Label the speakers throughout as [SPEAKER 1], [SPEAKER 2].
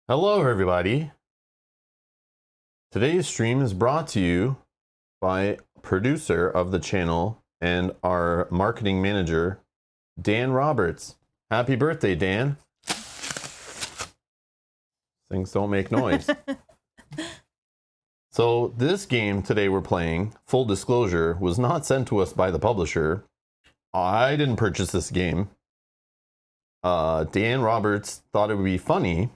[SPEAKER 1] Hello everybody. Today's stream is brought to you by producer of the channel and our marketing manager, Dan Roberts. Happy birthday, Dan. Things don't make noise. So this game today we're playing, full disclosure, was not sent to us by the publisher. I didn't purchase this game. Dan Roberts thought it would be funny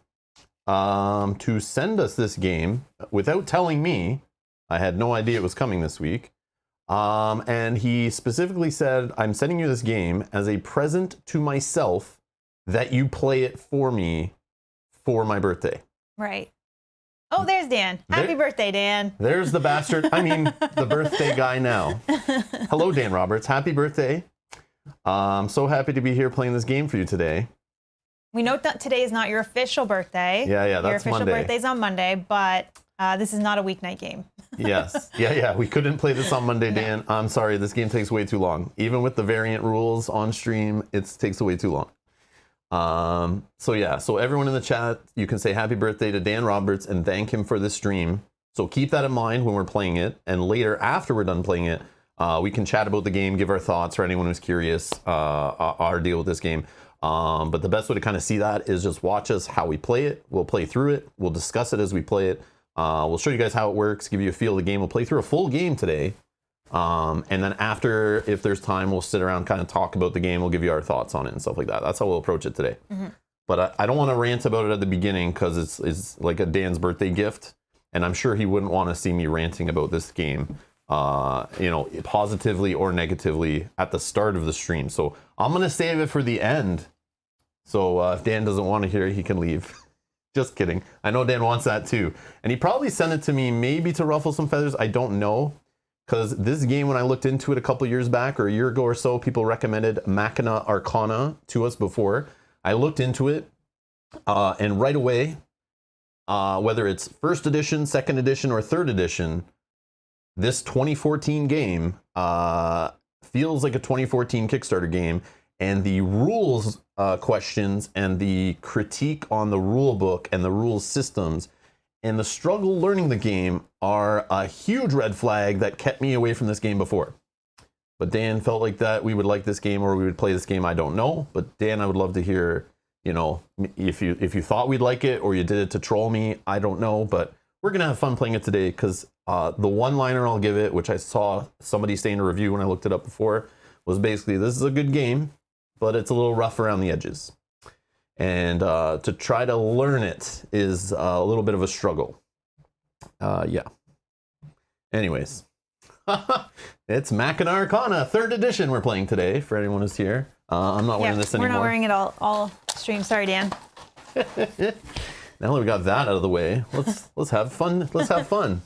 [SPEAKER 1] to send us this game without telling me. I had no idea it was coming this week. And he specifically said, I'm sending you this game as a present to myself that you play it for me for my birthday.
[SPEAKER 2] Right. Oh, there's Dan. Happy birthday, Dan.
[SPEAKER 1] There's the bastard. I mean, the birthday guy now. Hello, Dan Roberts. Happy birthday. I'm so happy to be here playing this game for you today.
[SPEAKER 2] We note that today is not your official birthday.
[SPEAKER 1] Yeah, that's
[SPEAKER 2] Your official
[SPEAKER 1] Monday.
[SPEAKER 2] birthday's on Monday, but this is not a weeknight game.
[SPEAKER 1] Yes. Yeah. We couldn't play this on Monday, Dan. I'm sorry. This game takes way too long. Even with the variant rules on stream, it takes way too long. So everyone in the chat, you can say happy birthday to Dan Roberts and thank him for this stream. So keep that in mind when we're playing it, and later after we're done playing it, we can chat about the game, give our thoughts for anyone who's curious, our deal with this game. But the best way to kind of see that is just watch us how we play it. We'll play through it. We'll discuss it as we play it. We'll show you guys how it works, give you a feel of the game. We'll play through a full game today. And then after, if there's time, we'll sit around, kind of talk about the game. We'll give you our thoughts on it and stuff like that. That's how we'll approach it today. But I don't want to rant about it at the beginning because it's like a Dan's birthday gift. And I'm sure he wouldn't want to see me ranting about this game, positively or negatively at the start of the stream. So I'm going to save it for the end. So if Dan doesn't want to hear it, he can leave. Just kidding. I know Dan wants that too. And he probably sent it to me maybe to ruffle some feathers. I don't know. Because this game, when I looked into it a couple years back or a year ago or so, people recommended Machina Arcana to us before. I looked into it, and right away, whether it's first edition, second edition, or third edition, this 2014 game feels like a 2014 Kickstarter game, and the rules questions and the critique on the rule book and the rules systems and the struggle learning the game are a huge red flag that kept me away from this game before. But Dan felt like that we would like this game or we would play this game. I don't know. But Dan, I would love to hear, if you thought we'd like it or you did it to troll me. I don't know. But we're going to have fun playing it today because the one-liner I'll give it, which I saw somebody say in a review when I looked it up before, was basically, this is a good game, but it's a little rough around the edges. And to try to learn it is a little bit of a struggle. Yeah. Anyways, it's Machina Arcana 3rd edition we're playing today for anyone who's here. I'm not wearing this anymore.
[SPEAKER 2] We're not wearing it all stream. Sorry, Dan.
[SPEAKER 1] Now that we got that out of the way, let's have fun. Let's have fun.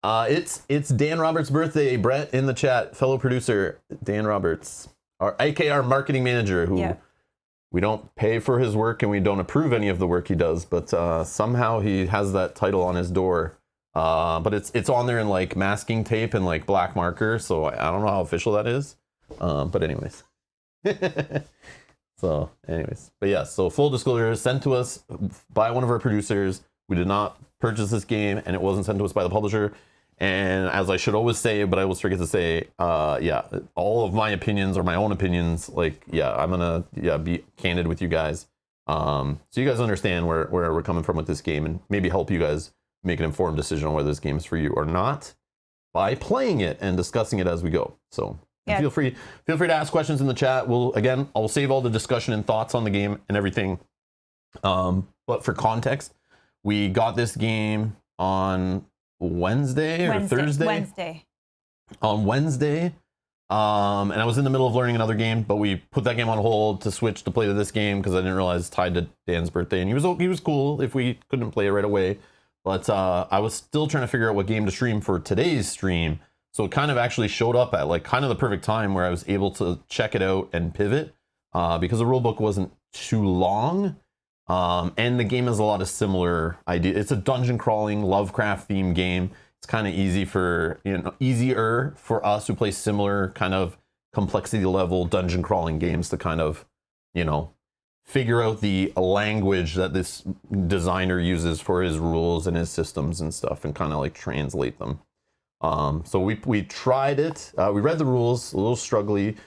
[SPEAKER 1] It's Dan Roberts' birthday. Brett in the chat, fellow producer Dan Roberts, our AKR marketing manager, who we don't pay for his work and we don't approve any of the work he does, but somehow he has that title on his door. But it's on there in like masking tape and like black marker, so I don't know how official that is. But anyways. But yeah, so full disclosure, sent to us by one of our producers. We did not purchase this game and it wasn't sent to us by the publisher. And as I should always say, but I always forget to say, all of my opinions are my own opinions. I'm gonna be candid with you guys, so you guys understand where we're coming from with this game, and maybe help you guys make an informed decision on whether this game is for you or not by playing it and discussing it as we go. So feel free to ask questions in the chat. I'll save all the discussion and thoughts on the game and everything. But for context, we got this game on Wednesday or Thursday? On Wednesday. And I was in the middle of learning another game, but we put that game on hold to switch to play to this game because I didn't realize it's tied to Dan's birthday, and he was cool if we couldn't play it right away. But I was still trying to figure out what game to stream for today's stream, so it kind of actually showed up at like kind of the perfect time where I was able to check it out and pivot because the rulebook wasn't too long. And the game has a lot of similar ideas. It's a dungeon crawling Lovecraft themed game. It's kind of easier for us who play similar kind of complexity level dungeon crawling games to kind of, figure out the language that this designer uses for his rules and his systems and stuff and kind of like translate them. So we tried it. We read the rules, a little struggly,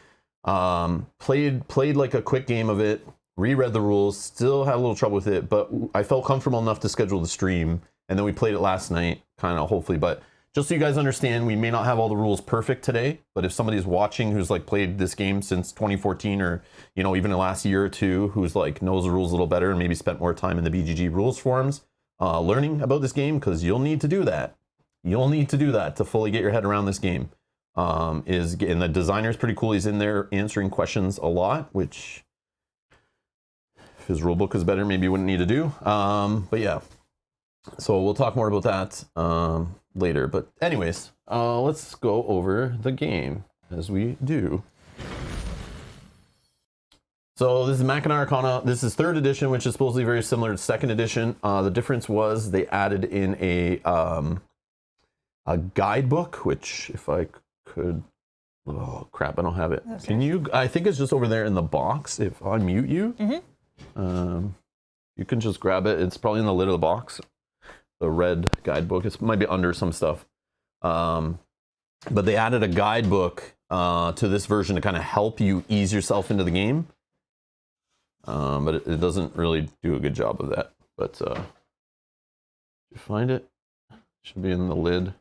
[SPEAKER 1] played like a quick game of it. Reread the rules, still had a little trouble with it, but I felt comfortable enough to schedule the stream, and then we played it last night, kind of hopefully. But just so you guys understand, we may not have all the rules perfect today, but if somebody's watching who's like played this game since 2014 or, even the last year or two, who's like knows the rules a little better and maybe spent more time in the BGG rules forums learning about this game, because you'll need to do that. You'll need to do that to fully get your head around this game. And the designer's pretty cool. He's in there answering questions a lot, which... if his rule book is better, maybe you wouldn't need to do. But yeah. So we'll talk more about that later. But anyways, let's go over the game as we do. So this is Machina Arcana. This is 3rd edition, which is supposedly very similar to 2nd edition. The difference was they added in a guidebook, which if I could, oh crap, I don't have it.
[SPEAKER 2] Okay.
[SPEAKER 1] Can you? I think it's just over there in the box. If I mute you, you can just grab it. It's probably in the lid of the box. The red guidebook. It might be under some stuff. But they added a guidebook to this version to kind of help you ease yourself into the game. But it doesn't really do a good job of that. But did you find it? Should be in the lid.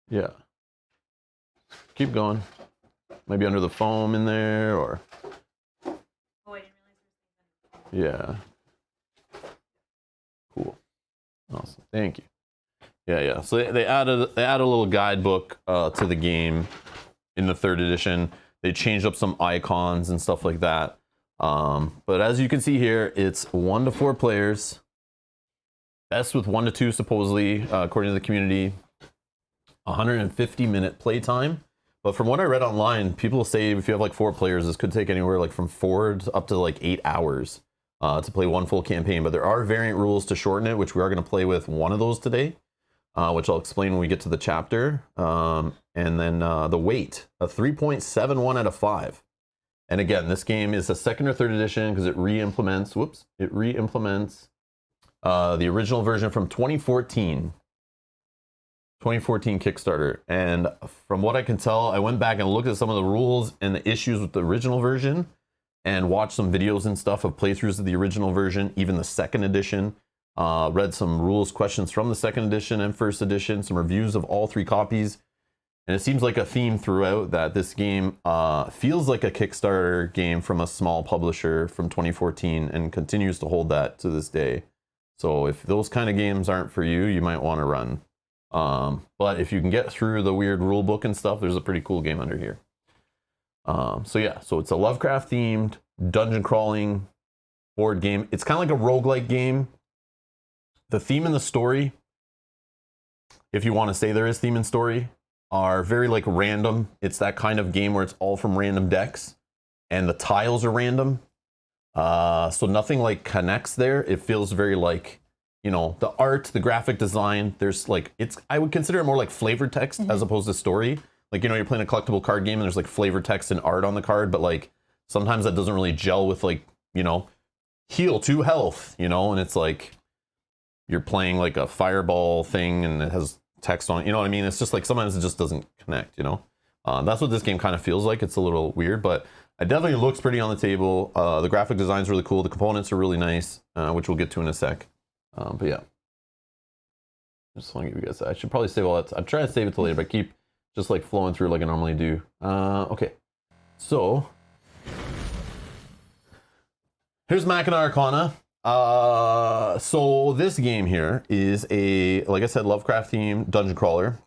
[SPEAKER 1] Yeah. Keep going. Maybe under the foam in there, or yeah. Cool. Awesome. Thank you. Yeah. So they added a little guidebook to the game in the 3rd edition. They changed up some icons and stuff like that. But as you can see here, it's 1 to 4 players. Best with 1 to 2 supposedly, according to the community. 150-minute playtime. But from what I read online, people say if you have like 4 players, this could take anywhere like from 4 to up to like 8 hours. To play 1 full campaign, but there are variant rules to shorten it, which we are going to play with one of those today, which I'll explain when we get to the chapter. And then the weight, a 3.71 out of 5. And again, this game is a 2nd or 3rd edition because it re-implements, the original version from 2014 Kickstarter. And from what I can tell, I went back and looked at some of the rules and the issues with the original version, and watched some videos and stuff of playthroughs of the original version, even the 2nd edition. Read some rules questions from the 2nd edition and 1st edition, some reviews of all 3 copies. And it seems like a theme throughout that this game feels like a Kickstarter game from a small publisher from 2014 and continues to hold that to this day. So if those kind of games aren't for you, you might want to run. But if you can get through the weird rule book and stuff, there's a pretty cool game under here. So it's a Lovecraft themed dungeon crawling board game. It's kind of like a roguelike game. The theme and the story, if you want to say there is theme and story, are very like random. It's that kind of game where it's all from random decks and the tiles are random. So nothing like connects there. It feels very like, the art, the graphic design, there's like, I would consider it more like flavored text as opposed to story. Like, you're playing a collectible card game and there's like flavor text and art on the card, but like sometimes that doesn't really gel with like, heal 2 health, and it's like you're playing like a fireball thing and it has text on it, you know what I mean? It's just like sometimes it just doesn't connect, That's what this game kind of feels like. It's a little weird, but it definitely looks pretty on the table. The graphic design is really cool. The components are really nice, which we'll get to in a sec. But yeah, I just want to give you guys, I should probably save all that. I'm trying to save it till later, but I keep just like flowing through like I normally do. Okay, so here's Machina Arcana. So this game here is like I said, Lovecraft themed dungeon crawler.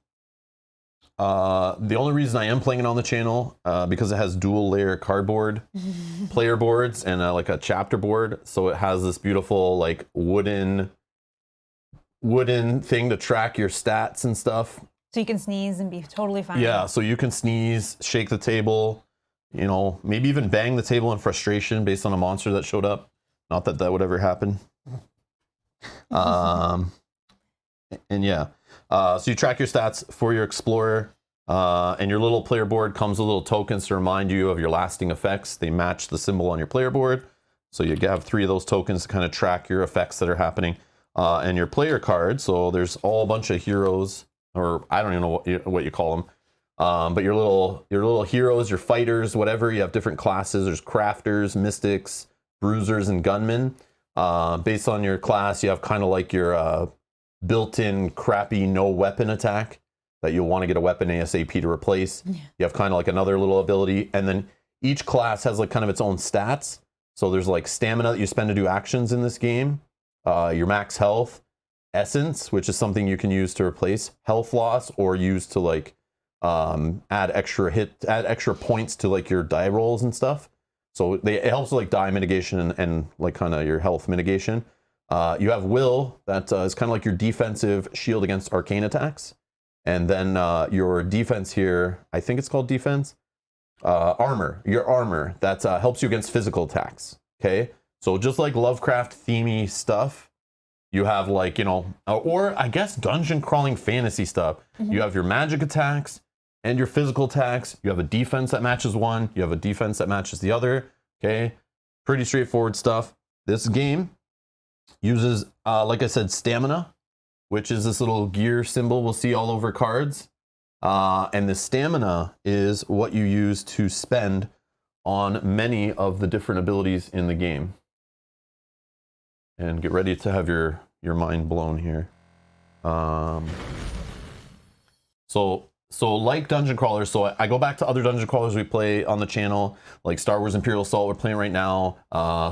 [SPEAKER 1] The only reason I am playing it on the channel, because it has dual layer cardboard player boards and like a chapter board. So it has this beautiful like wooden thing to track your stats and stuff.
[SPEAKER 2] So you can sneeze and be totally fine.
[SPEAKER 1] Yeah, so you can sneeze, shake the table, maybe even bang the table in frustration based on a monster that showed up. Not that would ever happen. And yeah, so you track your stats for your explorer, and your little player board comes with little tokens to remind you of your lasting effects. They match the symbol on your player board. So you have 3 of those tokens to kind of track your effects that are happening. And your player card, so there's all a bunch of heroes, or I don't even know what you call them. But your little heroes, your fighters, whatever, you have different classes. There's crafters, mystics, bruisers, and gunmen. Based on your class, you have kind of like your built-in crappy no weapon attack that you'll want to get a weapon ASAP to replace. Yeah. You have kind of like another little ability, and then each class has like kind of its own stats. So there's like stamina that you spend to do actions in this game, your max health, essence, which is something you can use to replace health loss or use to like add extra points to like your die rolls and stuff. So it helps with like die mitigation and like kind of your health mitigation. You have will, that is kind of like your defensive shield against arcane attacks. And then your defense here, I think it's called defense, armor, your armor, that helps you against physical attacks, okay? So just like Lovecraft themey stuff, you have like, you know, or I guess dungeon crawling fantasy stuff. You have your magic attacks and your physical attacks. You have a defense that matches one. You have a defense that matches the other, okay? Pretty straightforward stuff. This game uses, like I said, stamina, which is this little gear symbol we'll see all over cards. And the stamina is what you use to spend on many of the different abilities in the game. And get ready to have your mind blown here. So like dungeon crawlers, so I go back to other dungeon crawlers we play on the channel, like Star Wars Imperial Assault we're playing right now,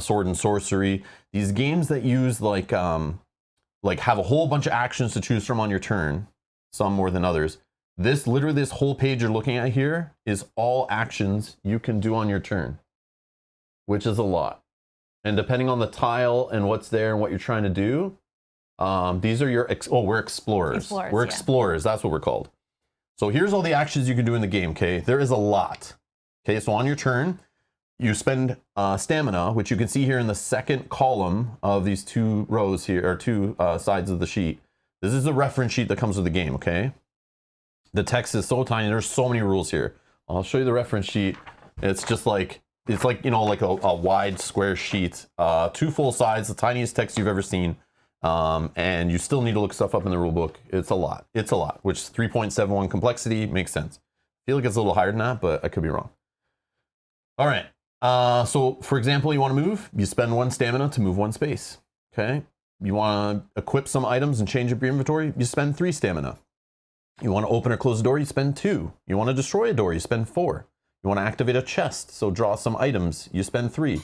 [SPEAKER 1] Sword and Sorcery. These games that use like have a whole bunch of actions to choose from on your turn, some more than others. This whole page you're looking at here is all actions you can do on your turn, which is a lot. And depending on the tile and what's there and what you're trying to do, these are your, we're explorers. We're explorers, that's what we're called. So here's all the actions you can do in the game, okay? There is a lot. Okay, so on your turn, you spend stamina, which you can see here in the second column of these two rows here, or two sides of the sheet. This is the reference sheet that comes with the game, okay? The text is so tiny, there's so many rules here. I'll show you the reference sheet. It's just like, it's like, you know, like a wide square sheet, 2 full sides, the tiniest text you've ever seen. And you still need to look stuff up in the rule book. It's a lot, which is 3.71 complexity, makes sense. I feel like it's a little higher than that, but I could be wrong. All right, so for example, you want to move, you spend 1 stamina to move 1 space, okay? You want to equip some items and change up your inventory, you spend 3 stamina. You want to open or close a door, you spend 2. You want to destroy a door, you spend 4. You want to activate a chest, so draw some items, you spend 3.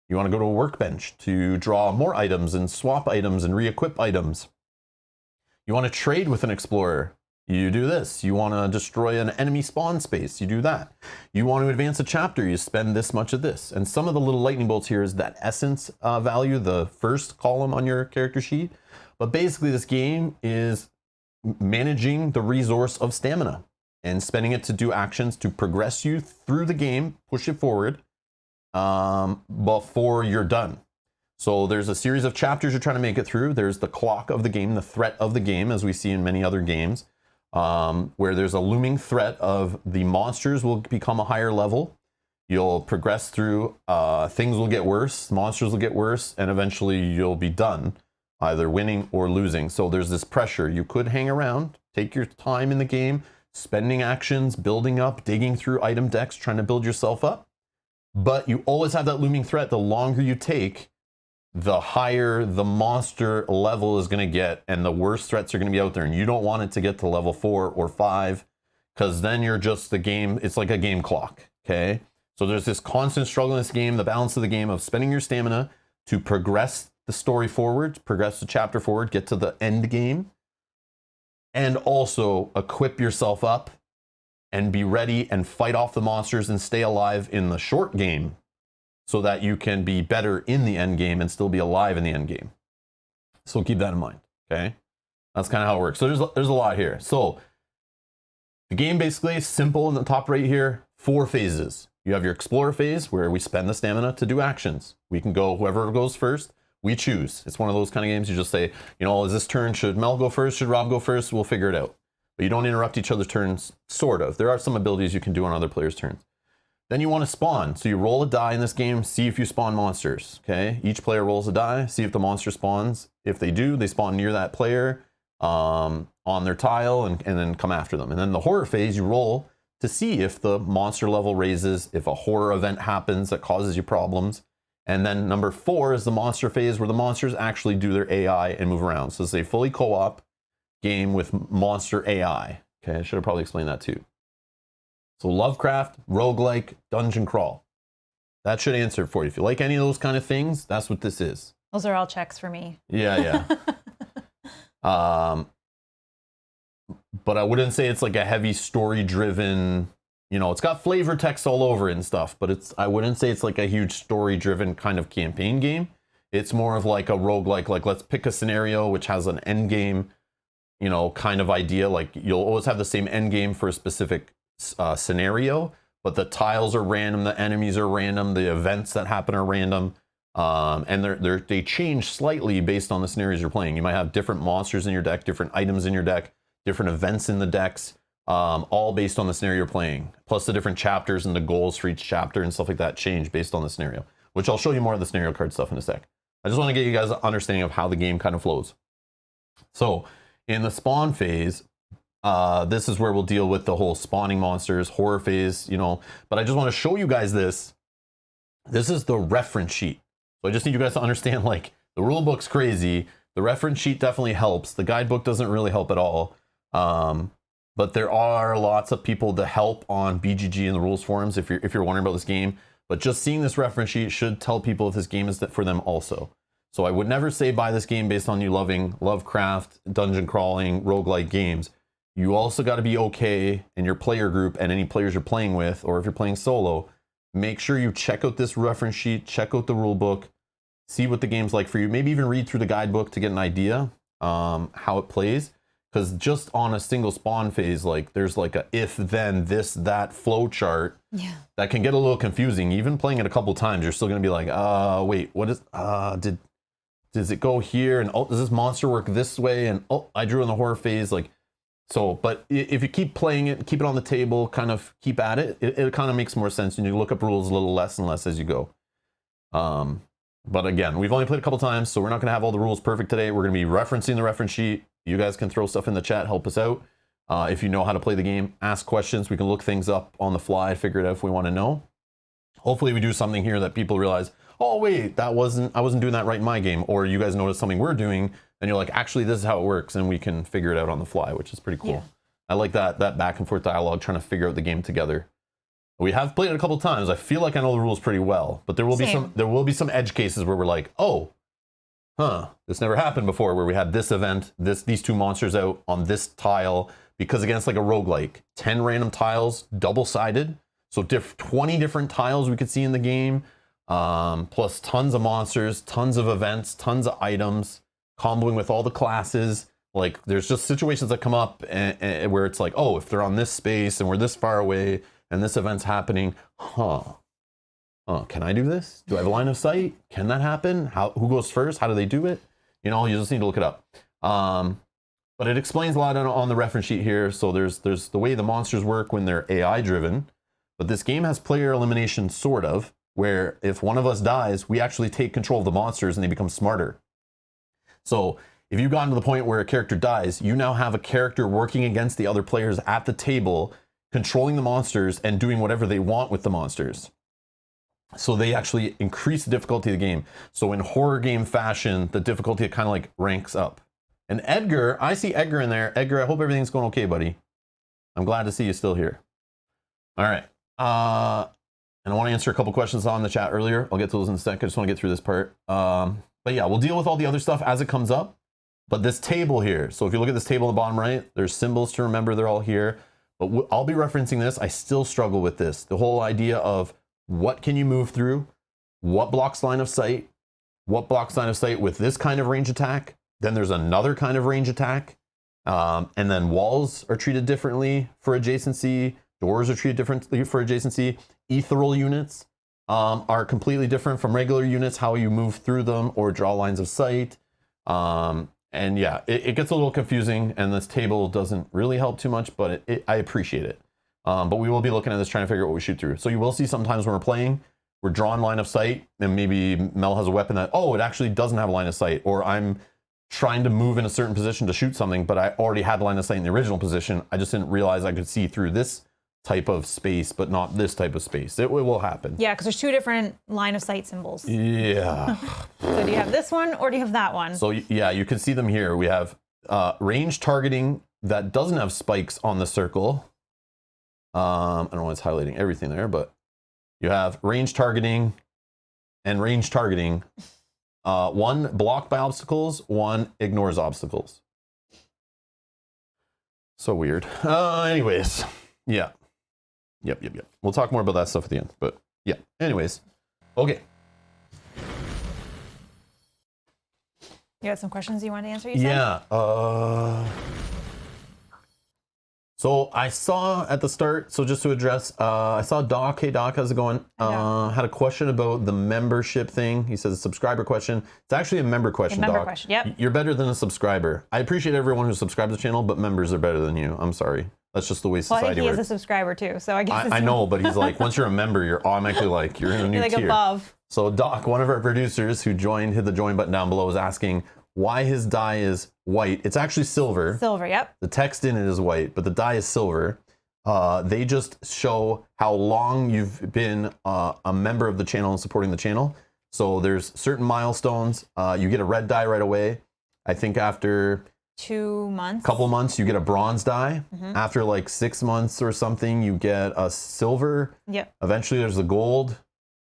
[SPEAKER 1] You want to go to a workbench to draw more items and swap items and re-equip items. You want to trade with an explorer, you do this. You want to destroy an enemy spawn space, you do that. You want to advance a chapter, you spend this much of this. And some of the little lightning bolts here is that essence value, the first column on your character sheet. But basically this game is managing the resource of stamina and spending it to do actions to progress you through the game, push it forward before you're done. So there's a series of chapters you're trying to make it through. There's the clock of the game, the threat of the game, as we see in many other games, where there's a looming threat of the monsters will become a higher level. You'll progress through, things will get worse, monsters will get worse, and eventually you'll be done, either winning or losing. So there's this pressure. You could hang around, take your time in the game, spending actions, building up, digging through item decks, trying to build yourself up. But you always have that looming threat. The longer you take, the higher the monster level is going to get, and the worst threats are going to be out there. And you don't want it to get to level 4 or 5, because then you're just the game. It's like a game clock. Okay. So there's this constant struggle in this game, the balance of the game of spending your stamina to progress the story forward, progress the chapter forward, get to the end game, and also equip yourself up and be ready and fight off the monsters and stay alive in the short game so that you can be better in the end game and still be alive in the end game. So keep that in mind, okay? That's kind of how it works. So there's a lot here. So the game basically is simple in the top right here, 4 phases. You have your explorer phase where we spend the stamina to do actions. We can go, whoever goes first, we choose. It's one of those kind of games you just say, you know, is this turn, should Mel go first, should Rob go first? We'll figure it out. But you don't interrupt each other's turns, sort of. There are some abilities you can do on other players' turns. Then you want to spawn. So you roll a die in this game, see if you spawn monsters, okay? Each player rolls a die, see if the monster spawns. If they do, they spawn near that player on their tile and then come after them. And then the horror phase, you roll to see if the monster level raises, if a horror event happens that causes you problems. And then number 4 is the monster phase where the monsters actually do their AI and move around. So it's a fully co-op game with monster AI. Okay, I should have probably explained that too. So Lovecraft, roguelike, dungeon crawl. That should answer it for you. If you like any of those kind of things, that's what this is.
[SPEAKER 2] Those are all checks for me.
[SPEAKER 1] Yeah. But I wouldn't say it's like a heavy story-driven, you know, it's got flavor text all over it and stuff, but I wouldn't say it's like a huge story-driven kind of campaign game. It's more of like a roguelike, like let's pick a scenario which has an end game, you know, kind of idea. Like you'll always have the same end game for a specific scenario, but the tiles are random, the enemies are random, the events that happen are random, and they change slightly based on the scenarios you're playing. You might have different monsters in your deck, different items in your deck, different events in the decks, all based on the scenario you're playing. Plus the different chapters and the goals for each chapter and stuff like that change based on the scenario, which I'll show you more of the scenario card stuff in a sec. I just want to get you guys an understanding of how the game kind of flows. So in the spawn phase, this is where we'll deal with the whole spawning monsters, horror phase, you know, but I just want to show you guys this. This is the reference sheet. So I just need you guys to understand, like, the rule book's crazy. The reference sheet definitely helps. The guidebook doesn't really help at all. But there are lots of people to help on BGG and the rules forums if you're wondering about this game. But just seeing this reference sheet should tell people if this game is for them also. So I would never say buy this game based on you loving Lovecraft, dungeon crawling, roguelike games. You also got to be okay in your player group and any players you're playing with, or if you're playing solo, make sure you check out this reference sheet, check out the rule book, see what the game's like for you. Maybe even read through the guidebook to get an idea how it plays. Because just on a single spawn phase, like there's like a if, then, this, that flow chart that can get a little confusing. Even playing it a couple times, you're still going to be like, wait, what is, does it go here? And oh, does this monster work this way? And oh, I drew in the horror phase. Like, so, but if you keep playing it, keep it on the table, kind of keep at it, it kind of makes more sense. And you look up rules a little less and less as you go. But again, we've only played a couple times, so we're not going to have all the rules perfect today. We're going to be referencing the reference sheet. You guys can throw stuff in the chat, help us out. If you know how to play the game, ask questions. We can look things up on the fly, figure it out if we want to know. Hopefully we do something here that people realize, oh wait, I wasn't doing that right in my game. Or you guys notice something we're doing, and you're like, actually this is how it works, and we can figure it out on the fly, which is pretty cool. Yeah. I like that back and forth dialogue, trying to figure out the game together. We have played it a couple times. I feel like I know the rules pretty well, but there will be some edge cases where we're like, oh, this never happened before, where we had this event, these two monsters out on this tile, because against like a roguelike, 10 random tiles, double-sided, so 20 different tiles we could see in the game, plus tons of monsters, tons of events, tons of items, comboing with all the classes. Like there's just situations that come up and where it's like, oh, if they're on this space and we're this far away and this event's happening, can I do this? Do I have a line of sight? Can that happen? Who goes first? How do they do it? You know, you just need to look it up. But it explains a lot on the reference sheet here. So there's the way the monsters work when they're AI driven, but this game has player elimination, sort of, where if one of us dies, we actually take control of the monsters and they become smarter. So if you've gotten to the point where a character dies, you now have a character working against the other players at the table, controlling the monsters and doing whatever they want with the monsters. So they actually increase the difficulty of the game. So in horror game fashion, the difficulty kind of like ranks up. And Edgar, I see Edgar in there. Edgar, I hope everything's going okay, buddy. I'm glad to see you still here. All right. And I want to answer a couple questions on the chat earlier. I'll get to those in a sec. I just want to get through this part. But yeah, we'll deal with all the other stuff as it comes up. But this table here, so if you look at this table on the bottom right, there's symbols to remember. They're all here. But I'll be referencing this. I still struggle with this. The whole idea of what can you move through? What blocks line of sight? What blocks line of sight with this kind of range attack? Then there's another kind of range attack. And then walls are treated differently for adjacency. Doors are treated differently for adjacency. Ethereal units are completely different from regular units, how you move through them or draw lines of sight. And yeah, it gets a little confusing, and this table doesn't really help too much, but I appreciate it. But we will be looking at this, trying to figure out what we shoot through. So you will see sometimes when we're playing, we're drawing line of sight, and maybe Mel has a weapon that, oh, it actually doesn't have a line of sight, or I'm trying to move in a certain position to shoot something, but I already had line of sight in the original position. I just didn't realize I could see through this type of space, but not this type of space. It will happen.
[SPEAKER 2] Yeah, because there's two different line of sight symbols.
[SPEAKER 1] Yeah.
[SPEAKER 2] So do you have this one or do you have that one?
[SPEAKER 1] So yeah, you can see them here. We have range targeting that doesn't have spikes on the circle. I don't know why it's highlighting everything there, but you have range targeting and range targeting. One blocked by obstacles, one ignores obstacles. So weird. Anyways, yeah. Yep. We'll talk more about that stuff at the end, but yeah. Anyways, okay.
[SPEAKER 2] You got some questions you wanted to answer, you said?
[SPEAKER 1] Yeah. So I saw at the start, so just to address, I saw Doc. Hey Doc, how's it going? Had a question about the membership thing. He says a subscriber question. It's actually a member question,
[SPEAKER 2] member
[SPEAKER 1] Doc.
[SPEAKER 2] question, yep.
[SPEAKER 1] You're better than a subscriber. I appreciate everyone who subscribes to the channel, but members are better than you. I'm sorry. That's just the way society
[SPEAKER 2] Well, I think he
[SPEAKER 1] works.
[SPEAKER 2] is a subscriber too, so I guess
[SPEAKER 1] I know, but he's like, once you're a member, you're automatically like, you're in a new
[SPEAKER 2] you're like
[SPEAKER 1] tier.
[SPEAKER 2] above.
[SPEAKER 1] So Doc, one of our producers who joined, hit the join button down below, is asking why his die is white. It's actually silver.
[SPEAKER 2] Silver, yep.
[SPEAKER 1] The text in it is white, but the die is silver. They just show how long you've been a member of the channel and supporting the channel. So there's certain milestones. You get a red die right away. I think after
[SPEAKER 2] 2 months.
[SPEAKER 1] couple months, you get a bronze die. After like 6 months or something, you get a silver.
[SPEAKER 2] Yep.
[SPEAKER 1] Eventually there's a gold.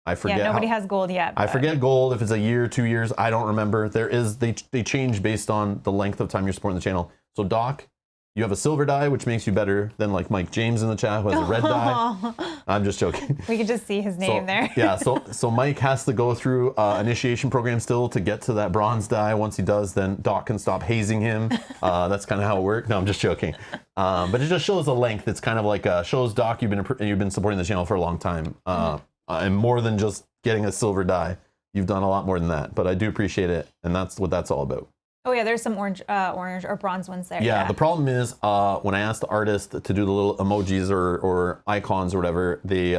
[SPEAKER 1] I forget.
[SPEAKER 2] Yeah, nobody has gold yet.
[SPEAKER 1] I forget gold, if it's a year, 2 years, I don't remember. There is, they change based on the length of time you're supporting the channel. So Doc, you have a silver die, which makes you better than like Mike James in the chat who has a red die. I'm just joking.
[SPEAKER 2] We could just see his name there.
[SPEAKER 1] Yeah, so Mike has to go through initiation program still to get to that bronze die. Once he does, then Doc can stop hazing him. That's kind of how it works. No, I'm just joking. But it just shows the length. It's kind of like shows Doc you've been supporting the channel for a long time. And more than just getting a silver die. You've done a lot more than that, but I do appreciate it, and that's what that's all about.
[SPEAKER 2] Oh yeah, there's some orange or bronze ones there.
[SPEAKER 1] Yeah, the problem is when I asked the artist to do the little emojis or icons or whatever, they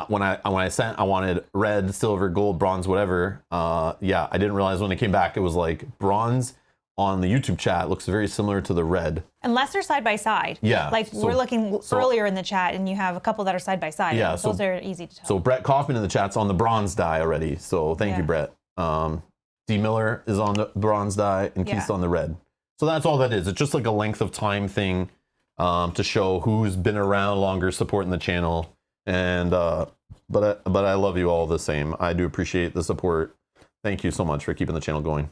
[SPEAKER 1] when I sent, I wanted red, silver, gold, bronze, whatever. Yeah, I didn't realize when it came back it was like bronze on the YouTube chat looks very similar to the red.
[SPEAKER 2] Unless they're side by side.
[SPEAKER 1] Yeah.
[SPEAKER 2] Like we're looking earlier in the chat and you have a couple that are side by side.
[SPEAKER 1] Yeah,
[SPEAKER 2] Those are easy to tell.
[SPEAKER 1] So Brett Kaufman in the chat's on the bronze die already. So thank you, Brett. D. Miller is on the bronze die and Keith's on the red. So that's all that is. It's just like a length of time thing to show who's been around longer supporting the channel. And but I love you all the same. I do appreciate the support. Thank you so much for keeping the channel going.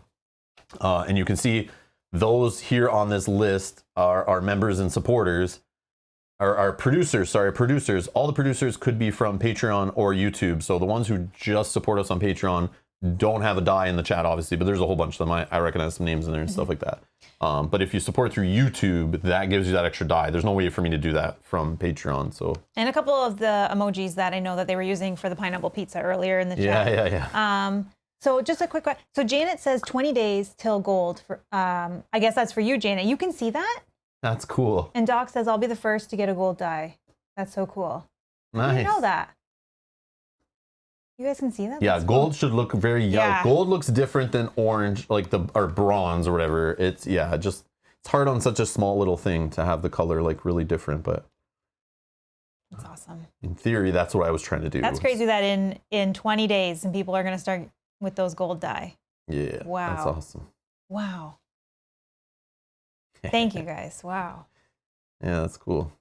[SPEAKER 1] And you can see those here on this list are members and supporters, are producers, sorry, producers. All the producers could be from Patreon or YouTube. So the ones who just support us on Patreon don't have a die in the chat, obviously, but there's a whole bunch of them. I recognize some names in there and stuff like that. But if you support through YouTube, that gives you that extra die. There's no way for me to do that from Patreon. So
[SPEAKER 2] and a couple of the emojis that I know that they were using for the pineapple pizza earlier in the chat.
[SPEAKER 1] yeah.
[SPEAKER 2] So just a quick question. So Janet says 20 days till gold. For I guess that's for you, Janet. You can see that?
[SPEAKER 1] That's cool.
[SPEAKER 2] And Doc says, I'll be the first to get a gold die. That's so cool.
[SPEAKER 1] Nice.
[SPEAKER 2] You know that. You guys can see that?
[SPEAKER 1] Yeah,
[SPEAKER 2] That's
[SPEAKER 1] gold
[SPEAKER 2] cool.
[SPEAKER 1] should look very yellow. Yeah. Gold looks different than orange, like or bronze or whatever. It's it's hard on such a small little thing to have the color like really different, but
[SPEAKER 2] that's awesome.
[SPEAKER 1] In theory, that's what I was trying to do.
[SPEAKER 2] That's crazy that in 20 days and people are going to start with those gold die.
[SPEAKER 1] Yeah.
[SPEAKER 2] Wow.
[SPEAKER 1] That's awesome.
[SPEAKER 2] Wow. Thank you guys. Wow.
[SPEAKER 1] Yeah, that's cool.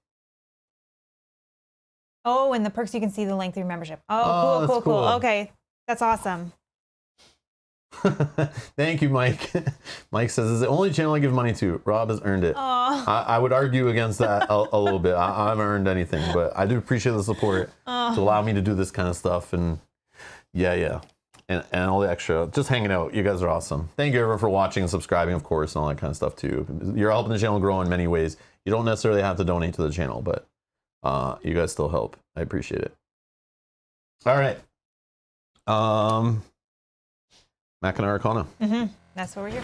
[SPEAKER 2] Oh, and the perks, you can see the length of your membership. Oh, cool. Okay. That's awesome.
[SPEAKER 1] Thank you, Mike. Mike says, it's the only channel I give money to. Rob has earned it. I would argue against that a little bit. I haven't earned anything, but I do appreciate the support to allow me to do this kind of stuff. And yeah. And all the extra, just hanging out. You guys are awesome. Thank you everyone for watching and subscribing, of course, and all that kind of stuff too. You're helping the channel grow in many ways. You don't necessarily have to donate to the channel, but you guys still help. I appreciate it. All right. Machina Arcana.
[SPEAKER 2] That's what we're here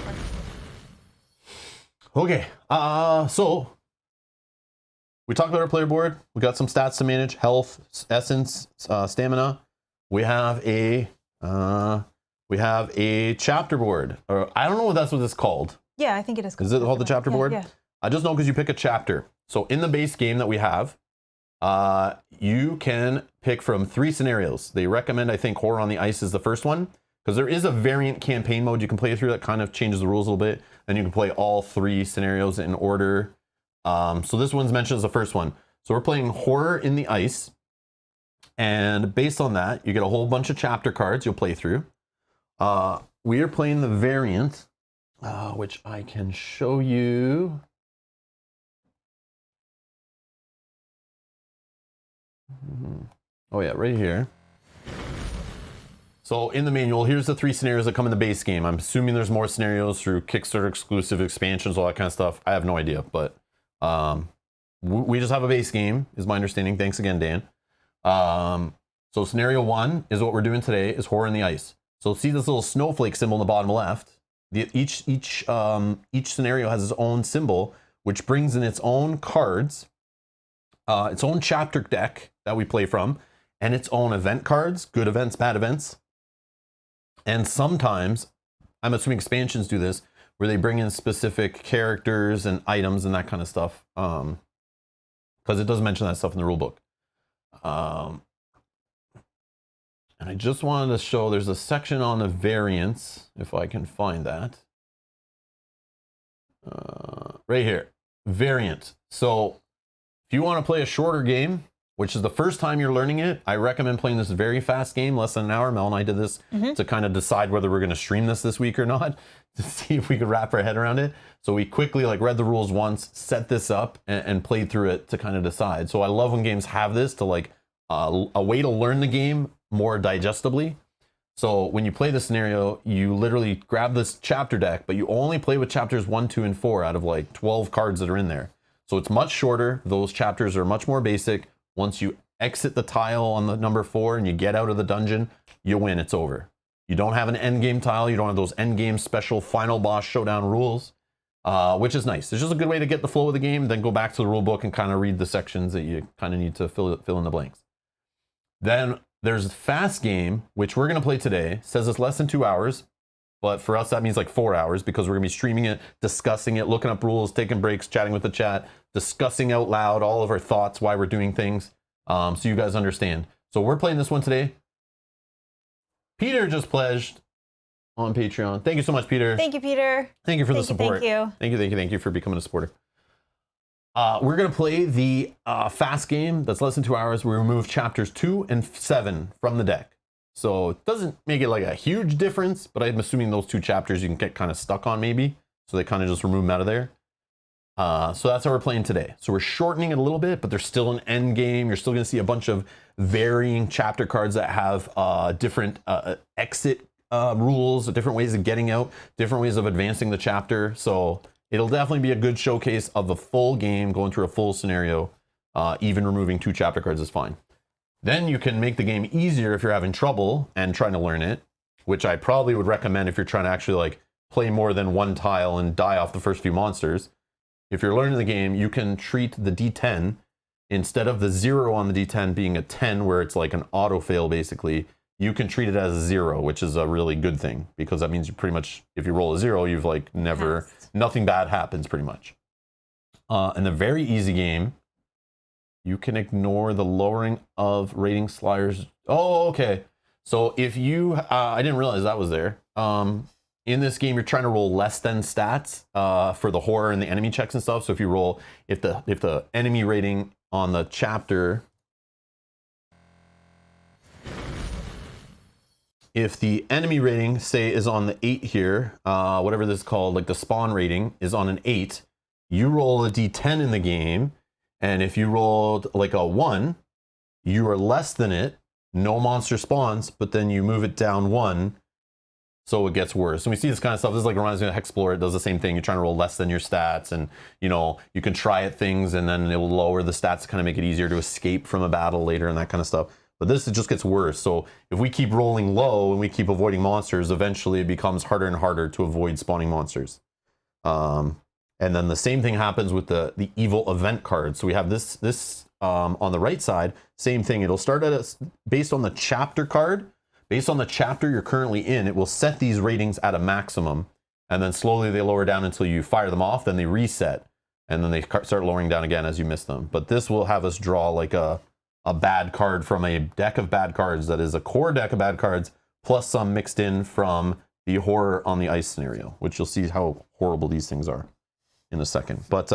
[SPEAKER 2] for.
[SPEAKER 1] Okay. So we talked about our player board. We got some stats to manage: health, essence, stamina. We have a chapter board. Or I don't know if that's what it's called.
[SPEAKER 2] Yeah, I think it is.
[SPEAKER 1] Is it called the chapter board?
[SPEAKER 2] Yeah.
[SPEAKER 1] I just know because you pick a chapter. So in the base game that we have, you can pick from 3 scenarios. They recommend, I think, Horror on the Ice is the first one, because there is a variant campaign mode you can play through that kind of changes the rules a little bit. Then you can play all 3 scenarios in order. So this one's mentioned as the first one. So we're playing Horror in the Ice. And based on that, you get a whole bunch of chapter cards you'll play through. We are playing the variant, which I can show you. Oh yeah, right here. So in the manual, here's the 3 scenarios that come in the base game. I'm assuming there's more scenarios through Kickstarter exclusive expansions, all that kind of stuff. I have no idea, but we just have a base game, is my understanding. Thanks again, Dan. So scenario 1 is what we're doing today, is Horror in the Ice. So see this little snowflake symbol in the bottom left. Each scenario has its own symbol, which brings in its own cards, its own chapter deck that we play from, and its own event cards, good events, bad events. And sometimes, I'm assuming expansions do this, where they bring in specific characters and items and that kind of stuff, because it does mention that stuff in the rule book. And I just wanted to show, there's a section on the variants, if I can find that. Right here, variant. So if you want to play a shorter game, which is the first time you're learning it, I recommend playing this very fast game, less than an hour. Mel and I did this to kind of decide whether we're going to stream this week or not, to see if we could wrap our head around it. So we quickly read the rules once, set this up, and played through it to kind of decide. So I love when games have this to a way to learn the game more digestibly. So when you play the scenario, you literally grab this chapter deck, but you only play with chapters 1, 2, and 4 out of 12 cards that are in there. So it's much shorter. Those chapters are much more basic. Once you exit the tile on the number 4 and you get out of the dungeon, you win, it's over. You don't have an end game tile. You don't have those end game special final boss showdown rules, which is nice. It's just a good way to get the flow of the game, then go back to the rule book and kind of read the sections that you kind of need to fill in the blanks. Then there's fast game, which we're going to play today. It says it's less than 2 hours, but for us that means 4 hours, because we're going to be streaming it, discussing it, looking up rules, taking breaks, chatting with the chat, discussing out loud all of our thoughts, why we're doing things, so you guys understand. So we're playing this one today. Peter just pledged on Patreon. Thank you so much, Peter.
[SPEAKER 2] Thank you, Peter.
[SPEAKER 1] Thank you for the support. Thank you for becoming a supporter. We're going to play the fast game that's less than 2 hours. We remove chapters 2 and 7 from the deck. So it doesn't make it a huge difference, but I'm assuming those 2 chapters you can get kind of stuck on maybe. So they kind of just remove them out of there. So that's how we're playing today. So we're shortening it a little bit, but there's still an end game. You're still going to see a bunch of varying chapter cards that have different exit rules, different ways of getting out, different ways of advancing the chapter. So it'll definitely be a good showcase of the full game, going through a full scenario. Even removing 2 chapter cards is fine. Then you can make the game easier if you're having trouble and trying to learn it, which I probably would recommend if you're trying to actually play more than 1 tile and die off the first few monsters. If you're learning the game, you can treat the D10, instead of the 0 on the D10 being a 10, where it's an auto fail basically, you can treat it as a 0, which is a really good thing, because that means you pretty much, if you roll a 0, you've never, nothing bad happens pretty much. In the very easy game, you can ignore the lowering of rating sliders. Oh, okay. So if you, I didn't realize that was there. In this game, you're trying to roll less than stats for the horror and the enemy checks and stuff. So if you roll, if the enemy rating on the chapter, if the enemy rating, say, is on the 8 here, whatever this is called, the spawn rating is on an 8, you roll a D10 in the game, and if you rolled a 1, you are less than it, no monster spawns, but then you move it down 1, so it gets worse. And we see this kind of stuff. This reminds me of Hexplorer. It does the same thing. You're trying to roll less than your stats, and you can try at things, and then it will lower the stats to kind of make it easier to escape from a battle later and that kind of stuff. But this, it just gets worse. So if we keep rolling low and we keep avoiding monsters, eventually it becomes harder and harder to avoid spawning monsters. And then the same thing happens with the evil event card. So we have this on the right side, same thing. It'll start based on the chapter card. Based on the chapter you're currently in, it will set these ratings at a maximum, and then slowly they lower down until you fire them off, then they reset, and then they start lowering down again as you miss them. But this will have us draw a bad card from a deck of bad cards that is a core deck of bad cards, plus some mixed in from the horror on the ice scenario, which you'll see how horrible these things are in a second. But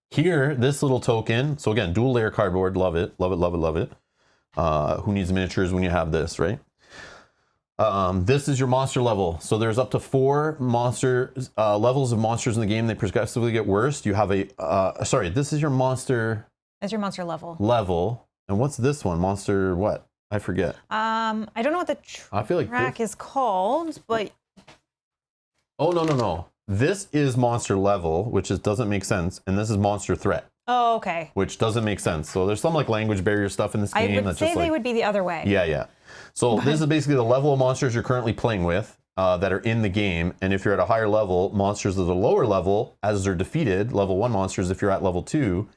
[SPEAKER 1] here, this little token, so again, dual layer cardboard, love it, love it, love it, love it. Who needs miniatures when you have this, right? This is your monster level. So there's up to 4 monster levels of monsters in the game. They progressively get worse. You have sorry, this is your monster.
[SPEAKER 2] That's your monster level.
[SPEAKER 1] Level. And what's this one? Monster what? I forget.
[SPEAKER 2] I don't know what the
[SPEAKER 1] I feel like
[SPEAKER 2] track is called, but
[SPEAKER 1] oh no. This is monster level, which doesn't make sense, and this is monster threat,
[SPEAKER 2] oh, okay.
[SPEAKER 1] which doesn't make sense. So there's some like language barrier stuff in this game
[SPEAKER 2] I would
[SPEAKER 1] that's
[SPEAKER 2] say
[SPEAKER 1] just
[SPEAKER 2] they
[SPEAKER 1] like
[SPEAKER 2] would be the other way.
[SPEAKER 1] yeah. So this is basically the level of monsters you're currently playing with that are in the game, and if you're at a higher level, monsters at a lower level, as they're defeated, level 1 monsters, if you're at level 2,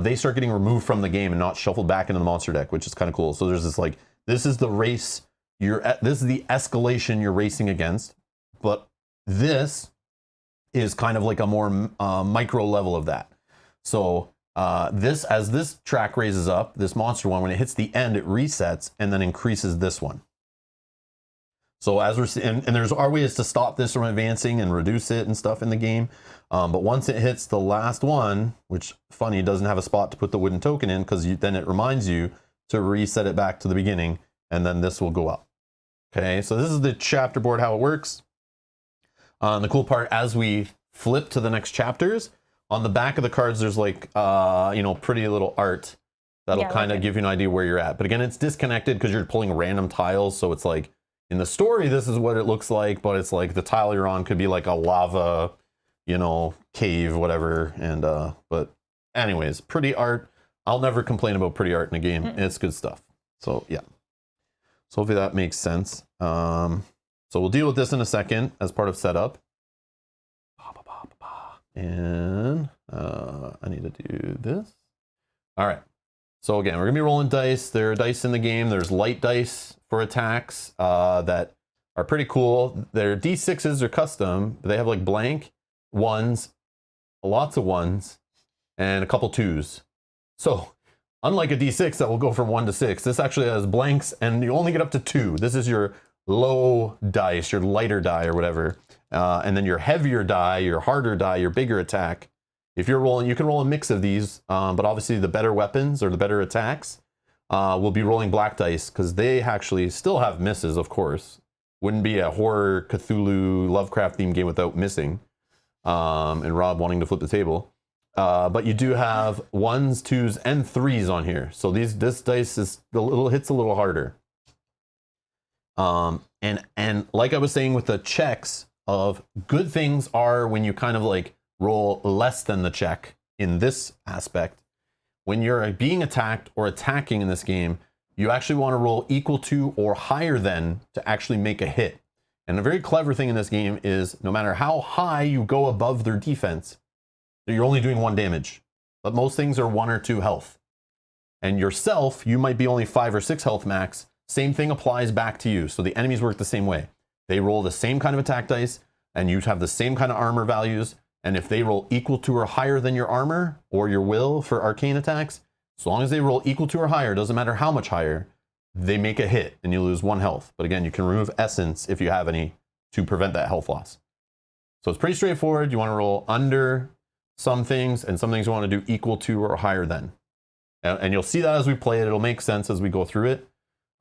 [SPEAKER 1] they start getting removed from the game and not shuffled back into the monster deck, which is kind of cool. So there's this like, this is the race this is the escalation you're racing against, but this is kind of like a more micro level of that. So as this track raises up, this monster one, when it hits the end, it resets and then increases this one. So as we're seeing, and there's our ways to stop this from advancing and reduce it and stuff in the game. But once it hits the last one, which funny, doesn't have a spot to put the wooden token in, because then it reminds you to reset it back to the beginning, and then this will go up. Okay, so this is the chapter board, how it works. The cool part, as we flip to the next chapters, on the back of the cards, there's like, pretty little art that'll kind of give you an idea where you're at. But again, it's disconnected because you're pulling random tiles. So it's like, in the story, this is what it looks like, but it's like the tile you're on could be like a lava, cave, whatever. And, but anyways, pretty art. I'll never complain about pretty art in a game. It's good stuff. So yeah. So hopefully that makes sense. So we'll deal with this in a second as part of setup. And I need to do this. All right. So again, we're gonna be rolling dice. There are dice in the game. There's light dice for attacks that are pretty cool. They're D6s, they're custom, but they have like blank, ones, lots of ones, and a couple twos. So unlike a D6 that will go from 1 to 6, this actually has blanks and you only get up to 2. This is your low dice, your lighter die or whatever. And then your heavier die, your harder die, your bigger attack. If you're rolling, you can roll a mix of these, but obviously the better weapons or the better attacks will be rolling black dice, because they actually still have misses, of course. Wouldn't be a horror Cthulhu Lovecraft themed game without missing, and Rob wanting to flip the table. But you do have 1s, 2s, and 3s on here. So this dice hits a little harder. And like I was saying with the checks, of good things are when you kind of like roll less than the check in this aspect. When you're being attacked or attacking in this game, you actually want to roll equal to or higher than to actually make a hit. And a very clever thing in this game is no matter how high you go above their defense, you're only doing 1 damage. But most things are 1 or 2 health. And yourself, you might be only 5 or 6 health max. Same thing applies back to you. So the enemies work the same way. They roll the same kind of attack dice, and you have the same kind of armor values. And if they roll equal to or higher than your armor or your will for arcane attacks, as long as they roll equal to or higher, doesn't matter how much higher, they make a hit and you lose 1 health. But again, you can remove essence if you have any to prevent that health loss. So it's pretty straightforward. You want to roll under some things, and some things you want to do equal to or higher than. And you'll see that as we play it. It'll make sense as we go through it.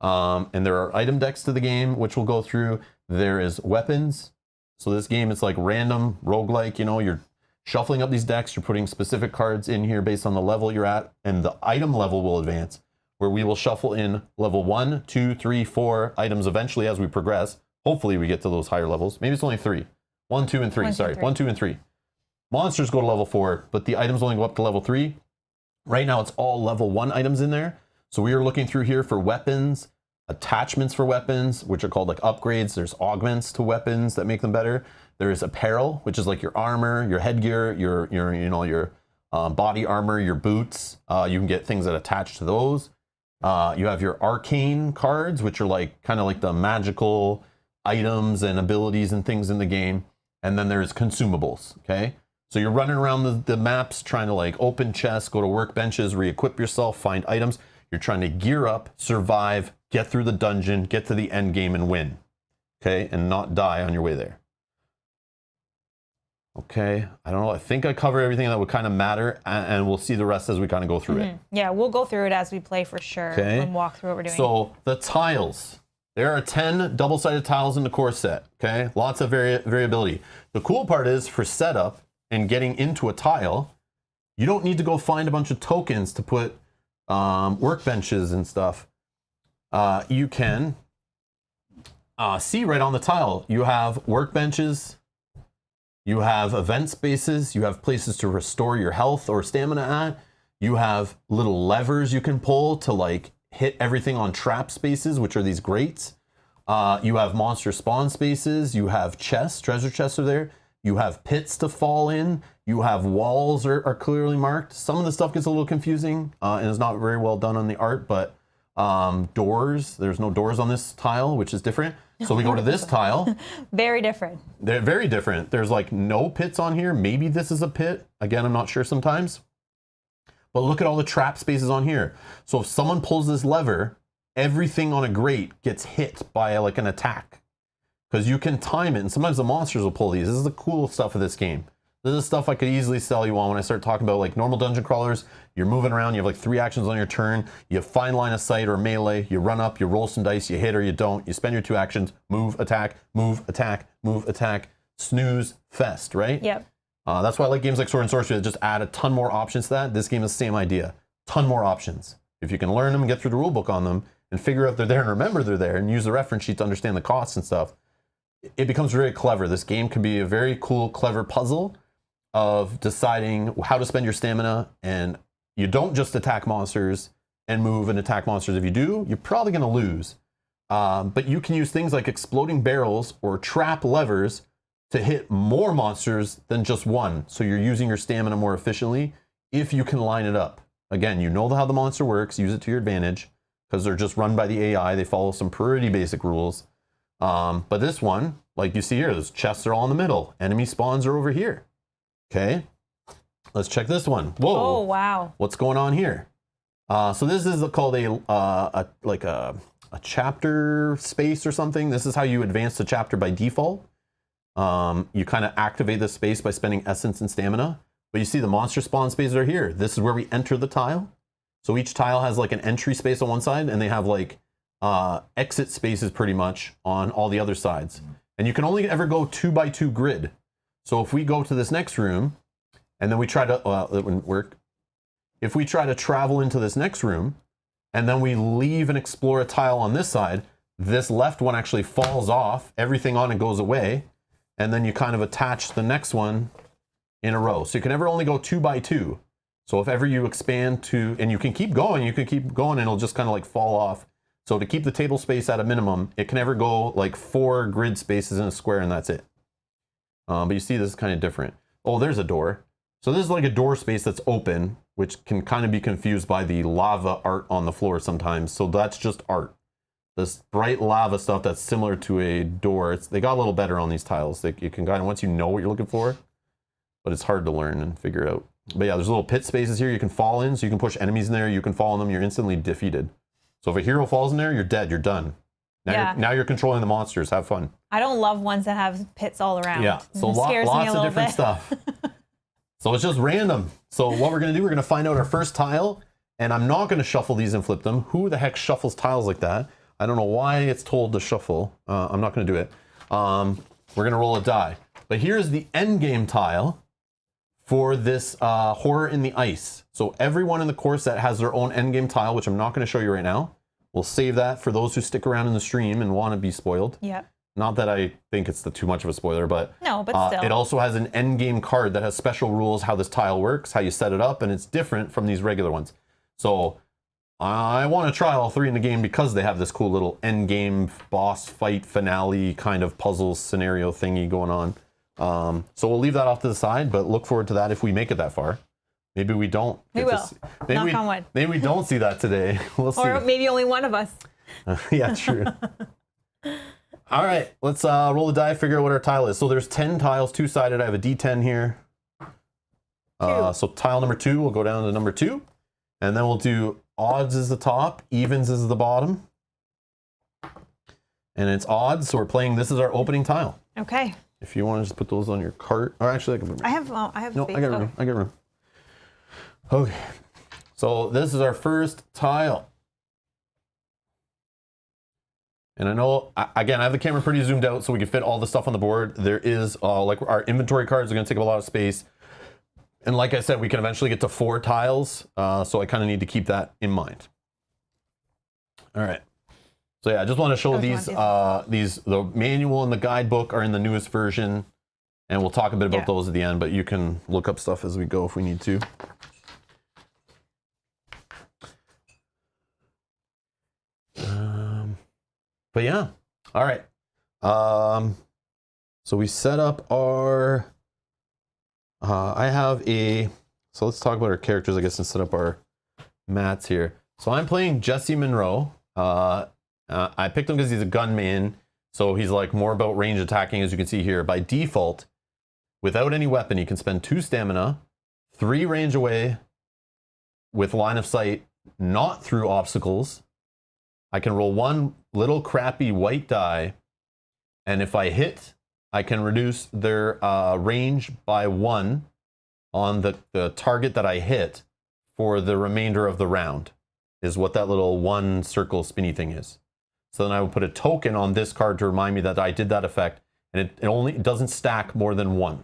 [SPEAKER 1] And there are item decks to the game, which we'll go through. There is weapons. So this game is like random roguelike, you're shuffling up these decks, you're putting specific cards in here based on the level you're at, and the item level will advance, where we will shuffle in level 1, 2, 3, 4 items eventually as we progress. Hopefully we get to those higher levels. Maybe it's only 3. 1, 2, and 3. 1, 2, and 3. Monsters go to level 4, but the items only go up to level 3. Right now it's all level 1 items in there. So we are looking through here for weapons, attachments for weapons, which are called like upgrades. There's augments to weapons that make them better. There is apparel, which is like your armor, your headgear, your body armor, your boots. You can get things that attach to those. You have your arcane cards, which are like kind of like the magical items and abilities and things in the game. And then there's consumables. Okay, so you're running around the maps trying to like open chests, go to workbenches, re-equip yourself, find items. You're trying to gear up, survive, get through the dungeon, get to the end game and win. Okay, and not die on your way there. Okay, I don't know. I think I covered everything that would kind of matter, and we'll see the rest as we kind of go through it.
[SPEAKER 2] Yeah, we'll go through it as we play for sure.
[SPEAKER 1] Okay.
[SPEAKER 2] And walk through what we're doing.
[SPEAKER 1] So the tiles. There are 10 double-sided tiles in the core set. Okay, lots of variability. The cool part is for setup and getting into a tile, you don't need to go find a bunch of tokens to put workbenches and stuff. you can see right on the tile, you have workbenches, you have event spaces, you have places to restore your health or stamina at, you have little levers you can pull to like hit everything on trap spaces, which are these grates. You have monster spawn spaces, you have chests, treasure chests are there, you have pits to fall in, you have walls are clearly marked. Some of the stuff gets a little confusing and is not very well done on the art, but doors, there's no doors on this tile, which is different. So we go to this tile.
[SPEAKER 2] Very different.
[SPEAKER 1] They're very different. There's like no pits on here. Maybe this is a pit. Again, I'm not sure sometimes. But look at all the trap spaces on here. So if someone pulls this lever, everything on a grate gets hit by like an attack. Because you can time it, and sometimes the monsters will pull these. This is the cool stuff of this game. This is stuff I could easily sell you on when I start talking about like normal dungeon crawlers. You're moving around, you have like 3 actions on your turn, you have fine line of sight or melee, you run up, you roll some dice, you hit or you don't, you spend your 2 actions, move, attack, move, attack, move, attack, snooze, fest, right?
[SPEAKER 2] Yep.
[SPEAKER 1] That's why I like games like Sword and Sorcery that just add a ton more options to that. This game is the same idea. Ton more options. If you can learn them and get through the rulebook on them and figure out they're there and remember they're there and use the reference sheet to understand the costs and stuff, it becomes very clever. This game can be a very cool, clever puzzle of deciding how to spend your stamina, and you don't just attack monsters and move and attack monsters. If you do, you're probably going to lose. But you can use things like exploding barrels or trap levers to hit more monsters than just one. So you're using your stamina more efficiently if you can line it up. Again, you know how the monster works, use it to your advantage because they're just run by the AI. They follow some pretty basic rules. But this one, like you see here, those chests are all in the middle. Enemy spawns are over here. Okay, let's check this one. Whoa.
[SPEAKER 2] Oh, wow.
[SPEAKER 1] What's going on here? So this is called a chapter space or something. This is how you advance the chapter by default. You kind of activate this space by spending essence and stamina. But you see the monster spawn spaces are here. This is where we enter the tile. So each tile has like an entry space on one side, and they have like exit spaces pretty much on all the other sides. And you can only ever go 2 by 2 grid. So if we go to this next room, and then we try to, it wouldn't work. If we try to travel into this next room, and then we leave and explore a tile on this side, this left one actually falls off, everything on it goes away, and then you kind of attach the next one in a row. So you can never only go 2 by 2. So if ever you expand to, and you can keep going, and it'll just kind of like fall off. So to keep the table space at a minimum, it can never go like 4 grid spaces in a square, and that's it. But you see this is kind of different. Oh, there's a door. So this is like a door space that's open, which can kind of be confused by the lava art on the floor sometimes. So that's just art. This bright lava stuff that's similar to a door. They got a little better on these tiles. You can kind of, once you know what you're looking for, but it's hard to learn and figure out. But yeah, there's little pit spaces here you can fall in. So you can push enemies in there. You can fall in them. You're instantly defeated. So if a hero falls in there, you're dead. You're done. Now you're controlling the monsters. Have fun.
[SPEAKER 2] I don't love ones that have pits all around.
[SPEAKER 1] Yeah, so
[SPEAKER 2] It scares me
[SPEAKER 1] lots
[SPEAKER 2] a
[SPEAKER 1] of different
[SPEAKER 2] bit.
[SPEAKER 1] stuff. So it's just random. So what we're going to do, we're going to find out our first tile, and I'm not going to shuffle these and flip them. Who the heck shuffles tiles like that? I don't know why it's told to shuffle. I'm not going to do it. We're going to roll a die. But here's the end game tile for this horror in the ice. So everyone in the core set has their own end game tile, which I'm not going to show you right now. We'll save that for those who stick around in the stream and want to be spoiled.
[SPEAKER 2] Yep.
[SPEAKER 1] Not that I think it's too much of a spoiler, but,
[SPEAKER 2] No, but still.
[SPEAKER 1] it also has an end game card that has special rules, how this tile works, how you set it up, and it's different from these regular ones. So I want to try all 3 in the game because they have this cool little end game boss fight finale kind of puzzle scenario thingy going on. So we'll leave that off to the side, but look forward to that if we make it that far. Maybe we don't.
[SPEAKER 2] We will. Knock on wood.
[SPEAKER 1] Maybe we don't see that today. We'll see.
[SPEAKER 2] Or maybe only one of us.
[SPEAKER 1] Yeah, true. All right, let's roll the die, figure out what our tile is. So there's 10 tiles, 2-sided. I have a D10 here. So tile number 2, we'll go down to number 2. And then we'll do odds is the top, evens is the bottom. And it's odds, so we're playing, this is our opening tile.
[SPEAKER 2] Okay.
[SPEAKER 1] If you want to just put those on your cart. Or actually,
[SPEAKER 2] I have
[SPEAKER 1] no,
[SPEAKER 2] space.
[SPEAKER 1] I got room. I got room. Okay. So this is our first tile. And I know, again, I have the camera pretty zoomed out so we can fit all the stuff on the board. There is, like our inventory cards are going to take up a lot of space. And like I said, we can eventually get to 4 tiles. So I kind of need to keep that in mind. All right. So yeah, I just want to show
[SPEAKER 2] Those
[SPEAKER 1] the manual and the guidebook are in the newest version, and we'll talk a bit about those at the end, but you can look up stuff as we go if we need to. But yeah, all right. So we set up our, so let's talk about our characters, I guess, and set up our mats here. So I'm playing Jesse Monroe. I picked him because he's a gunman, so he's like more about range attacking, as you can see here. By default, without any weapon, he can spend 2 stamina, 3 range away with line of sight, not through obstacles. I can roll 1 little crappy white die, and if I hit, I can reduce their range by 1 on the target that I hit for the remainder of the round, is what that little 1 circle spinny thing is. So then I will put a token on this card to remind me that I did that effect, and it doesn't stack more than 1.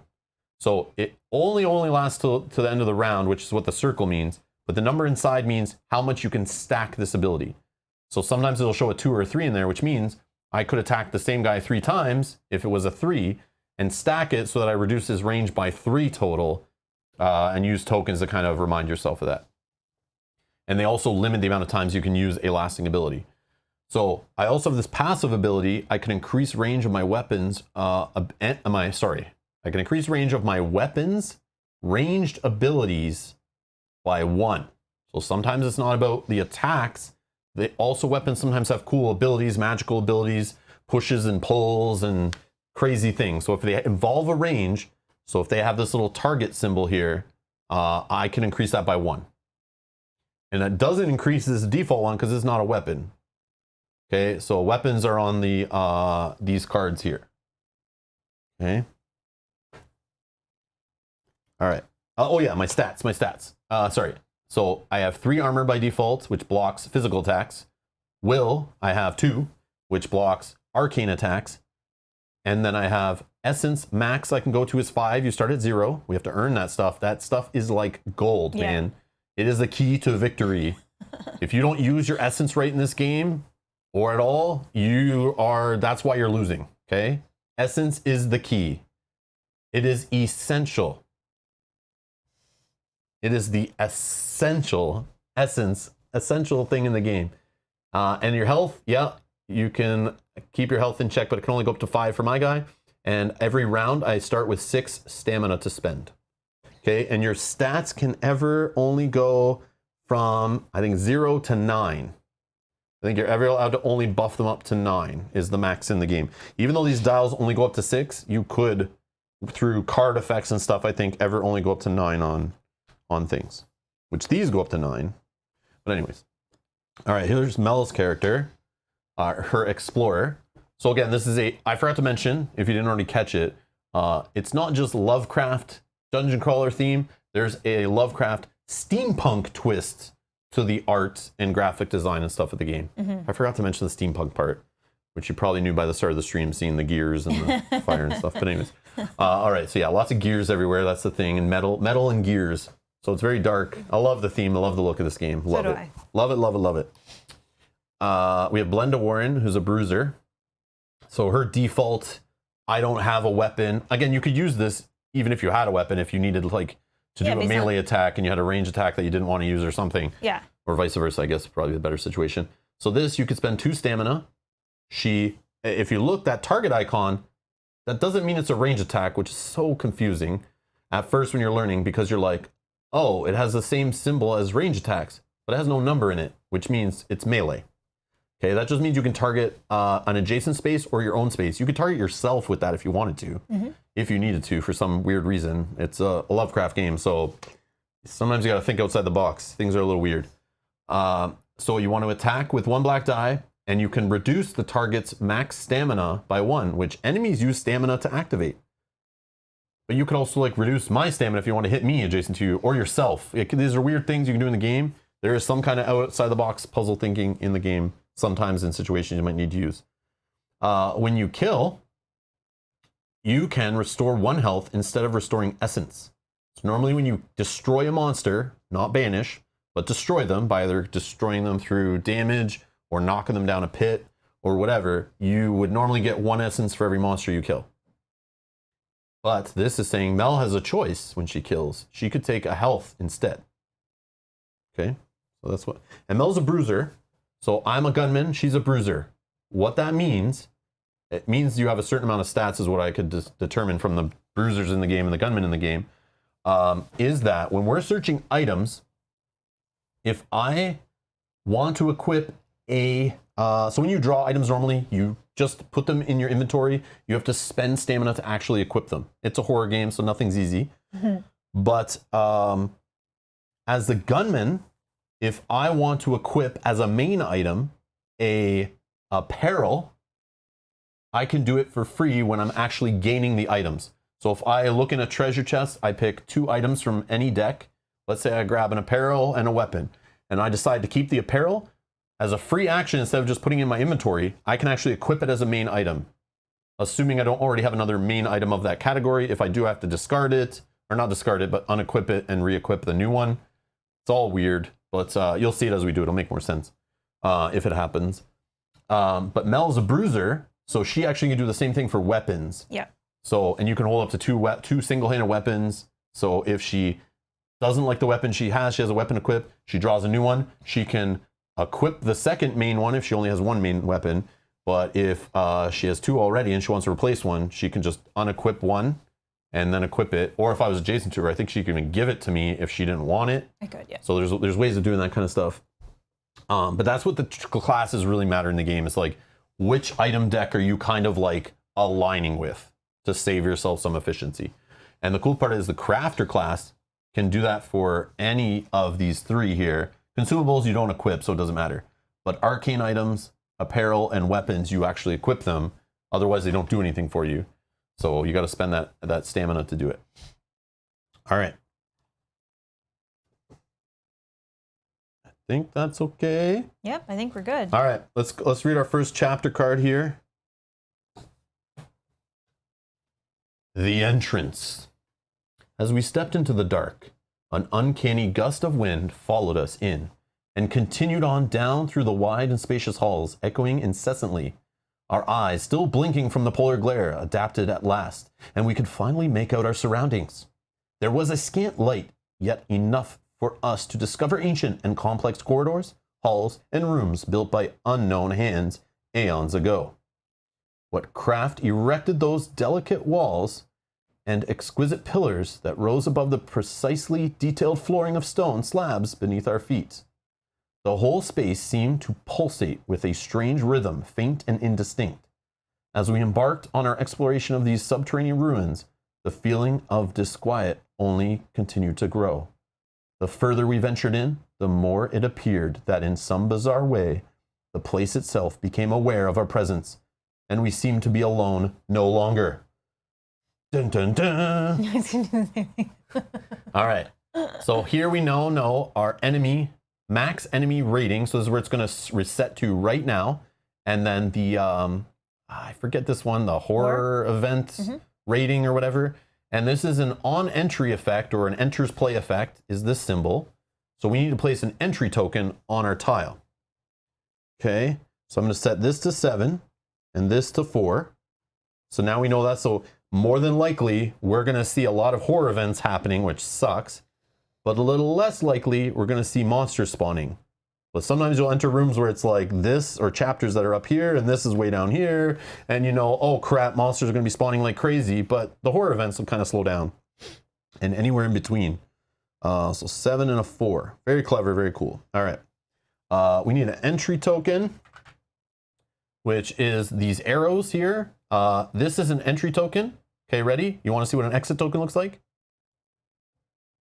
[SPEAKER 1] So it only lasts to the end of the round, which is what the circle means, but the number inside means how much you can stack this ability. So sometimes it'll show a 2 or a 3 in there, which means I could attack the same guy 3 times if it was a 3 and stack it so that I reduce his range by 3 total, and use tokens to kind of remind yourself of that. And they also limit the amount of times you can use a lasting ability. So I also have this passive ability. I can increase range of my weapons. I can increase range of my weapons ranged abilities by 1. So sometimes it's not about the attacks. Weapons sometimes have cool abilities, magical abilities, pushes and pulls and crazy things. So if they involve a range, so if they have this little target symbol here, I can increase that by 1. And that doesn't increase this default one because it's not a weapon. Okay, so weapons are on the these cards here. Okay. All right. Oh yeah, my stats. Sorry. So I have 3 armor by default, which blocks physical attacks. Will, I have 2, which blocks arcane attacks. And then I have essence max I can go to is 5. You start at 0. We have to earn that stuff. That stuff is like gold, man. It is the key to victory. If you don't use your essence right in this game or at all, that's why you're losing, okay? Essence is the key. It is essential. It is the essential thing in the game. And your health, yeah, you can keep your health in check, but it can only go up to 5 for my guy. And every round I start with 6 stamina to spend. Okay, and your stats can ever only go from, I think, 0 to 9. I think you're ever allowed to only buff them up to 9 is the max in the game. Even though these dials only go up to 6, you could, through card effects and stuff, I think, ever only go up to 9 on things. Which these go up to 9. But anyways. All right, here's Mel's character, her explorer. So again, this is I forgot to mention, if you didn't already catch it, it's not just Lovecraft dungeon crawler theme. There's a Lovecraft steampunk twist to the art and graphic design and stuff of the game. I forgot to mention the steampunk part, which you probably knew by the start of the stream, seeing the gears and the fire and stuff. But anyways, all right. So yeah, lots of gears everywhere. That's the thing, and metal and gears. So it's very dark. I love the theme. I love the look of this game. Love it. Love it. Love it. Love it. We have Blenda Warren, who's a bruiser. So her default, I don't have a weapon. Again, you could use this even if you had a weapon, if you needed like to do a melee attack and you had a range attack that you didn't want to use or something. Yeah. Or vice versa, I guess, probably a better situation. So this, you could spend 2 stamina. If you look, that target icon, that doesn't mean it's a range attack, which is so confusing at first when you're learning, because you're like, oh, it has the same symbol as range attacks, but it has no number in it, which means it's melee. Okay, that just means you can target an adjacent space or your own space. You could target yourself with that if you wanted to, if you needed to for some weird reason. It's a Lovecraft game, so sometimes you got to think outside the box. Things are a little weird. So you want to attack with 1 black die, and you can reduce the target's max stamina by 1, which enemies use stamina to activate. But you could also like reduce my stamina if you want to hit me adjacent to you or yourself. These are weird things you can do in the game. There is some kind of outside the box puzzle thinking in the game. Sometimes in situations you might need to use. When you kill, you can restore 1 health instead of restoring essence. So normally when you destroy a monster, not banish, but destroy them by either destroying them through damage or knocking them down a pit or whatever, you would normally get 1 essence for every monster you kill. But this is saying Mel has a choice when she kills. She could take a health instead. Okay, so that's what. And Mel's a bruiser, so I'm a gunman. She's a bruiser. What that means, it means you have a certain amount of stats, is what I could determine from the bruisers in the game and the gunmen in the game. Is that when we're searching items, if I want to equip a so when you draw items normally, you just put them in your inventory. You have to spend stamina to actually equip them. It's a horror game, so nothing's easy. But as the gunman, if I want to equip as a main item a apparel, I can do it for free when I'm actually gaining the items. So if I look in a treasure chest, I pick 2 items from any deck. Let's say I grab an apparel and a weapon, and I decide to keep the apparel. As a free action, instead of just putting it in my inventory, I can actually equip it as a main item. Assuming I don't already have another main item of that category. If I do, I have to discard it, or not discard it, but unequip it and re-equip the new one. It's all weird, but you'll see it as we do. It'll make more sense if it happens. But Mel's a bruiser, so she actually can do the same thing for weapons.
[SPEAKER 2] Yeah.
[SPEAKER 1] So, and you can hold up to 2 single-handed weapons. So if she doesn't like the weapon she has a weapon equipped, she draws a new one, she can equip the second main one if she only has 1 main weapon. But if she has 2 already and she wants to replace one, she can just unequip one and then equip it. Or if I was adjacent to her, I think she could even give it to me if she didn't want it.
[SPEAKER 2] I could, yeah.
[SPEAKER 1] So there's ways of doing that kind of stuff. But that's what the classes really matter in the game. It's like, which item deck are you kind of like aligning with to save yourself some efficiency? And the cool part is the crafter class can do that for any of these 3 here. Consumables you don't equip, so it doesn't matter. But arcane items, apparel, and weapons, you actually equip them. Otherwise, they don't do anything for you. So you got to spend that stamina to do it. All right. I think that's okay.
[SPEAKER 2] Yep, I think we're good.
[SPEAKER 1] All right, let's read our first chapter card here. The entrance. As we stepped into the dark, an uncanny gust of wind followed us in and continued on down through the wide and spacious halls, echoing incessantly. Our eyes, still blinking from the polar glare, adapted at last, and we could finally make out our surroundings. There was a scant light, yet enough for us to discover ancient and complex corridors, halls, and rooms built by unknown hands aeons ago. What craft erected those delicate walls and exquisite pillars that rose above the precisely detailed flooring of stone slabs beneath our feet? The whole space seemed to pulsate with a strange rhythm, faint and indistinct. As we embarked on our exploration of these subterranean ruins, the feeling of disquiet only continued to grow. The further we ventured in, the more it appeared that in some bizarre way, the place itself became aware of our presence, and we seemed to be alone no longer. Dun, dun, dun. All right. So here we know our max enemy rating. So this is where it's going to reset to right now. And then the, I forget this one, the horror event rating or whatever. And this is an on entry effect, or an enters play effect is this symbol. So we need to place an entry token on our tile. Okay. So I'm going to set this to 7 and this to 4. So now we know that. So more than likely, we're going to see a lot of horror events happening, which sucks. But a little less likely, we're going to see monsters spawning. But sometimes you'll enter rooms where it's like this, or chapters that are up here, and this is way down here. And you know, oh crap, monsters are going to be spawning like crazy. But the horror events will kind of slow down. And anywhere in between. So 7 and a 4. Very clever, very cool. All right. We need an entry token, which is these arrows here. This is an entry token. Okay, ready? You want to see what an exit token looks like?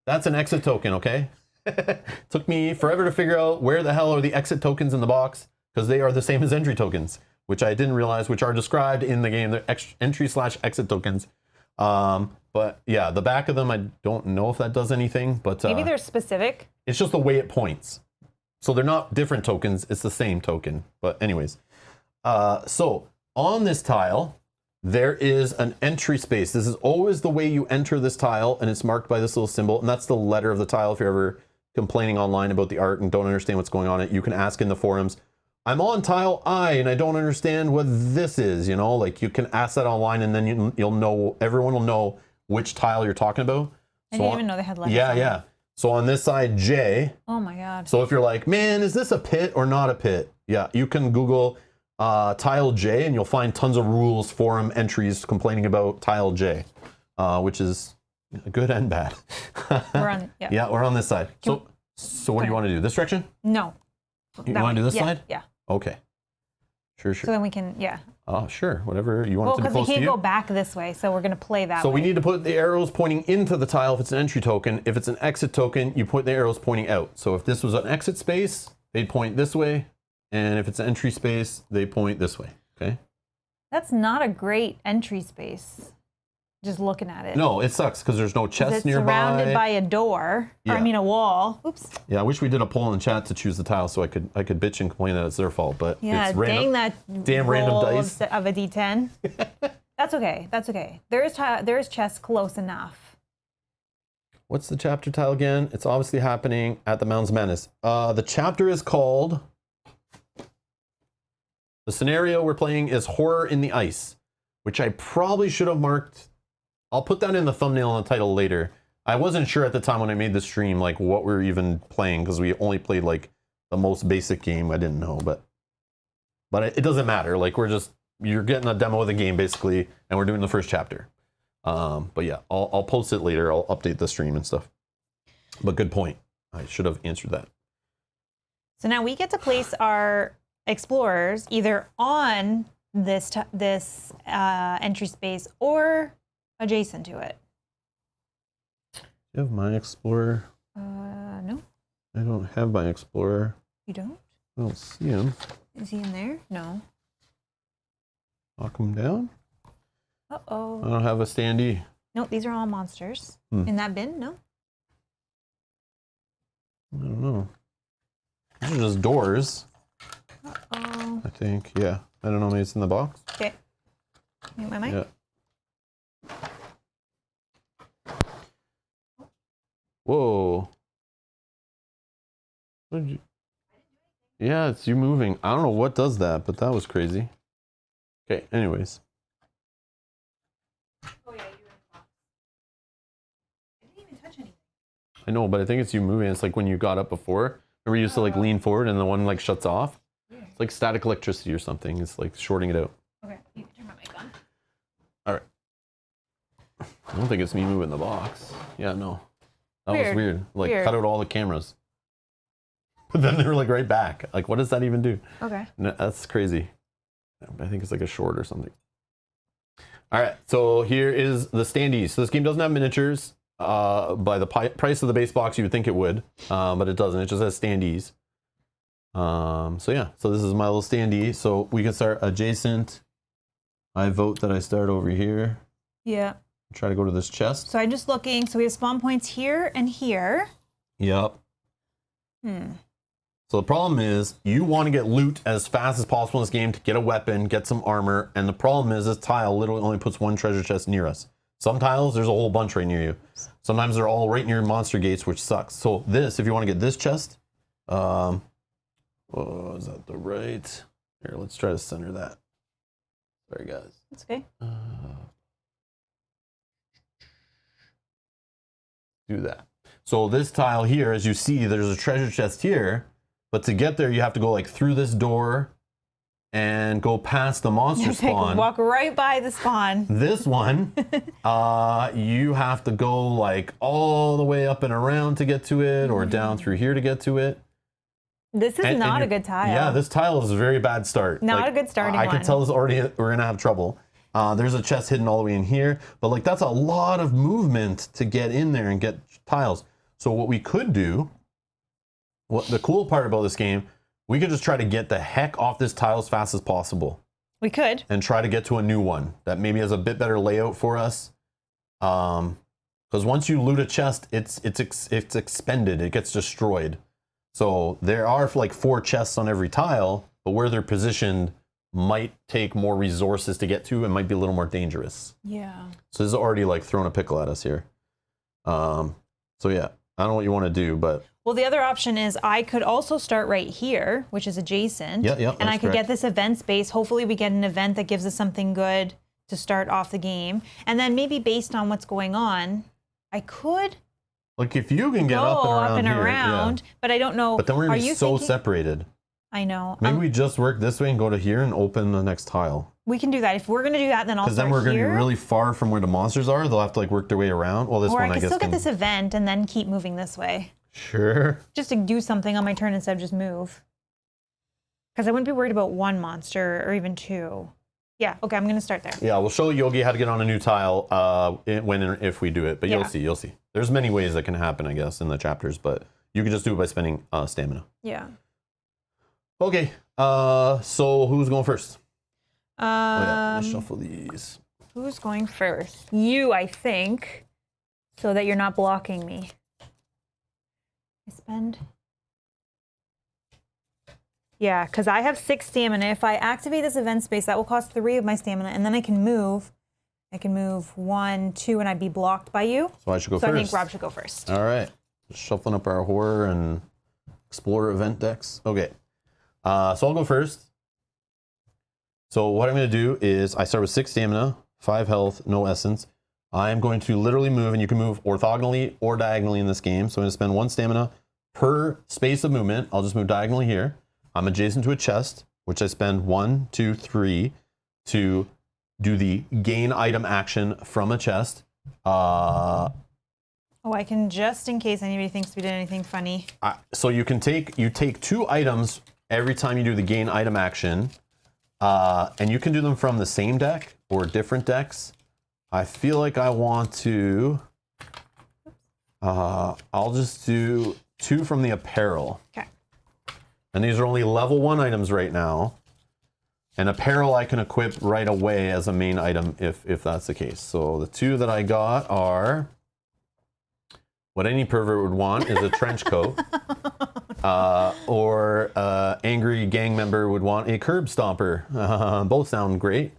[SPEAKER 1] That's an exit token, okay? Took me forever to figure out where the hell are the exit tokens in the box, because they are the same as entry tokens, which I didn't realize, which are described in the game. They're entry/exit tokens. But yeah, the back of them, I don't know if that does anything, but
[SPEAKER 2] maybe they're specific.
[SPEAKER 1] It's just the way it points. So they're not different tokens, it's the same token. But anyways, so on this tile, there is an entry space. This is always the way you enter this tile, and it's marked by this little symbol, and that's the letter of the tile. If you're ever complaining online about the art and don't understand what's going on, you can ask in the forums, I'm on tile I and I don't understand what this is, you know, like you can ask that online and then you'll know, everyone will know which tile you're talking about.
[SPEAKER 2] I didn't even know they had letters.
[SPEAKER 1] Yeah,
[SPEAKER 2] on
[SPEAKER 1] yeah.
[SPEAKER 2] it.
[SPEAKER 1] So on this side, J.
[SPEAKER 2] Oh my God.
[SPEAKER 1] So if you're like, man, is this a pit or not a pit? Yeah, you can Google tile J and you'll find tons of rules, forum entries complaining about tile J, which is good and bad.
[SPEAKER 2] We're on, yeah.
[SPEAKER 1] Yeah, we're on this side. So what do you want to do? This direction?
[SPEAKER 2] No.
[SPEAKER 1] You want to do this side?
[SPEAKER 2] Yeah.
[SPEAKER 1] Okay. Sure.
[SPEAKER 2] So then we can, yeah.
[SPEAKER 1] Oh, sure. Whatever you want
[SPEAKER 2] Well,
[SPEAKER 1] it to be
[SPEAKER 2] because
[SPEAKER 1] close
[SPEAKER 2] we
[SPEAKER 1] to
[SPEAKER 2] can't
[SPEAKER 1] you.
[SPEAKER 2] go back this way, so we're going to play that way.
[SPEAKER 1] So we need to put the arrows pointing into the tile if it's an entry token. If it's an exit token, you put the arrows pointing out. So if this was an exit space, they'd point this way. And if it's an entry space, they point this way. Okay.
[SPEAKER 2] That's not a great entry space. Just looking at it.
[SPEAKER 1] No, it sucks because there's no chest
[SPEAKER 2] It's
[SPEAKER 1] nearby.
[SPEAKER 2] surrounded by a door. Or, I
[SPEAKER 1] Yeah.
[SPEAKER 2] mean, a wall. Oops.
[SPEAKER 1] Yeah, I wish we did a poll in chat to choose the tile so I could bitch and complain that it's their fault, but
[SPEAKER 2] Yeah,
[SPEAKER 1] it's random.
[SPEAKER 2] dang that
[SPEAKER 1] damn random
[SPEAKER 2] roll
[SPEAKER 1] dice.
[SPEAKER 2] of a D10. That's okay. That's okay. There is chest close enough.
[SPEAKER 1] What's the chapter tile again? It's obviously happening at the Mountains of Madness. The chapter is called... The scenario we're playing is Horror in the Ice, which I probably should have marked. I'll put that in the thumbnail and the title later. I wasn't sure at the time when I made the stream like what we were even playing because we only played like the most basic game. I didn't know, but it doesn't matter. Like you're getting a demo of the game basically, and we're doing the first chapter. But yeah, I'll post it later. I'll update the stream and stuff. But good point. I should have answered that.
[SPEAKER 2] So now we get to place our explorers either on this entry space or adjacent to it.
[SPEAKER 1] You have my Explorer?
[SPEAKER 2] No.
[SPEAKER 1] I don't have my Explorer.
[SPEAKER 2] You don't?
[SPEAKER 1] I don't see him.
[SPEAKER 2] Is he in there? No.
[SPEAKER 1] Knock him down?
[SPEAKER 2] Uh-oh.
[SPEAKER 1] I don't have a standee.
[SPEAKER 2] No, these are all monsters. In that bin? No?
[SPEAKER 1] I don't know. These are just doors.
[SPEAKER 2] Uh-oh.
[SPEAKER 1] I think, yeah. I don't know, maybe it's in the box.
[SPEAKER 2] Okay. Mute my mic.
[SPEAKER 1] Yeah. Whoa. What did you... Yeah, it's you moving. I don't know what does that, but that was crazy. Okay, anyways.
[SPEAKER 2] Oh yeah, you're in the box. I didn't even touch anything.
[SPEAKER 1] I know, but I think it's you moving. It's like when you got up before. Remember you used to like lean forward and the one like shuts off?
[SPEAKER 2] Yeah.
[SPEAKER 1] It's like static electricity or something. It's like shorting it out.
[SPEAKER 2] Okay, you can turn my mic on.
[SPEAKER 1] All right. I don't think it's me moving the box. Yeah, no. That was weird. Like cut out all the cameras. But then they were like right back. Like what does that even do?
[SPEAKER 2] Okay.
[SPEAKER 1] No, that's crazy. I think it's like a short or something. All right, so here is the standees. So this game doesn't have miniatures. By the price of the base box, you would think it would, but it doesn't. It just has standees. So yeah, so this is my little standee. So we can start adjacent. I vote that I start over here.
[SPEAKER 2] Yeah.
[SPEAKER 1] Try to go to this chest.
[SPEAKER 2] So I'm just looking. So we have spawn points here and here.
[SPEAKER 1] Yep. So the problem is you want to get loot as fast as possible in this game to get a weapon, get some armor, and the problem is this tile literally only puts one treasure chest near us. Some tiles, there's a whole bunch right near you. Sometimes they're all right near monster gates, which sucks. So this, if you want to get this chest, oh, is that the right? Here, let's try to center that. Sorry, guys.
[SPEAKER 2] That's okay.
[SPEAKER 1] Do that. So this tile here, as you see, there's a treasure chest here, but to get there, you have to go like through this door and go past the monster spawn.
[SPEAKER 2] Walk right by the spawn.
[SPEAKER 1] This one, you have to go like all the way up and around to get to it, or down through here to get to it.
[SPEAKER 2] This is not a good tile.
[SPEAKER 1] Yeah, this tile is a very bad start.
[SPEAKER 2] Not a good starting
[SPEAKER 1] I
[SPEAKER 2] one.
[SPEAKER 1] can tell this already, we're gonna have trouble. There's a chest hidden all the way in here, but like that's a lot of movement to get in there and get tiles. So what we could do, what the cool part about this game, we could just try to get the heck off this tile as fast as possible.
[SPEAKER 2] We could.
[SPEAKER 1] And try to get to a new one that maybe has a bit better layout for us. Because once you loot a chest, it's expended, it gets destroyed. So there are like 4 chests on every tile, but where they're positioned might take more resources to get to and might be a little more dangerous.
[SPEAKER 2] Yeah.
[SPEAKER 1] So this is already like throwing a pickle at us here. So yeah, I don't know what you want to do, but...
[SPEAKER 2] Well, the other option is I could also start right here, which is adjacent.
[SPEAKER 1] Yeah,
[SPEAKER 2] and I could
[SPEAKER 1] correct.
[SPEAKER 2] get this event space. Hopefully we get an event that gives us something good to start off the game. And then maybe based on what's going on, I could
[SPEAKER 1] Like, if you can get
[SPEAKER 2] go
[SPEAKER 1] up and around here, yeah.
[SPEAKER 2] but I don't know.
[SPEAKER 1] But then we're going to be so separated.
[SPEAKER 2] I know.
[SPEAKER 1] Maybe we just work this way and go to here and open the next tile.
[SPEAKER 2] We can do that. If we're going to do that, then I'll start here.
[SPEAKER 1] Because then we're going to be really far from where the monsters are. They'll have to, like, work their way around. Well, this
[SPEAKER 2] or
[SPEAKER 1] one, I
[SPEAKER 2] I
[SPEAKER 1] guess,
[SPEAKER 2] can still get this event and then keep moving this way.
[SPEAKER 1] Sure.
[SPEAKER 2] Just to do something on my turn instead of just move. Because I wouldn't be worried about one monster or even two. Yeah, okay, I'm going to start there.
[SPEAKER 1] Yeah, we'll show Yogi how to get on a new tile when and if we do it. But you'll see. There's many ways that can happen, I guess, in the chapters. But you can just do it by spending stamina. Okay, so who's going first? Let's shuffle these.
[SPEAKER 2] Who's going first? You, I think, so that you're not blocking me. I spend... Yeah, because I have 6 stamina. If I activate this event space, that will cost 3 of my stamina, and then I can move. I can move 1, 2, and I'd be blocked by you.
[SPEAKER 1] So I should go first.
[SPEAKER 2] So I think Rob should go first.
[SPEAKER 1] All right. Just shuffling up our horror and explorer event decks. Okay. So I'll go first. So what I'm going to do is I start with 6 stamina, 5 health, no essence. I'm going to literally move, and you can move orthogonally or diagonally in this game. So I'm going to spend 1 stamina per space of movement. I'll just move diagonally here. I'm adjacent to a chest, which I spend 1, 2, 3 to do the gain item action from a chest.
[SPEAKER 2] Oh, I can, just in case anybody thinks we did anything funny.
[SPEAKER 1] So you take 2 items every time you do the gain item action, and you can do them from the same deck or different decks. I feel like I want to. I'll just do 2 from the apparel.
[SPEAKER 2] Okay.
[SPEAKER 1] And these are only level 1 items right now. And apparel I can equip right away as a main item if that's the case. So the 2 that I got are, what any pervert would want is a trench coat. Or angry gang member would want a curb stomper. Both sound great.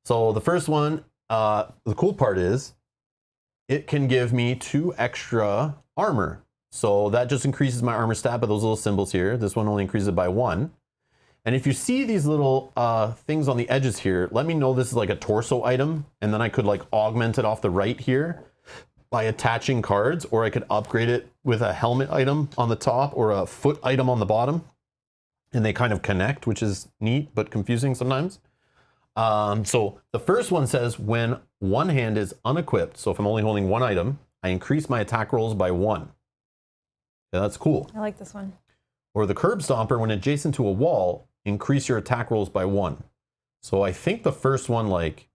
[SPEAKER 1] So the first one, the cool part is it can give me 2 extra armor. So that just increases my armor stat by those little symbols here. This one only increases it by 1. And if you see these little things on the edges here, let me know this is like a torso item, and then I could like augment it off the right here by attaching cards, or I could upgrade it with a helmet item on the top or a foot item on the bottom. And they kind of connect, which is neat, but confusing sometimes. So the first one says when one hand is unequipped, so if I'm only holding 1 item, I increase my attack rolls by 1. Yeah, that's cool.
[SPEAKER 2] I like this one.
[SPEAKER 1] Or the curb stomper, when adjacent to a wall, increase your attack rolls by 1. So I think the first one like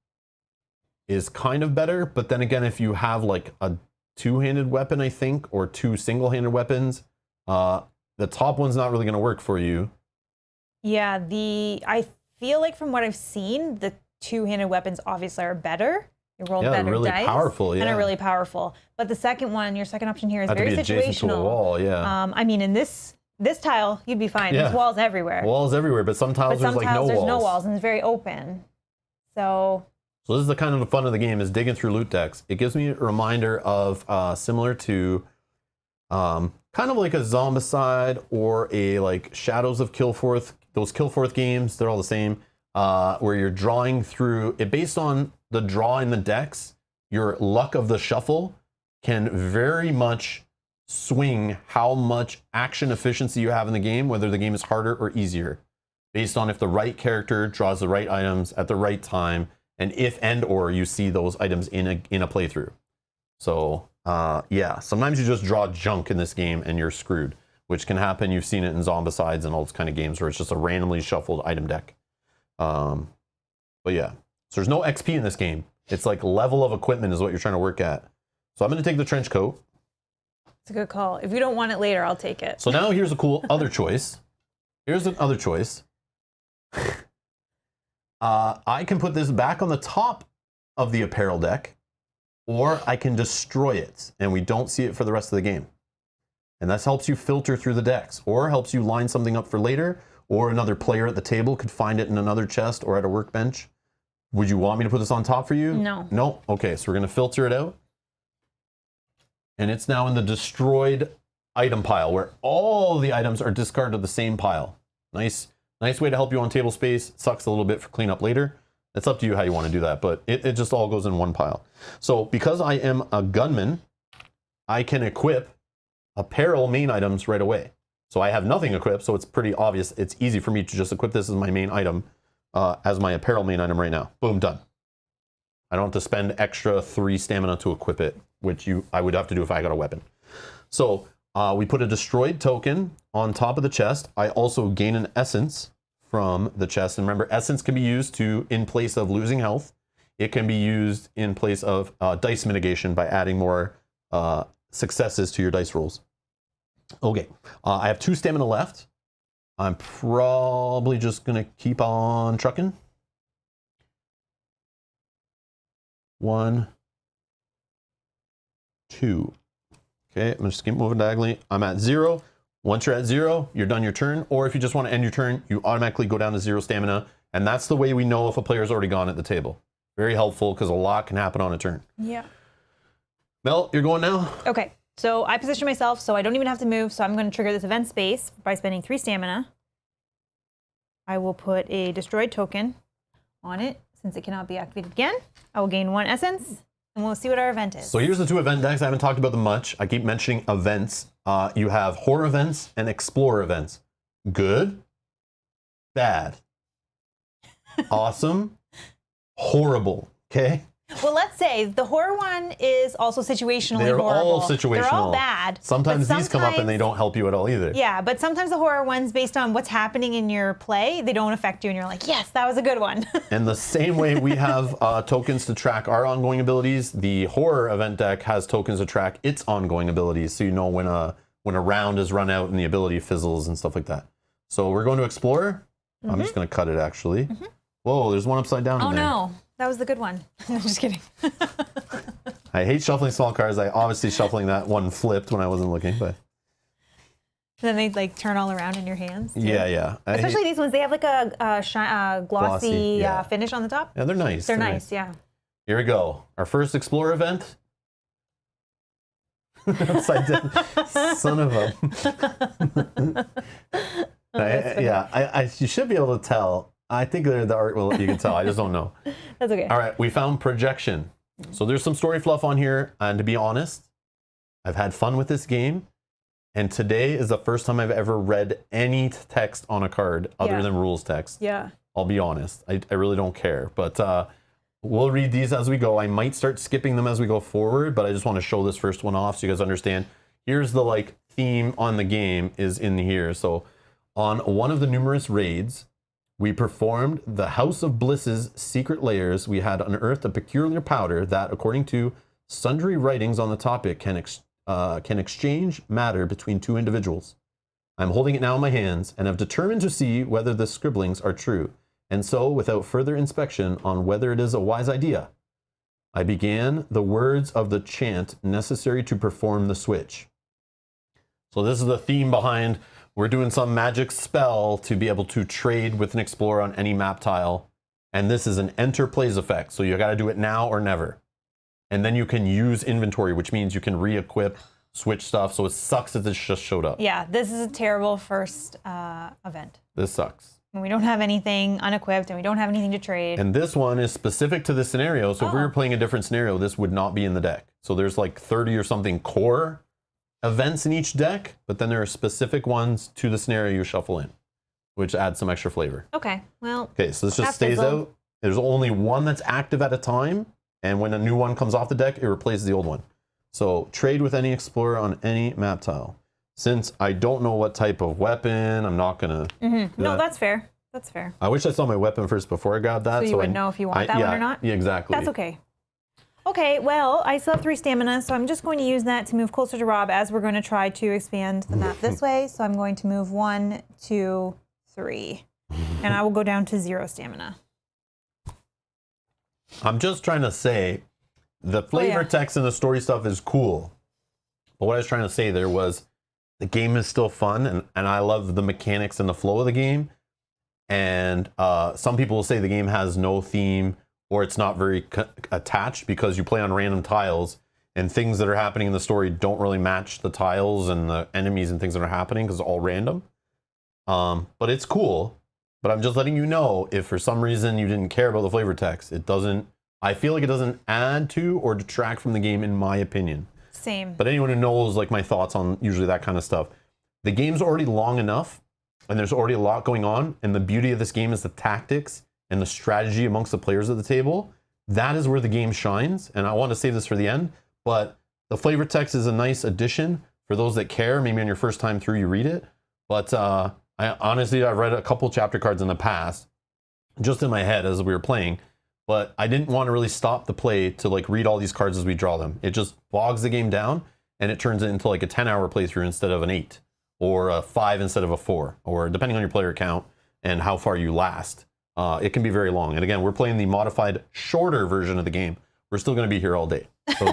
[SPEAKER 1] is kind of better, but then again, if you have like a 2-handed weapon, I think, or 2 single-handed weapons, the top one's not really going to work for you.
[SPEAKER 2] Yeah, I feel like from what I've seen, the 2-handed weapons obviously are better. You roll better
[SPEAKER 1] really
[SPEAKER 2] dice,
[SPEAKER 1] powerful,
[SPEAKER 2] and are really powerful. But the second one, your second option here is
[SPEAKER 1] Have
[SPEAKER 2] very
[SPEAKER 1] to be adjacent
[SPEAKER 2] situational.
[SPEAKER 1] to a wall, yeah.
[SPEAKER 2] I mean, in this tile, you'd be fine.
[SPEAKER 1] Yeah.
[SPEAKER 2] There's walls everywhere.
[SPEAKER 1] Walls everywhere, but some tiles there's like no walls.
[SPEAKER 2] There's no walls, and it's very open. So
[SPEAKER 1] this is the kind of the fun of the game, is digging through loot decks. It gives me a reminder of similar to kind of like a Zombicide or a like Shadows of Killforth. Those Killforth games, they're all the same, where you're drawing through it based on the draw in the decks. Your luck of the shuffle can very much swing how much action efficiency you have in the game, whether the game is harder or easier, based on if the right character draws the right items at the right time, and if and or you see those items in a playthrough. So yeah, sometimes you just draw junk in this game and you're screwed, which can happen. You've seen it in Zombicides and all those kind of games where it's just a randomly shuffled item deck. But yeah, so there's no XP in this game. It's like level of equipment is what you're trying to work at. So I'm going to take the trench coat.
[SPEAKER 2] it's a good call. If you don't want it later, I'll take it.
[SPEAKER 1] So now here's a cool other choice. Here's another choice. I can put this back on the top of the apparel deck, or I can destroy it and we don't see it for the rest of the game. And that helps you filter through the decks, or helps you line something up for later, or another player at the table could find it in another chest or at a workbench. Would you want me to put this on top for you?
[SPEAKER 2] No.
[SPEAKER 1] No? Okay, so we're going to filter it out. and it's now in the destroyed item pile where all the items are discarded to the same pile. Nice way to help you on table space. Sucks a little bit for cleanup later. It's up to you how you want to do that, but it just all goes in one pile. So because I am a gunman, I can equip apparel main items right away. So I have nothing equipped, so it's pretty obvious. It's easy for me to just equip this as my main item, as my apparel main item right now. Boom, done. I don't have to spend extra 3 stamina to equip it, which I would have to do if I got a weapon. So we put a destroyed token on top of the chest. I also gain an essence from the chest. And remember, essence can be used in place of losing health. It can be used in place of dice mitigation by adding more successes to your dice rolls. Okay, I have 2 stamina left. I'm probably just going to keep on trucking. 1, 2. Okay, I'm just keep moving diagonally. I'm at 0. Once you're at 0, you're done your turn. Or if you just want to end your turn, you automatically go down to 0 stamina. And that's the way we know if a player's already gone at the table. Very helpful because a lot can happen on a turn.
[SPEAKER 2] Yeah.
[SPEAKER 1] Mel, you're going now?
[SPEAKER 2] Okay. So I position myself so I don't even have to move. So I'm going to trigger this event space by spending 3 stamina. I will put a destroyed token on it since it cannot be activated again. I will gain 1 essence and we'll see what our event is.
[SPEAKER 1] So here's the 2 event decks. I haven't talked about them much. I keep mentioning events. You have horror events and explorer events. Good, bad, awesome, horrible. Okay.
[SPEAKER 2] Well, let's say the horror one is also situationally
[SPEAKER 1] They're
[SPEAKER 2] horrible.
[SPEAKER 1] all situational.
[SPEAKER 2] They're all bad.
[SPEAKER 1] Sometimes these come up and they don't help you at all either.
[SPEAKER 2] Yeah, but sometimes the horror ones, based on what's happening in your play, they don't affect you and you're like, yes, that was a good one.
[SPEAKER 1] And the same way we have tokens to track our ongoing abilities, the horror event deck has tokens to track its ongoing abilities, so you know when a round is run out and the ability fizzles and stuff like that. So we're going to explore. I'm just going to cut it actually. Whoa, there's one upside down in there.
[SPEAKER 2] Oh no, that was the good one. I'm just kidding.
[SPEAKER 1] I hate shuffling small cards. I obviously shuffling that one flipped when I wasn't looking, but.
[SPEAKER 2] Then they like turn all around in your hands. Too.
[SPEAKER 1] Yeah, yeah.
[SPEAKER 2] Especially these ones, they have like a glossy
[SPEAKER 1] yeah.
[SPEAKER 2] finish on the top.
[SPEAKER 1] Yeah, they're nice.
[SPEAKER 2] They're nice, yeah.
[SPEAKER 1] Here we go. Our first Explorer event. Upside down. Son of a. You should be able to tell. I think the art will, you can tell. I just don't know.
[SPEAKER 2] That's okay.
[SPEAKER 1] All right, we found projection. So there's some story fluff on here. And to be honest, I've had fun with this game. And today is the first time I've ever read any text on a card other than rules text.
[SPEAKER 2] Yeah.
[SPEAKER 1] I'll be honest. I really don't care. But we'll read these as we go. I might start skipping them as we go forward, but I just want to show this first one off so you guys understand. Here's the theme on the game is in here. So on one of the numerous raids, we performed the House of Bliss's secret layers. We had unearthed a peculiar powder that, according to sundry writings on the topic, can exchange matter between 2 individuals. I'm holding it now in my hands and have determined to see whether the scribblings are true. And so, without further inspection on whether it is a wise idea, I began the words of the chant necessary to perform the switch. So this is the theme behind, we're doing some magic spell to be able to trade with an explorer on any map tile. And this is an enter plays effect. So you got to do it now or never. And then you can use inventory, which means you can re-equip, switch stuff. So it sucks that this just showed up.
[SPEAKER 2] Yeah, this is a terrible first event.
[SPEAKER 1] This sucks.
[SPEAKER 2] And we don't have anything unequipped and we don't have anything to trade.
[SPEAKER 1] And this one is specific to this scenario. So if we were playing a different scenario, this would not be in the deck. So there's like 30 or something core events in each deck, but then there are specific ones to the scenario you shuffle in, which adds some extra flavor.
[SPEAKER 2] Okay, well.
[SPEAKER 1] Okay, so this just stays out. There's only one that's active at a time, and when a new one comes off the deck, it replaces the old one. So trade with any explorer on any map tile. Since I don't know what type of weapon, I'm not gonna.
[SPEAKER 2] No, that's fair. That's fair.
[SPEAKER 1] I wish I saw my weapon first before I grabbed that.
[SPEAKER 2] So you would know if you want that one or not?
[SPEAKER 1] Yeah, exactly.
[SPEAKER 2] That's okay. Okay, well, I still have 3 stamina, so I'm just going to use that to move closer to Rob as we're going to try to expand the map this way. So I'm going to move 1, 2, 3, and I will go down to 0 stamina.
[SPEAKER 1] I'm just trying to say the flavor text and the story stuff is cool. But what I was trying to say there was the game is still fun, and I love the mechanics and the flow of the game. And some people will say the game has no theme or it's not very attached because you play on random tiles and things that are happening in the story don't really match the tiles and the enemies and things that are happening because it's all random. But it's cool. But I'm just letting you know, if for some reason you didn't care about the flavor text, it doesn't, I feel like it doesn't add to or detract from the game, in my opinion.
[SPEAKER 2] Same.
[SPEAKER 1] But anyone who knows like my thoughts on usually that kind of stuff, the game's already long enough and there's already a lot going on. And the beauty of this game is the tactics and the strategy amongst the players at the table. That is where the game shines. And I want to save this for the end, but the flavor text is a nice addition for those that care. Maybe on your first time through, you read it. But I honestly, I've read a couple chapter cards in the past, just in my head as we were playing. But I didn't want to really stop the play to like read all these cards as we draw them. It just bogs the game down and it turns it into like a 10-hour playthrough instead of an 8, or a 5 instead of a 4, or depending on your player count and how far you last. It can be very long. And again, we're playing the modified, shorter version of the game. We're still going to be here all day. So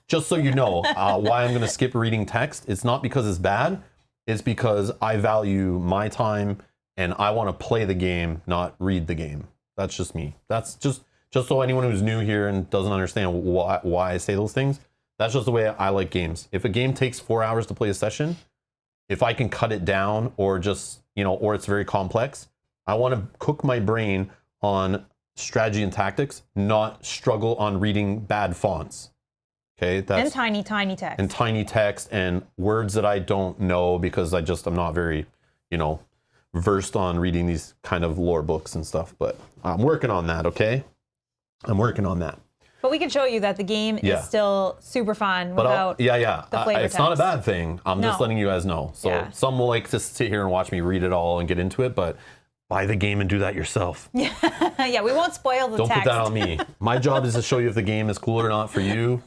[SPEAKER 1] just so you know why I'm going to skip reading text. It's not because it's bad. It's because I value my time and I want to play the game, not read the game. That's just me. That's just so anyone who's new here and doesn't understand why I say those things, that's just the way I like games. If a game takes 4 hours to play a session, if I can cut it down, or just, or it's very complex, I want to cook my brain on strategy and tactics, not struggle on reading bad fonts. Okay,
[SPEAKER 2] and tiny text.
[SPEAKER 1] And tiny text and words that I don't know because I'm not very, versed on reading these kind of lore books and stuff. But I'm working on that, okay? I'm working on that.
[SPEAKER 2] But we can show you that the game is still super fun without the flavor
[SPEAKER 1] It's
[SPEAKER 2] text.
[SPEAKER 1] not a bad thing. I'm just letting you guys know. So some will like to sit here and watch me read it all and get into it, but buy the game and do that yourself.
[SPEAKER 2] Yeah, we won't spoil the
[SPEAKER 1] Don't
[SPEAKER 2] text.
[SPEAKER 1] put that on me. My job is to show you if the game is cool or not for you.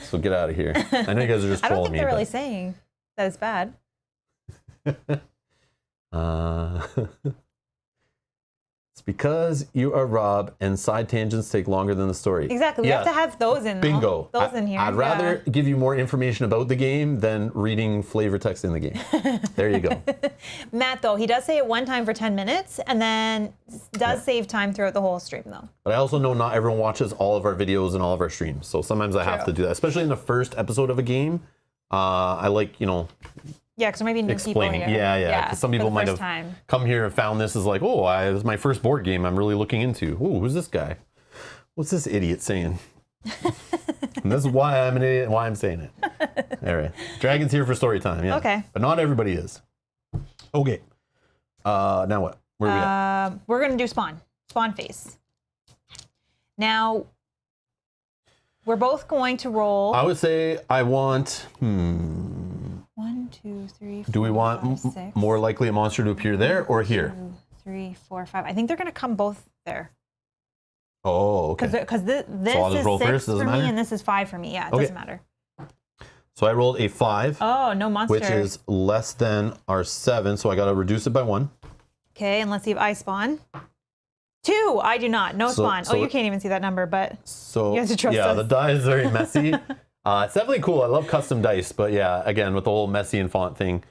[SPEAKER 1] So get out of here. I know you guys are just trolling me.
[SPEAKER 2] I don't think they're really saying that it's bad.
[SPEAKER 1] It's because you are Rob and side tangents take longer than the story.
[SPEAKER 2] Exactly. We have to have those in there.
[SPEAKER 1] Bingo.
[SPEAKER 2] Those in here.
[SPEAKER 1] I'd rather give you more information about the game than reading flavor text in the game. There you go.
[SPEAKER 2] Matt, though, he does say it one time for 10 minutes and then does save time throughout the whole stream, though.
[SPEAKER 1] But I also know not everyone watches all of our videos and all of our streams. So sometimes I have to do that, especially in the first episode of a game. I like,
[SPEAKER 2] yeah, because there might be new
[SPEAKER 1] explaining.
[SPEAKER 2] people here.
[SPEAKER 1] Yeah. Because some people might have come here and found this as like, this is my first board game I'm really looking into. Oh, who's this guy? What's this idiot saying? And this is why I'm an idiot and why I'm saying it. All right. Dragon's here for story time. Yeah.
[SPEAKER 2] Okay.
[SPEAKER 1] But not everybody is. Okay. Now what? Where are we at?
[SPEAKER 2] We're going to do spawn phase. Now, we're both going to roll.
[SPEAKER 1] I would say I want,
[SPEAKER 2] 1, 2, 3, 4,
[SPEAKER 1] do we want
[SPEAKER 2] 5, 6,
[SPEAKER 1] more likely a monster to appear there or here?
[SPEAKER 2] 2, 3, 4, 5. I think they're going to come both there.
[SPEAKER 1] Oh, okay.
[SPEAKER 2] Because this
[SPEAKER 1] I'll just
[SPEAKER 2] is
[SPEAKER 1] roll
[SPEAKER 2] 6
[SPEAKER 1] first, doesn't
[SPEAKER 2] for
[SPEAKER 1] matter?
[SPEAKER 2] me and this is 5 for me. Yeah, it doesn't matter.
[SPEAKER 1] So I rolled a 5.
[SPEAKER 2] Oh, no monster.
[SPEAKER 1] Which is less than our 7, so I got to reduce it by 1.
[SPEAKER 2] Okay, and let's see if I spawn. 2, I do not. No spawn. You can't even see that number, but you have to trust us.
[SPEAKER 1] The die is very messy. It's definitely cool. I love custom dice, but yeah, again, with the whole messy and font thing,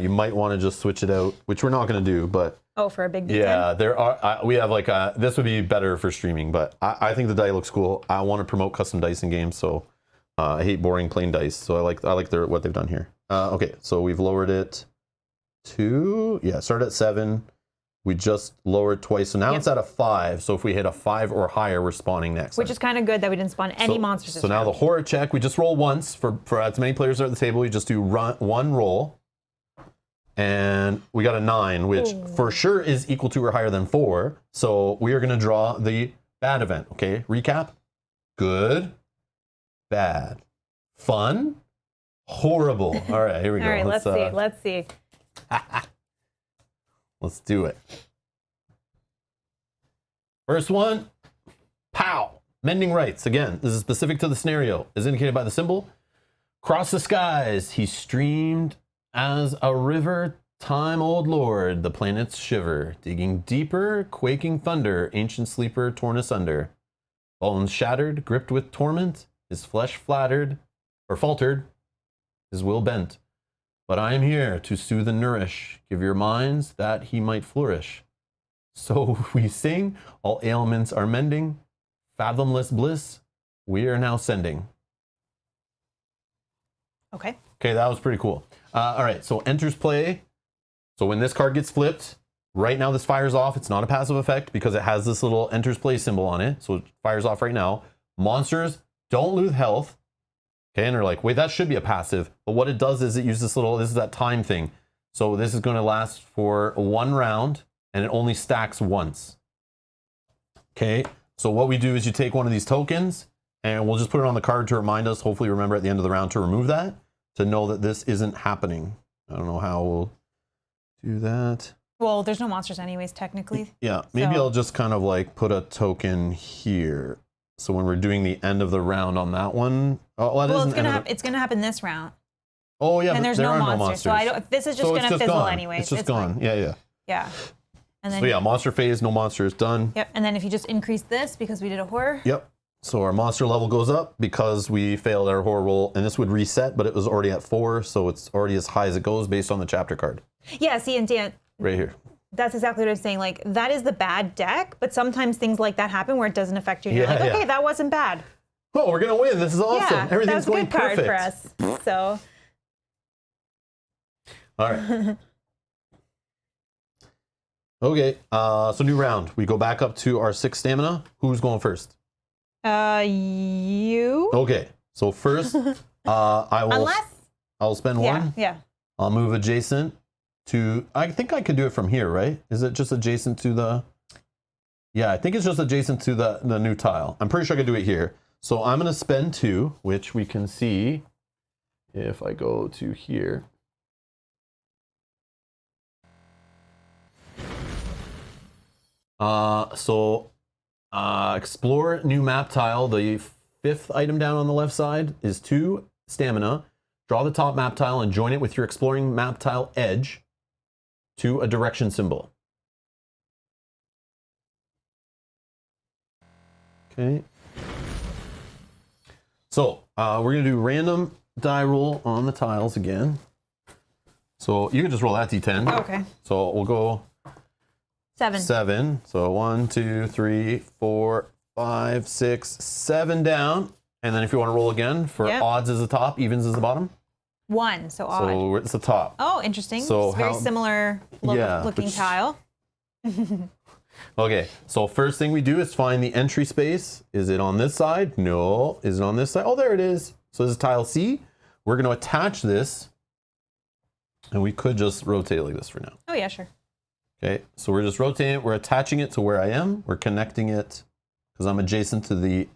[SPEAKER 1] you might want to just switch it out, which we're not going to do, but...
[SPEAKER 2] Oh, for a big beat
[SPEAKER 1] yeah, there are. We have like this would be better for streaming, but I think the die looks cool. I want to promote custom dice in games, so I hate boring plain dice. So I like what they've done here. Okay, so we've lowered it to started at 7. We just lowered twice, so now it's at a 5. So if we hit a 5 or higher, we're spawning next.
[SPEAKER 2] Which is kind of good that we didn't spawn any monsters.
[SPEAKER 1] So now the horror check, we just roll once for as many players are at the table. You just do one roll, and we got a 9, which for sure is equal to or higher than 4. So we are going to draw the bad event. Okay, recap: good, bad, fun, horrible. All right, here we go.
[SPEAKER 2] All right, let's see.
[SPEAKER 1] Let's do it. First one, pow. Mending rights. Again, this is specific to the scenario, as indicated by the symbol. Cross the skies, he streamed as a river, time-old lord, the planets shiver. Digging deeper, quaking thunder, ancient sleeper torn asunder. Bones shattered, gripped with torment, his flesh faltered, his will bent. But I am here to soothe and nourish, give your minds that he might flourish. So we sing, all ailments are mending, fathomless bliss we are now sending.
[SPEAKER 2] Okay.
[SPEAKER 1] Okay, that was pretty cool. All right, so enters play. So when this card gets flipped, right now this fires off. It's not a passive effect because it has this little enters play symbol on it. So it fires off right now. Monsters don't lose health. Okay, and they're like, wait, that should be a passive. But what it does is it uses this is that time thing. So this is going to last for 1 round and it only stacks once. Okay, so what we do is you take one of these tokens and we'll just put it on the card to remind us, hopefully remember at the end of the round to remove that, to know that this isn't happening. I don't know how we'll do that.
[SPEAKER 2] Well, there's no monsters anyways, technically.
[SPEAKER 1] Yeah, maybe
[SPEAKER 2] So-
[SPEAKER 1] I'll just kind of like put a token here. So when we're doing the end of the round on that one,
[SPEAKER 2] Well, it's gonna happen this round.
[SPEAKER 1] Oh yeah,
[SPEAKER 2] And
[SPEAKER 1] but
[SPEAKER 2] there's
[SPEAKER 1] there
[SPEAKER 2] no
[SPEAKER 1] are
[SPEAKER 2] monsters.
[SPEAKER 1] no monsters.
[SPEAKER 2] So I don't. This is just
[SPEAKER 1] So it's
[SPEAKER 2] gonna fizzle
[SPEAKER 1] gone.
[SPEAKER 2] anyways.
[SPEAKER 1] It's just gone.
[SPEAKER 2] fine.
[SPEAKER 1] Yeah.
[SPEAKER 2] Yeah. And then
[SPEAKER 1] So yeah, monster phase, no monsters, done.
[SPEAKER 2] Yep. And then if you just increase this because we did a horror.
[SPEAKER 1] Yep. So our monster level goes up because we failed our horror roll, and this would reset, but it was already at 4, so it's already as high as it goes based on the chapter card.
[SPEAKER 2] Yeah. See, and Dan,
[SPEAKER 1] Right here.
[SPEAKER 2] that's exactly what I was saying. Like that is the bad deck, but sometimes things like that happen where it doesn't affect you. And you're
[SPEAKER 1] Yeah,
[SPEAKER 2] like, okay,
[SPEAKER 1] yeah.
[SPEAKER 2] that wasn't bad.
[SPEAKER 1] Oh, we're gonna win. This is awesome.
[SPEAKER 2] Yeah,
[SPEAKER 1] Everything's
[SPEAKER 2] that was a
[SPEAKER 1] going
[SPEAKER 2] good card
[SPEAKER 1] perfect.
[SPEAKER 2] for us. So.
[SPEAKER 1] All right. Okay. So new round. We go back up to our 6 stamina. Who's going first?
[SPEAKER 2] You.
[SPEAKER 1] Okay. So first, I'll spend
[SPEAKER 2] Yeah.
[SPEAKER 1] one.
[SPEAKER 2] Yeah.
[SPEAKER 1] I'll move adjacent to. I think I could do it from here, right? Is it just adjacent to the? Yeah, I think it's just adjacent to the new tile. I'm pretty sure I could do it here. So I'm gonna spend 2, which we can see if I go to here. Explore new map tile. The 5th item down on the left side is 2 stamina. Draw the top map tile and join it with your exploring map tile edge to a direction symbol. Okay. So we're gonna do random die roll on the tiles again. So you can just roll that d10.
[SPEAKER 2] Okay.
[SPEAKER 1] So we'll go
[SPEAKER 2] 7.
[SPEAKER 1] 7. So 1, 2, 3, 4, 5, 6, 7 down. And then if you want to roll again, for
[SPEAKER 2] Yep.
[SPEAKER 1] odds is the top, evens is the bottom.
[SPEAKER 2] 1. So odd.
[SPEAKER 1] So it's the top.
[SPEAKER 2] Oh, interesting.
[SPEAKER 1] So
[SPEAKER 2] It's very
[SPEAKER 1] how-
[SPEAKER 2] similar looking
[SPEAKER 1] which-
[SPEAKER 2] tile.
[SPEAKER 1] Okay, so first thing we do is find the entry space. Is it on this side? No. Is it on this side? Oh, there it is. So this is tile C. We're going to attach this, and we could just rotate it like this for now.
[SPEAKER 2] Oh yeah, sure.
[SPEAKER 1] Okay, so we're just rotating it. We're attaching it to where I am. We're connecting it because I'm adjacent to the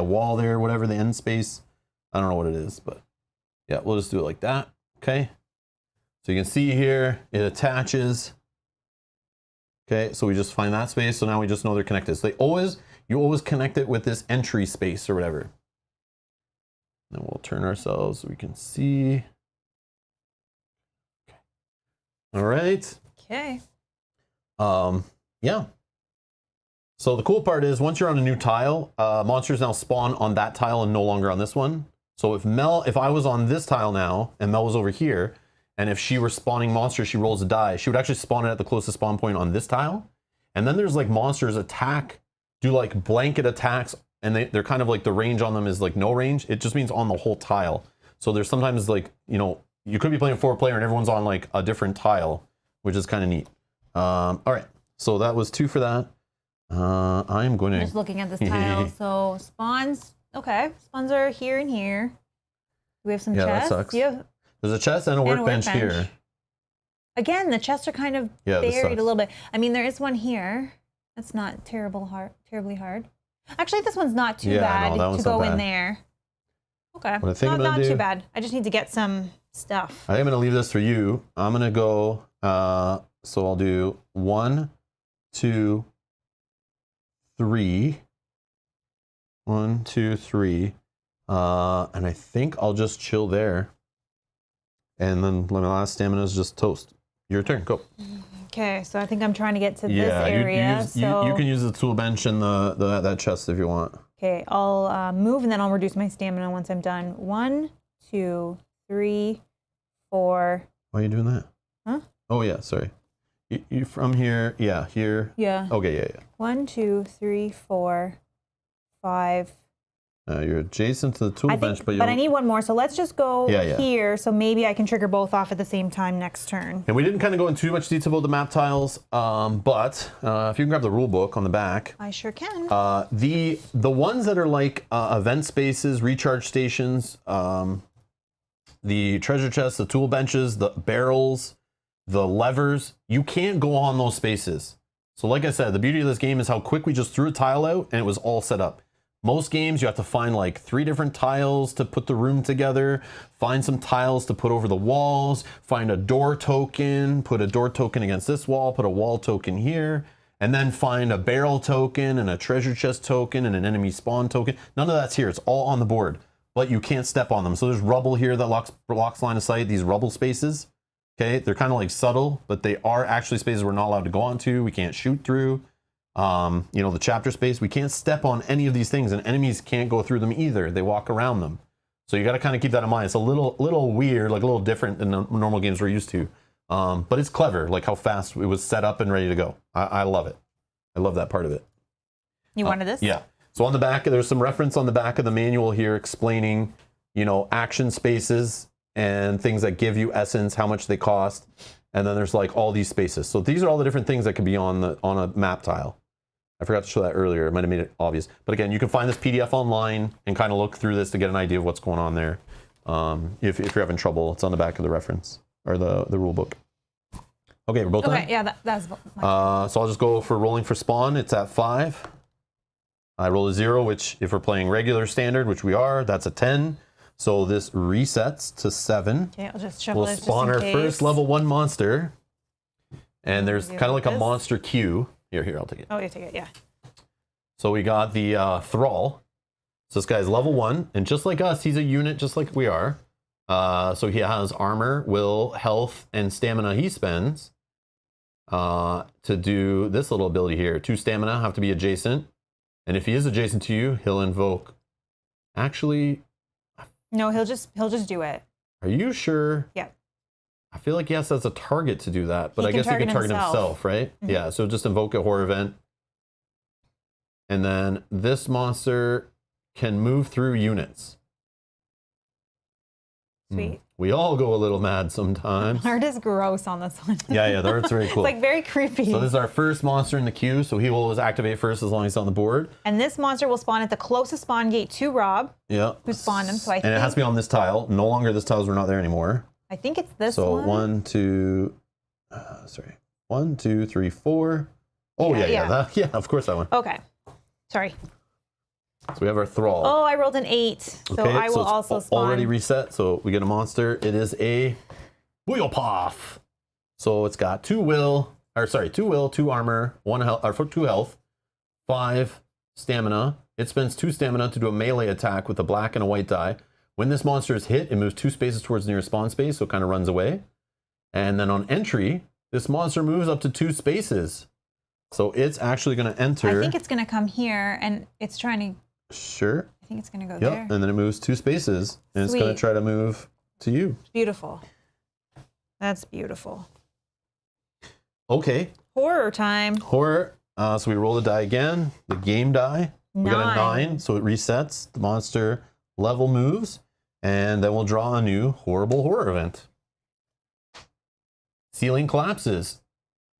[SPEAKER 1] wall there, whatever the end space. I don't know what it is, but yeah, we'll just do it like that. Okay, so you can see here it attaches. Okay, so we just find that space. So now we just know they're connected. So you always connect it with this entry space or whatever. Then we'll turn ourselves so we can see. Okay. All right.
[SPEAKER 2] Okay.
[SPEAKER 1] Yeah. So the cool part is once you're on a new tile, monsters now spawn on that tile and no longer on this one. So if I was on this tile now and Mel was over here, and if she were spawning monsters, she rolls a die, she would actually spawn it at the closest spawn point on this tile. And then there's like monsters do like blanket attacks, and they're kind of like the range on them is like no range. It just means on the whole tile. So there's sometimes like, you could be playing 4-player and everyone's on like a different tile, which is kind of neat. All right, so that was 2 for that. I'm going to
[SPEAKER 2] Just looking at this tile. So spawns. Okay, spawns are here and here. We have some
[SPEAKER 1] Yeah, that
[SPEAKER 2] chests.
[SPEAKER 1] sucks.
[SPEAKER 2] Yeah.
[SPEAKER 1] There's a chest and a workbench here.
[SPEAKER 2] Again, the chests are kind of
[SPEAKER 1] Yeah, this
[SPEAKER 2] buried
[SPEAKER 1] sucks.
[SPEAKER 2] a little bit. I mean, there is one here. That's not terribly hard. Actually, this one's not too bad
[SPEAKER 1] that one's
[SPEAKER 2] to go
[SPEAKER 1] not
[SPEAKER 2] in
[SPEAKER 1] bad.
[SPEAKER 2] there. Okay,
[SPEAKER 1] What I think I'm
[SPEAKER 2] not
[SPEAKER 1] gonna
[SPEAKER 2] too
[SPEAKER 1] do-
[SPEAKER 2] bad. I just need to get some stuff.
[SPEAKER 1] I am going to leave this for you. I'm going to go, so I'll do 1, 2, 3. 1, 2, 3. And I think I'll just chill there. And then my last stamina is just toast. Your turn, go.
[SPEAKER 2] Okay, so I think I'm trying to get to this
[SPEAKER 1] Yeah,
[SPEAKER 2] area.
[SPEAKER 1] you can use the tool bench and that chest if you want.
[SPEAKER 2] Okay, I'll move and then I'll reduce my stamina once I'm done. 1, 2, 3, 4.
[SPEAKER 1] Why are you doing that?
[SPEAKER 2] Huh?
[SPEAKER 1] Oh, yeah, sorry. You from here, yeah, here.
[SPEAKER 2] Yeah.
[SPEAKER 1] Okay, yeah.
[SPEAKER 2] 1, 2, 3, 4, 5,
[SPEAKER 1] You're adjacent to the tool
[SPEAKER 2] I
[SPEAKER 1] bench,
[SPEAKER 2] think,
[SPEAKER 1] but
[SPEAKER 2] I need one more. So let's just go
[SPEAKER 1] Yeah.
[SPEAKER 2] here. So maybe I can trigger both off at the same time next turn.
[SPEAKER 1] And we didn't kind of go into too much detail about the map tiles, but if you can grab the rule book on the back,
[SPEAKER 2] I sure can.
[SPEAKER 1] the ones that are like event spaces, recharge stations, the treasure chests, the tool benches, the barrels, the levers, you can't go on those spaces. So like I said, the beauty of this game is how quick we just threw a tile out and it was all set up. Most games you have to find like 3 different tiles to put the room together, find some tiles to put over the walls, find a door token, put a door token against this wall, put a wall token here, and then find a barrel token and a treasure chest token and an enemy spawn token. None of that's here, it's all on the board, but you can't step on them. So there's rubble here that blocks line of sight, these rubble spaces. Okay, they're kind of like subtle, but they are actually spaces we're not allowed to go onto. We can't shoot through. You know, the chapter space, we can't step on any of these things, and enemies can't go through them either. They walk around them. So you got to kind of keep that in mind. It's a little weird, like a little different than the normal games we're used to. But it's clever, like how fast it was set up and ready to go. I love it. I love that part of it.
[SPEAKER 2] You wanted this?
[SPEAKER 1] Yeah. So on the back, there's some reference on the back of the manual here explaining, you know, action spaces and things that give you essence, how much they cost. And then there's like all these spaces. So these are all the different things that could be on a map tile. I forgot to show that earlier. It might have made it obvious. But again, you can find this PDF online and kind of look through this to get an idea of what's going on there. If you're having trouble, it's on the back of the reference or the rule book. Okay, we're both done?
[SPEAKER 2] Okay, yeah, that's
[SPEAKER 1] So I'll just go for rolling for spawn. It's at 5. I roll a 0, which if we're playing regular standard, which we are, that's a 10. So this resets to 7.
[SPEAKER 2] Okay, I'll just shuffle
[SPEAKER 1] We'll
[SPEAKER 2] this
[SPEAKER 1] spawn our
[SPEAKER 2] just in
[SPEAKER 1] first
[SPEAKER 2] case.
[SPEAKER 1] level 1 monster. And there's
[SPEAKER 2] Do
[SPEAKER 1] kind of like a
[SPEAKER 2] this.
[SPEAKER 1] monster queue. Here, I'll take it.
[SPEAKER 2] Oh, you take it, yeah.
[SPEAKER 1] So we got the Thrall. So this guy's level 1, and just like us, he's a unit just like we are. So he has armor, will, health, and stamina he spends to do this little ability here. 2 stamina, have to be adjacent. And if he is adjacent to you, he'll invoke. Actually,
[SPEAKER 2] No, he'll just do it.
[SPEAKER 1] are you sure?
[SPEAKER 2] Yeah.
[SPEAKER 1] I feel like yes, that's a target to do that, but
[SPEAKER 2] He
[SPEAKER 1] I
[SPEAKER 2] can
[SPEAKER 1] guess he can target
[SPEAKER 2] target
[SPEAKER 1] himself, right? Yeah, so just invoke a horror event. And then this monster can move through units.
[SPEAKER 2] Sweet.
[SPEAKER 1] We all go a little mad sometimes.
[SPEAKER 2] Art is gross on this one.
[SPEAKER 1] Yeah, the art's very cool.
[SPEAKER 2] It's like very creepy.
[SPEAKER 1] So this is our first monster in the queue, so he will always activate first as long as he's on the board.
[SPEAKER 2] And this monster will spawn at the closest spawn gate to Rob,
[SPEAKER 1] Yeah.
[SPEAKER 2] who spawned him. So
[SPEAKER 1] And it has to be on this tile. No longer this tiles are not there anymore.
[SPEAKER 2] I think it's this
[SPEAKER 1] So
[SPEAKER 2] one.
[SPEAKER 1] 1, 2, 1, 2, 3, 4. Oh yeah. Yeah, of course that one.
[SPEAKER 2] Okay. Sorry.
[SPEAKER 1] So we have our Thrall.
[SPEAKER 2] Oh, I rolled an 8. So I will
[SPEAKER 1] it's
[SPEAKER 2] also spawn.
[SPEAKER 1] already reset, so we get a monster. It is a Wheelpath. So it's got 2 will, 2 armor, 1 health, or 2 health, 5 stamina. It spends 2 stamina to do a melee attack with a black and a white die. When this monster is hit, it moves 2 spaces towards the nearest spawn space, so it kind of runs away. And then on entry, this monster moves up to 2 spaces. So it's actually going to enter.
[SPEAKER 2] I think it's going to come here, and it's trying to.
[SPEAKER 1] Sure.
[SPEAKER 2] I think it's going to go
[SPEAKER 1] Yep.
[SPEAKER 2] there.
[SPEAKER 1] And then it moves 2 spaces, and it's going
[SPEAKER 2] Sweet.
[SPEAKER 1] to try to move to you.
[SPEAKER 2] Beautiful. That's beautiful.
[SPEAKER 1] Okay.
[SPEAKER 2] Horror time.
[SPEAKER 1] Horror. So we roll the die again. The game die. We got a 9, so it resets. The monster level moves, and then we'll draw a new horrible horror event. Ceiling collapses.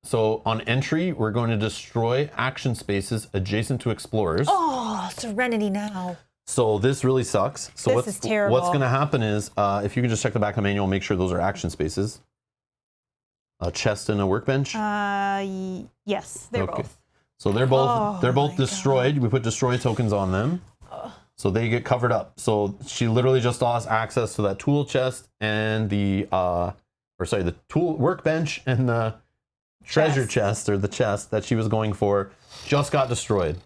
[SPEAKER 1] So on entry, we're going to destroy action spaces adjacent to explorers.
[SPEAKER 2] Oh, Serenity now.
[SPEAKER 1] So this really sucks. So
[SPEAKER 2] This is terrible.
[SPEAKER 1] What's going to happen is, if you can just check the back of the manual, make sure those are action spaces. A chest and a workbench.
[SPEAKER 2] Yes, they're both.
[SPEAKER 1] So they're both destroyed. We put destroy tokens on them. So they get covered up. So she literally just lost access to that tool chest and the tool workbench and the treasure chest, or the chest that she was going for, just got destroyed.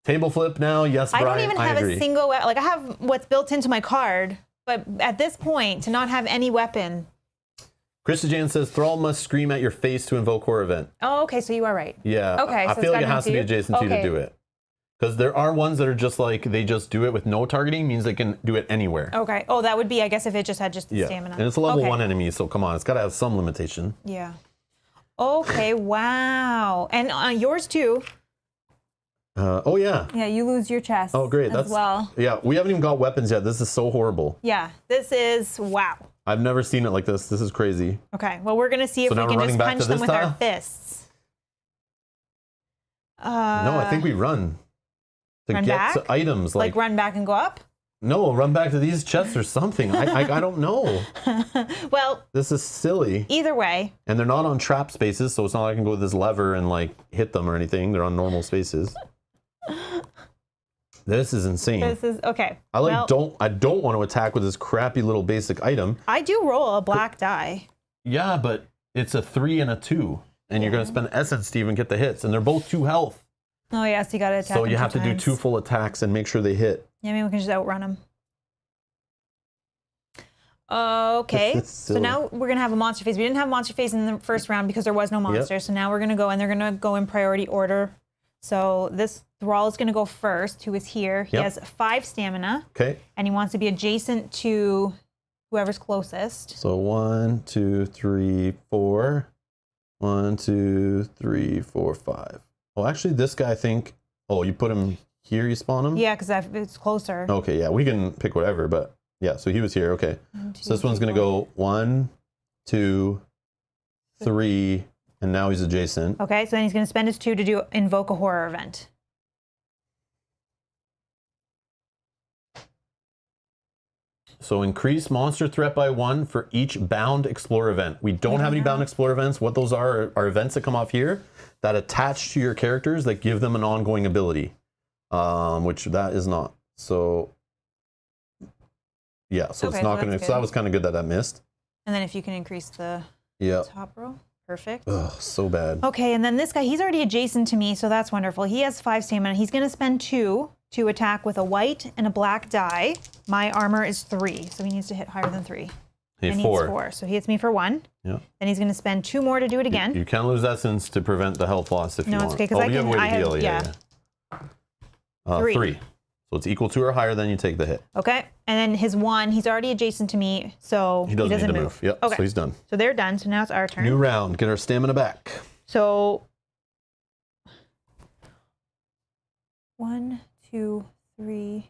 [SPEAKER 1] Table flip now. Yes, Brian,
[SPEAKER 2] I don't even have
[SPEAKER 1] agree.
[SPEAKER 2] a single weapon. Like, I have what's built into my card, but at this point, to not have any weapon.
[SPEAKER 1] Krista Jan says, Thrall must scream at your face to invoke horror event.
[SPEAKER 2] Oh, okay, so you are right.
[SPEAKER 1] Yeah.
[SPEAKER 2] Okay,
[SPEAKER 1] I
[SPEAKER 2] so
[SPEAKER 1] feel
[SPEAKER 2] it's
[SPEAKER 1] like it
[SPEAKER 2] gotta
[SPEAKER 1] has to
[SPEAKER 2] be
[SPEAKER 1] be
[SPEAKER 2] you?
[SPEAKER 1] adjacent to you to do it. Because there are ones that are just like, they just do it with no targeting, means they can do it anywhere.
[SPEAKER 2] Okay. Oh, that would be, I guess, if it just had just the
[SPEAKER 1] Yeah.
[SPEAKER 2] stamina.
[SPEAKER 1] And it's a level
[SPEAKER 2] Okay.
[SPEAKER 1] 1 enemy, so come on, it's got to have some limitation.
[SPEAKER 2] Yeah. Okay, wow. And yours too.
[SPEAKER 1] Oh yeah.
[SPEAKER 2] Yeah, you lose your chest.
[SPEAKER 1] Oh great.
[SPEAKER 2] as
[SPEAKER 1] That's
[SPEAKER 2] well.
[SPEAKER 1] Yeah, we haven't even got weapons yet. This is so horrible.
[SPEAKER 2] Yeah, this is wow.
[SPEAKER 1] I've never seen it like this. This is crazy.
[SPEAKER 2] Okay, well we're gonna see if
[SPEAKER 1] So
[SPEAKER 2] we
[SPEAKER 1] now
[SPEAKER 2] can
[SPEAKER 1] we're
[SPEAKER 2] just
[SPEAKER 1] running back
[SPEAKER 2] punch
[SPEAKER 1] to
[SPEAKER 2] them
[SPEAKER 1] this
[SPEAKER 2] with our
[SPEAKER 1] tile?
[SPEAKER 2] fists.
[SPEAKER 1] No, I think we run to
[SPEAKER 2] Run
[SPEAKER 1] get
[SPEAKER 2] back?
[SPEAKER 1] to items.
[SPEAKER 2] Like run back and go up.
[SPEAKER 1] No, run back to these chests or something. I don't know.
[SPEAKER 2] Well,
[SPEAKER 1] This is silly.
[SPEAKER 2] either way,
[SPEAKER 1] And they're not on trap spaces, so it's not like I can go with this lever and like hit them or anything. They're on normal spaces. This is insane.
[SPEAKER 2] this is okay.
[SPEAKER 1] I
[SPEAKER 2] well,
[SPEAKER 1] don't want to attack with this crappy little basic item.
[SPEAKER 2] I do roll a black die.
[SPEAKER 1] Yeah, but it's a 3 and a 2. And you're gonna spend essence to even get the hits, and they're both 2 health.
[SPEAKER 2] Oh yes, you gotta attack.
[SPEAKER 1] So you
[SPEAKER 2] them
[SPEAKER 1] have to do
[SPEAKER 2] times.
[SPEAKER 1] 2 full attacks and make sure they hit.
[SPEAKER 2] Yeah, maybe we can just outrun them. Okay,
[SPEAKER 1] This is
[SPEAKER 2] so
[SPEAKER 1] silly.
[SPEAKER 2] now we're gonna have a monster phase. We didn't have monster phase in the first round because there was no monster. So now we're gonna go, and they're gonna go in priority order. So this Thrall is gonna go first, who is here. He
[SPEAKER 1] Yep.
[SPEAKER 2] has 5 stamina,
[SPEAKER 1] Okay.
[SPEAKER 2] and he wants to be adjacent to whoever's closest.
[SPEAKER 1] So 1, 2, 3, 4. 1, 2, 3, 4, 5. Well, actually, this guy, I think. Oh, you put him here. You spawn him.
[SPEAKER 2] Yeah, because it's closer.
[SPEAKER 1] Okay. Yeah, we can pick whatever, but yeah. So he was here. Okay.
[SPEAKER 2] 1, 2,
[SPEAKER 1] So this one's
[SPEAKER 2] 3,
[SPEAKER 1] gonna
[SPEAKER 2] 4.
[SPEAKER 1] go 1, 2, 3, and now he's adjacent.
[SPEAKER 2] Okay, so then he's gonna spend his 2 to do invoke a horror event.
[SPEAKER 1] So increase monster threat by 1 for each bound explore event. We don't have any bound explore events. What those are events that come off here that attach to your characters that give them an ongoing ability, which that is not. So yeah, so
[SPEAKER 2] Okay,
[SPEAKER 1] it's not
[SPEAKER 2] so
[SPEAKER 1] going to.
[SPEAKER 2] that's
[SPEAKER 1] So that
[SPEAKER 2] good.
[SPEAKER 1] was kind of good that missed.
[SPEAKER 2] And then if you can increase the
[SPEAKER 1] Yeah.
[SPEAKER 2] top row, perfect.
[SPEAKER 1] Ugh, so bad.
[SPEAKER 2] Okay, and then this guy, he's already adjacent to me, so that's wonderful. He has 5 stamina. He's going to spend 2 to attack with a white and a black die. My armor is 3, so he needs to hit higher than 3.
[SPEAKER 1] Hey,
[SPEAKER 2] I need
[SPEAKER 1] 4.
[SPEAKER 2] 4, so he hits me for 1.
[SPEAKER 1] Yeah.
[SPEAKER 2] Then he's going to spend 2 more to do it again.
[SPEAKER 1] You can lose essence to prevent the health loss if you
[SPEAKER 2] No,
[SPEAKER 1] want.
[SPEAKER 2] it's okay, 'cause
[SPEAKER 1] oh,
[SPEAKER 2] I
[SPEAKER 1] you have a
[SPEAKER 2] can-
[SPEAKER 1] way
[SPEAKER 2] I
[SPEAKER 1] to
[SPEAKER 2] have-
[SPEAKER 1] heal. Yeah.
[SPEAKER 2] 3.
[SPEAKER 1] 3. So it's equal to or higher, then you take the hit.
[SPEAKER 2] Okay, and then his 1, he's already adjacent to me, so
[SPEAKER 1] He doesn't need to move. Yep.
[SPEAKER 2] Okay,
[SPEAKER 1] So he's done.
[SPEAKER 2] so they're done. So now it's our turn.
[SPEAKER 1] New round. Get our stamina back.
[SPEAKER 2] So 1, 2, 3,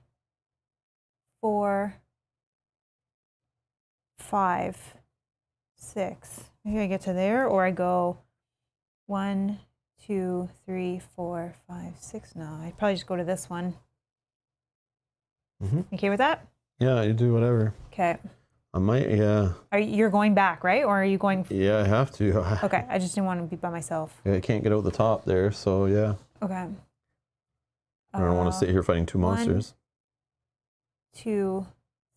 [SPEAKER 2] 4, 5, 6. Maybe I get to there, or I go 1, 2, 3, 4, 5, 6. No, I'd probably just go to this one.
[SPEAKER 1] Mhm.
[SPEAKER 2] You okay with that?
[SPEAKER 1] Yeah, you do whatever.
[SPEAKER 2] Okay.
[SPEAKER 1] I might. Yeah.
[SPEAKER 2] You're going back, right? Or are you going?
[SPEAKER 1] Yeah, I have to.
[SPEAKER 2] Okay, I just didn't want to be by myself.
[SPEAKER 1] I can't get out the top there, so yeah.
[SPEAKER 2] Okay.
[SPEAKER 1] I don't want to sit here fighting 2
[SPEAKER 2] 1,
[SPEAKER 1] monsters.
[SPEAKER 2] 2,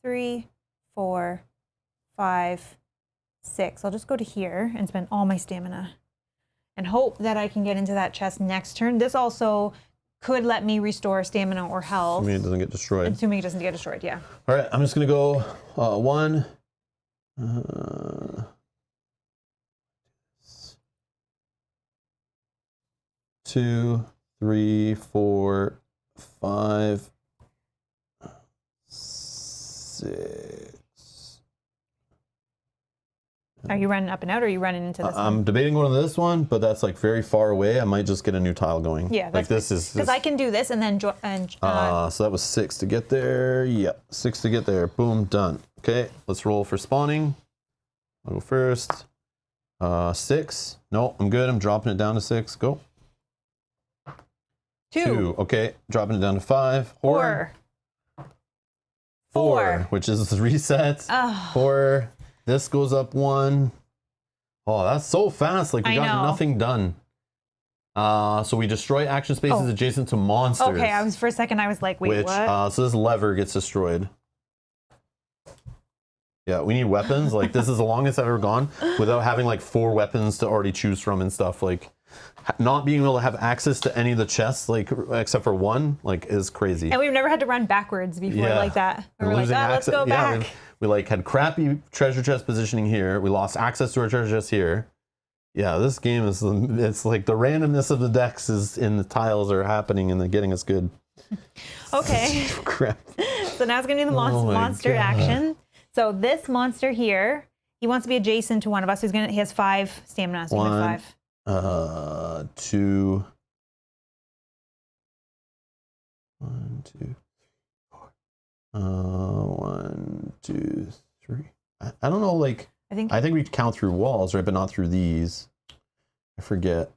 [SPEAKER 2] 3, 4, 5, 6. I'll just go to here and spend all my stamina and hope that I can get into that chest next turn. This also could let me restore stamina or health.
[SPEAKER 1] Assuming it doesn't get destroyed.
[SPEAKER 2] Assuming it doesn't get destroyed, yeah.
[SPEAKER 1] All right, I'm just gonna go 1. 2, 3, 4, 5, 6.
[SPEAKER 2] Are you running up and out, or are you running into this
[SPEAKER 1] I'm
[SPEAKER 2] one?
[SPEAKER 1] debating going to this one, but that's like very far away. I might just get a new tile going.
[SPEAKER 2] Yeah,
[SPEAKER 1] like this is.
[SPEAKER 2] because I can do this and then
[SPEAKER 1] So that was 6 to get there. Yep, 6 to get there. Boom, done. Okay, let's roll for spawning. I'll go first. 6. No, I'm good. I'm dropping it down to 6. Go.
[SPEAKER 2] 2,
[SPEAKER 1] Okay, dropping it down to 5.
[SPEAKER 2] 4,
[SPEAKER 1] 4, which is the reset.
[SPEAKER 2] Oh.
[SPEAKER 1] 4. This goes up 1. Oh, that's so fast. Like we
[SPEAKER 2] I
[SPEAKER 1] got
[SPEAKER 2] know.
[SPEAKER 1] nothing done. So we destroy action spaces
[SPEAKER 2] Oh.
[SPEAKER 1] adjacent to monsters.
[SPEAKER 2] Okay, for a second I was like, wait,
[SPEAKER 1] which,
[SPEAKER 2] what?
[SPEAKER 1] so this lever gets destroyed. Yeah, we need weapons. Like this is the longest I've ever gone without having like 4 weapons to already choose from and stuff. Like not being able to have access to any of the chests, like except for 1, like is crazy.
[SPEAKER 2] And we've never had to run backwards before like that.
[SPEAKER 1] We're
[SPEAKER 2] We're like,
[SPEAKER 1] losing
[SPEAKER 2] let's
[SPEAKER 1] access.
[SPEAKER 2] go
[SPEAKER 1] Yeah,
[SPEAKER 2] back.
[SPEAKER 1] we like had crappy treasure chest positioning here. We lost access to our treasure chest here. Yeah, this game is, it's like the randomness of the decks is in the tiles are happening and they're getting us good.
[SPEAKER 2] Okay.
[SPEAKER 1] Crap.
[SPEAKER 2] So now it's going to be the
[SPEAKER 1] Oh my
[SPEAKER 2] monster
[SPEAKER 1] God.
[SPEAKER 2] action. So this monster here, he wants to be adjacent to one of us. He has 5 stamina, so he has
[SPEAKER 1] 1,
[SPEAKER 2] 5.
[SPEAKER 1] 2, 1, 2, 4. 1, 2, 3. I don't know, like,
[SPEAKER 2] I think
[SPEAKER 1] we count through walls, right? But not through these. I forget.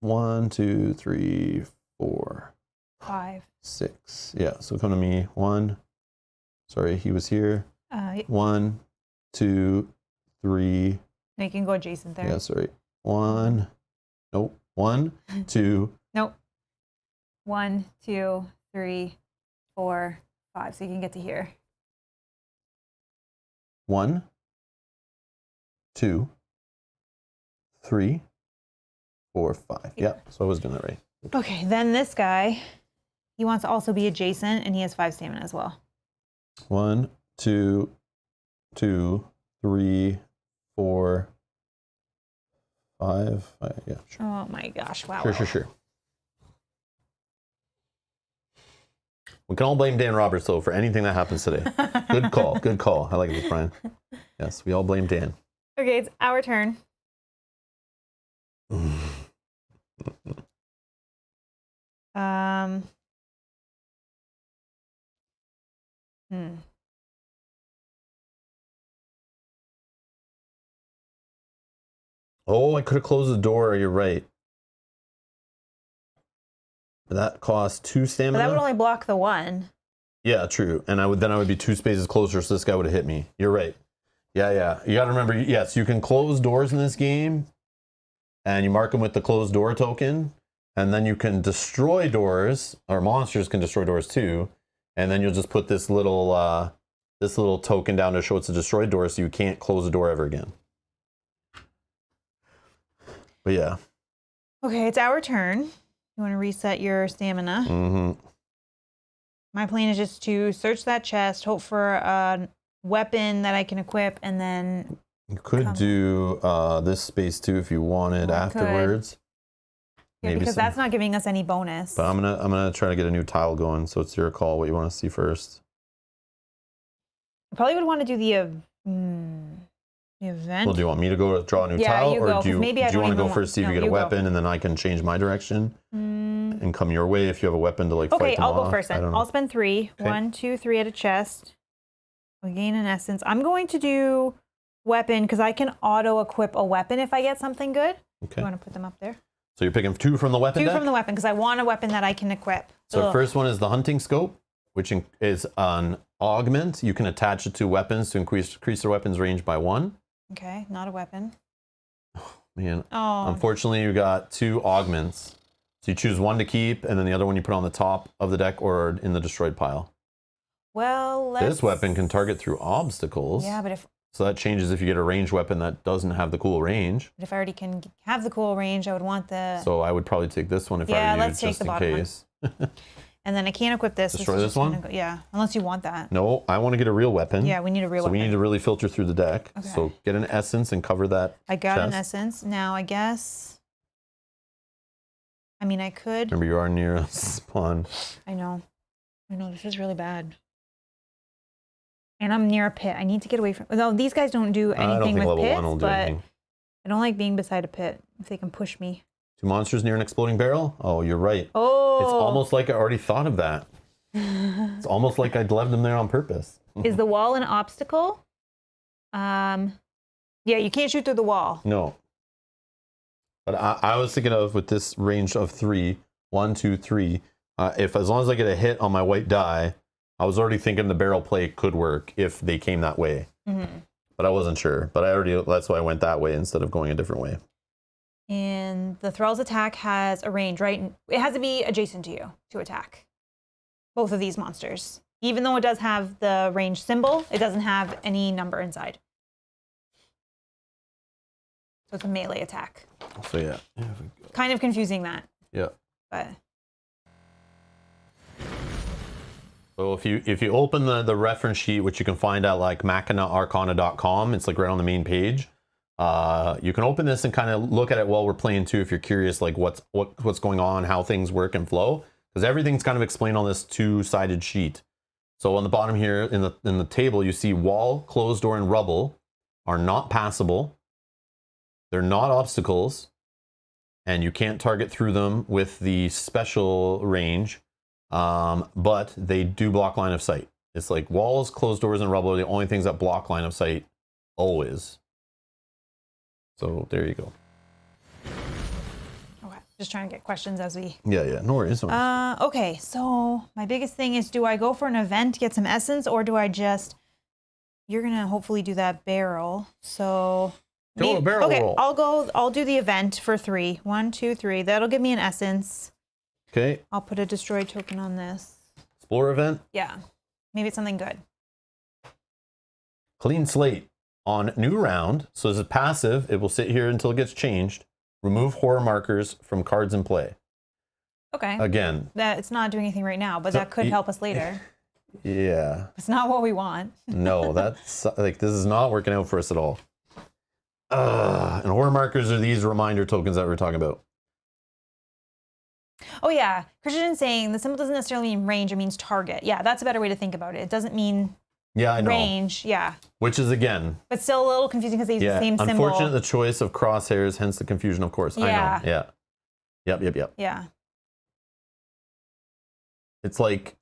[SPEAKER 1] 1, 2, 3, 4.
[SPEAKER 2] 5.
[SPEAKER 1] 6. Yeah, so come to me. 1. Sorry, he was here. 1, 2, 3.
[SPEAKER 2] No, you can go adjacent there.
[SPEAKER 1] Yeah, sorry. 1. Nope. 1, 2.
[SPEAKER 2] Nope. 1, 2, 3, 4, 5. So you can get to here.
[SPEAKER 1] 1, 2, 3, 4, 5. Yeah, so I was doing that right.
[SPEAKER 2] Okay, then this guy, he wants to also be adjacent, and he has 5 stamina as well.
[SPEAKER 1] 1, 2, 2, 3, 4, 5. Yeah, sure.
[SPEAKER 2] Oh my gosh! Wow.
[SPEAKER 1] Sure. We can all blame Dan Roberts though for anything that happens today. Good call. Good call. I like it, Brian. Yes, we all blame Dan.
[SPEAKER 2] Okay, it's our turn.
[SPEAKER 1] Oh, I could have closed the door. You're right. That costs 2 stamina.
[SPEAKER 2] But that would only block the one.
[SPEAKER 1] Yeah, true. And I would be 2 spaces closer, so this guy would have hit me. You're right. Yeah. You got to remember, yes, you can close doors in this game, and you mark them with the closed door token, and then you can destroy doors, or monsters can destroy doors too, and then you'll just put this little token down to show it's a destroyed door, so you can't close the door ever again. But yeah.
[SPEAKER 2] Okay, it's our turn. You want to reset your stamina.
[SPEAKER 1] Mm-hmm.
[SPEAKER 2] My plan is just to search that chest, hope for a weapon that I can equip, and then...
[SPEAKER 1] You could do this space too if you wanted afterwards.
[SPEAKER 2] Yeah, because that's not giving us any bonus.
[SPEAKER 1] But I'm gonna try to get a new tile going, so it's your call what you want to see first.
[SPEAKER 2] I probably would want to do the event.
[SPEAKER 1] Well, do you want me to go draw a new tile, or do you want to go first, see if you get a weapon, and then I can change my direction and come your way if you have a weapon to like fight them off?
[SPEAKER 2] Okay, I'll go first then. I'll spend 3.
[SPEAKER 1] Okay.
[SPEAKER 2] 1, 2, 3 at a chest. We gain an essence. I'm going to do weapon because I can auto-equip a weapon if I get something good.
[SPEAKER 1] Okay.
[SPEAKER 2] You want to put them up there?
[SPEAKER 1] So you're picking 2 from the weapon deck?
[SPEAKER 2] 2 from the weapon because I want a weapon that I can equip.
[SPEAKER 1] So the first one is the hunting scope, which is an augment. You can attach it to weapons to increase their weapons range by 1.
[SPEAKER 2] Okay, not a weapon.
[SPEAKER 1] Man,
[SPEAKER 2] oh.
[SPEAKER 1] Unfortunately, you got 2 augments. So you choose one to keep, and then the other one you put on the top of the deck or in the destroyed pile.
[SPEAKER 2] Well,
[SPEAKER 1] This weapon can target through obstacles.
[SPEAKER 2] Yeah, but
[SPEAKER 1] so that changes if you get a ranged weapon that doesn't have the cool range.
[SPEAKER 2] But if I already can have the cool range, I would want the...
[SPEAKER 1] So I would probably take this one if I were you,
[SPEAKER 2] let's take
[SPEAKER 1] just
[SPEAKER 2] the
[SPEAKER 1] in
[SPEAKER 2] bottom
[SPEAKER 1] case.
[SPEAKER 2] One. And then I can't equip this.
[SPEAKER 1] Destroy this one?
[SPEAKER 2] Yeah, unless you want that.
[SPEAKER 1] No, I want to get a real weapon.
[SPEAKER 2] Yeah, we need a real weapon.
[SPEAKER 1] So we need to really filter through the deck.
[SPEAKER 2] Okay.
[SPEAKER 1] So get an essence and cover that
[SPEAKER 2] I got
[SPEAKER 1] chest.
[SPEAKER 2] an essence. Now, I guess... I mean, I could...
[SPEAKER 1] Remember, you are near a spawn.
[SPEAKER 2] I know, this is really bad. And I'm near a pit. I need to get away from... No, these guys don't do anything with pits, but anything. I don't like being beside a pit if they can push me.
[SPEAKER 1] 2 monsters near an exploding barrel? Oh, you're right.
[SPEAKER 2] Oh!
[SPEAKER 1] It's almost like I already thought of that. It's almost like I left them there on purpose.
[SPEAKER 2] Is the wall an obstacle? Yeah, you can't shoot through the wall.
[SPEAKER 1] No. But I was thinking of, with this range of 3, 1, 2, 3, if as long as I get a hit on my white die, I was already thinking the barrel play could work if they came that way. Mm-hmm. But I wasn't sure. But that's why I went that way instead of going a different way.
[SPEAKER 2] And the Thrall's attack has a range, right? It has to be adjacent to you to attack. Both of these monsters. Even though it does have the range symbol, it doesn't have any number inside. So it's a melee attack.
[SPEAKER 1] So yeah.
[SPEAKER 2] Kind of confusing that.
[SPEAKER 1] Yeah.
[SPEAKER 2] But...
[SPEAKER 1] So if you open the reference sheet, which you can find at like machinaarcana.com, it's like right on the main page. You can open this and kind of look at it while we're playing too, if you're curious, like what's going on, how things work and flow, because everything's kind of explained on this 2-sided sheet. So on the bottom here in the table, you see wall, closed door, and rubble are not passable. They're not obstacles, and you can't target through them with the special range. But they do block line of sight. It's like walls, closed doors, and rubble are the only things that block line of sight always. So there you go.
[SPEAKER 2] Okay, just trying to get questions as we...
[SPEAKER 1] Yeah, no worries.
[SPEAKER 2] Okay, so my biggest thing is, do I go for an event, get some essence, or do I just... You're going to hopefully do that barrel, so...
[SPEAKER 1] Go a barrel roll.
[SPEAKER 2] I'll do the event for 3. 1, 2, 3. That'll give me an essence.
[SPEAKER 1] Okay.
[SPEAKER 2] I'll put a destroy token on this.
[SPEAKER 1] Explore event.
[SPEAKER 2] Yeah. Maybe it's something good.
[SPEAKER 1] Clean slate. On new round, so as a passive, it will sit here until it gets changed. Remove horror markers from cards in play.
[SPEAKER 2] Okay.
[SPEAKER 1] Again.
[SPEAKER 2] It's not doing anything right now, but that could help us later.
[SPEAKER 1] Yeah.
[SPEAKER 2] It's not what we want.
[SPEAKER 1] No, that's like, this is not working out for us at all. And horror markers are these reminder tokens that we're talking about.
[SPEAKER 2] Oh yeah, Christian saying the symbol doesn't necessarily mean range, it means target. Yeah, that's a better way to think about it. It doesn't mean
[SPEAKER 1] I know.
[SPEAKER 2] Range, yeah.
[SPEAKER 1] Which is, again...
[SPEAKER 2] But still a little confusing because they use the same symbol.
[SPEAKER 1] Unfortunate the choice of crosshairs, hence the confusion, of course.
[SPEAKER 2] Yeah.
[SPEAKER 1] I know, yeah. Yep.
[SPEAKER 2] Yeah.
[SPEAKER 1] It's like,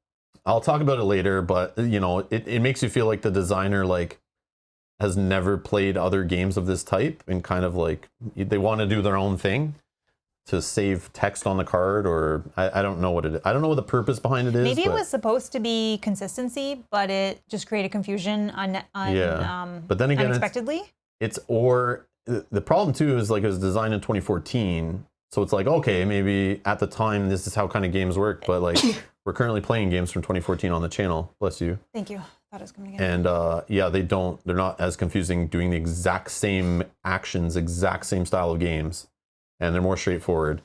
[SPEAKER 1] I'll talk about it later, but, you know, it makes you feel like the designer, like, has never played other games of this type, and kind of like, they want to do their own thing to save text on the card, or I don't know what it is. I don't know what the purpose behind it is.
[SPEAKER 2] Maybe it was supposed to be consistency, but it just created confusion
[SPEAKER 1] but then again,
[SPEAKER 2] unexpectedly.
[SPEAKER 1] The problem too is, like, it was designed in 2014, so it's like, okay, maybe at the time this is how kind of games work, but like we're currently playing games from 2014 on the channel. Bless you.
[SPEAKER 2] Thank you. Thought it was coming again.
[SPEAKER 1] And they're not as confusing, doing the exact same actions, exact same style of games. And they're more straightforward.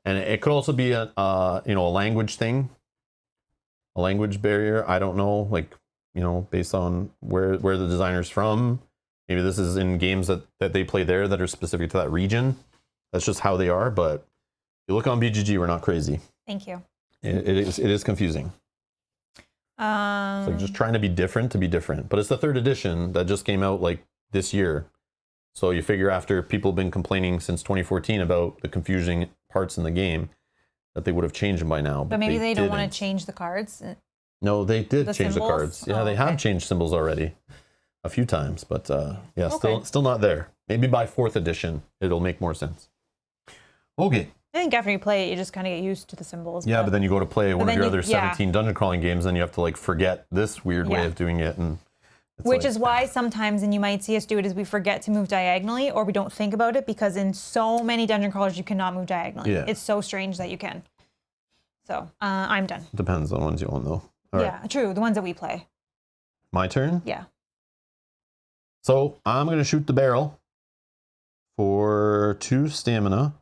[SPEAKER 1] And it could also be a language thing, a language barrier. I don't know, like, you know, based on where the designer's from. Maybe this is in games that they play there that are specific to that region. That's just how they are. But if you look on BGG, we're not crazy.
[SPEAKER 2] Thank you.
[SPEAKER 1] It is confusing. It's like just trying to be different. But it's the 3rd edition that just came out like this year. So you figure after people have been complaining since 2014 about the confusing parts in the game, that they would have changed them by now.
[SPEAKER 2] But maybe they don't want to change the cards.
[SPEAKER 1] No, they did change the
[SPEAKER 2] symbols?
[SPEAKER 1] cards. Yeah, they have changed symbols already a few times, but still not there. Maybe by 4th edition, it'll make more sense. Okay.
[SPEAKER 2] I think after you play it, you just kind of get used to the symbols.
[SPEAKER 1] Yeah, but then you go to play one of your other 17 dungeon crawling games, and you have to like forget this weird way of doing it, and
[SPEAKER 2] which is why sometimes, and you might see us do it, is we forget to move diagonally, or we don't think about it, because in so many dungeon crawlers you cannot move diagonally. Yeah. It's so strange that you can. So I'm done.
[SPEAKER 1] Depends on the ones you own, though. All right.
[SPEAKER 2] True. The ones that we play.
[SPEAKER 1] My turn?
[SPEAKER 2] Yeah.
[SPEAKER 1] So I'm going to shoot the barrel for 2 stamina.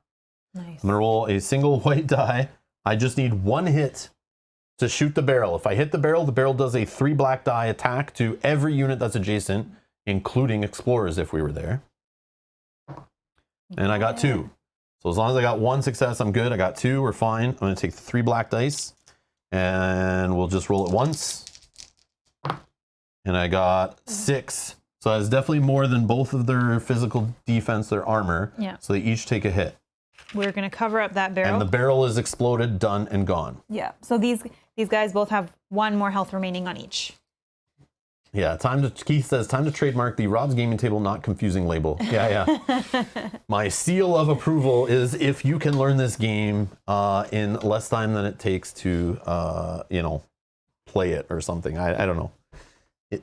[SPEAKER 2] Nice.
[SPEAKER 1] I'm going to roll a single white die. I just need 1 hit to shoot the barrel. If I hit the barrel does a 3 black die attack to every unit that's adjacent, including explorers if we were there. And I got 2. So as long as I got 1 success, I'm good. I got 2, we're fine. I'm going to take the 3 black dice, and we'll just roll it once. And I got 6. So that's definitely more than both of their physical defense, their armor.
[SPEAKER 2] Yeah.
[SPEAKER 1] So they each take a hit.
[SPEAKER 2] We're going to cover up that barrel.
[SPEAKER 1] And the barrel is exploded, done, and gone.
[SPEAKER 2] Yeah. So these guys both have 1 more health remaining on each.
[SPEAKER 1] Yeah, Keith says, time to trademark the Rob's Gaming Table Not Confusing label. Yeah. My seal of approval is if you can learn this game in less time than it takes to, play it or something. I don't know.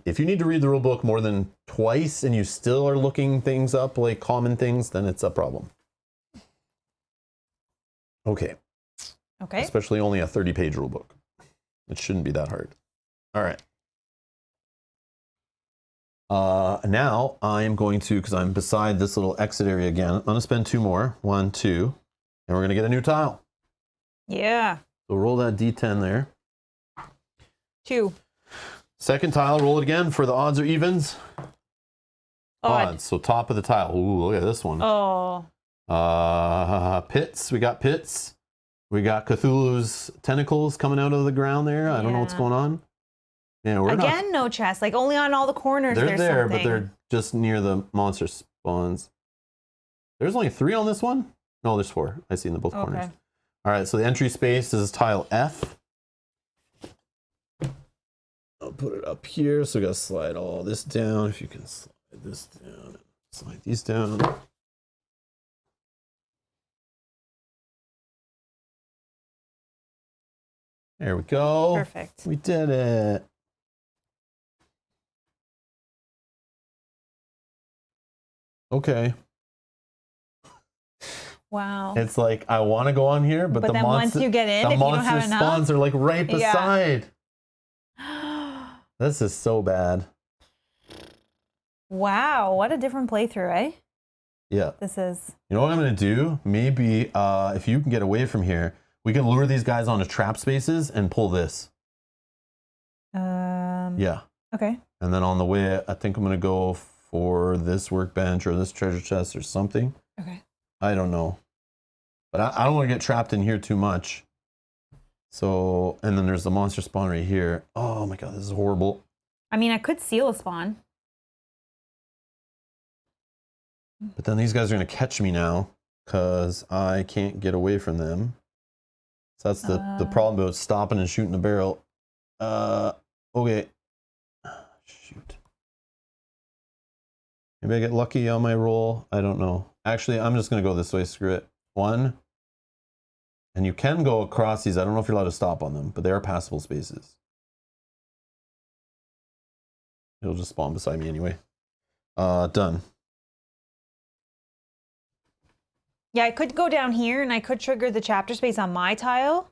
[SPEAKER 1] If you need to read the rule book more than twice and you still are looking things up, like common things, then it's a problem. Okay. Especially only a 30-page rule book. It shouldn't be that hard. All right. Now I am going to, because I'm beside this little exit area again, I'm going to spend 2 more. 1, 2. And we're going to get a new tile.
[SPEAKER 2] Yeah.
[SPEAKER 1] So roll that D10 there.
[SPEAKER 2] 2.
[SPEAKER 1] Second tile, roll it again for the odds or evens. Odds. So top of the tile. Ooh, look at this one.
[SPEAKER 2] Oh.
[SPEAKER 1] Pits. We got pits. We got Cthulhu's tentacles coming out of the ground there. I don't know what's going on. Yeah, we're
[SPEAKER 2] again, no chest. Like only on all the corners.
[SPEAKER 1] They're there,
[SPEAKER 2] something.
[SPEAKER 1] But they're just near the monster spawns. There's only 3 on this one. No, there's 4. I see in the both corners. All right, so the entry space is tile F. put it up here. So we gotta slide all this down. If you can slide this down, slide these down. There we go.
[SPEAKER 2] Perfect.
[SPEAKER 1] We did it. Okay.
[SPEAKER 2] Wow.
[SPEAKER 1] It's like I want to go on here, but the
[SPEAKER 2] then
[SPEAKER 1] monster,
[SPEAKER 2] once you get in,
[SPEAKER 1] the
[SPEAKER 2] if you don't
[SPEAKER 1] monster
[SPEAKER 2] have enough,
[SPEAKER 1] spawns are like right
[SPEAKER 2] Yeah.
[SPEAKER 1] beside. This is so bad.
[SPEAKER 2] Wow, what a different playthrough, eh?
[SPEAKER 1] Yeah.
[SPEAKER 2] This is.
[SPEAKER 1] You know what I'm gonna do? Maybe if you can get away from here, we can lure these guys onto trap spaces and pull this. Yeah.
[SPEAKER 2] Okay.
[SPEAKER 1] And then on the way, I think I'm gonna go for this workbench or this treasure chest or something.
[SPEAKER 2] Okay.
[SPEAKER 1] I don't know. But I don't want to get trapped in here too much. So, and then there's the monster spawn right here. Oh my god, this is horrible.
[SPEAKER 2] I mean, I could seal a spawn.
[SPEAKER 1] But then these guys are going to catch me now because I can't get away from them. So that's the problem about stopping and shooting the barrel. Okay. Shoot. Maybe I get lucky on my roll. I don't know. Actually, I'm just going to go this way. Screw it. 1. And you can go across these. I don't know if you're allowed to stop on them, but they are passable spaces. It'll just spawn beside me anyway. Done.
[SPEAKER 2] Yeah, I could go down here and I could trigger the chapter space on my tile.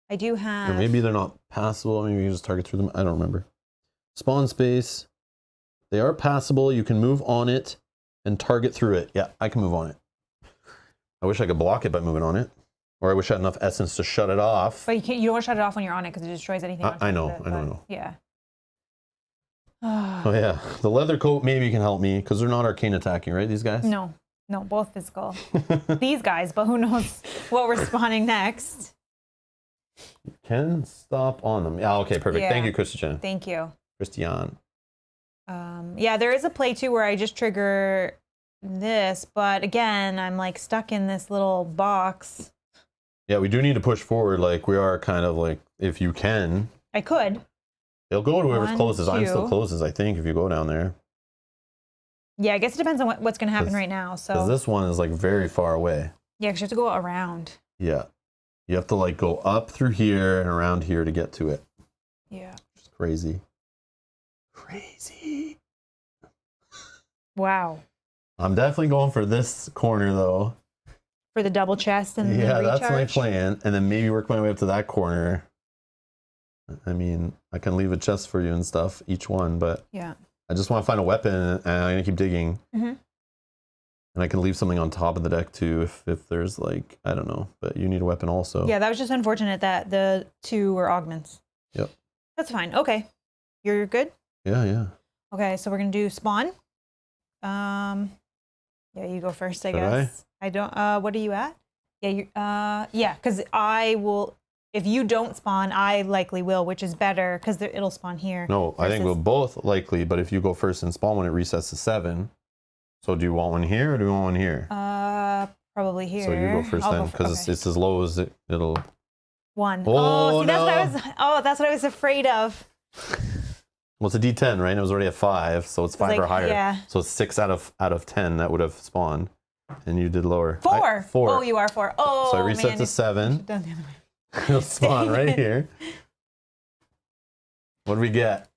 [SPEAKER 2] I do have...
[SPEAKER 1] Or maybe they're not passable. Maybe you can just target through them. I don't remember. Spawn space. They are passable. You can move on it and target through it. Yeah, I can move on it. I wish I could block it by moving on it. Or I wish I had enough essence to shut it off.
[SPEAKER 2] But you can't. You don't want to shut it off when you're on it because it destroys anything.
[SPEAKER 1] I know. I know.
[SPEAKER 2] Yeah.
[SPEAKER 1] Oh yeah. The leather coat maybe can help me because they're not arcane attacking, right? These guys?
[SPEAKER 2] No. No, both physical. These guys, but who knows what we're spawning next.
[SPEAKER 1] You can stop on them. Yeah, okay, perfect.
[SPEAKER 2] Yeah.
[SPEAKER 1] Thank you, Christian.
[SPEAKER 2] Thank you.
[SPEAKER 1] Christian.
[SPEAKER 2] Yeah, there is a play too where I just trigger this, but again, I'm like stuck in this little box.
[SPEAKER 1] Yeah, we do need to push forward. Like we are kind of like, if you can.
[SPEAKER 2] I could.
[SPEAKER 1] They'll go to whoever's
[SPEAKER 2] 1,
[SPEAKER 1] closest. I'm
[SPEAKER 2] 2.
[SPEAKER 1] still closest, I think, if you go down there.
[SPEAKER 2] Yeah, I guess it depends on what's going to happen right now. So
[SPEAKER 1] because this one is like very far away.
[SPEAKER 2] yeah, because you have to go around.
[SPEAKER 1] Yeah. You have to like go up through here and around here to get to it.
[SPEAKER 2] Yeah.
[SPEAKER 1] It's crazy. Crazy.
[SPEAKER 2] Wow.
[SPEAKER 1] I'm definitely going for this corner though.
[SPEAKER 2] For the double chest and the recharge.
[SPEAKER 1] That's my plan. And then maybe work my way up to that corner. I mean, I can leave a chest for you and stuff, each one, but
[SPEAKER 2] yeah.
[SPEAKER 1] I just want to find a weapon and I'm going to keep digging.
[SPEAKER 2] Mm-hmm.
[SPEAKER 1] And I can leave something on top of the deck too if there's like, I don't know, but you need a weapon also.
[SPEAKER 2] Yeah, that was just unfortunate that the 2 were augments.
[SPEAKER 1] Yep.
[SPEAKER 2] That's fine. Okay. You're good?
[SPEAKER 1] Yeah, yeah.
[SPEAKER 2] Okay, so we're going to do spawn. Yeah, you go first, I guess. I don't, what are you at? Yeah, yeah, because I will, if you don't spawn, I likely will, which is better because it'll spawn here.
[SPEAKER 1] No, I think we'll both likely, but if you go first and spawn one, it resets to 7. So do you want one here or do you want one here?
[SPEAKER 2] Probably here.
[SPEAKER 1] So you go first then, because it's as low as it'll.
[SPEAKER 2] 1.
[SPEAKER 1] Oh,
[SPEAKER 2] see,
[SPEAKER 1] no.
[SPEAKER 2] That's what I was afraid of.
[SPEAKER 1] Well, it's a D10, right? And it was already a 5, so it's 5 or higher.
[SPEAKER 2] Yeah.
[SPEAKER 1] So it's 6 out of 10 that would have spawned, and you did lower.
[SPEAKER 2] 4.
[SPEAKER 1] 4.
[SPEAKER 2] Oh, you are 4. Oh,
[SPEAKER 1] so I reset to 7.
[SPEAKER 2] Done the other way.
[SPEAKER 1] It'll spawn right here. What do we get?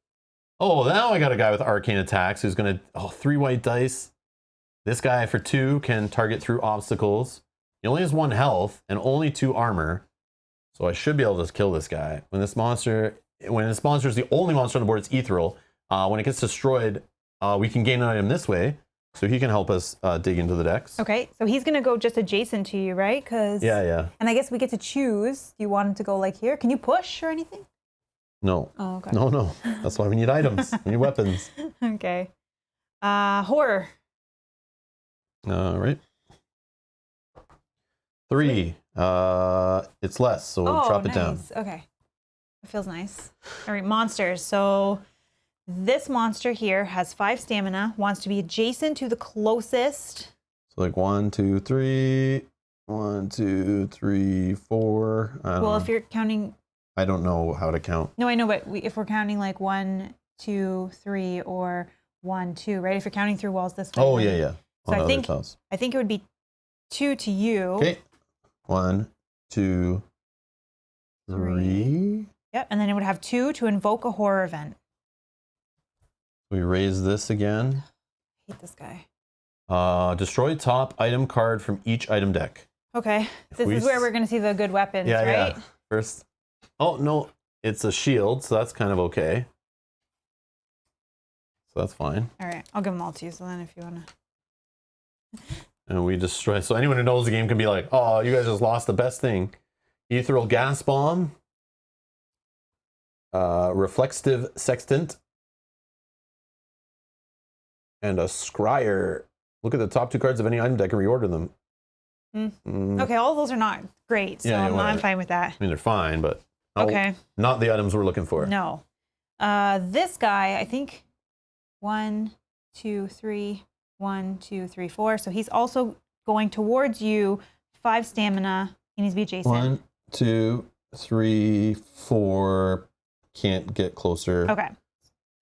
[SPEAKER 1] Oh, now I got a guy with arcane attacks who's gonna 3 white dice. This guy for 2 can target through obstacles. He only has 1 health and only 2 armor. So I should be able to kill this guy. When this monster is the only monster on the board, it's ethereal. When it gets destroyed, we can gain an item this way. So he can help us dig into the decks.
[SPEAKER 2] Okay, so he's gonna go just adjacent to you, right?
[SPEAKER 1] Yeah.
[SPEAKER 2] And I guess we get to choose. Do you want him to go like here? Can you push or anything?
[SPEAKER 1] No.
[SPEAKER 2] Oh, okay.
[SPEAKER 1] No. That's why we need items. We need weapons.
[SPEAKER 2] Okay. Horror.
[SPEAKER 1] All right. 3. It's less, so we'll drop it down.
[SPEAKER 2] Okay. It feels nice. All right, monsters. So this monster here has 5 stamina, wants to be adjacent to the closest.
[SPEAKER 1] So like 1, 2, 3. 1, 2, 3, 4.
[SPEAKER 2] Well, if you're counting
[SPEAKER 1] I don't know how to count.
[SPEAKER 2] No, I know, but if we're counting like 1, 2, 3, or 1, 2, right? If you're counting through walls this way.
[SPEAKER 1] Oh, yeah.
[SPEAKER 2] So
[SPEAKER 1] On
[SPEAKER 2] I
[SPEAKER 1] other
[SPEAKER 2] think
[SPEAKER 1] tiles.
[SPEAKER 2] I think it would be 2 to you.
[SPEAKER 1] Okay. 1, 2, 3.
[SPEAKER 2] Yep, and then it would have 2 to invoke a horror event.
[SPEAKER 1] We raise this again.
[SPEAKER 2] I hate this guy.
[SPEAKER 1] Destroy top item card from each item deck.
[SPEAKER 2] Okay, this is where we're going to see the good weapons, right?
[SPEAKER 1] Yeah. First. Oh, no. It's a shield, so that's kind of okay. So that's fine.
[SPEAKER 2] All right, I'll give them all to you, so then if you want to...
[SPEAKER 1] And we destroy. So anyone who knows the game can be like, oh, you guys just lost the best thing. Ethereal Gas Bomb. Reflexive Sextant. And a Scryer. Look at the top 2 cards of any item deck and reorder them.
[SPEAKER 2] Okay, all of those are not great, so I'm fine with that.
[SPEAKER 1] I mean, they're fine, but
[SPEAKER 2] okay,
[SPEAKER 1] not the items we're looking for.
[SPEAKER 2] No. This guy, I think 1, 2, 3, 1, 2, 3, 4. So he's also going towards you. 5 stamina. He needs to be adjacent.
[SPEAKER 1] 1, 2, 3, 4. Can't get closer.
[SPEAKER 2] Okay.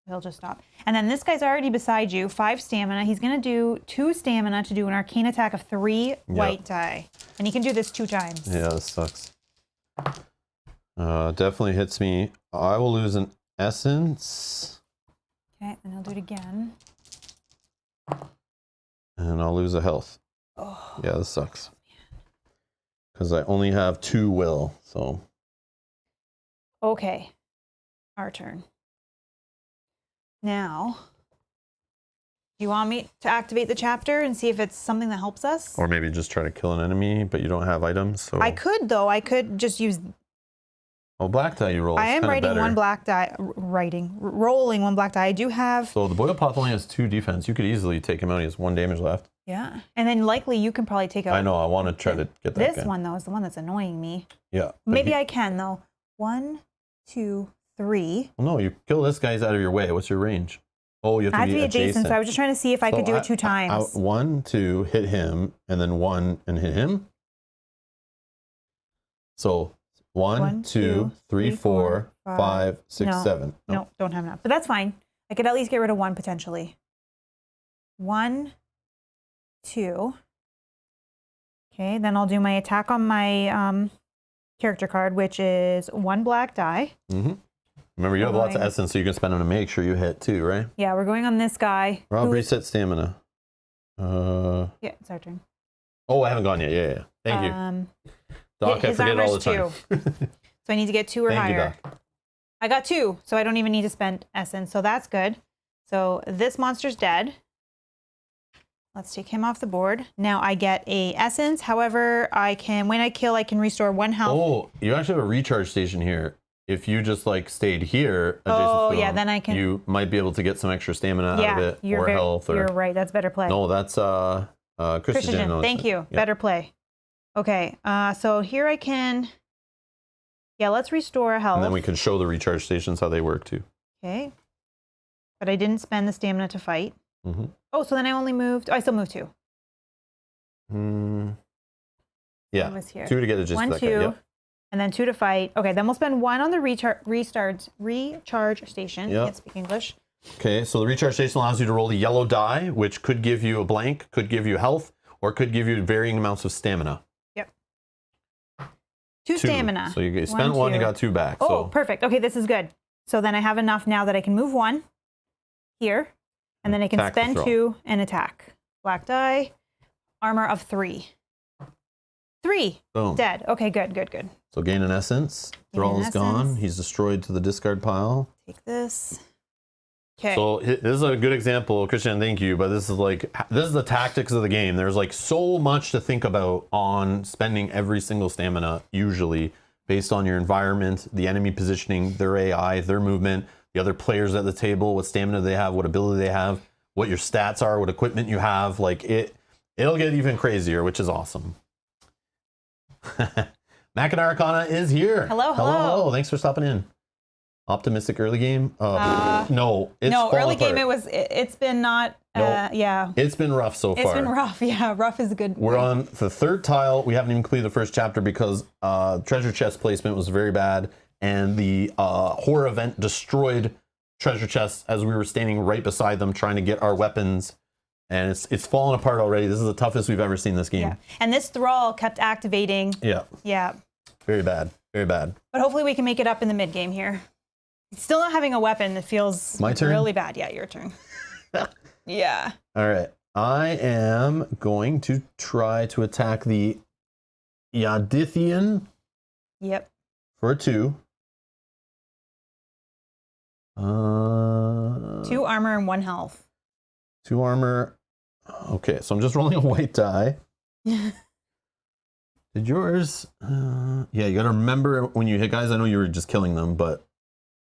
[SPEAKER 2] He'll just stop. And then this guy's already beside you. 5 stamina. He's going to do 2 stamina to do an arcane attack of 3 white die. And he can do this 2 times.
[SPEAKER 1] Yeah, this sucks. Definitely hits me. I will lose an essence.
[SPEAKER 2] Okay, and I'll do it again.
[SPEAKER 1] And I'll lose a health.
[SPEAKER 2] Oh.
[SPEAKER 1] Yeah, this sucks. Because I only have 2 will, so.
[SPEAKER 2] Okay. Our turn. Now, do you want me to activate the chapter and see if it's something that helps us?
[SPEAKER 1] Or maybe just try to kill an enemy, but you don't have items, so.
[SPEAKER 2] I could, though. I could just use...
[SPEAKER 1] Oh, black die you roll.
[SPEAKER 2] I am writing one black die. Rolling one black die. I do have...
[SPEAKER 1] So the Boil Pot only has 2 defense. You could easily take him out. He has 1 damage left.
[SPEAKER 2] Yeah. And then likely you can probably take out...
[SPEAKER 1] I know. I want to try to get that
[SPEAKER 2] This
[SPEAKER 1] guy.
[SPEAKER 2] one, though, is the one that's annoying me.
[SPEAKER 1] Yeah.
[SPEAKER 2] Maybe I can, though. 1, 2, 3.
[SPEAKER 1] Well, no, you kill this guy's out of your way. What's your range? Oh, you have to be adjacent.
[SPEAKER 2] So I was just trying to see if I could do it 2 times.
[SPEAKER 1] 1, 2, hit him, and then 1 and hit him. So 1, 2, 3, 4, 5, 6, 7.
[SPEAKER 2] No, don't have enough. But that's fine. I could at least get rid of 1 potentially. 1, 2. Okay, then I'll do my attack on my character card, which is 1 black die.
[SPEAKER 1] Mm-hmm. Remember, you have lots of essence, so you can spend them to make sure you hit too, right?
[SPEAKER 2] Yeah, we're going on this guy.
[SPEAKER 1] Rob, reset stamina.
[SPEAKER 2] Yeah, it's our turn.
[SPEAKER 1] Oh, I haven't gone yet. Yeah. Thank you. Doc, I forget all the time.
[SPEAKER 2] So I need to get 2 or
[SPEAKER 1] Thank
[SPEAKER 2] higher.
[SPEAKER 1] you, Doc.
[SPEAKER 2] I got 2, so I don't even need to spend essence, so that's good. So this monster's dead. Let's take him off the board. Now I get a essence. However, I can, when I kill, I can restore 1 health.
[SPEAKER 1] Oh, you actually have a recharge station here. If you just like stayed here, adjacent to him,
[SPEAKER 2] then I can.
[SPEAKER 1] You might be able to get some extra stamina out of it, or health. Or...
[SPEAKER 2] You're right. That's better play.
[SPEAKER 1] No, that's Christian.
[SPEAKER 2] Thank you. Yeah. Better play. Okay. So here I can. Yeah, let's restore a health.
[SPEAKER 1] And then we can show the recharge stations how they work too.
[SPEAKER 2] Okay. But I didn't spend the stamina to fight.
[SPEAKER 1] Mm-hmm.
[SPEAKER 2] Oh, so then I only moved. Oh, I still moved 2.
[SPEAKER 1] Yeah. 2 to get it just
[SPEAKER 2] 1,
[SPEAKER 1] that
[SPEAKER 2] 2.
[SPEAKER 1] guy. Yep.
[SPEAKER 2] And then 2 to fight. Okay, then we'll spend 1 on the recharge station.
[SPEAKER 1] Yep.
[SPEAKER 2] Can't speak English.
[SPEAKER 1] Okay, so the recharge station allows you to roll the yellow die, which could give you a blank, could give you health, or could give you varying amounts of stamina.
[SPEAKER 2] Yep. 2 stamina.
[SPEAKER 1] So you spent 1, you got 2 back.
[SPEAKER 2] Oh,
[SPEAKER 1] so.
[SPEAKER 2] Perfect. Okay, this is good. So then I have enough now that I can move 1 here, and then I can spend 2 and attack. Black die, armor of 3. 3.
[SPEAKER 1] Boom.
[SPEAKER 2] Dead. Okay, good.
[SPEAKER 1] So gain an essence. Thrall is gone. He's destroyed to the discard pile.
[SPEAKER 2] Take this. Okay.
[SPEAKER 1] So this is a good example, Christian, thank you, but this is the tactics of the game. There's like so much to think about on spending every single stamina, usually based on your environment, the enemy positioning, their AI, their movement, the other players at the table, what stamina they have, what ability they have, what your stats are, what equipment you have. Like it'll get even crazier, which is awesome. Machina Arcana is here.
[SPEAKER 2] Hello.
[SPEAKER 1] Thanks for stopping in. Optimistic early game? No,
[SPEAKER 2] early game it's been not. Yeah.
[SPEAKER 1] It's been rough so far.
[SPEAKER 2] It's been rough. Yeah, rough is a good.
[SPEAKER 1] We're on the 3rd tile. We haven't even completed the first chapter because treasure chest placement was very bad, and the horror event destroyed treasure chests as we were standing right beside them trying to get our weapons. And it's fallen apart already. This is the toughest we've ever seen this game.
[SPEAKER 2] Yeah. And this thrall kept activating.
[SPEAKER 1] Yeah.
[SPEAKER 2] Yeah.
[SPEAKER 1] Very bad. Very bad.
[SPEAKER 2] But hopefully we can make it up in the mid game here. Still not having a weapon that feels
[SPEAKER 1] My turn?
[SPEAKER 2] really bad. Yeah, your turn. Yeah.
[SPEAKER 1] All right. I am going to try to attack the Yadithian
[SPEAKER 2] Yep.
[SPEAKER 1] for a 2.
[SPEAKER 2] 2 armor and 1 health.
[SPEAKER 1] 2 armor. Okay, so I'm just rolling a white die. Did yours? Yeah, you got to remember when you hit guys. I know you were just killing them, but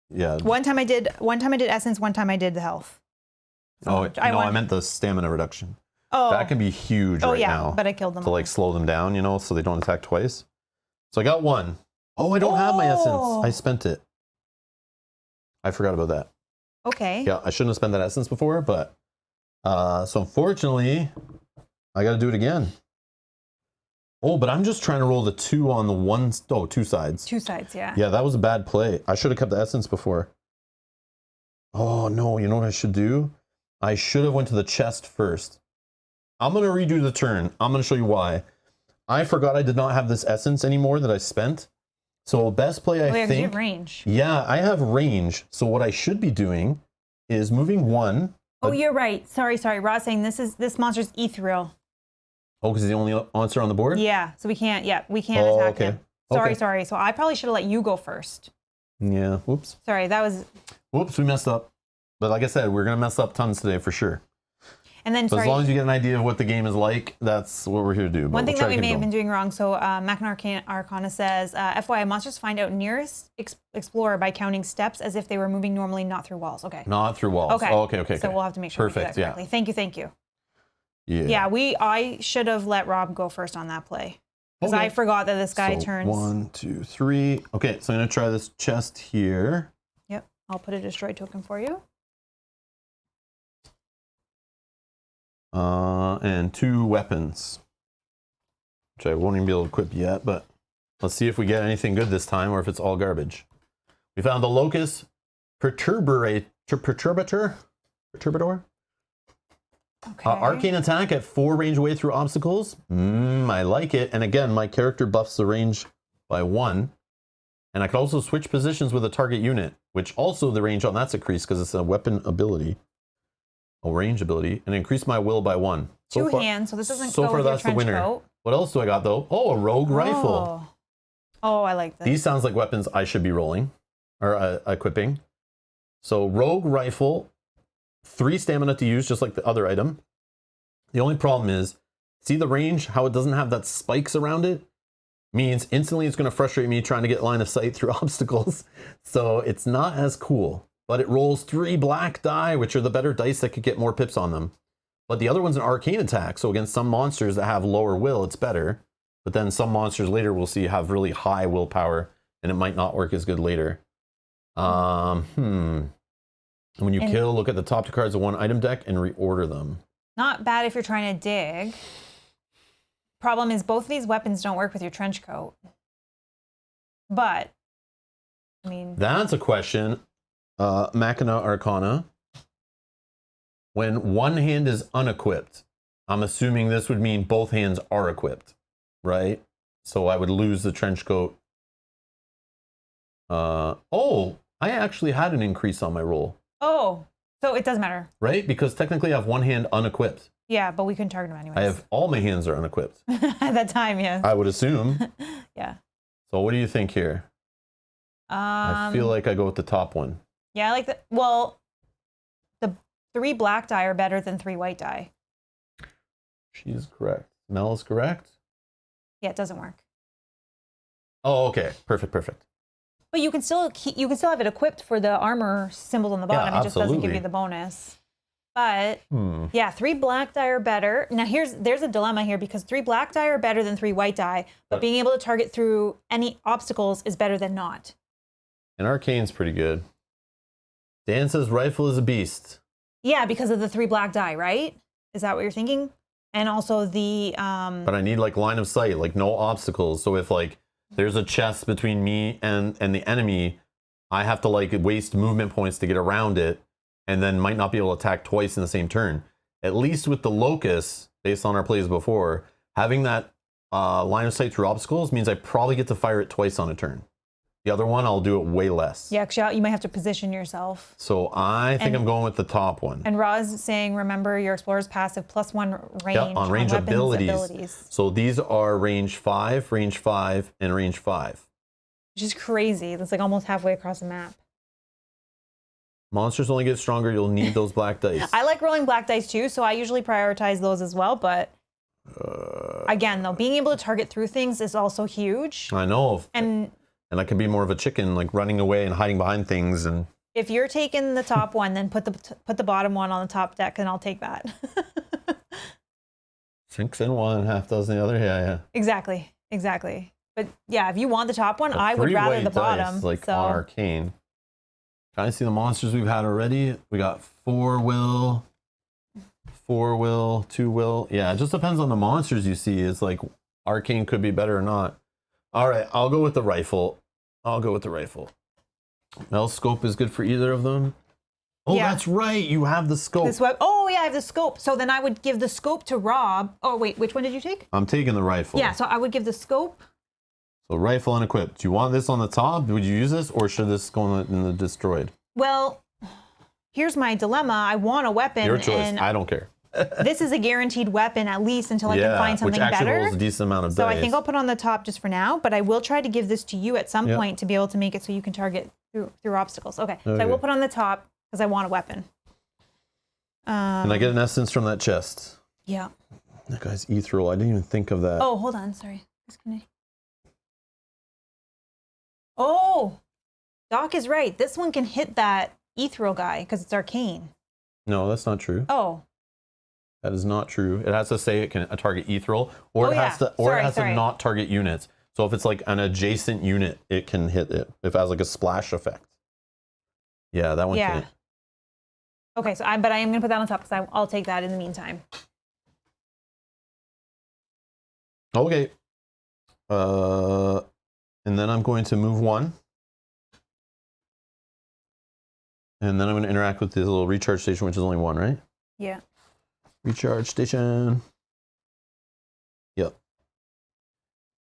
[SPEAKER 1] yeah.
[SPEAKER 2] One time I did essence, one time I did the health.
[SPEAKER 1] Oh, no, I meant the stamina reduction.
[SPEAKER 2] Oh.
[SPEAKER 1] That can be huge right now.
[SPEAKER 2] But I killed them
[SPEAKER 1] to like slow them down, you know, so they don't attack twice. So I got 1. Oh, I don't have my essence. I spent it. I forgot about that.
[SPEAKER 2] Okay.
[SPEAKER 1] Yeah, I shouldn't have spent that essence before, but so unfortunately, I got to do it again. Oh, but I'm just trying to roll the 2 on the 2 sides.
[SPEAKER 2] 2 sides, yeah.
[SPEAKER 1] Yeah, that was a bad play. I should have kept the essence before. Oh, no, you know what I should do? I should have went to the chest first. I'm going to redo the turn. I'm going to show you why. I forgot I did not have this essence anymore that I spent. So best play, I think.
[SPEAKER 2] You have range.
[SPEAKER 1] Yeah, I have range. So what I should be doing is moving 1.
[SPEAKER 2] Oh, you're right. Sorry. Rod's saying this monster's ethereal.
[SPEAKER 1] Oh, because he's the only monster on the board?
[SPEAKER 2] Yeah, so we can't attack him.
[SPEAKER 1] Okay.
[SPEAKER 2] Sorry. So I probably should have let you go first.
[SPEAKER 1] Yeah, whoops.
[SPEAKER 2] Sorry, that was...
[SPEAKER 1] Whoops, we messed up. But like I said, we're going to mess up tons today for sure.
[SPEAKER 2] And then,
[SPEAKER 1] so as long as you get an idea of what the game is like, that's what we're here to do.
[SPEAKER 2] One thing that we may have been doing wrong, so Machina Arcana says, FYI, monsters find out nearest explorer by counting steps as if they were moving normally, not through walls. Okay.
[SPEAKER 1] Not through walls.
[SPEAKER 2] Okay.
[SPEAKER 1] Oh, okay.
[SPEAKER 2] So we'll have to make sure we do that correctly. Yeah. Thank you.
[SPEAKER 1] Yeah.
[SPEAKER 2] I should have let Rob go first on that play. Because I forgot that this guy turns...
[SPEAKER 1] 1, 2, 3. Okay, so I'm going to try this chest here.
[SPEAKER 2] Yep. I'll put a destroy token for you.
[SPEAKER 1] And 2 weapons, which I won't even be able to equip yet, but let's see if we get anything good this time or if it's all garbage. We found the Locust Perturbator.
[SPEAKER 2] Okay.
[SPEAKER 1] Arcane attack at 4 range away through obstacles. I like it. And again, my character buffs the range by 1. And I can also switch positions with a target unit, which also the range on that's increased because it's a weapon ability. A range ability, and increase my will by 1.
[SPEAKER 2] So 2 hands, so this doesn't
[SPEAKER 1] so
[SPEAKER 2] go
[SPEAKER 1] far
[SPEAKER 2] with
[SPEAKER 1] that's
[SPEAKER 2] your trench
[SPEAKER 1] the winner.
[SPEAKER 2] coat.
[SPEAKER 1] What else do I got though? Oh, a rogue rifle.
[SPEAKER 2] Oh, I like this.
[SPEAKER 1] These sounds like weapons I should be rolling or equipping. So rogue rifle, 3 stamina to use, just like the other item. The only problem is, see the range, how it doesn't have that spikes around it? Means instantly it's going to frustrate me trying to get line of sight through obstacles. So it's not as cool. But it rolls 3 black die, which are the better dice that could get more pips on them. But the other one's an arcane attack, so against some monsters that have lower will, it's better. But then some monsters later we'll see have really high willpower, and it might not work as good later. When you kill, look at the top 2 cards of 1 item deck and reorder them.
[SPEAKER 2] Not bad if you're trying to dig. Problem is both of these weapons don't work with your trench coat. But, I mean...
[SPEAKER 1] That's a question. Machina Arcana. When 1 hand is unequipped, I'm assuming this would mean both hands are equipped, right? So I would lose the trench coat. Oh, I actually had an increase on my roll.
[SPEAKER 2] Oh, so it doesn't matter.
[SPEAKER 1] Right? Because technically I have 1 hand unequipped.
[SPEAKER 2] Yeah, but we couldn't target him anyways.
[SPEAKER 1] I have all my hands are unequipped.
[SPEAKER 2] At that time, yeah.
[SPEAKER 1] I would assume.
[SPEAKER 2] Yeah.
[SPEAKER 1] So what do you think here? I feel like I go with the top one.
[SPEAKER 2] Yeah, I like that. Well, the 3 black die are better than 3 white die.
[SPEAKER 1] She's correct. Mel is correct.
[SPEAKER 2] Yeah, it doesn't work.
[SPEAKER 1] Oh, okay. Perfect.
[SPEAKER 2] But you can still have it equipped for the armor symbols on the bottom.
[SPEAKER 1] Yeah,
[SPEAKER 2] it just doesn't give
[SPEAKER 1] absolutely.
[SPEAKER 2] you the bonus. But yeah, 3 black die are better. Now there's a dilemma here because 3 black die are better than 3 white die, but being able to target through any obstacles is better than not.
[SPEAKER 1] And Arcane's pretty good. Dan says rifle is a beast.
[SPEAKER 2] Yeah, because of the 3 black die, right? Is that what you're thinking? And also the
[SPEAKER 1] But I need like line of sight, like no obstacles. So if like there's a chest between me and the enemy, I have to like waste movement points to get around it, and then might not be able to attack twice in the same turn. At least with the Locust, based on our plays before, having that line of sight through obstacles means I probably get to fire it twice on a turn. The other one, I'll do it way less.
[SPEAKER 2] Yeah, because you might have to position yourself.
[SPEAKER 1] So I think I'm going with the top one.
[SPEAKER 2] And Ra's is saying, remember your explorer's passive +1 range
[SPEAKER 1] on range
[SPEAKER 2] weapons
[SPEAKER 1] abilities. So these are range 5, and range 5.
[SPEAKER 2] Which is crazy. That's like almost halfway across the map.
[SPEAKER 1] Monsters only get stronger. You'll need those black dice.
[SPEAKER 2] I like rolling black dice too, so I usually prioritize those as well. But again, though, being able to target through things is also huge.
[SPEAKER 1] I know.
[SPEAKER 2] And
[SPEAKER 1] I can be more of a chicken, like running away and hiding behind things. And
[SPEAKER 2] if you're taking the top one, then put the bottom one on the top deck, and I'll take that.
[SPEAKER 1] 6 in one, half dozen the other. Yeah.
[SPEAKER 2] Exactly. But yeah, if you want the top one,
[SPEAKER 1] The
[SPEAKER 2] I would rather the
[SPEAKER 1] dice,
[SPEAKER 2] bottom.
[SPEAKER 1] like
[SPEAKER 2] so.
[SPEAKER 1] on Arcane. Can I see the monsters we've had already? We got 4 will, 2 will. Yeah, it just depends on the monsters you see. It's like Arcane could be better or not. All right, I'll go with the rifle. Mel scope is good for either of them. Oh, yeah. That's right. You have the scope.
[SPEAKER 2] Oh, yeah, I have the scope. So then I would give the scope to Rob. Oh, wait, which one did you take?
[SPEAKER 1] I'm taking the rifle.
[SPEAKER 2] Yeah, so I would give the scope.
[SPEAKER 1] So rifle unequipped. Do you want this on the top? Would you use this, or should this go in the destroyed?
[SPEAKER 2] Well, here's my dilemma. I want a weapon.
[SPEAKER 1] Your choice. I don't care.
[SPEAKER 2] This is a guaranteed weapon, at least until I can find something better.
[SPEAKER 1] Which actually rolls a decent amount of dice.
[SPEAKER 2] So I think I'll put on the top just for now, but I will try to give this to you at some point to be able to make it so you can target through obstacles. Okay, so I will put on the top because I want a weapon.
[SPEAKER 1] Can I get an essence from that chest?
[SPEAKER 2] Yeah.
[SPEAKER 1] That guy's ethereal. I didn't even think of that.
[SPEAKER 2] Oh, hold on. Sorry. Oh, Doc is right. This one can hit that ethereal guy because it's arcane.
[SPEAKER 1] No, that's not true.
[SPEAKER 2] Oh.
[SPEAKER 1] That is not true. It has to say it can target ethereal, or it has to not target units. So if it's like an adjacent unit, it can hit it. If it has like a splash effect. Yeah, that one can't.
[SPEAKER 2] Okay, so but I am gonna put that on top because I'll take that in the meantime.
[SPEAKER 1] Okay. And then I'm going to move 1. And then I'm going to interact with this little recharge station, which is only 1, right?
[SPEAKER 2] Yeah.
[SPEAKER 1] Recharge station. Yep.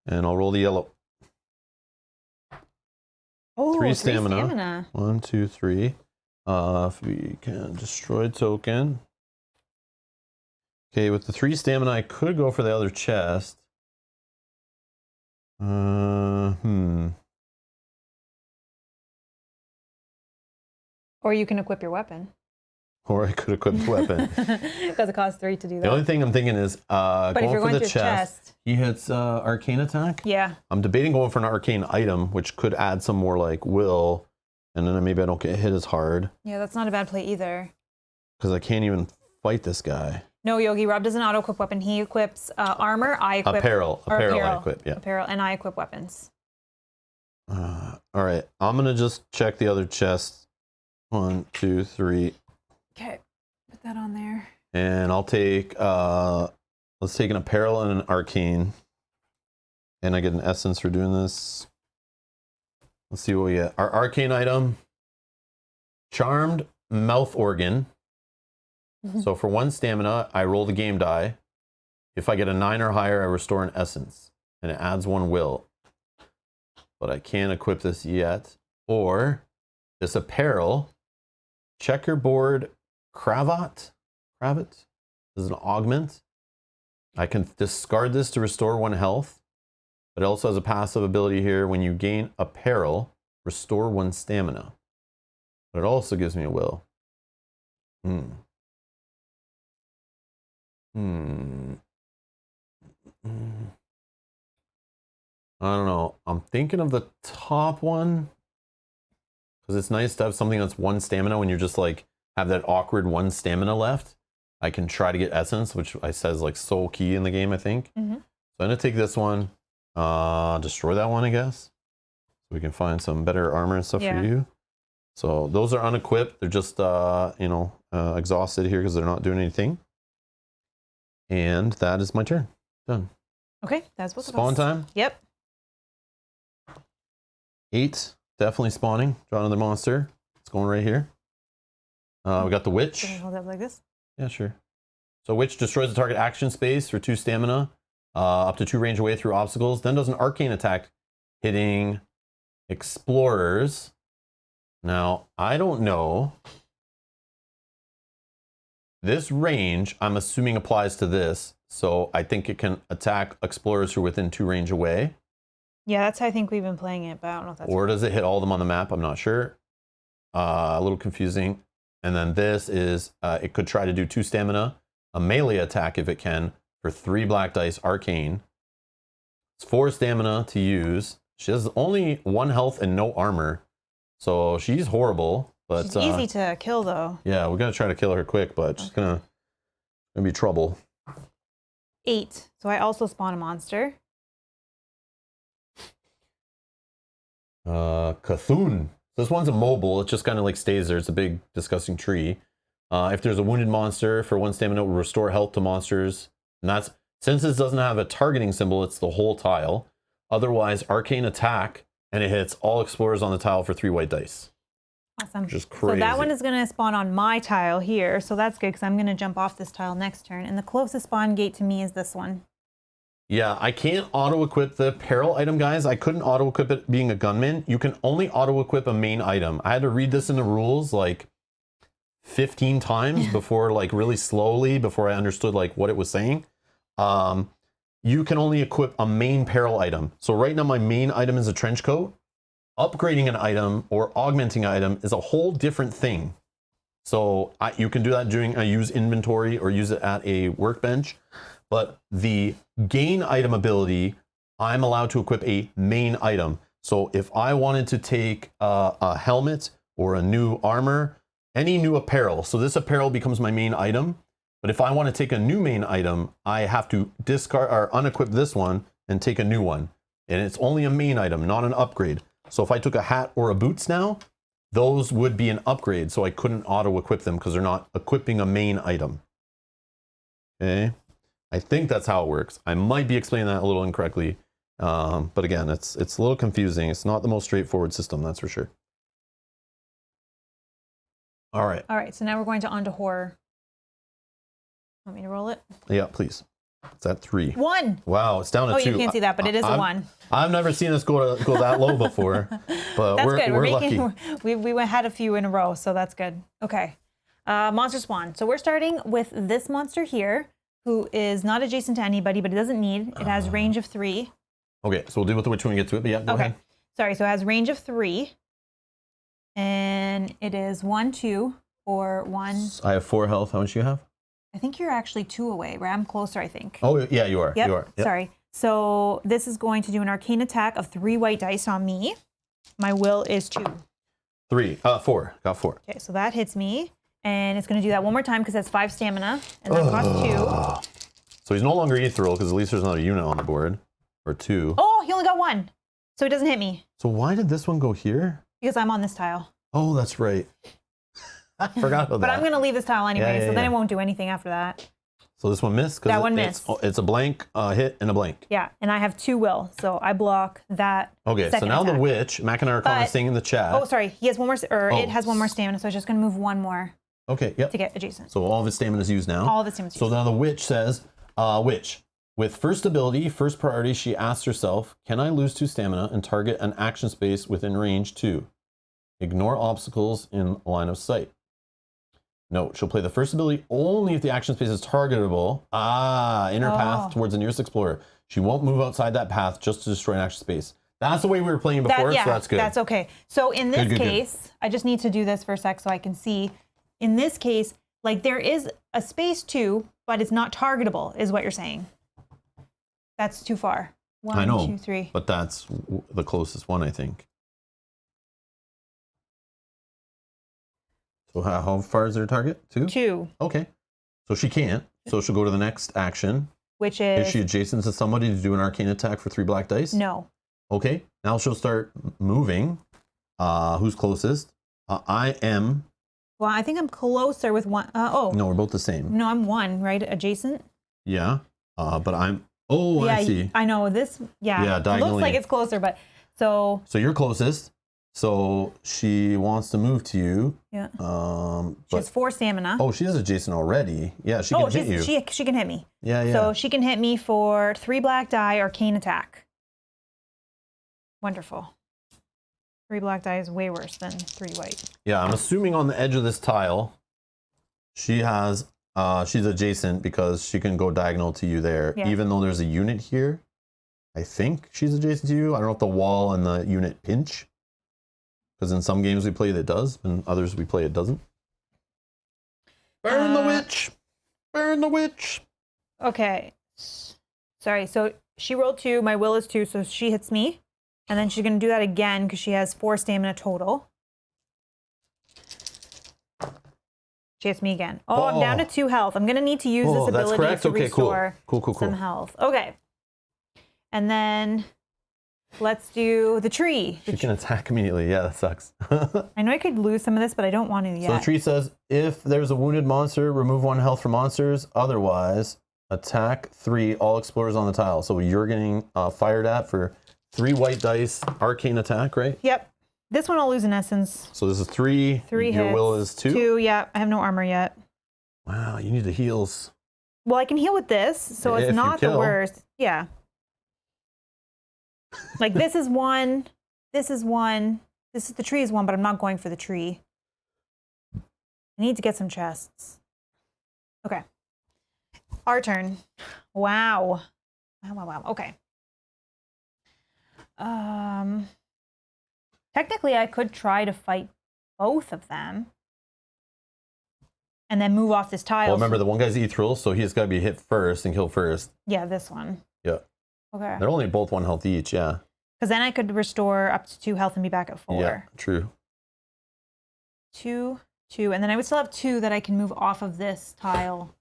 [SPEAKER 1] And I'll roll the yellow.
[SPEAKER 2] Oh,
[SPEAKER 1] 3 stamina. 1, 2, 3. If we can destroy token. Okay, with the 3 stamina, I could go for the other chest.
[SPEAKER 2] Or you can equip your weapon.
[SPEAKER 1] Or I could equip the weapon.
[SPEAKER 2] Because it costs 3 to do that.
[SPEAKER 1] The only thing I'm thinking is going for the chest. He hits arcane attack.
[SPEAKER 2] Yeah.
[SPEAKER 1] I'm debating going for an arcane item, which could add some more like will, and then maybe I don't get hit as hard.
[SPEAKER 2] Yeah, that's not a bad play either.
[SPEAKER 1] Because I can't even fight this guy.
[SPEAKER 2] No, Yogi, Rob doesn't auto-equip weapon. He equips armor, I equip...
[SPEAKER 1] Apparel I equip, yeah.
[SPEAKER 2] Apparel, and I equip weapons.
[SPEAKER 1] All right, I'm going to just check the other chest. 1, 2, 3.
[SPEAKER 2] Okay, put that on there.
[SPEAKER 1] And I'll take, let's take an apparel and an arcane. And I get an essence for doing this. Let's see what we get. Our arcane item, charmed mouth organ. So for 1 stamina, I roll the game die. If I get a 9 or higher, I restore an essence. And it adds 1 will. But I can't equip this yet. Or this apparel, checkerboard cravat. This is an augment. I can discard this to restore 1 health. But it also has a passive ability here. When you gain apparel, restore 1 stamina. But it also gives me a will. I don't know. I'm thinking of the top one. Because it's nice to have something that's 1 stamina when you're just like, have that awkward 1 stamina left. I can try to get essence, which I said is like so key in the game, I think. So I'm going to take this one. Destroy that one, I guess. So we can find some better armor and stuff for you. So those are unequipped. They're just, exhausted here because they're not doing anything. And that is my turn. Done.
[SPEAKER 2] Okay, that's what's
[SPEAKER 1] Spawn time?
[SPEAKER 2] Yep.
[SPEAKER 1] 8, definitely spawning. Draw another monster. It's going right here. We got the witch.
[SPEAKER 2] Can I hold it up like this?
[SPEAKER 1] Yeah, sure. So witch destroys the target action space for 2 stamina, up to 2 range away through obstacles. Then does an arcane attack, hitting explorers. Now, I don't know. This range, I'm assuming, applies to this. So I think it can attack explorers who are within 2 range away.
[SPEAKER 2] Yeah, that's how I think we've been playing it, but I don't know if that's
[SPEAKER 1] Or
[SPEAKER 2] right.
[SPEAKER 1] does it hit all of them on the map? I'm not sure. A little confusing. And then this is, it could try to do 2 stamina, a melee attack if it can, for 3 black dice, arcane. It's 4 stamina to use. She has only 1 health and no armor. So she's horrible. But
[SPEAKER 2] She's easy to kill, though.
[SPEAKER 1] yeah, we're going to try to kill her quick, but she's going to be trouble.
[SPEAKER 2] 8. So I also spawn a monster.
[SPEAKER 1] Cthulhu. This one's immobile. It just kind of like stays there. It's a big, disgusting tree. If there's a wounded monster, for 1 stamina, it will restore health to monsters. And that's, since this doesn't have a targeting symbol, it's the whole tile. Otherwise, arcane attack, and it hits all explorers on the tile for 3 white dice.
[SPEAKER 2] Awesome.
[SPEAKER 1] Which is crazy.
[SPEAKER 2] So that one is going to spawn on my tile here. So that's good because I'm going to jump off this tile next turn. And the closest spawn gate to me is this one.
[SPEAKER 1] Yeah, I can't auto-equip the peril item, guys. I couldn't auto-equip it being a gunman. You can only auto-equip a main item. I had to read this in the rules like 15 times before, like really slowly, before I understood like what it was saying. You can only equip a main peril item. So right now my main item is a trench coat. Upgrading an item or augmenting an item is a whole different thing. So you can do that during a use inventory or use it at a workbench. But the gain item ability, I'm allowed to equip a main item. So if I wanted to take a helmet or a new armor, any new apparel, so this apparel becomes my main item. But if I want to take a new main item, I have to discard or unequip this one and take a new one. And it's only a main item, not an upgrade. So if I took a hat or a boots now, those would be an upgrade. So I couldn't auto-equip them because they're not equipping a main item. Okay. I think that's how it works. I might be explaining that a little incorrectly. But again, it's a little confusing. It's not the most straightforward system, that's for sure. All right.
[SPEAKER 2] All right. So now we're going to on to horror. Want me to roll it?
[SPEAKER 1] Yeah, please. It's at 3.
[SPEAKER 2] 1.
[SPEAKER 1] Wow, it's down to 2.
[SPEAKER 2] Oh, you can't see that, but it is a 1.
[SPEAKER 1] I've never seen us go that low before, but
[SPEAKER 2] That's
[SPEAKER 1] we're
[SPEAKER 2] good.
[SPEAKER 1] lucky.
[SPEAKER 2] We had a few in a row, so that's good. Okay. Monster spawn. So we're starting with this monster here, who is not adjacent to anybody, but it doesn't need. It has range of 3.
[SPEAKER 1] Okay, so we'll deal with which one we get to it, but yeah, go ahead.
[SPEAKER 2] Sorry, so it has range of 3. And it is 1, 2, or 1.
[SPEAKER 1] I have 4 health. How much do you have?
[SPEAKER 2] I think you're actually 2 away, right? I'm closer, I think.
[SPEAKER 1] Oh, yeah, you are.
[SPEAKER 2] Yep.
[SPEAKER 1] You are. Yep.
[SPEAKER 2] Sorry. So this is going to do an arcane attack of 3 white dice on me. My will is 2.
[SPEAKER 1] 4. Got 4.
[SPEAKER 2] Okay, so that hits me. And it's going to do that one more time because that's 5 stamina. And that costs 2.
[SPEAKER 1] So he's no longer ethereal because at least there's not a unit on the board. Or 2.
[SPEAKER 2] Oh, he only got 1. So he doesn't hit me
[SPEAKER 1] So why did this one go here?
[SPEAKER 2] because I'm on this tile.
[SPEAKER 1] Oh, that's right. I forgot about that.
[SPEAKER 2] But I'm going to leave this tile anyway,
[SPEAKER 1] Yeah,
[SPEAKER 2] so then
[SPEAKER 1] yeah.
[SPEAKER 2] it won't do anything after that.
[SPEAKER 1] So this one missed?
[SPEAKER 2] That one missed.
[SPEAKER 1] It's a blank hit and a blank.
[SPEAKER 2] Yeah, and I have 2 will, so I block that.
[SPEAKER 1] Okay, so
[SPEAKER 2] second
[SPEAKER 1] now the
[SPEAKER 2] attack.
[SPEAKER 1] witch, Machina Arcana, is saying in the chat.
[SPEAKER 2] Oh, sorry. He has 1 more, or
[SPEAKER 1] Oh.
[SPEAKER 2] it has 1 more stamina, so I'm just going to move 1 more
[SPEAKER 1] Okay, yep.
[SPEAKER 2] to get adjacent.
[SPEAKER 1] So all of his stamina is used now.
[SPEAKER 2] All of his stamina is
[SPEAKER 1] So
[SPEAKER 2] used.
[SPEAKER 1] now the witch says, witch, with first ability, first priority, she asks herself, can I lose 2 stamina and target an action space within range 2? Ignore obstacles in line of sight. No, she'll play the first ability only if the action space is targetable. Inner path towards the nearest explorer. She won't move outside that path just to destroy an action space. That's the way we were playing before, so that's good.
[SPEAKER 2] That's okay. So in this
[SPEAKER 1] Good.
[SPEAKER 2] case, I just need to do this for a sec so I can see. In this case, like there is a space 2, but it's not targetable, is what you're saying. That's too far. 1,
[SPEAKER 1] I know,
[SPEAKER 2] 2, 3.
[SPEAKER 1] but that's the closest one, I think. So how far is their target? 2?
[SPEAKER 2] 2,
[SPEAKER 1] Okay. So she can't. So she'll go to the next action.
[SPEAKER 2] which is...
[SPEAKER 1] Is she adjacent to somebody to do an arcane attack for 3 black dice?
[SPEAKER 2] No.
[SPEAKER 1] Okay. Now she'll start moving. Who's closest? I am...
[SPEAKER 2] Well, I think I'm closer with 1.
[SPEAKER 1] No, we're both the same.
[SPEAKER 2] No, I'm 1, right? Adjacent?
[SPEAKER 1] Yeah. But I'm... Oh,
[SPEAKER 2] yeah,
[SPEAKER 1] I see.
[SPEAKER 2] I know this. Yeah.
[SPEAKER 1] Yeah,
[SPEAKER 2] It
[SPEAKER 1] diagonally.
[SPEAKER 2] looks like it's closer, but So
[SPEAKER 1] you're closest. So she wants to move to you.
[SPEAKER 2] yeah. She
[SPEAKER 1] But
[SPEAKER 2] has 4 stamina.
[SPEAKER 1] oh, she is adjacent already. Yeah, she can hit you.
[SPEAKER 2] She can hit me.
[SPEAKER 1] Yeah, yeah.
[SPEAKER 2] So she can hit me for 3 black die, arcane attack. Wonderful. 3 black die is way worse than 3 white.
[SPEAKER 1] Yeah, I'm assuming on the edge of this tile, she has, she's adjacent because she can go diagonal to you there.
[SPEAKER 2] Yeah.
[SPEAKER 1] Even though there's a unit here, I think she's adjacent to you. I don't know if the wall and the unit pinch. Because in some games we play it does, and others we play it doesn't. Burn the witch! Burn the witch!
[SPEAKER 2] Okay. Sorry, so she rolled 2, my will is 2, so she hits me. And then she's going to do that again because she has 4 stamina total. She hits me again. Oh, I'm down to 2 health. I'm going to need to use this ability to restore some health. Okay. And then let's do the tree.
[SPEAKER 1] She can attack immediately. Yeah, that sucks.
[SPEAKER 2] I know I could lose some of this, but I don't want to yet.
[SPEAKER 1] So the tree says, if there's a wounded monster, remove 1 health from monsters. Otherwise, attack 3 all explorers on the tile. So you're getting fired at for 3 white dice, arcane attack, right?
[SPEAKER 2] Yep. This one I'll lose in essence.
[SPEAKER 1] So this is 3.
[SPEAKER 2] 3
[SPEAKER 1] Your
[SPEAKER 2] hits.
[SPEAKER 1] will is 2?
[SPEAKER 2] 2, yeah. I have no armor yet.
[SPEAKER 1] Wow, you need the heals.
[SPEAKER 2] Well, I can heal with this, so
[SPEAKER 1] If
[SPEAKER 2] it's
[SPEAKER 1] you
[SPEAKER 2] not the
[SPEAKER 1] kill.
[SPEAKER 2] worst. Yeah. Like this is 1. This is 1. This is the tree is 1, but I'm not going for the tree. I need to get some chests. Okay. Our turn. Wow. Wow. Okay. Technically, I could try to fight both of them and then move off this tile.
[SPEAKER 1] Well, remember, the one guy's ethereal, so he's got to be hit first and kill first.
[SPEAKER 2] Yeah, this one.
[SPEAKER 1] Yeah.
[SPEAKER 2] Okay.
[SPEAKER 1] They're only both 1 health each, yeah.
[SPEAKER 2] Because then I could restore up to 2 health and be back at 4.
[SPEAKER 1] Yeah, true.
[SPEAKER 2] 2, 2, and then I would still have 2 that I can move off of this tile.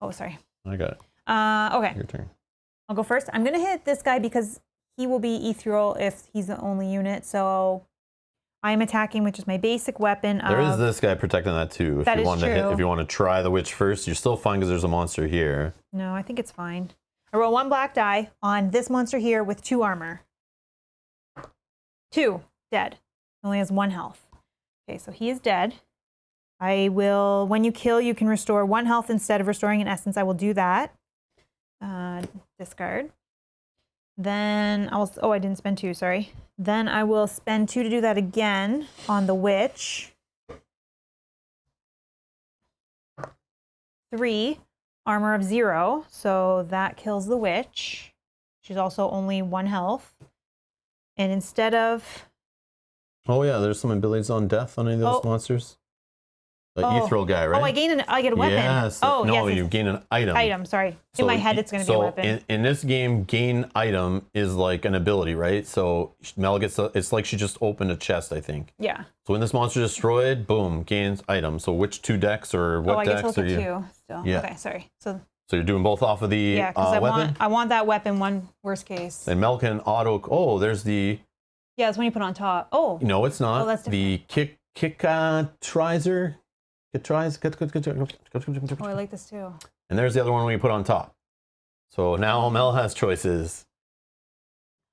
[SPEAKER 2] Oh, sorry.
[SPEAKER 1] I got it.
[SPEAKER 2] Okay.
[SPEAKER 1] Your turn.
[SPEAKER 2] I'll go first. I'm going to hit this guy because he will be ethereal if he's the only unit. So I'm attacking, which is my basic weapon.
[SPEAKER 1] There is this guy protecting that too. If
[SPEAKER 2] That
[SPEAKER 1] you
[SPEAKER 2] is
[SPEAKER 1] want to
[SPEAKER 2] true.
[SPEAKER 1] if you want to try the witch first, you're still fine because there's a monster here.
[SPEAKER 2] No, I think it's fine. I roll 1 black die on this monster here with 2 armor. 2, dead. Only has 1 health. Okay, so he is dead. I will, when you kill, you can restore 1 health instead of restoring an essence. I will do that. Discard. Then I'll, oh, I didn't spend 2, sorry. Then I will spend 2 to do that again on the witch. 3, armor of 0, so that kills the witch. She's also only 1 health. And instead of...
[SPEAKER 1] Oh yeah, there's some abilities on death on any of those monsters. The ethereal guy, right?
[SPEAKER 2] Oh, I get a weapon.
[SPEAKER 1] Yes.
[SPEAKER 2] Oh,
[SPEAKER 1] no,
[SPEAKER 2] yes,
[SPEAKER 1] you gain an item.
[SPEAKER 2] Item, sorry. In my head, it's going to be a weapon.
[SPEAKER 1] In this game, gain item is like an ability, right? So Mel gets, it's like she just opened a chest, I think.
[SPEAKER 2] Yeah.
[SPEAKER 1] So when this monster is destroyed, boom, gains item. So which 2 decks or what
[SPEAKER 2] I guess
[SPEAKER 1] decks
[SPEAKER 2] I'll
[SPEAKER 1] are
[SPEAKER 2] look
[SPEAKER 1] you?
[SPEAKER 2] at 2 still.
[SPEAKER 1] Yeah.
[SPEAKER 2] Okay, sorry. So
[SPEAKER 1] you're doing both off of the
[SPEAKER 2] yeah, because
[SPEAKER 1] weapon?
[SPEAKER 2] I want that weapon, one worst case.
[SPEAKER 1] And Mel can auto, oh, there's the...
[SPEAKER 2] Yeah, it's when you put on top. Oh.
[SPEAKER 1] No, it's not.
[SPEAKER 2] Oh, that's
[SPEAKER 1] the trizer.
[SPEAKER 2] Oh, I like this too.
[SPEAKER 1] And there's the other one when you put on top. So now Mel has choices.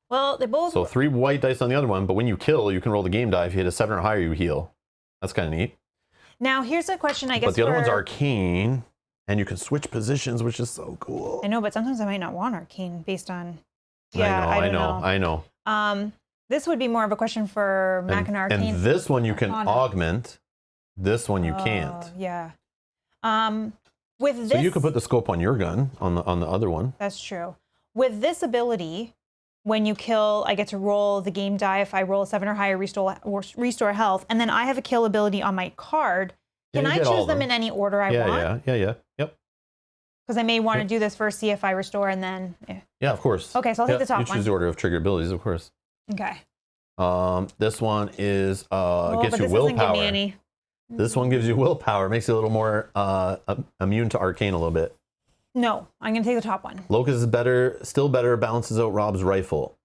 [SPEAKER 2] Well, they both...
[SPEAKER 1] So 3 white dice on the other one, but when you kill, you can roll the game die. If you hit a 7 or higher, you heal. That's kind of neat.
[SPEAKER 2] Now, here's a question, I guess,
[SPEAKER 1] But the other one's arcane, and you can switch positions, which is so cool.
[SPEAKER 2] I know, but sometimes I might not want arcane based on...
[SPEAKER 1] I know.
[SPEAKER 2] This would be more of a question for Machina Arcana.
[SPEAKER 1] And this one you can augment. This one you can't.
[SPEAKER 2] Yeah. With this,
[SPEAKER 1] so you could put the scope on your gun on the other one.
[SPEAKER 2] That's true. With this ability, when you kill, I get to roll the game die. If I roll a 7 or higher, restore health, and then I have a kill ability on my card. Can I choose them in any order I want?
[SPEAKER 1] Yeah. Yep.
[SPEAKER 2] Because I may want to do this first, see if I restore, and then.
[SPEAKER 1] Yeah, of course.
[SPEAKER 2] Okay, so I'll take the top one.
[SPEAKER 1] You choose the order of trigger abilities, of course.
[SPEAKER 2] Okay.
[SPEAKER 1] This one is
[SPEAKER 2] but
[SPEAKER 1] gets you
[SPEAKER 2] this
[SPEAKER 1] willpower.
[SPEAKER 2] doesn't give me any.
[SPEAKER 1] This one gives you willpower, makes you a little more immune to arcane a little bit.
[SPEAKER 2] No, I'm gonna take the top one.
[SPEAKER 1] Locust is better, still better, balances out Rob's rifle.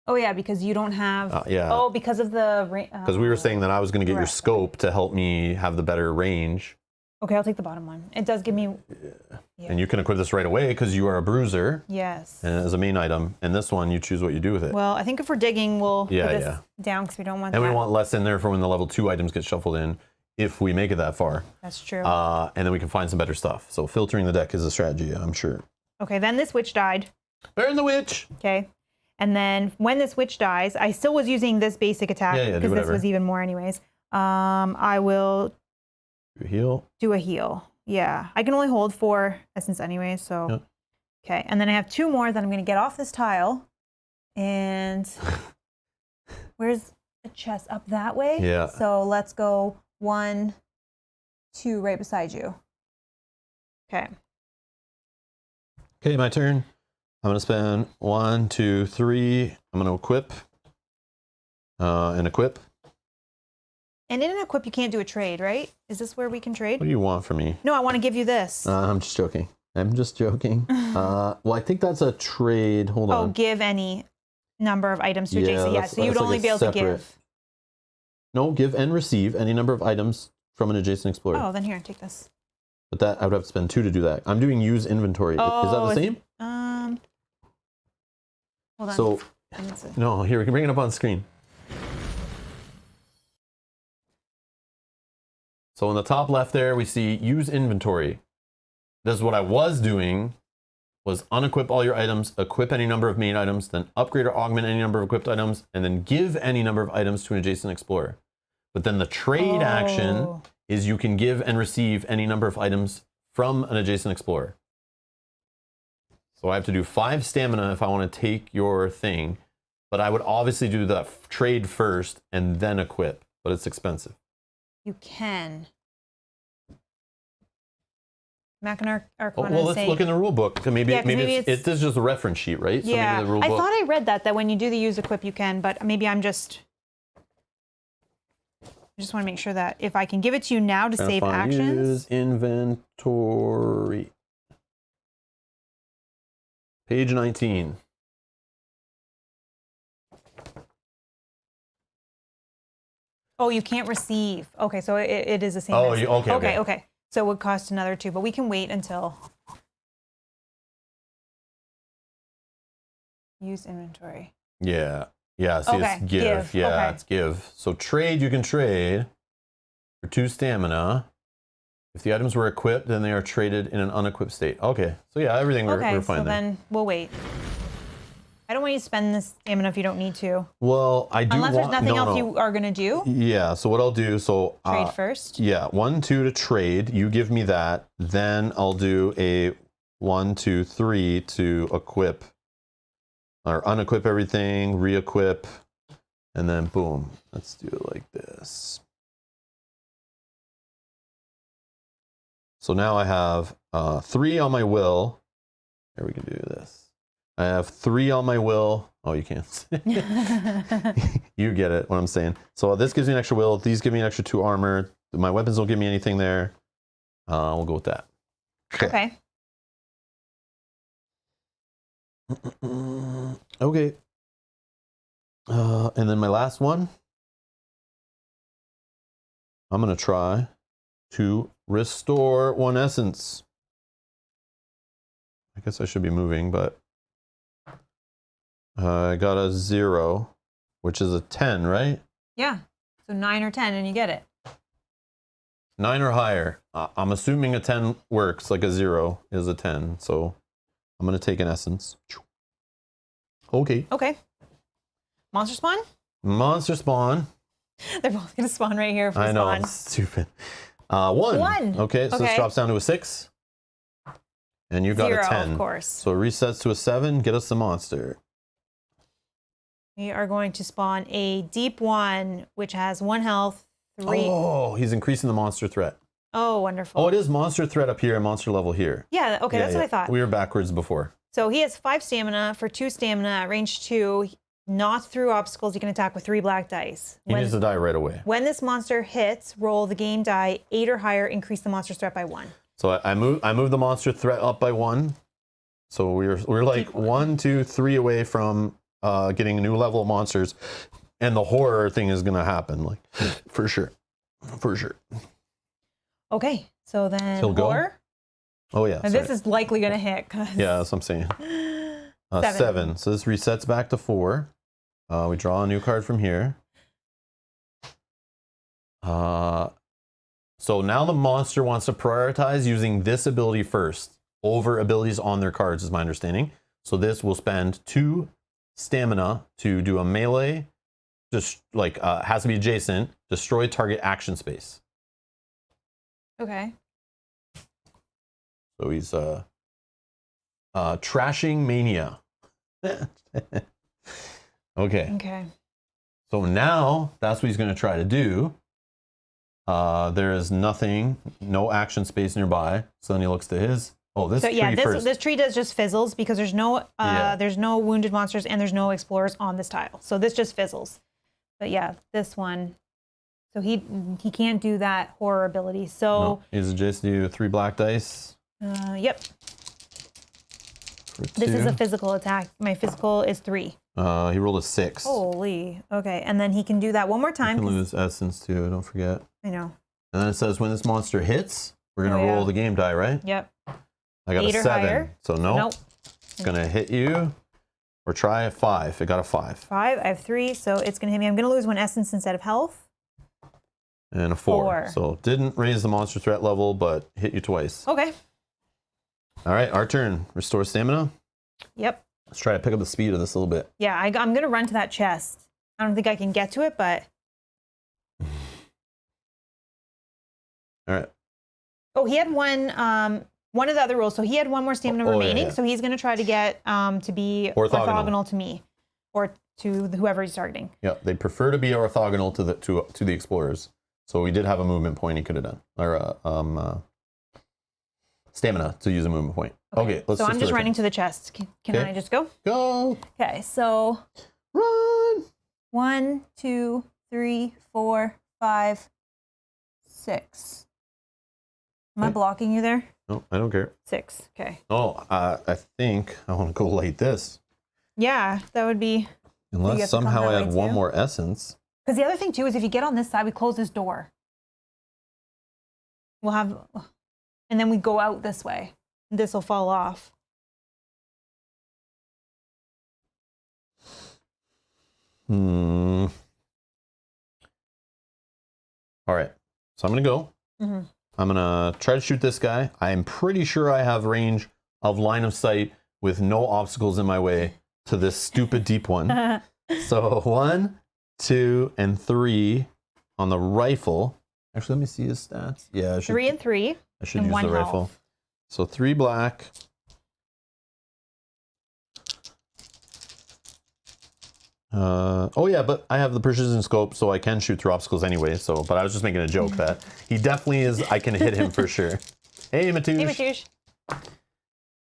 [SPEAKER 2] Oh yeah, because you don't have.
[SPEAKER 1] Yeah.
[SPEAKER 2] Oh, because of the.
[SPEAKER 1] Because we were saying that I was going to get your scope to help me have the better range.
[SPEAKER 2] Okay, I'll take the bottom one. It does give me... Yeah.
[SPEAKER 1] And you can equip this right away because you are a bruiser.
[SPEAKER 2] Yes.
[SPEAKER 1] And as a main item. And this one, you choose what you do with it.
[SPEAKER 2] Well, I think if we're digging, we'll put this down because we don't want that.
[SPEAKER 1] And we want less in there for when the level 2 items get shuffled in, if we make it that far.
[SPEAKER 2] That's true.
[SPEAKER 1] And then we can find some better stuff. So filtering the deck is a strategy, I'm sure.
[SPEAKER 2] Okay, then this witch died.
[SPEAKER 1] Burn the witch!
[SPEAKER 2] Okay. And then when this witch dies, I still was using this basic attack because this was even more anyways. I will do a heal. Yeah, I can only hold 4 essence anyway, so. Yep. Okay, and then I have 2 more that I'm going to get off this tile. And where's the chest? Up that way?
[SPEAKER 1] Yeah.
[SPEAKER 2] So let's go 1, 2 right beside you. Okay.
[SPEAKER 1] Okay, my turn. I'm going to spend 1, 2, 3. I'm going to equip. And equip.
[SPEAKER 2] And in an equip, you can't do a trade, right? Is this where we can trade?
[SPEAKER 1] What do you want from me?
[SPEAKER 2] No, I want to give you this.
[SPEAKER 1] I'm just joking. I'm just joking. Well, I think that's a trade. Hold on.
[SPEAKER 2] Oh, give any number of items to adjacent. Yeah, so you'd only be able to give.
[SPEAKER 1] No, give and receive any number of items from an adjacent explorer.
[SPEAKER 2] Oh, then here, take this.
[SPEAKER 1] But that I would have to spend 2 to do that. I'm doing use inventory.
[SPEAKER 2] Oh,
[SPEAKER 1] is that the same?
[SPEAKER 2] Hold on.
[SPEAKER 1] So, no, here, we can bring it up on screen. So in the top left there, we see use inventory. This is what I was doing, was unequip all your items, equip any number of main items, then upgrade or augment any number of equipped items, and then give any number of items to an adjacent explorer. But then the trade action is you can give and receive any number of items from an adjacent explorer. So I have to do 5 stamina if I want to take your thing, but I would obviously do the trade first and then equip, but it's expensive.
[SPEAKER 2] You can. Machina Arcana.
[SPEAKER 1] Well, let's look in the rule book. Maybe it's just a reference sheet, right?
[SPEAKER 2] Yeah,
[SPEAKER 1] so maybe the rule book...
[SPEAKER 2] I thought I read that when you do the use equip, you can, but maybe I just want to make sure that if I can give it to you now to save actions.
[SPEAKER 1] Use inventory. Page 19.
[SPEAKER 2] Oh, you can't receive. Okay, so it is the same.
[SPEAKER 1] Oh, okay.
[SPEAKER 2] So it would cost another 2, but we can wait until use inventory.
[SPEAKER 1] Yeah. Yeah, see, it's give. Yeah, it's give. So trade, you can trade for 2 stamina. If the items were equipped, then they are traded in an unequipped state. Okay, so yeah, everything we're fine
[SPEAKER 2] so then we'll wait. I don't want you to spend this stamina if you don't need to.
[SPEAKER 1] Well, I do
[SPEAKER 2] Unless there's nothing else you are going to do.
[SPEAKER 1] Yeah, so what I'll do,
[SPEAKER 2] trade first?
[SPEAKER 1] Yeah, 1, 2 to trade. You give me that. Then I'll do a 1, 2, 3 to equip. Or unequip everything, re-equip, and then boom. Let's do it like this. So now I have 3 on my will. Here we can do this. I have 3 on my will. Oh, you can't. You get it, what I'm saying. So this gives me an extra will. These give me an extra 2 armor. My weapons don't give me anything there. We'll go with that.
[SPEAKER 2] Okay.
[SPEAKER 1] Okay. And then my last one. I'm going to try to restore 1 essence. I guess I should be moving, but I got a 0, which is a 10, right?
[SPEAKER 2] Yeah. So 9 or 10 and you get it.
[SPEAKER 1] 9 or higher. I'm assuming a 10 works, like a 0 is a 10. So I'm going to take an essence. Okay.
[SPEAKER 2] Okay. Monster spawn?
[SPEAKER 1] Monster spawn.
[SPEAKER 2] They're both going to spawn right here if we
[SPEAKER 1] I know,
[SPEAKER 2] spawn.
[SPEAKER 1] it's stupid. 1. Okay, so this drops down to a 6. And you got
[SPEAKER 2] 0,
[SPEAKER 1] a 10.
[SPEAKER 2] of course.
[SPEAKER 1] So it resets to a 7. Get us the monster.
[SPEAKER 2] We are going to spawn a deep 1, which has 1 health, 3.
[SPEAKER 1] Oh, he's increasing the monster threat.
[SPEAKER 2] Oh, wonderful.
[SPEAKER 1] Oh, it is monster threat up here and monster level here.
[SPEAKER 2] Yeah, okay, that's what I thought.
[SPEAKER 1] We were backwards before.
[SPEAKER 2] So he has 5 stamina for 2 stamina at range 2. Not through obstacles, you can attack with 3 black dice.
[SPEAKER 1] He needs to die right away.
[SPEAKER 2] When this monster hits, roll the game die 8 or higher, increase the monster's threat by 1.
[SPEAKER 1] So I moved the monster threat up by 1. So we're like 1, 2, 3 away from getting a new level of monsters, and the horror thing is gonna happen, like for sure.
[SPEAKER 2] Okay, So then
[SPEAKER 1] He'll go?
[SPEAKER 2] horror.
[SPEAKER 1] Oh yeah.
[SPEAKER 2] And this is likely going to hit.
[SPEAKER 1] Yeah, that's what I'm saying. 7. So this resets back to 4. We draw a new card from here. So now the monster wants to prioritize using this ability first over abilities on their cards, is my understanding. So this will spend 2 stamina to do a melee, just like has to be adjacent, destroy target action space.
[SPEAKER 2] Okay.
[SPEAKER 1] So he's trashing mania. Okay.
[SPEAKER 2] Okay.
[SPEAKER 1] So now that's what he's going to try to do. There is nothing, no action space nearby. So then he looks to his. Oh, this tree first.
[SPEAKER 2] This tree does just fizzles because there's no wounded monsters and there's no explorers on this tile. So this just fizzles. But yeah, this one. So he can't do that horror ability. So
[SPEAKER 1] no, he's adjacent to 3 black dice.
[SPEAKER 2] Yep. This is a physical attack. My physical is 3.
[SPEAKER 1] He rolled a 6.
[SPEAKER 2] Holy. Okay, and then he can do that one more time.
[SPEAKER 1] You can lose essence too. Don't forget.
[SPEAKER 2] I know.
[SPEAKER 1] And then it says when this monster hits, we're gonna roll the game die, right?
[SPEAKER 2] Yep.
[SPEAKER 1] I got
[SPEAKER 2] 8
[SPEAKER 1] a
[SPEAKER 2] or
[SPEAKER 1] 7.
[SPEAKER 2] higher.
[SPEAKER 1] So nope. It's gonna hit you. Or try a 5. It got a 5.
[SPEAKER 2] 5. I have 3, so it's gonna hit me. I'm gonna lose 1 essence instead of health.
[SPEAKER 1] And a 4. So didn't raise the monster threat level, but hit you twice.
[SPEAKER 2] Okay.
[SPEAKER 1] All right, our turn. Restore stamina.
[SPEAKER 2] Yep.
[SPEAKER 1] Let's try to pick up the speed of this a little bit.
[SPEAKER 2] Yeah, I'm gonna run to that chest. I don't think I can get to it, but.
[SPEAKER 1] All right.
[SPEAKER 2] Oh, he had one of the other rules. So he had 1 more stamina remaining.
[SPEAKER 1] Yeah.
[SPEAKER 2] So he's gonna try to get to be orthogonal to me, or to whoever he's targeting.
[SPEAKER 1] Yeah, they prefer to be orthogonal to the explorers. So we did have a movement point he could have done, or stamina to use a movement point. Okay, let's.
[SPEAKER 2] So I'm just running to the chest. Can I just go?
[SPEAKER 1] Go.
[SPEAKER 2] Okay, so
[SPEAKER 1] Run.
[SPEAKER 2] 1, 2, 3, 4, 5, 6. Am I blocking you there?
[SPEAKER 1] No, I don't care.
[SPEAKER 2] 6. Okay.
[SPEAKER 1] Oh, I think I want to go light this.
[SPEAKER 2] Yeah, that would be.
[SPEAKER 1] Unless somehow I had 1 more essence.
[SPEAKER 2] Because the other thing too is if you get on this side, we close this door. We'll have, and then we go out this way. This will fall off.
[SPEAKER 1] All right, so I'm gonna go. I'm gonna try to shoot this guy. I'm pretty sure I have range of line of sight with no obstacles in my way to this stupid deep one. So 1, 2, and 3 on the rifle. Actually, let me see his stats. Yeah, I should,
[SPEAKER 2] 3 and 3.
[SPEAKER 1] I should use the rifle.
[SPEAKER 2] Health.
[SPEAKER 1] So 3 black. Oh yeah, but I have the precision scope, so I can shoot through obstacles anyway. So, but I was just making a joke that he definitely is. I can hit him for sure. Hey, Matouche.
[SPEAKER 2] Hey, Matouche.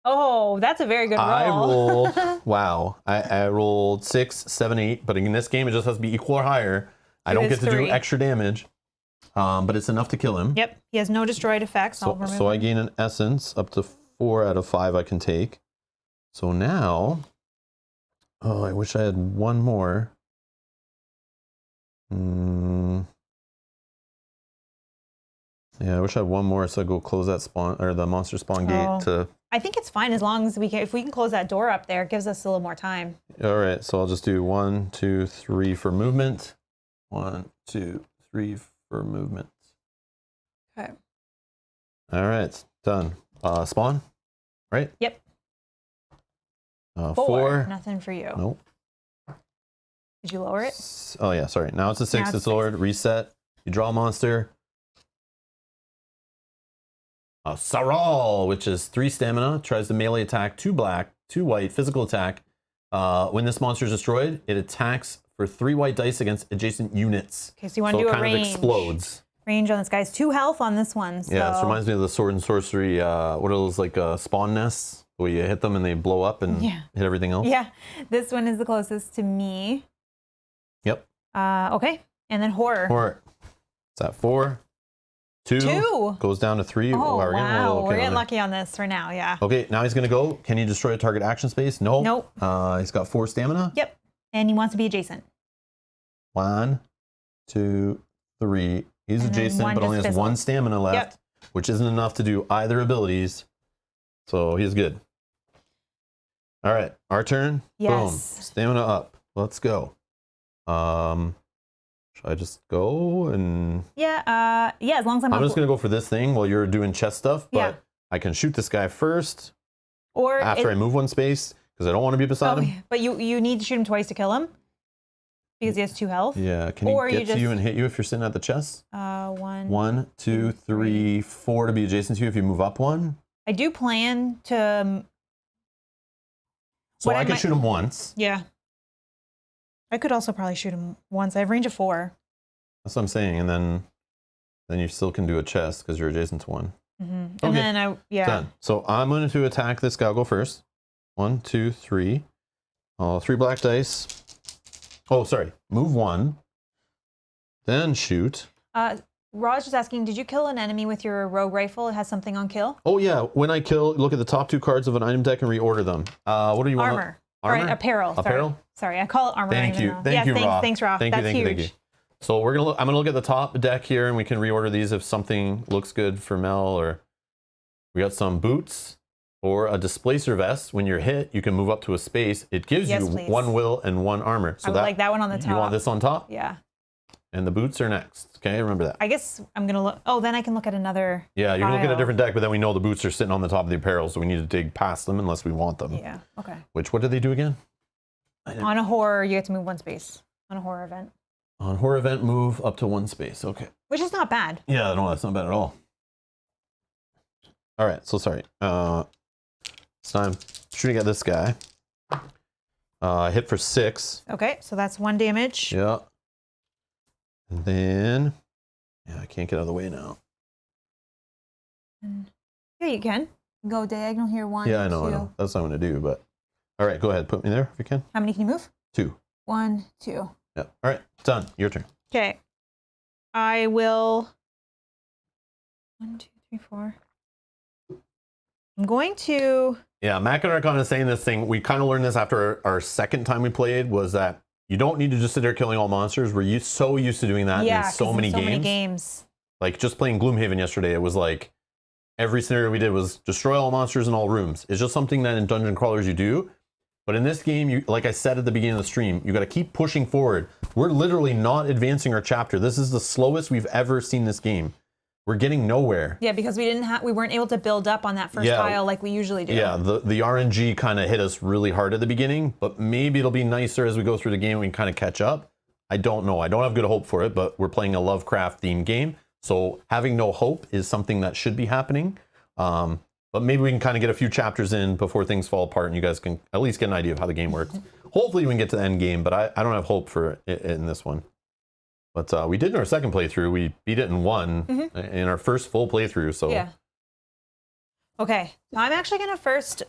[SPEAKER 2] Oh, that's a very good roll.
[SPEAKER 1] I rolled. Wow, I rolled 6, 7, 8. But in this game, it just has to be equal or higher. I don't get to do extra damage, but it's enough to kill him.
[SPEAKER 2] Yep, he has no destroyed effects.
[SPEAKER 1] So I gain an essence up to 4 out of 5 I can take. So now, oh, I wish I had 1 more. Yeah, I wish I had 1 more so I go close that spawn or the monster spawn gate to.
[SPEAKER 2] I think it's fine as long as if we can close that door up there, it gives us a little more time.
[SPEAKER 1] All right, so I'll just do 1, 2, 3 for movement. 1, 2, 3 for movement.
[SPEAKER 2] Okay.
[SPEAKER 1] All right, done. Spawn, right?
[SPEAKER 2] Yep.
[SPEAKER 1] 4.
[SPEAKER 2] Nothing for you.
[SPEAKER 1] Nope.
[SPEAKER 2] Did you lower it?
[SPEAKER 1] Oh yeah, sorry. Now it's a 6. It's lowered. Reset. You draw a monster. Saral, which is 3 stamina, tries to melee attack 2 black, 2 white, physical attack. When this monster is destroyed, it attacks for 3 white dice against adjacent units.
[SPEAKER 2] Okay, so you want to do a range.
[SPEAKER 1] So it kind of explodes.
[SPEAKER 2] Range on this guy's 2 health on this one. So.
[SPEAKER 1] Yeah, this reminds me of the sword and sorcery. What are those like spawn nests where you hit them and they blow up and hit everything else?
[SPEAKER 2] Yeah, this one is the closest to me.
[SPEAKER 1] Yep.
[SPEAKER 2] Okay, and then horror.
[SPEAKER 1] Horror. Is that 4? 2 goes down to 3.
[SPEAKER 2] Oh,
[SPEAKER 1] wow.
[SPEAKER 2] We're getting lucky on this for now, yeah.
[SPEAKER 1] Okay, now he's going to go. Can you destroy a target action space? No.
[SPEAKER 2] Nope.
[SPEAKER 1] He's got 4 stamina.
[SPEAKER 2] Yep. And he wants to be adjacent.
[SPEAKER 1] 1, 2, 3. He's adjacent, but only has 1 stamina left.
[SPEAKER 2] Yep.
[SPEAKER 1] which isn't enough to do either abilities. So he's good. All right, our turn.
[SPEAKER 2] Yes.
[SPEAKER 1] Boom. Stamina up. Let's go. Should I just go and?
[SPEAKER 2] Yeah. Yeah. As long as
[SPEAKER 1] I'm just gonna go for this thing while you're doing chest stuff. But
[SPEAKER 2] Yeah.
[SPEAKER 1] I can shoot this guy first.
[SPEAKER 2] Or
[SPEAKER 1] after I move one space because I don't want to be beside him.
[SPEAKER 2] But you need to shoot him twice to kill him because he has 2 health.
[SPEAKER 1] Yeah. Can he get to you and hit you if you're sitting at the chest? 1, 2, 3, 4 to be adjacent to you if you move up 1.
[SPEAKER 2] I do plan to.
[SPEAKER 1] So I can shoot him once.
[SPEAKER 2] Yeah. I could also probably shoot him once. I have range of 4.
[SPEAKER 1] That's what I'm saying, and then you still can do a chest because you're adjacent to 1.
[SPEAKER 2] Mm-hmm. And then
[SPEAKER 1] Done. So I'm going to attack this guy. I'll go first. 1, 2, 3. 3 black dice. Oh, sorry. Move 1. Then shoot.
[SPEAKER 2] Raj is asking, did you kill an enemy with your rogue rifle? It has something on kill.
[SPEAKER 1] Oh yeah. When I kill, look at the top 2 cards of an item deck and reorder them. What do you want?
[SPEAKER 2] Armor. Right, apparel.
[SPEAKER 1] Apparel.
[SPEAKER 2] Sorry, I call it armor.
[SPEAKER 1] Thank you. Thank you, Ra.
[SPEAKER 2] Thanks, Ra. That's huge.
[SPEAKER 1] Thank you. So I'm gonna look at the top deck here, and we can reorder these if something looks good for Mel. Or we got some boots or a displacer vest. When you're hit, you can move up to a space. It gives you
[SPEAKER 2] please.
[SPEAKER 1] 1 will and 1 armor. So
[SPEAKER 2] I would like that one on the top.
[SPEAKER 1] You want this on top?
[SPEAKER 2] Yeah.
[SPEAKER 1] And the boots are next. Okay, remember that.
[SPEAKER 2] I guess I'm gonna look. Oh, then I can look at another.
[SPEAKER 1] Yeah, you're gonna look at a different deck, but then we know the boots are sitting on the top of the apparel, so we need to dig past them unless we want them.
[SPEAKER 2] Yeah. Okay.
[SPEAKER 1] What did they do again?
[SPEAKER 2] On a horror, you get to move 1 space. On a horror event.
[SPEAKER 1] On horror event, move up to 1 space. Okay.
[SPEAKER 2] Which is not bad.
[SPEAKER 1] Yeah, no, that's not bad at all. All right, so sorry. It's time shooting at this guy. Hit for 6.
[SPEAKER 2] Okay, so that's 1 damage.
[SPEAKER 1] Yeah. And then, I can't get out of the way now.
[SPEAKER 2] Yeah, you can. Go diagonal here. 1.
[SPEAKER 1] Yeah, I
[SPEAKER 2] 2.
[SPEAKER 1] know. That's what I'm going to do, but. All right, go ahead. Put me there if you can.
[SPEAKER 2] How many can you move?
[SPEAKER 1] 2.
[SPEAKER 2] 1, 2.
[SPEAKER 1] Yeah. All right, done. Your turn.
[SPEAKER 2] Okay. I will. 1, 2, 3, 4. I'm going to.
[SPEAKER 1] Yeah, Machina Arcana is saying this thing. We kind of learned this after our second time we played, was that you don't need to just sit there killing all monsters. We're so used to doing that in so many games. Like just playing Gloomhaven yesterday, it was like every scenario we did was destroy all monsters in all rooms. It's just something that in dungeon crawlers you do. But in this game, you, like I said at the beginning of the stream, you got to keep pushing forward. We're literally not advancing our chapter. This is the slowest we've ever seen this game. We're getting nowhere.
[SPEAKER 2] Yeah, because we weren't able to build up on that first tile like we usually do.
[SPEAKER 1] Yeah, the RNG kind of hit us really hard at the beginning, but maybe it'll be nicer as we go through the game and we can kind of catch up. I don't know. I don't have good hope for it, but we're playing a Lovecraft themed game. So having no hope is something that should be happening. But maybe we can kind of get a few chapters in before things fall apart and you guys can at least get an idea of how the game works. Hopefully we can get to the end game, but I don't have hope for it in this one. But we did in our second playthrough. We beat it in 1 in our first full playthrough. So
[SPEAKER 2] yeah. Okay, so I'm actually going to first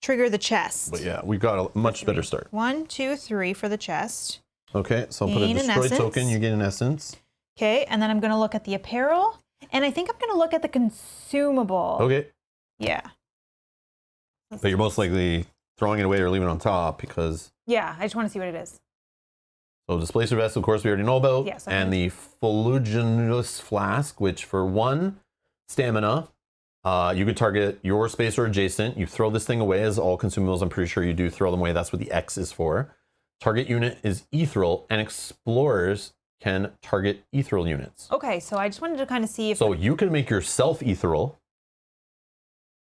[SPEAKER 2] trigger the chest.
[SPEAKER 1] But yeah, we got a much better start.
[SPEAKER 2] 1, 2, 3 for the chest.
[SPEAKER 1] Okay, so I'll put a destroy token. You get an essence.
[SPEAKER 2] Okay, and then I'm going to look at the apparel. And I think I'm going to look at the consumable.
[SPEAKER 1] Okay.
[SPEAKER 2] Yeah.
[SPEAKER 1] But you're most likely throwing it away or leaving it on top because...
[SPEAKER 2] Yeah, I just want to see what it is.
[SPEAKER 1] So Displacer Vest, of course, we already know about.
[SPEAKER 2] Yes,
[SPEAKER 1] and the Fuliginous Flask, which for 1 stamina, you can target your space or adjacent. You throw this thing away, as all consumables, I'm pretty sure you do throw them away. That's what the X is for. Target unit is ethereal, and explorers can target ethereal units.
[SPEAKER 2] Okay, so I just wanted to kind of see if...
[SPEAKER 1] So you can make yourself ethereal,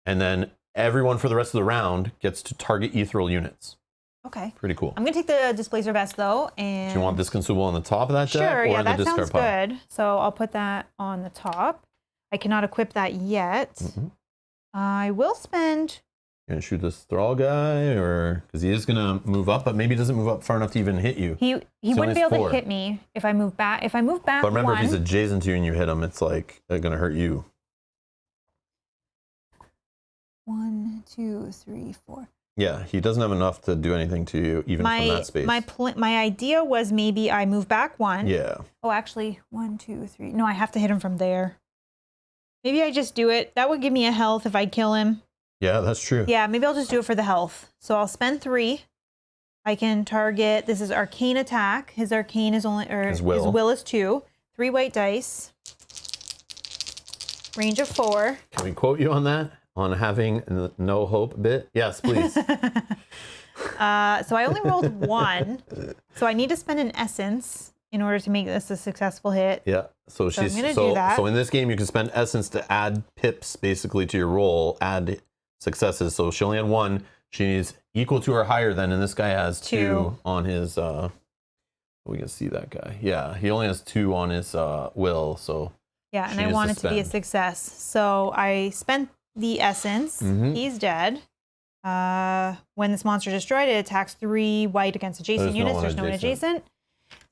[SPEAKER 1] and then everyone for the rest of the round gets to target ethereal units.
[SPEAKER 2] Okay.
[SPEAKER 1] Pretty cool.
[SPEAKER 2] I'm going to take the Displacer Vest, though, and...
[SPEAKER 1] Do you want this consumable on the top of that deck?
[SPEAKER 2] Sure,
[SPEAKER 1] or
[SPEAKER 2] yeah,
[SPEAKER 1] in the
[SPEAKER 2] that
[SPEAKER 1] discard
[SPEAKER 2] sounds
[SPEAKER 1] pile?
[SPEAKER 2] good. So I'll put that on the top. I cannot equip that yet. I will spend...
[SPEAKER 1] You're going to shoot this Thrall guy, or... Because he is going to move up, but maybe he doesn't move up far enough to even hit you.
[SPEAKER 2] He wouldn't be able to hit me if I move back. If I move back
[SPEAKER 1] But remember,
[SPEAKER 2] 1,
[SPEAKER 1] if he's adjacent to you and you hit him, it's like, they're going to hurt you.
[SPEAKER 2] 1, 2, 3, 4.
[SPEAKER 1] Yeah, he doesn't have enough to do anything to you, even from that space.
[SPEAKER 2] My idea was maybe I move back 1.
[SPEAKER 1] Yeah.
[SPEAKER 2] Oh, actually, 1, 2, 3. No, I have to hit him from there. Maybe I just do it. That would give me a health if I kill him.
[SPEAKER 1] Yeah, that's true.
[SPEAKER 2] Yeah, maybe I'll just do it for the health. So I'll spend 3. I can target. This is arcane attack. His arcane is only, or his will is 2. 3 white dice. range of 4.
[SPEAKER 1] Can we quote you on that? On having no hope bit? Yes, please.
[SPEAKER 2] So I only rolled 1. So I need to spend an essence in order to make this a successful hit.
[SPEAKER 1] Yeah. So she's
[SPEAKER 2] I'm gonna do that.
[SPEAKER 1] So in this game you can spend essence to add pips basically to your roll, add successes. So she only had 1. She needs equal to or higher than, and this guy has 2 on his we can see that guy. Yeah, he only has 2 on his will, so
[SPEAKER 2] yeah, and I want it to be a success. So I spent the essence. He's dead. When this monster is destroyed, it attacks 3 white against adjacent units. There's no one adjacent.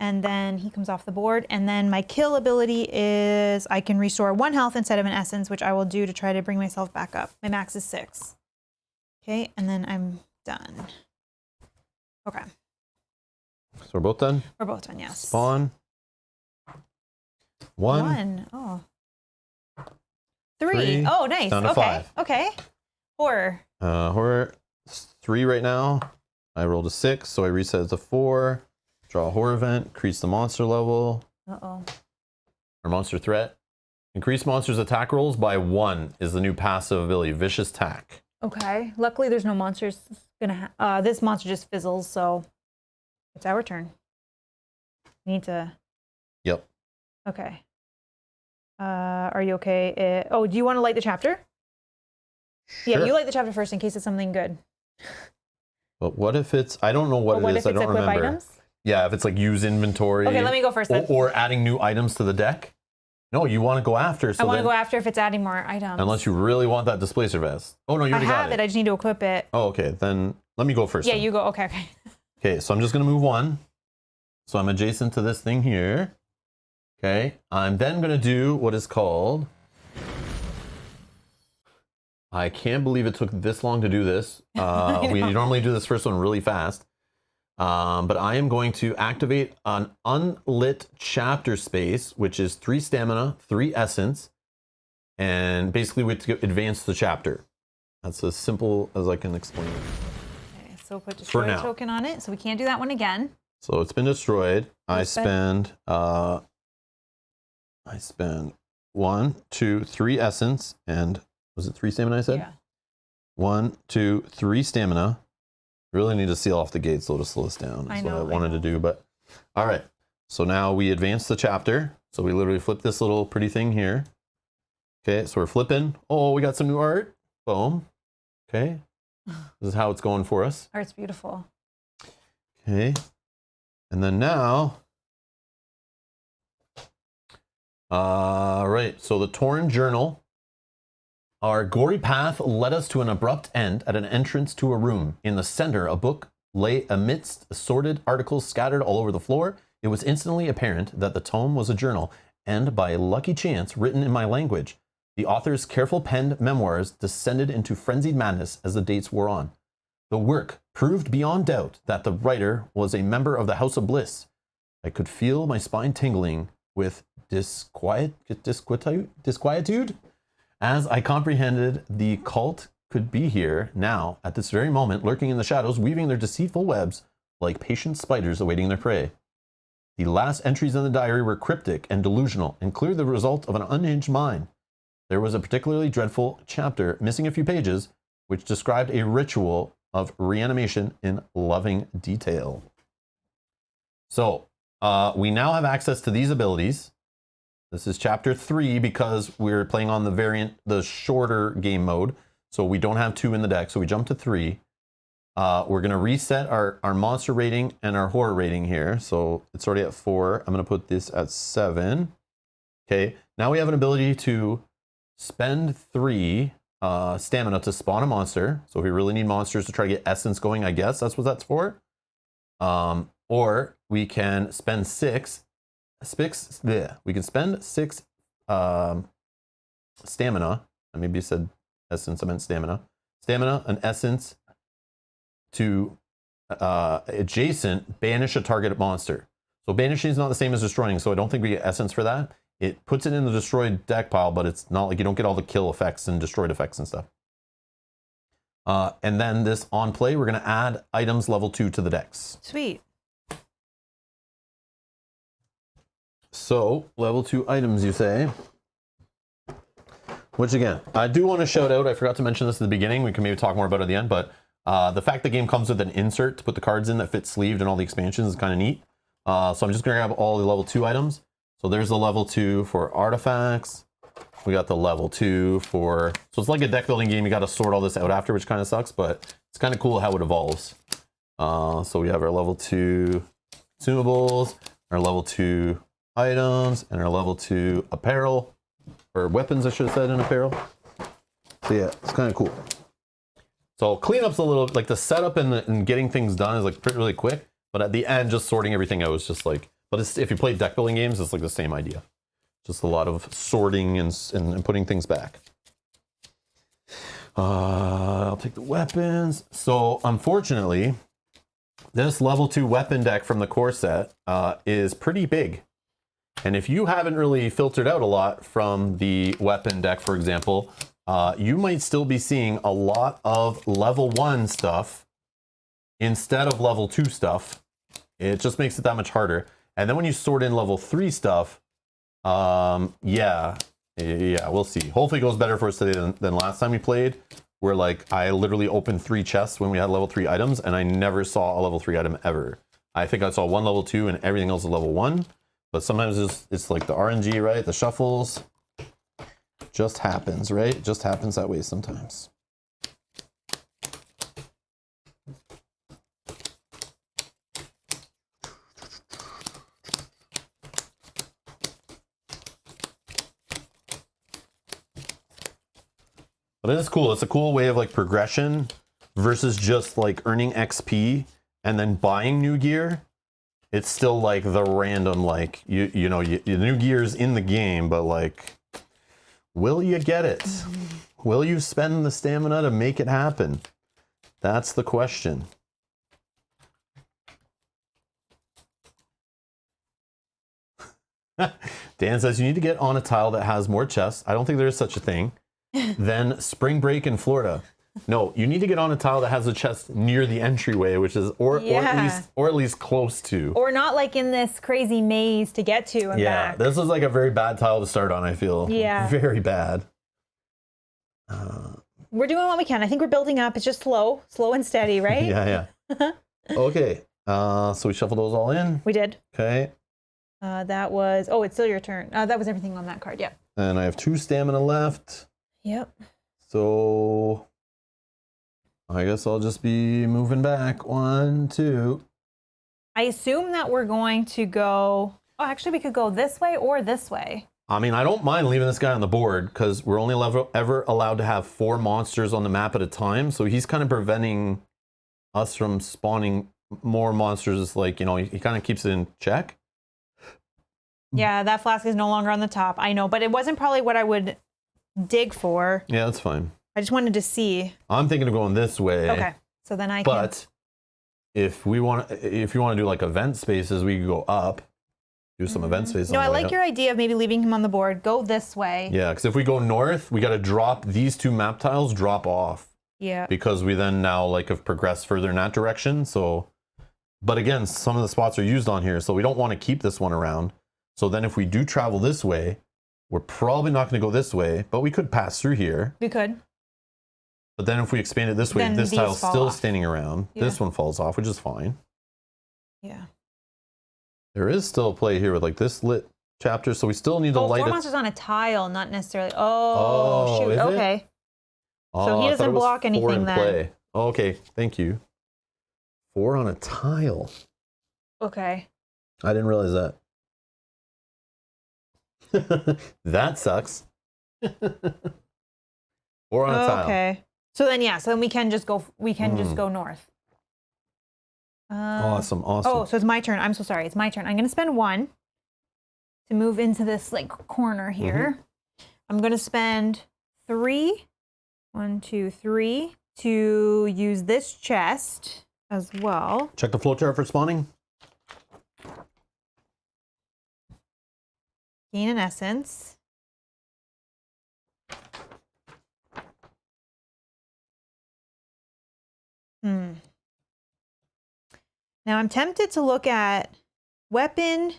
[SPEAKER 2] And then he comes off the board. And then my kill ability is I can restore 1 health instead of an essence, which I will do to try to bring myself back up. My max is 6. Okay, and then I'm done. Okay.
[SPEAKER 1] So we're both done?
[SPEAKER 2] We're both done, yes.
[SPEAKER 1] Spawn.
[SPEAKER 2] 1. Oh. 3. Oh, nice.
[SPEAKER 1] Down to 5.
[SPEAKER 2] Okay. Horror.
[SPEAKER 1] Horror 3 right now. I rolled a 6, so I reset it to 4. Draw a horror event. Increase the monster level.
[SPEAKER 2] Uh-oh.
[SPEAKER 1] Or monster threat. Increase monsters' attack rolls by 1 is the new passive ability. Vicious Tack.
[SPEAKER 2] Okay. Luckily, there's no monsters gonna. This monster just fizzles, so it's our turn. We need to.
[SPEAKER 1] Yep.
[SPEAKER 2] Okay. Are you okay? Oh, do you want to light the chapter?
[SPEAKER 1] Sure.
[SPEAKER 2] Yeah, you light the chapter first in case it's something good.
[SPEAKER 1] But what if it's? I don't know what it is. I don't remember.
[SPEAKER 2] Items?
[SPEAKER 1] Yeah, if it's like use inventory.
[SPEAKER 2] Okay, let me go first then.
[SPEAKER 1] Or adding new items to the deck. No, you want to go after. So
[SPEAKER 2] I want to go after if it's adding more items.
[SPEAKER 1] Unless you really want that displacer vest. Oh no, you already got it.
[SPEAKER 2] I have it. I just need to equip it.
[SPEAKER 1] Oh, okay. Then let me go first.
[SPEAKER 2] Yeah,
[SPEAKER 1] then.
[SPEAKER 2] you go. Okay, okay.
[SPEAKER 1] Okay, so I'm just gonna move 1. So I'm adjacent to this thing here. Okay, I'm then gonna do what is called. I can't believe it took this long to do this. We normally do this first one really fast. But I am going to activate an unlit chapter space, which is 3 stamina, 3 essence, and basically we have to advance the chapter. That's as simple as I can explain it.
[SPEAKER 2] Okay, so put destroy token on it, so we can't do that one again.
[SPEAKER 1] So it's been destroyed. I spend 1, 2, 3 essence, and was it 3 stamina I said?
[SPEAKER 2] Yeah.
[SPEAKER 1] 1, 2, 3 stamina. Really need to seal off the gates though to slow us down. That's what I wanted to do, but all right. So now we advance the chapter. So we literally flip this little pretty thing here. Okay, so we're flipping. Oh, we got some new art. Boom. Okay. This is how it's going for us.
[SPEAKER 2] Art's beautiful.
[SPEAKER 1] Okay. And then now, right. So the torn journal. Our gory path led us to an abrupt end at an entrance to a room. In the center, a book lay amidst assorted articles scattered all over the floor. It was instantly apparent that the tome was a journal, and by lucky chance, written in my language. The author's careful penned memoirs descended into frenzied madness as the dates wore on. The work proved beyond doubt that the writer was a member of the House of Bliss. I could feel my spine tingling with disquietude as I comprehended the cult could be here now, at this very moment, lurking in the shadows, weaving their deceitful webs like patient spiders awaiting their prey. The last entries in the diary were cryptic and delusional, and clearly the result of an unhinged mind. There was a particularly dreadful chapter, missing a few pages, which described a ritual of reanimation in loving detail. So, we now have access to these abilities. This is chapter 3 because we're playing on the shorter game mode. So we don't have 2 in the deck. So we jump to 3. We're going to reset our monster rating and our horror rating here. So it's already at 4. I'm going to put this at 7. Okay. Now we have an ability to spend 3 stamina to spawn a monster. So if we really need monsters to try to get essence going, I guess that's what that's for. Or we can spend 6. We can spend 6 stamina. Maybe you said essence, I meant stamina. Stamina, an essence to adjacent, banish a target monster. So banishing is not the same as destroying, so I don't think we get essence for that. It puts it in the destroyed deck pile, but it's not like you don't get all the kill effects and destroyed effects and stuff. And then this on play, we're going to add items level 2 to the decks.
[SPEAKER 2] Sweet.
[SPEAKER 1] So, level 2 items, you say. Which again, I do want to shout out, I forgot to mention this at the beginning, we can maybe talk more about it at the end, but the fact the game comes with an insert to put the cards in that fits sleeved and all the expansions is kind of neat. So I'm just going to grab all the level 2 items. So there's the level 2 for artifacts. We got the level 2 for... So it's like a deck building game. You got to sort all this out after, which kind of sucks, but it's kind of cool how it evolves. So we have our level 2 consumables, our level 2 items, and our level 2 apparel. Or weapons, I should have said, in apparel. So yeah, it's kind of cool. So cleanup's a little... Like the setup and getting things done is like really quick. But at the end, just sorting everything out is just like... But it's, if you play deck building games, it's like the same idea. Just a lot of sorting and putting things back. I'll take the weapons. So unfortunately, this level 2 weapon deck from the core set is pretty big. And if you haven't really filtered out a lot from the weapon deck, for example, you might still be seeing a lot of level 1 stuff instead of level 2 stuff. It just makes it that much harder. And then when you sort in level 3 stuff, yeah, we'll see. Hopefully it goes better for us today than last time we played, where like I literally opened 3 chests when we had level 3 items and I never saw a level 3 item ever. I think I saw 1 level 2 and everything else is level 1, but sometimes it's like the RNG, right? The shuffles just happens, right? It just happens that way sometimes. But it is cool. It's a cool way of like progression versus just like earning XP and then buying new gear. It's still like the random, like, you know, your new gear's in the game, but like, will you get it? Will you spend the stamina to make it happen? That's the question. Dan says you need to get on a tile that has more chests. I don't think there is such a thing. Then spring break in Florida. No, you need to get on a tile that has a chest near the entryway, which is or at least close to.
[SPEAKER 2] Or not like in this crazy maze to get to and back.
[SPEAKER 1] This is like a very bad tile to start on, I feel.
[SPEAKER 2] Yeah.
[SPEAKER 1] Very bad.
[SPEAKER 2] We're doing what we can. I think we're building up. It's just slow and steady, right?
[SPEAKER 1] Yeah. Okay. So we shuffled those all in.
[SPEAKER 2] We did.
[SPEAKER 1] Okay.
[SPEAKER 2] That was, it's still your turn. That was everything on that card, yeah.
[SPEAKER 1] And I have 2 stamina left.
[SPEAKER 2] Yep.
[SPEAKER 1] So I guess I'll just be moving back. 1, 2.
[SPEAKER 2] I assume that we're going to go, actually we could go this way or this way.
[SPEAKER 1] I mean, I don't mind leaving this guy on the board because we're only ever allowed to have 4 monsters on the map at a time. So he's kind of preventing us from spawning more monsters. Like, you know, he kind of keeps it in check.
[SPEAKER 2] Yeah, that flask is no longer on the top. I know, but it wasn't probably what I would dig for.
[SPEAKER 1] Yeah, that's fine.
[SPEAKER 2] I just wanted to see.
[SPEAKER 1] I'm thinking of going this way.
[SPEAKER 2] Okay, so then I can.
[SPEAKER 1] But if you want to do like event spaces, we could go up, do some event spaces.
[SPEAKER 2] No, I like your idea of maybe leaving him on the board. Go this way.
[SPEAKER 1] Yeah, because if we go north, we got to drop these 2 map tiles, drop off.
[SPEAKER 2] Yeah.
[SPEAKER 1] Because we then now like have progressed further in that direction. So, but again, some of the spots are used on here, so we don't want to keep this one around. So then if we do travel this way, we're probably not going to go this way, but we could pass through here.
[SPEAKER 2] We could.
[SPEAKER 1] But then if we expand it this way,
[SPEAKER 2] then
[SPEAKER 1] this tile's still
[SPEAKER 2] off.
[SPEAKER 1] standing around.
[SPEAKER 2] Yeah.
[SPEAKER 1] This one falls off, which is fine.
[SPEAKER 2] Yeah.
[SPEAKER 1] There is still a play here with like this lit chapter, so we still need to light
[SPEAKER 2] 4
[SPEAKER 1] it.
[SPEAKER 2] monsters on a tile, not necessarily. Oh, shoot.
[SPEAKER 1] Is it?
[SPEAKER 2] Okay.
[SPEAKER 1] Oh,
[SPEAKER 2] So he
[SPEAKER 1] I thought
[SPEAKER 2] doesn't
[SPEAKER 1] it was
[SPEAKER 2] block
[SPEAKER 1] 4
[SPEAKER 2] anything
[SPEAKER 1] in
[SPEAKER 2] then.
[SPEAKER 1] play. Oh, okay, thank you. 4 on a tile.
[SPEAKER 2] Okay.
[SPEAKER 1] I didn't realize that. That sucks. 4 on a tile.
[SPEAKER 2] Okay. So then we can just go. We can just go north.
[SPEAKER 1] Awesome.
[SPEAKER 2] Oh, so it's my turn. I'm so sorry. It's my turn. I'm going to spend 1 to move into this like corner here. I'm going to spend 3. 1, 2, 3 to use this chest as well.
[SPEAKER 1] Check the flowchart for spawning.
[SPEAKER 2] Gain an essence. Now I'm tempted to look at weapon.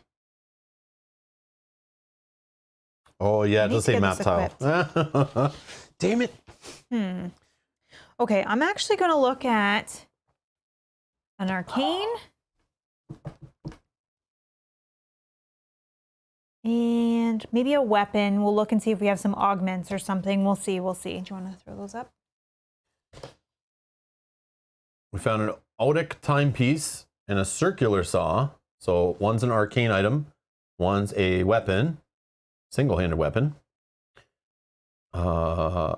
[SPEAKER 1] Oh yeah, it
[SPEAKER 2] need
[SPEAKER 1] does
[SPEAKER 2] to
[SPEAKER 1] say
[SPEAKER 2] get
[SPEAKER 1] map
[SPEAKER 2] this
[SPEAKER 1] tile. Damn it.
[SPEAKER 2] Okay, I'm actually going to look at an arcane. And maybe a weapon. We'll look and see if we have some augments or something. We'll see. We'll see. Do you want to throw those up?
[SPEAKER 1] We found an Odic timepiece and a circular saw. So one's an arcane item, one's a weapon, single-handed weapon. I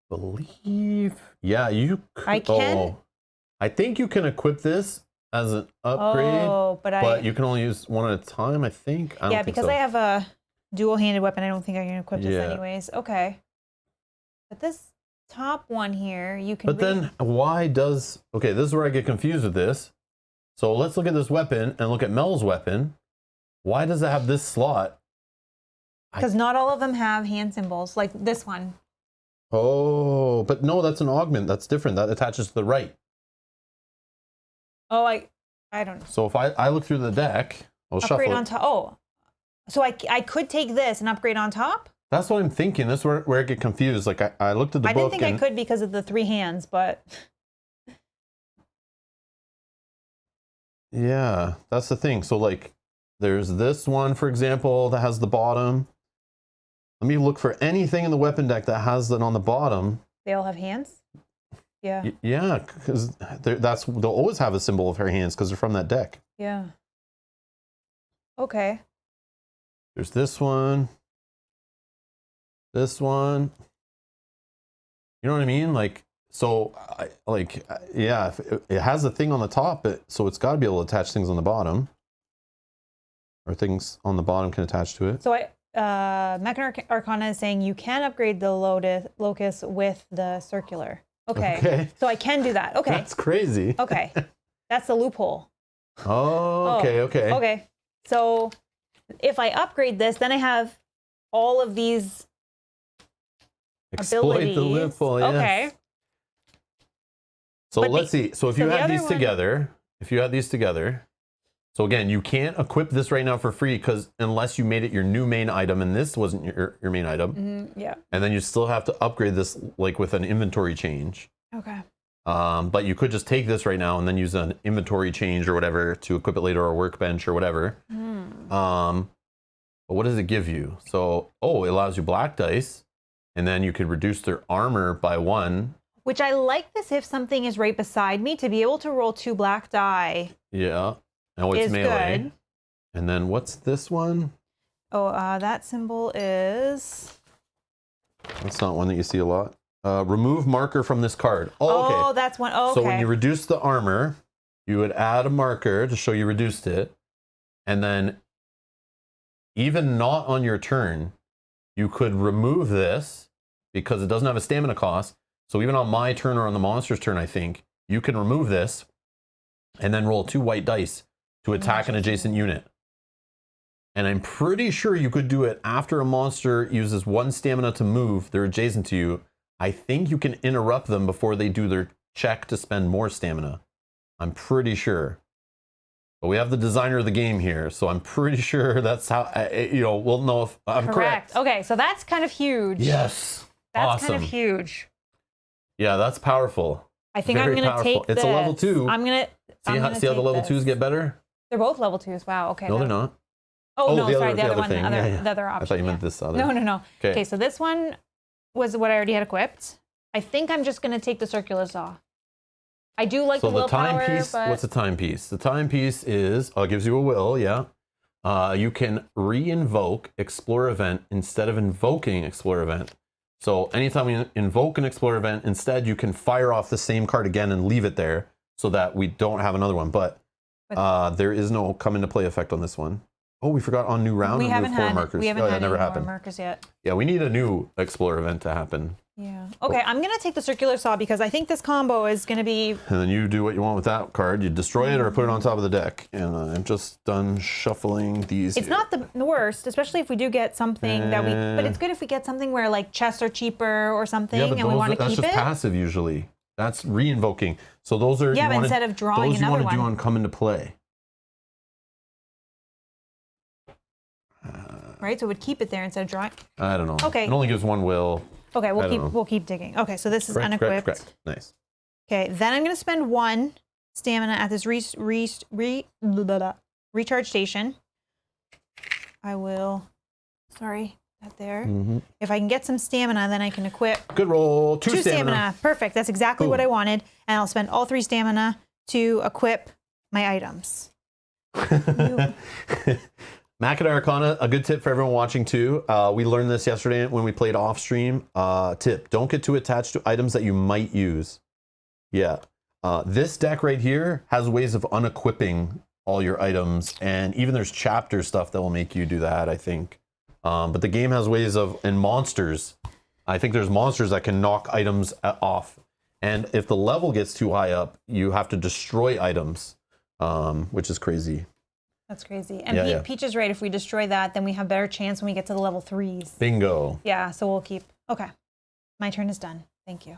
[SPEAKER 1] believe, yeah, you could.
[SPEAKER 2] I can.
[SPEAKER 1] Oh, I think you can equip this as an upgrade, but you can only use one at a time, I think. I don't think
[SPEAKER 2] because
[SPEAKER 1] so.
[SPEAKER 2] I have a dual-handed weapon, I don't think I can equip this anyways. Okay. But this top one here, you can.
[SPEAKER 1] But then why does, okay, this is where I get confused with this. So let's look at this weapon and look at Mel's weapon. Why does it have this slot?
[SPEAKER 2] Because not all of them have hand symbols, like this one.
[SPEAKER 1] Oh, but no, that's an augment. That's different. That attaches to the right.
[SPEAKER 2] Oh, I don't know.
[SPEAKER 1] So if I look through the deck, I'll shuffle
[SPEAKER 2] Upgrade
[SPEAKER 1] it.
[SPEAKER 2] on top. Oh, so I could take this and upgrade on top?
[SPEAKER 1] That's what I'm thinking. That's where I get confused. Like I looked at the book.
[SPEAKER 2] I didn't think I could because of the 3 hands, but.
[SPEAKER 1] Yeah, that's the thing. So like there's this one, for example, that has the bottom. Let me look for anything in the weapon deck that has that on the bottom.
[SPEAKER 2] They all have hands? Yeah.
[SPEAKER 1] Yeah, because they'll always have a symbol of her hands because they're from that deck.
[SPEAKER 2] Yeah. Okay.
[SPEAKER 1] There's this one. This one. You know what I mean? Like, so, yeah, it has a thing on the top, so it's got to be able to attach things on the bottom. Or things on the bottom can attach to it.
[SPEAKER 2] So Machina Arcana is saying you can upgrade the locus with the circular. Okay. So I can do that. Okay.
[SPEAKER 1] That's crazy.
[SPEAKER 2] Okay. That's the loophole.
[SPEAKER 1] Oh, okay.
[SPEAKER 2] Okay. So if I upgrade this, then I have all of these
[SPEAKER 1] Exploit
[SPEAKER 2] abilities.
[SPEAKER 1] the loophole, yes.
[SPEAKER 2] Okay.
[SPEAKER 1] So let's see. So if you had these together, so again, you can't equip this right now for free because unless you made it your new main item and this wasn't your main item.
[SPEAKER 2] Yeah.
[SPEAKER 1] And then you still have to upgrade this like with an inventory change.
[SPEAKER 2] Okay.
[SPEAKER 1] But you could just take this right now and then use an inventory change or whatever to equip it later or a workbench or whatever. But what does it give you? So, it allows you black dice and then you could reduce their armor by 1.
[SPEAKER 2] Which I like this if something is right beside me to be able to roll 2 black die.
[SPEAKER 1] Yeah. Oh, it's melee.
[SPEAKER 2] Good.
[SPEAKER 1] And then what's this one?
[SPEAKER 2] Oh, that symbol is...
[SPEAKER 1] That's not one that you see a lot. Remove marker from this card. Oh, okay.
[SPEAKER 2] Oh, that's one. Oh, okay.
[SPEAKER 1] So when you reduce the armor, you would add a marker to show you reduced it. And then even not on your turn, you could remove this because it doesn't have a stamina cost. So even on my turn or on the monster's turn, I think, you can remove this and then roll 2 white dice to attack an adjacent unit. And I'm pretty sure you could do it after a monster uses 1 stamina to move, they're adjacent to you. I think you can interrupt them before they do their check to spend more stamina. I'm pretty sure. But we have the designer of the game here, so I'm pretty sure that's how, we'll know if I'm correct.
[SPEAKER 2] Okay, so that's kind of huge.
[SPEAKER 1] Yes.
[SPEAKER 2] That's
[SPEAKER 1] awesome.
[SPEAKER 2] kind of huge.
[SPEAKER 1] Yeah, that's powerful.
[SPEAKER 2] I think
[SPEAKER 1] Very
[SPEAKER 2] I'm going to
[SPEAKER 1] powerful.
[SPEAKER 2] take this.
[SPEAKER 1] It's a level 2.
[SPEAKER 2] I'm going to
[SPEAKER 1] See how the level 2s get better?
[SPEAKER 2] They're both level 2s. Wow, okay.
[SPEAKER 1] No, they're not.
[SPEAKER 2] Oh, no, sorry, the other one,
[SPEAKER 1] thing.
[SPEAKER 2] the other option.
[SPEAKER 1] I thought you meant this other.
[SPEAKER 2] No. Okay, so this one was what I already had equipped. I think I'm just going to take the circular saw. I do like the willpower,
[SPEAKER 1] timepiece,
[SPEAKER 2] but...
[SPEAKER 1] what's a timepiece? The timepiece is, gives you a will, yeah. You can re-invoke Explore Event instead of invoking Explore Event. So anytime you invoke an Explore Event, instead you can fire off the same card again and leave it there so that we don't have another one. But there is no come into play effect on this one. Oh, we forgot on new round.
[SPEAKER 2] We haven't had markers. We haven't had
[SPEAKER 1] never
[SPEAKER 2] any
[SPEAKER 1] happened.
[SPEAKER 2] more markers yet.
[SPEAKER 1] Yeah, we need a new Explore Event to happen.
[SPEAKER 2] Yeah. Okay, I'm going to take the circular saw because I think this combo is going to be...
[SPEAKER 1] And then you do what you want with that card. You destroy it or put it on top of the deck. And I'm just done shuffling these.
[SPEAKER 2] It's not the worst, especially if we do get something that we... But it's good if we get something where like chests are cheaper or something and we want to keep it.
[SPEAKER 1] That's just passive usually. That's re-invoking. So those are...
[SPEAKER 2] Yeah, but instead of drawing another one.
[SPEAKER 1] Those you want to do on come into play.
[SPEAKER 2] right? So it would keep it there instead of drawing.
[SPEAKER 1] I don't know.
[SPEAKER 2] Okay.
[SPEAKER 1] It only gives one will.
[SPEAKER 2] Okay,
[SPEAKER 1] I don't know.
[SPEAKER 2] we'll keep digging. Okay, so this is
[SPEAKER 1] Correct.
[SPEAKER 2] unequipped.
[SPEAKER 1] Nice.
[SPEAKER 2] Okay, then I'm going to spend 1 stamina at this recharge station. I will, sorry, that there. If I can get some stamina, then I can equip.
[SPEAKER 1] Good roll. 2
[SPEAKER 2] stamina. Perfect. That's exactly what I wanted. And I'll spend all 3 stamina to equip my items.
[SPEAKER 1] Machina Arcana, a good tip for everyone watching too. We learned this yesterday when we played off stream. Tip, don't get too attached to items that you might use. Yeah. This deck right here has ways of unequipping all your items, and even there's chapter stuff that will make you do that, I think. But the game has ways of, and monsters, I think there's monsters that can knock items off. And if the level gets too high up, you have to destroy items, which is crazy.
[SPEAKER 2] That's crazy. And Peach is right. If we destroy that, then we have better chance when we get to the level 3s.
[SPEAKER 1] Bingo.
[SPEAKER 2] Yeah, so we'll keep. Okay. My turn is done. Thank you.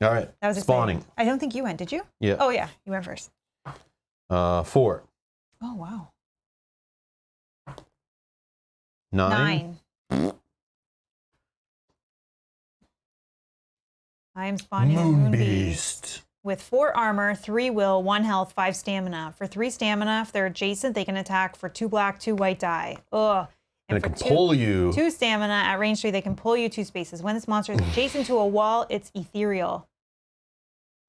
[SPEAKER 1] All right.
[SPEAKER 2] That was
[SPEAKER 1] spawning.
[SPEAKER 2] Exciting. I don't think you went, did you?
[SPEAKER 1] Yeah.
[SPEAKER 2] Oh, yeah. You went first.
[SPEAKER 1] 4.
[SPEAKER 2] Oh, wow.
[SPEAKER 1] 9.
[SPEAKER 2] I am spawning a Moon Beast. With 4 armor, 3 will, 1 health, 5 stamina. For 3 stamina, if they're adjacent, they can attack for 2 black, 2 white die. Ugh.
[SPEAKER 1] And it can pull you.
[SPEAKER 2] 2 stamina, at range 3, they can pull you 2 spaces. When this monster is adjacent to a wall, it's ethereal.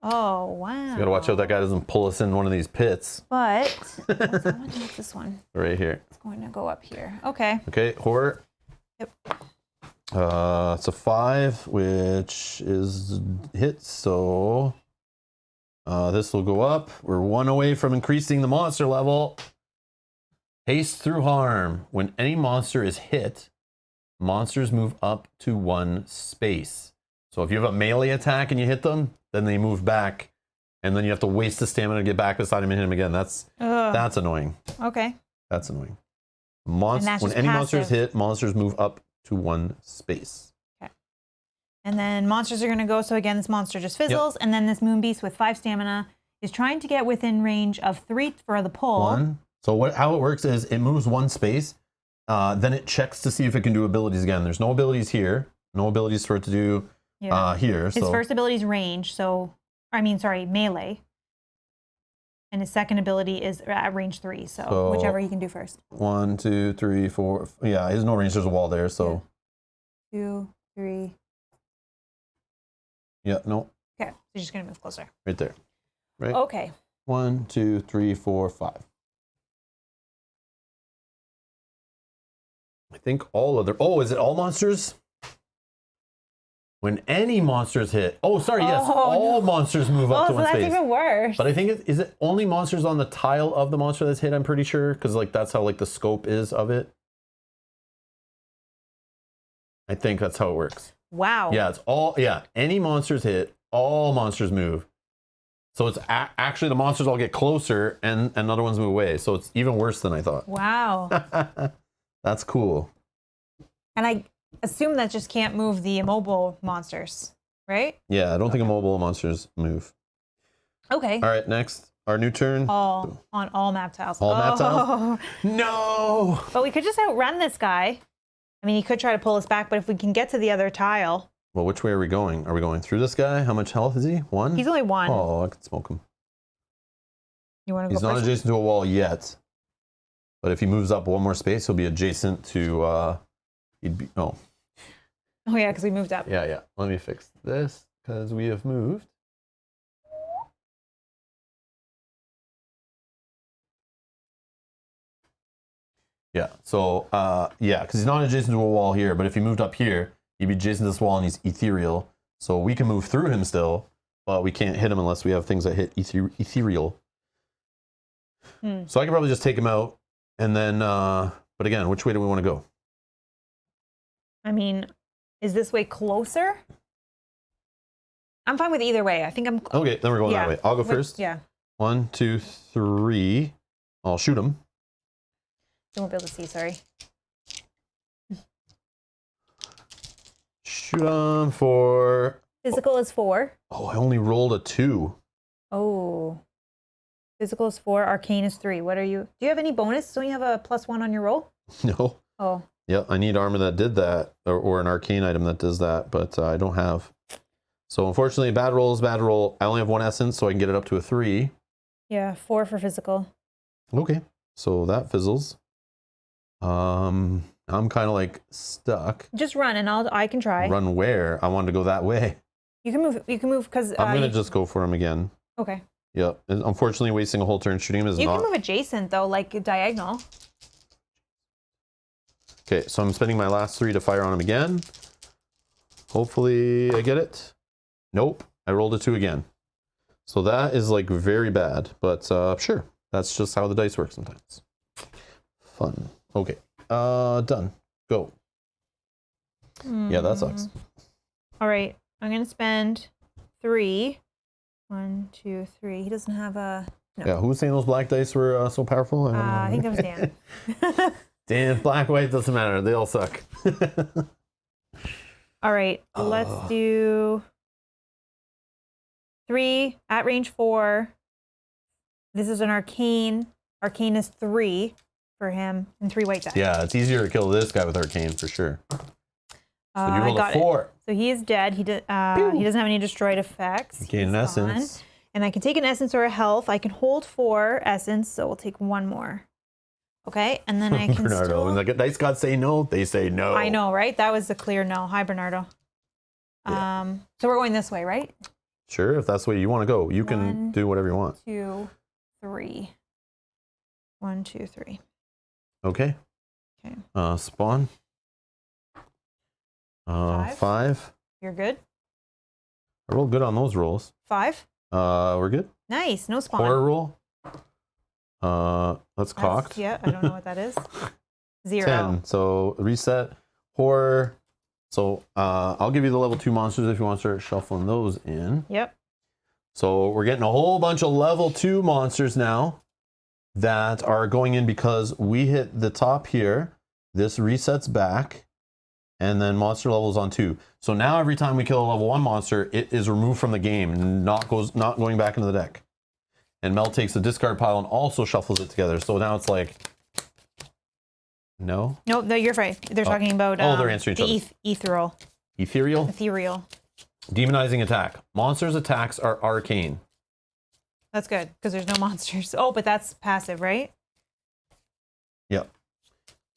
[SPEAKER 2] Oh, wow.
[SPEAKER 1] So you gotta watch out that guy doesn't pull us in one of these pits.
[SPEAKER 2] But, what's this one?
[SPEAKER 1] Right here.
[SPEAKER 2] It's going to go up here. Okay.
[SPEAKER 1] Okay, horror.
[SPEAKER 2] Yep.
[SPEAKER 1] It's a 5, which is hit, so this will go up. We're 1 away from increasing the monster level. Haste through harm. When any monster is hit, monsters move up to 1 space. So if you have a melee attack and you hit them, then they move back, and then you have to waste the stamina to get back beside him and hit him again. That's annoying.
[SPEAKER 2] Okay.
[SPEAKER 1] That's annoying.
[SPEAKER 2] When
[SPEAKER 1] any monster is hit, monsters move up to 1 space.
[SPEAKER 2] Okay. And then monsters are going to go. So again, this monster just fizzles, and then this Moon Beast with 5 stamina is trying to get within range of 3 for the pull.
[SPEAKER 1] 1. So how it works is it moves 1 space, then it checks to see if it can do abilities again. There's no abilities here, no abilities for it to do here.
[SPEAKER 2] His first ability is range, melee. And his second ability is at range 3, so whichever he can do first.
[SPEAKER 1] 1, 2, 3, 4. Yeah, he has no range. There's a wall there, so.
[SPEAKER 2] 2, 3.
[SPEAKER 1] Yeah, no.
[SPEAKER 2] Okay, so you're just gonna move closer.
[SPEAKER 1] Right there. Right.
[SPEAKER 2] Okay.
[SPEAKER 1] 1, 2, 3, 4, 5. I think all other. Oh, is it all monsters? When any monsters hit. Oh, sorry. Yes, all monsters move up to 1 space.
[SPEAKER 2] That's even worse.
[SPEAKER 1] But I think is it only monsters on the tile of the monster that's hit? I'm pretty sure, because like that's how like the scope is of it. I think that's how it works.
[SPEAKER 2] Wow.
[SPEAKER 1] Yeah, it's all. Yeah, any monsters hit, all monsters move. So it's actually the monsters all get closer and other ones move away. So it's even worse than I thought.
[SPEAKER 2] Wow.
[SPEAKER 1] That's cool.
[SPEAKER 2] And I assume that just can't move the immobile monsters, right?
[SPEAKER 1] Yeah, I don't think immobile monsters move.
[SPEAKER 2] Okay.
[SPEAKER 1] All right, next. Our new turn.
[SPEAKER 2] On all map tiles.
[SPEAKER 1] All map tiles? No!
[SPEAKER 2] But we could just outrun this guy. I mean, he could try to pull us back, but if we can get to the other tile.
[SPEAKER 1] Well, which way are we going? Are we going through this guy? How much health is he? 1?
[SPEAKER 2] He's only 1.
[SPEAKER 1] Oh, I could smoke him.
[SPEAKER 2] You want to go
[SPEAKER 1] He's not
[SPEAKER 2] first?
[SPEAKER 1] adjacent to a wall yet. But if he moves up 1 more space, he'll be adjacent to, he'd be,
[SPEAKER 2] Oh yeah, because we moved up.
[SPEAKER 1] Yeah. Let me fix this, because we have moved. Yeah, so, because he's not adjacent to a wall here, but if he moved up here, he'd be adjacent to this wall and he's ethereal. So we can move through him still, but we can't hit him unless we have things that hit ethereal. So I can probably just take him out, and then, but again, which way do we want to go?
[SPEAKER 2] I mean, is this way closer? I'm fine with either way. I think I'm...
[SPEAKER 1] Okay, then we're going that way. I'll go first.
[SPEAKER 2] Yeah.
[SPEAKER 1] 1, 2, 3. I'll shoot him.
[SPEAKER 2] You won't be able to see, sorry.
[SPEAKER 1] Shoot him for...
[SPEAKER 2] Physical is 4.
[SPEAKER 1] Oh, I only rolled a 2.
[SPEAKER 2] Oh. Physical is 4. Arcane is 3. What are you... Do you have any bonus? Don't you have a +1 on your roll?
[SPEAKER 1] No.
[SPEAKER 2] Oh.
[SPEAKER 1] Yeah, I need armor that did that, or an arcane item that does that, but I don't have. So unfortunately, bad roll is bad roll. I only have 1 essence, so I can get it up to a 3.
[SPEAKER 2] Yeah, 4 for physical.
[SPEAKER 1] Okay, so that fizzles. I'm kind of like stuck.
[SPEAKER 2] Just run, and I can try.
[SPEAKER 1] Run where? I wanted to go that way.
[SPEAKER 2] You can move. You can move because
[SPEAKER 1] I'm gonna just go for him again.
[SPEAKER 2] Okay.
[SPEAKER 1] Yep. And unfortunately, wasting a whole turn shooting him is
[SPEAKER 2] You
[SPEAKER 1] not.
[SPEAKER 2] can move adjacent though, like diagonal.
[SPEAKER 1] Okay, so I'm spending my last 3 to fire on him again. Hopefully I get it. Nope, I rolled a 2 again. So that is like very bad, but sure. That's just how the dice work sometimes. Fun. Okay, done. Go. Yeah, that sucks.
[SPEAKER 2] All right, I'm gonna spend 3. 1, 2, 3. He doesn't have a. No.
[SPEAKER 1] Yeah, who was saying those black dice were so powerful?
[SPEAKER 2] I think that was Dan.
[SPEAKER 1] Dan, black, white, doesn't matter. They all suck.
[SPEAKER 2] All right, let's do 3 at range 4. This is an arcane. Arcane is 3 for him, and 3 white die.
[SPEAKER 1] Yeah, it's easier to kill this guy with arcane for sure. So you rolled a 4.
[SPEAKER 2] So he is dead. He doesn't have any destroyed effects.
[SPEAKER 1] Gain an essence.
[SPEAKER 2] And I can take an essence or a health. I can hold 4 essence, so we'll take 1 more. Okay, and then I can
[SPEAKER 1] Bernardo, when the dice gods say no, they say no.
[SPEAKER 2] I know, right? That was a clear no. Hi, Bernardo.
[SPEAKER 1] Yeah.
[SPEAKER 2] So we're going this way, right?
[SPEAKER 1] Sure, if that's the way you want to go. You can
[SPEAKER 2] 1,
[SPEAKER 1] do whatever you want.
[SPEAKER 2] 2, 3. 1, 2, 3.
[SPEAKER 1] Okay.
[SPEAKER 2] Okay.
[SPEAKER 1] Spawn. 5.
[SPEAKER 2] You're good.
[SPEAKER 1] I rolled good on those rolls.
[SPEAKER 2] 5.
[SPEAKER 1] We're good.
[SPEAKER 2] Nice. No spawn.
[SPEAKER 1] Horror roll. That's cocked.
[SPEAKER 2] Yeah, I don't know what that is. 0.
[SPEAKER 1] 10. So reset. Horror. So I'll give you the level 2 monsters if you want to start shuffling those in.
[SPEAKER 2] Yep.
[SPEAKER 1] So we're getting a whole bunch of level 2 monsters now that are going in because we hit the top here. This resets back. And then monster levels on 2. So now every time we kill a level 1 monster, it is removed from the game, not going back into the deck. And Mel takes the discard pile and also shuffles it together. So now it's like, no?
[SPEAKER 2] No, you're right. They're talking about
[SPEAKER 1] they're answering each other.
[SPEAKER 2] Ethereal.
[SPEAKER 1] Ethereal? Demonizing attack. Monsters' attacks are arcane.
[SPEAKER 2] That's good, because there's no monsters. Oh, but that's passive, right?
[SPEAKER 1] Yep.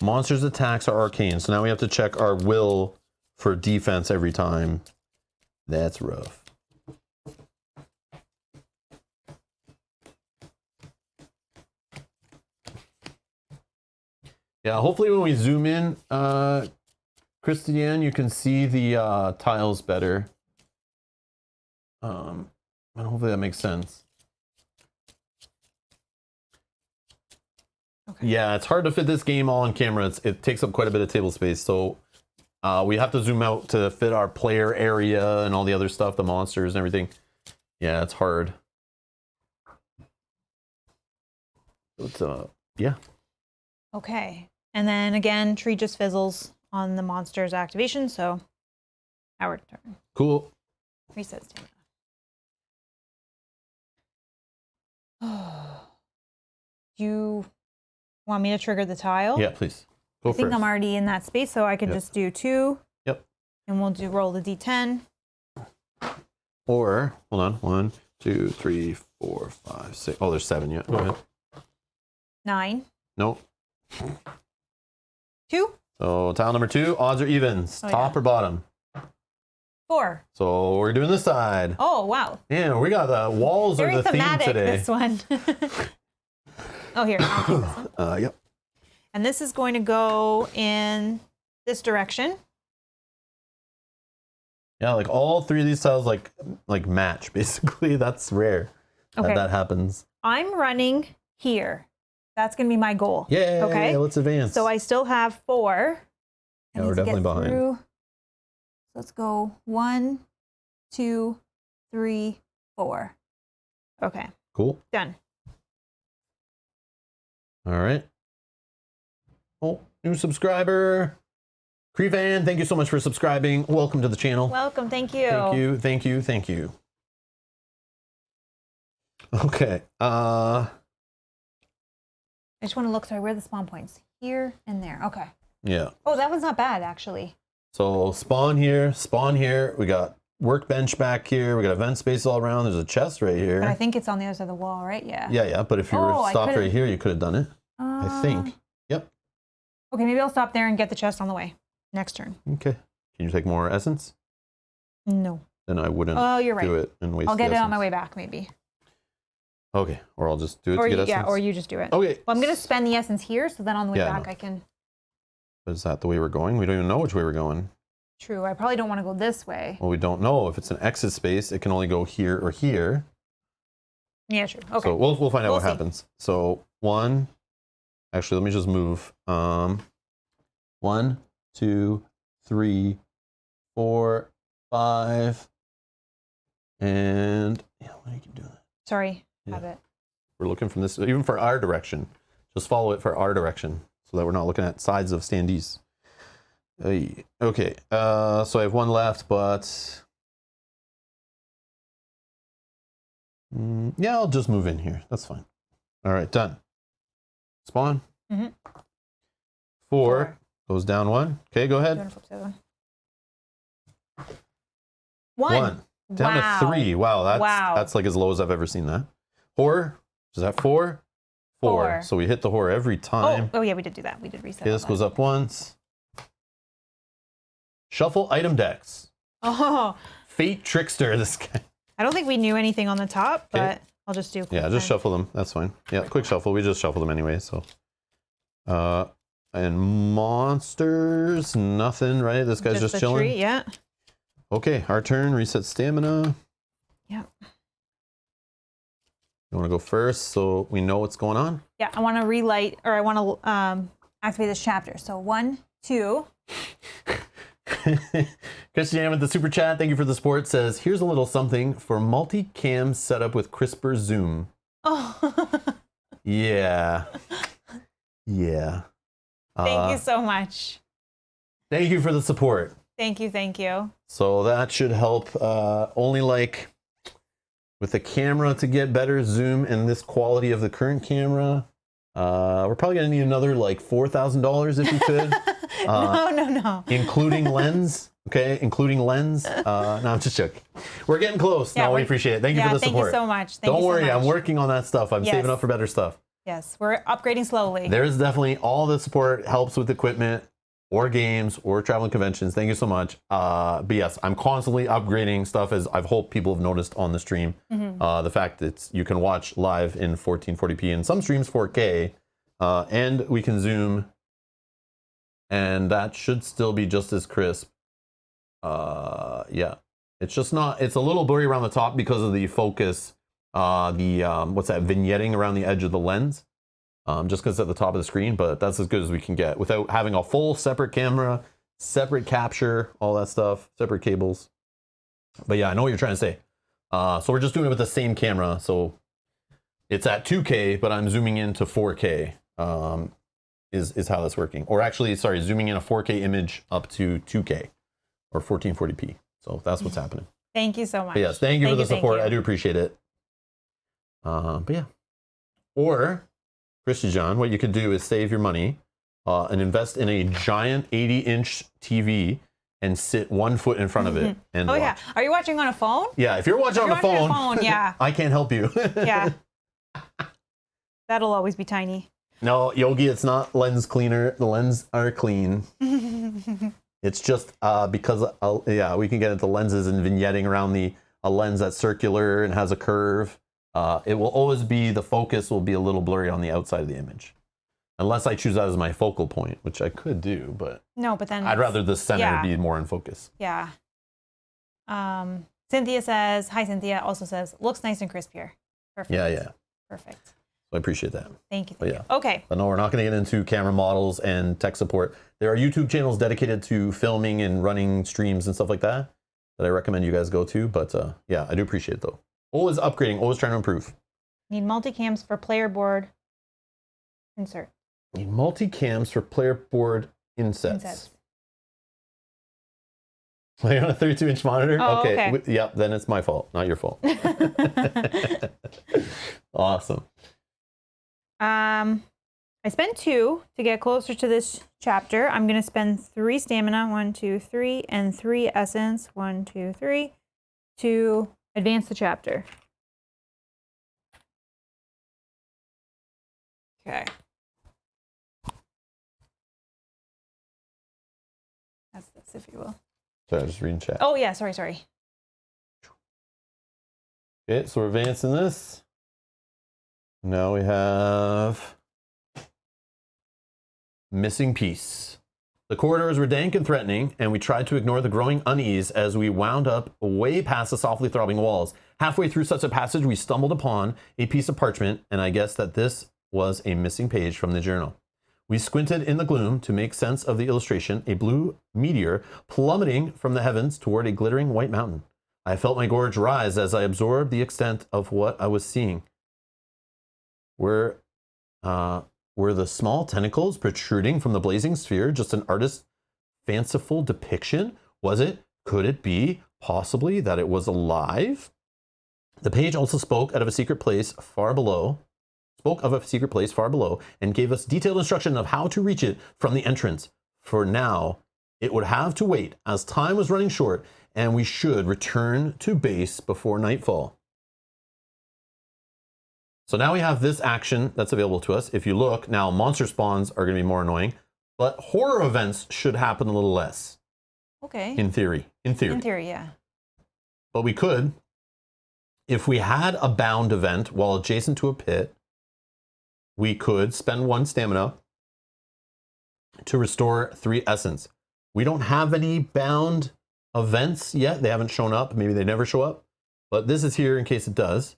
[SPEAKER 1] Monsters' attacks are arcane. So now we have to check our will for defense every time. That's rough. Yeah, hopefully when we zoom in, Christiane, you can see the tiles better. And hopefully that makes sense.
[SPEAKER 2] Okay.
[SPEAKER 1] Yeah, it's hard to fit this game all on camera. It takes up quite a bit of table space, so we have to zoom out to fit our player area and all the other stuff, the monsters and everything. Yeah, it's hard. It's yeah.
[SPEAKER 2] Okay. And then again, tree just fizzles on the monster's activation, so our turn.
[SPEAKER 1] Cool.
[SPEAKER 2] Reset stamina. Do you want me to trigger the tile?
[SPEAKER 1] Yeah, please. Go
[SPEAKER 2] I think
[SPEAKER 1] first.
[SPEAKER 2] I'm already in that space, so I can just do 2.
[SPEAKER 1] Yep.
[SPEAKER 2] And we'll roll the d10.
[SPEAKER 1] Or, hold on, 1, 2, 3, 4, 5, 6. Oh, there's 7 yet. Go ahead.
[SPEAKER 2] 9.
[SPEAKER 1] Nope.
[SPEAKER 2] 2.
[SPEAKER 1] So tile number 2, odds or evens, top or bottom?
[SPEAKER 2] 4.
[SPEAKER 1] So we're doing this side.
[SPEAKER 2] Oh, wow.
[SPEAKER 1] Yeah, we got the walls
[SPEAKER 2] Very
[SPEAKER 1] are the theme
[SPEAKER 2] thematic,
[SPEAKER 1] today.
[SPEAKER 2] this one. Oh, here. I'll take this one.
[SPEAKER 1] Yep.
[SPEAKER 2] And this is going to go in this direction.
[SPEAKER 1] Yeah, like all 3 of these tiles like match basically. That's rare that happens.
[SPEAKER 2] I'm running here. That's going to be my goal.
[SPEAKER 1] Yeah.
[SPEAKER 2] Okay.
[SPEAKER 1] Let's advance.
[SPEAKER 2] So I still have 4.
[SPEAKER 1] Yeah, we're definitely behind.
[SPEAKER 2] Through. Let's go 1, 2, 3, 4. Okay.
[SPEAKER 1] Cool.
[SPEAKER 2] Done.
[SPEAKER 1] All right. Oh, new subscriber. Creevan, thank you so much for subscribing. Welcome to the channel.
[SPEAKER 2] Welcome. Thank you.
[SPEAKER 1] Thank you. Thank you. Thank you. Okay.
[SPEAKER 2] I just want to look. Sorry, where are the spawn points? Here and there. Okay.
[SPEAKER 1] Yeah.
[SPEAKER 2] Oh, that one's not bad, actually.
[SPEAKER 1] So spawn here, spawn here. We got workbench back here. We got event space all around. There's a chest right here.
[SPEAKER 2] But I think it's on the other side of the wall, right? Yeah.
[SPEAKER 1] Yeah. But if you were stopped right here, you could have done it. I think. Yep.
[SPEAKER 2] Okay, maybe I'll stop there and get the chest on the way. Next turn.
[SPEAKER 1] Okay. Can you take more essence?
[SPEAKER 2] No.
[SPEAKER 1] Then I wouldn't
[SPEAKER 2] you're right.
[SPEAKER 1] do it and waste
[SPEAKER 2] I'll get
[SPEAKER 1] the
[SPEAKER 2] it on my
[SPEAKER 1] essence.
[SPEAKER 2] way back, maybe.
[SPEAKER 1] Okay. Or I'll just do it to get essence.
[SPEAKER 2] Yeah, or you just do it.
[SPEAKER 1] Okay.
[SPEAKER 2] Well, I'm going to spend the essence here, so then on the way back I can...
[SPEAKER 1] Is that the way we're going? We don't even know which way we're going.
[SPEAKER 2] True. I probably don't want to go this way.
[SPEAKER 1] Well, we don't know. If it's an exit space, it can only go here or here.
[SPEAKER 2] Yeah, true. Okay.
[SPEAKER 1] So we'll find out what
[SPEAKER 2] see.
[SPEAKER 1] happens. So 1... Actually, let me just move. 1, 2, 3, 4, 5, and yeah, why do you keep doing that?
[SPEAKER 2] Sorry,
[SPEAKER 1] Yeah.
[SPEAKER 2] have it.
[SPEAKER 1] We're looking from this, even for our direction. Just follow it for our direction, so that we're not looking at sides of standees. Okay, so I have one left, but yeah, I'll just move in here. That's fine. All right, done. Spawn.
[SPEAKER 2] Mm-hmm.
[SPEAKER 1] 4 goes down 1. Okay, go ahead. 1 down to 3. Wow, that's like as low as I've ever seen that. Horror. Is that 4? 4. So we hit the horror every time.
[SPEAKER 2] Oh yeah, we did do that. We did reset.
[SPEAKER 1] Okay, this goes up once. Shuffle item decks.
[SPEAKER 2] Oh.
[SPEAKER 1] Fate Trickster. This guy.
[SPEAKER 2] I don't think we knew anything on the top, but I'll just do.
[SPEAKER 1] Yeah, just shuffle them. That's fine. Yeah, quick shuffle. We just shuffle them anyway. So, and monsters, nothing, right? This guy's just chilling.
[SPEAKER 2] Tree, yeah.
[SPEAKER 1] Okay, our turn. Reset stamina.
[SPEAKER 2] Yeah.
[SPEAKER 1] You want to go first so we know what's going on?
[SPEAKER 2] Yeah, I want to relight, or I want to activate this chapter. So 1, 2.
[SPEAKER 1] Christiane with the super chat, thank you for the support, says, here's a little something for multi-cam setup with CRISPR Zoom.
[SPEAKER 2] Oh.
[SPEAKER 1] Yeah. Yeah.
[SPEAKER 2] Thank you so much.
[SPEAKER 1] Thank you for the support.
[SPEAKER 2] Thank you, thank you.
[SPEAKER 1] So that should help only like with the camera to get better zoom and this quality of the current camera. We're probably gonna need another like $4,000 if we could.
[SPEAKER 2] No.
[SPEAKER 1] Including lens. Okay, including lens. No, I'm just joking. We're getting close.
[SPEAKER 2] Yeah,
[SPEAKER 1] no, we appreciate it. Thank you for the support.
[SPEAKER 2] Thank you so much.
[SPEAKER 1] Don't worry, I'm working on that stuff. I'm saving up for better stuff.
[SPEAKER 2] Yes, we're upgrading slowly.
[SPEAKER 1] There's definitely all the support helps with equipment or games or traveling conventions. Thank you so much. But yes, I'm constantly upgrading stuff, as I've hoped people have noticed on the stream. The fact that you can watch live in 1440p and some streams 4K, and we can zoom, and that should still be just as crisp. Yeah, it's just not, it's a little blurry around the top because of the focus, what's that, vignetting around the edge of the lens. Just because it's at the top of the screen, but that's as good as we can get without having a full separate camera, separate capture, all that stuff, separate cables. But yeah, I know what you're trying to say. So we're just doing it with the same camera. So it's at 2K, but I'm zooming into 4K, is how that's working. Or actually, sorry, zooming in a 4K image up to 2K or 1440p. So that's what's happening.
[SPEAKER 2] Thank you so much.
[SPEAKER 1] But yes, thank you for the support. I do appreciate it. But yeah. Or Christy John, what you could do is save your money and invest in a giant 80-inch TV and sit 1 foot in front of it and watch.
[SPEAKER 2] Yeah. Are you watching on a phone?
[SPEAKER 1] Yeah, if you're watching on a phone,
[SPEAKER 2] yeah.
[SPEAKER 1] I can't help you.
[SPEAKER 2] Yeah. That'll always be tiny.
[SPEAKER 1] No, Yogi, it's not lens cleaner. The lenses are clean. It's just because, yeah, we can get into lenses and vignetting around a lens that's circular and has a curve. It will always be, the focus will be a little blurry on the outside of the image. Unless I choose that as my focal point, which I could do, but
[SPEAKER 2] no, but then
[SPEAKER 1] I'd rather the center be more in focus.
[SPEAKER 2] Yeah. Cynthia says, hi Cynthia, also says, looks nice and crisp here. Perfect.
[SPEAKER 1] Yeah.
[SPEAKER 2] Perfect.
[SPEAKER 1] So I appreciate that.
[SPEAKER 2] Thank you.
[SPEAKER 1] Yeah.
[SPEAKER 2] Okay.
[SPEAKER 1] But no, we're not going to get into camera models and tech support. There are YouTube channels dedicated to filming and running streams and stuff like that I recommend you guys go to. But yeah, I do appreciate it though. Always upgrading, always trying to improve.
[SPEAKER 2] Need multicams for player board insert.
[SPEAKER 1] Need multicams for player board insets. Are you on a 32-inch monitor?
[SPEAKER 2] Oh, okay.
[SPEAKER 1] Yep, then it's my fault, not your fault. Awesome.
[SPEAKER 2] I spent 2 to get closer to this chapter. I'm going to spend 3 stamina, 1, 2, 3, and 3 essence, 1, 2, 3, to advance the chapter. Okay. That's this, if you will.
[SPEAKER 1] Sorry, just reading chat.
[SPEAKER 2] Oh, yeah, sorry.
[SPEAKER 1] Okay, so we're advancing this. Now we have missing piece. The corridors were dank and threatening, and we tried to ignore the growing unease as we wound up way past the softly throbbing walls. Halfway through such a passage, we stumbled upon a piece of parchment, and I guessed that this was a missing page from the journal. We squinted in the gloom to make sense of the illustration, a blue meteor plummeting from the heavens toward a glittering white mountain. I felt my gorge rise as I absorbed the extent of what I was seeing. Were the small tentacles protruding from the blazing sphere just an artist's fanciful depiction? Could it be, possibly, that it was alive? The page also spoke of a secret place far below, and gave us detailed instruction of how to reach it from the entrance. For now, it would have to wait, as time was running short, and we should return to base before nightfall. So now we have this action that's available to us. If you look, now monster spawns are going to be more annoying, but horror events should happen a little less.
[SPEAKER 2] Okay.
[SPEAKER 1] In theory,
[SPEAKER 2] yeah.
[SPEAKER 1] But we could, if we had a bound event while adjacent to a pit, we could spend 1 stamina to restore 3 essence. We don't have any bound events yet. They haven't shown up. Maybe they never show up, but this is here in case it does.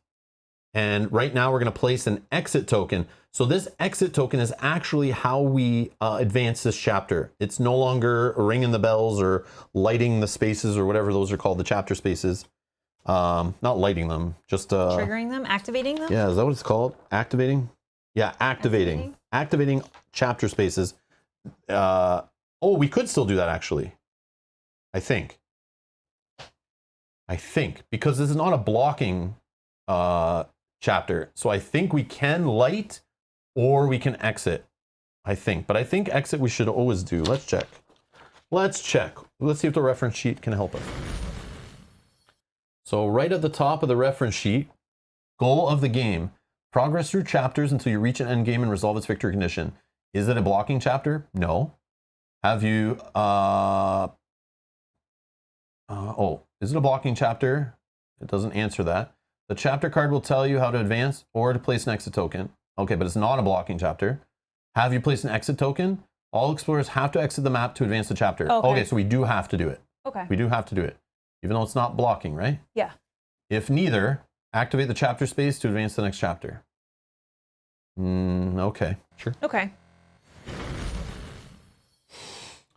[SPEAKER 1] And right now we're going to place an exit token. So this exit token is actually how we advance this chapter. It's no longer ringing the bells or lighting the spaces or whatever those are called, the chapter spaces. Not lighting them, just
[SPEAKER 2] triggering them, activating them.
[SPEAKER 1] Yeah, is that what it's called? Activating? Yeah, activating chapter spaces. We could still do that actually. I think because this is not a blocking chapter. So I think we can light or we can exit. But I think exit we should always do. Let's check. Let's see if the reference sheet can help us. So right at the top of the reference sheet, goal of the game, progress through chapters until you reach an end game and resolve its victory condition. Is it a blocking chapter? No. Have you, is it a blocking chapter? It doesn't answer that. The chapter card will tell you how to advance or to place an exit token. Okay, but it's not a blocking chapter. Have you placed an exit token? All explorers have to exit the map to advance the chapter. Okay, so we do have to do it.
[SPEAKER 2] Okay.
[SPEAKER 1] We do have to do it, even though it's not blocking, right?
[SPEAKER 2] Yeah.
[SPEAKER 1] If neither, activate the chapter space to advance the next chapter. Okay, sure.
[SPEAKER 2] Okay.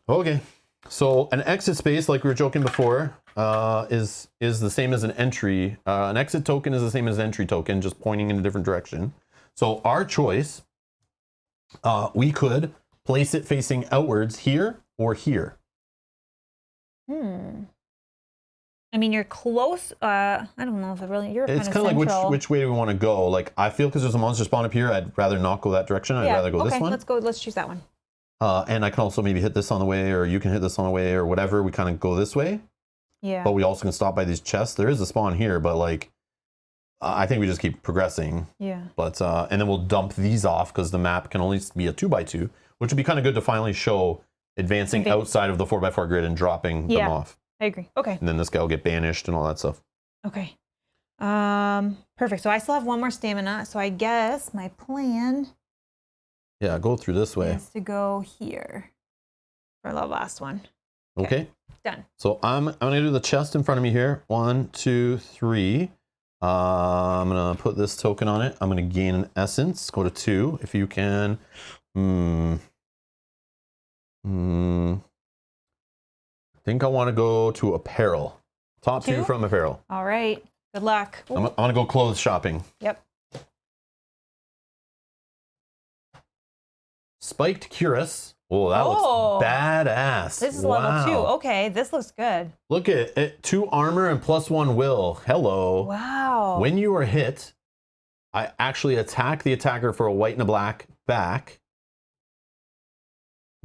[SPEAKER 1] Okay, so an exit space, like we were joking before, is the same as an entry. An exit token is the same as an entry token, just pointing in a different direction. So our choice, we could place it facing outwards here or here.
[SPEAKER 2] I mean, you're close. I don't know if it really. You're
[SPEAKER 1] It's
[SPEAKER 2] kind of
[SPEAKER 1] like which way do we want to go? Like I feel because there's a monster spawn up here, I'd rather not go that direction. I'd rather go this one.
[SPEAKER 2] Let's go. Let's choose that one.
[SPEAKER 1] And I can also maybe hit this on the way, or you can hit this on the way, or whatever. We kind of go this way.
[SPEAKER 2] Yeah.
[SPEAKER 1] But we also can stop by these chests. There is a spawn here, but like, I think we just keep progressing.
[SPEAKER 2] Yeah.
[SPEAKER 1] But and then we'll dump these off because the map can only be a 2x2, which would be kind of good to finally show advancing outside of the 4x4 grid and dropping them off.
[SPEAKER 2] I agree. Okay.
[SPEAKER 1] And then this guy will get banished and all that stuff.
[SPEAKER 2] Okay. Perfect. So I still have 1 more stamina. So I guess my plan.
[SPEAKER 1] Yeah, go through this way.
[SPEAKER 2] Is to go here for the last one.
[SPEAKER 1] Okay.
[SPEAKER 2] Done.
[SPEAKER 1] So I'm gonna do the chest in front of me here. 1, 2, 3. I'm gonna put this token on it. I'm gonna gain an essence. Go to 2 if you can. I think I want to go to apparel. Top 2 from apparel.
[SPEAKER 2] All right. Good luck.
[SPEAKER 1] I'm gonna go clothes shopping.
[SPEAKER 2] Yep.
[SPEAKER 1] Spiked cuirass. Oh, that looks badass.
[SPEAKER 2] This is level 2. Okay, this looks good.
[SPEAKER 1] Look at it. 2 armor and +1 will. Hello.
[SPEAKER 2] Wow.
[SPEAKER 1] When you are hit, I actually attack the attacker for a white and a black back.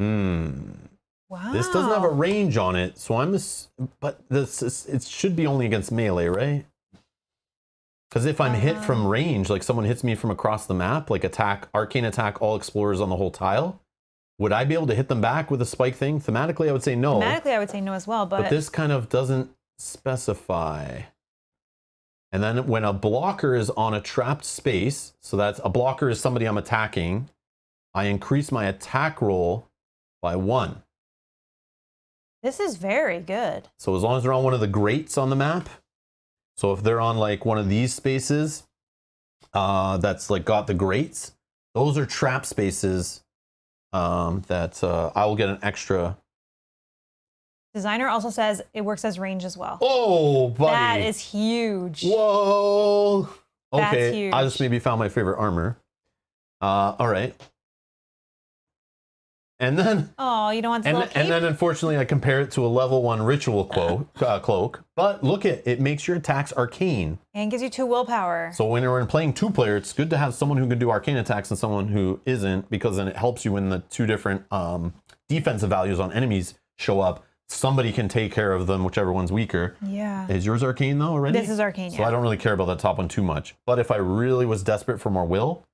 [SPEAKER 2] Wow.
[SPEAKER 1] This doesn't have a range on it, so but it should be only against melee, right? Because if I'm hit from range, like someone hits me from across the map, like arcane attack all explorers on the whole tile, would I be able to hit them back with a spike thing? Thematically, I would say no.
[SPEAKER 2] Thematically, I would say no as well,
[SPEAKER 1] But this kind of doesn't specify. And then when a blocker is on a trapped space, so that's a blocker is somebody I'm attacking, I increase my attack roll by 1.
[SPEAKER 2] This is very good.
[SPEAKER 1] So as long as they're on one of the grates on the map, so if they're on like one of these spaces, that's like got the grates, those are trap spaces that I will get an extra.
[SPEAKER 2] Designer also says it works as range as well.
[SPEAKER 1] Oh, buddy.
[SPEAKER 2] That is huge.
[SPEAKER 1] Whoa.
[SPEAKER 2] That's
[SPEAKER 1] Okay,
[SPEAKER 2] huge.
[SPEAKER 1] I just maybe found my favorite armor. All right. And then,
[SPEAKER 2] Oh, you don't want the little cape?
[SPEAKER 1] and then unfortunately I compare it to a level 1 ritual cloak. But look it makes your attacks arcane.
[SPEAKER 2] And gives you 2 willpower.
[SPEAKER 1] So when you're playing 2-player, it's good to have someone who can do arcane attacks and someone who isn't, because then it helps you when the 2 different defensive values on enemies show up. Somebody can take care of them, whichever one's weaker.
[SPEAKER 2] Yeah.
[SPEAKER 1] Is yours arcane though already?
[SPEAKER 2] This is arcane,
[SPEAKER 1] So I don't really care about that top one too much. But if I really was desperate for more will,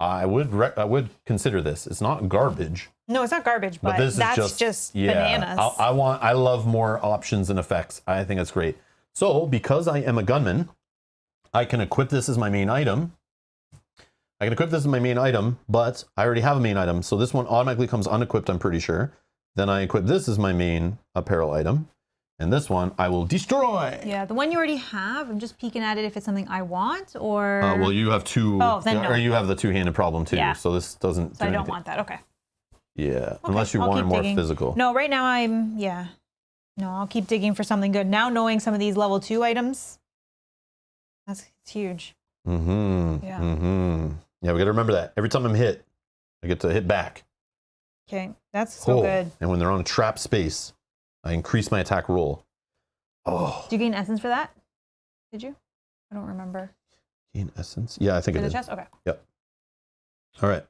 [SPEAKER 1] I would consider this. It's not garbage.
[SPEAKER 2] No, it's not garbage, but
[SPEAKER 1] this
[SPEAKER 2] that's
[SPEAKER 1] is
[SPEAKER 2] just
[SPEAKER 1] yeah,
[SPEAKER 2] bananas.
[SPEAKER 1] I love more options and effects. I think that's great. So because I am a gunman, I can equip this as my main item. But I already have a main item. So this one automatically comes unequipped, I'm pretty sure. Then I equip this as my main apparel item. And this one I will destroy.
[SPEAKER 2] Yeah, the one you already have, I'm just peeking at it if it's something I want or...
[SPEAKER 1] Well, you have 2,
[SPEAKER 2] Oh, then no.
[SPEAKER 1] or you have the 2-handed problem too.
[SPEAKER 2] Yeah.
[SPEAKER 1] So this doesn't
[SPEAKER 2] So
[SPEAKER 1] do
[SPEAKER 2] I don't
[SPEAKER 1] anything.
[SPEAKER 2] want that, okay.
[SPEAKER 1] Yeah,
[SPEAKER 2] Okay,
[SPEAKER 1] unless you
[SPEAKER 2] I'll
[SPEAKER 1] want it
[SPEAKER 2] keep
[SPEAKER 1] more
[SPEAKER 2] digging.
[SPEAKER 1] physical.
[SPEAKER 2] No, right now No, I'll keep digging for something good. Now knowing some of these level 2 items, it's huge.
[SPEAKER 1] Mm-hmm.
[SPEAKER 2] Yeah.
[SPEAKER 1] Mm-hmm. Yeah, we got to remember that. Every time I'm hit, I get to hit back.
[SPEAKER 2] Okay, that's so good.
[SPEAKER 1] And when they're on a trap space, I increase my attack roll. Oh.
[SPEAKER 2] Do you gain essence for that? Did you? I don't remember.
[SPEAKER 1] Gain essence? Yeah, I think
[SPEAKER 2] In
[SPEAKER 1] it
[SPEAKER 2] the
[SPEAKER 1] is.
[SPEAKER 2] chest? Okay.
[SPEAKER 1] Yep. All right.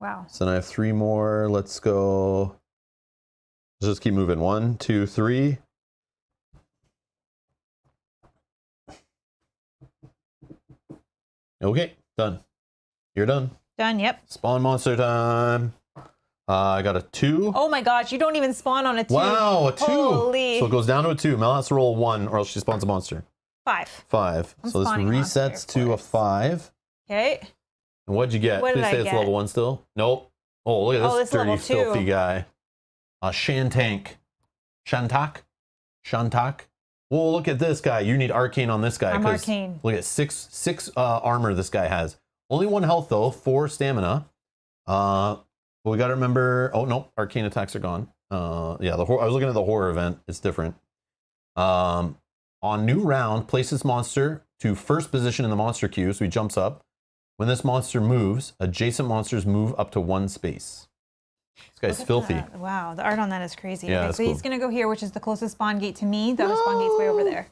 [SPEAKER 2] Wow.
[SPEAKER 1] So then I have 3 more. Let's go. Let's just keep moving. 1, 2, 3. Okay, done. You're done.
[SPEAKER 2] Done, yep.
[SPEAKER 1] Spawn monster time. I got a 2.
[SPEAKER 2] Oh my gosh, you don't even spawn on a 2.
[SPEAKER 1] Wow, a 2.
[SPEAKER 2] Holy.
[SPEAKER 1] So it goes down to a 2. Mel has to roll 1 or else she spawns a monster.
[SPEAKER 2] 5.
[SPEAKER 1] 5.
[SPEAKER 2] I'm
[SPEAKER 1] So this
[SPEAKER 2] spawning a monster,
[SPEAKER 1] resets
[SPEAKER 2] of
[SPEAKER 1] to a
[SPEAKER 2] course.
[SPEAKER 1] 5.
[SPEAKER 2] Okay.
[SPEAKER 1] And what'd you get?
[SPEAKER 2] What
[SPEAKER 1] Did
[SPEAKER 2] did
[SPEAKER 1] it say
[SPEAKER 2] I
[SPEAKER 1] it's
[SPEAKER 2] get?
[SPEAKER 1] level 1 still? Nope. Oh, look at
[SPEAKER 2] Oh,
[SPEAKER 1] this
[SPEAKER 2] this is
[SPEAKER 1] dirty,
[SPEAKER 2] level 2.
[SPEAKER 1] filthy guy. Shantank. Shantak. Well, look at this guy. You need arcane on this guy.
[SPEAKER 2] I'm
[SPEAKER 1] 'cause
[SPEAKER 2] arcane.
[SPEAKER 1] Look at 6 armor this guy has. Only 1 health though, 4 stamina. But we got to remember. Oh no, arcane attacks are gone. Yeah, I was looking at the horror event. It's different. On new round, place this monster to first position in the monster queue, so he jumps up. When this monster moves, adjacent monsters move up to 1 space. This guy's
[SPEAKER 2] Look at
[SPEAKER 1] filthy.
[SPEAKER 2] that. Wow, the art on that is crazy.
[SPEAKER 1] Yeah,
[SPEAKER 2] Okay,
[SPEAKER 1] that's
[SPEAKER 2] so he's
[SPEAKER 1] cool.
[SPEAKER 2] gonna go here, which is the closest spawn gate to me. The other spawn gate's way over there.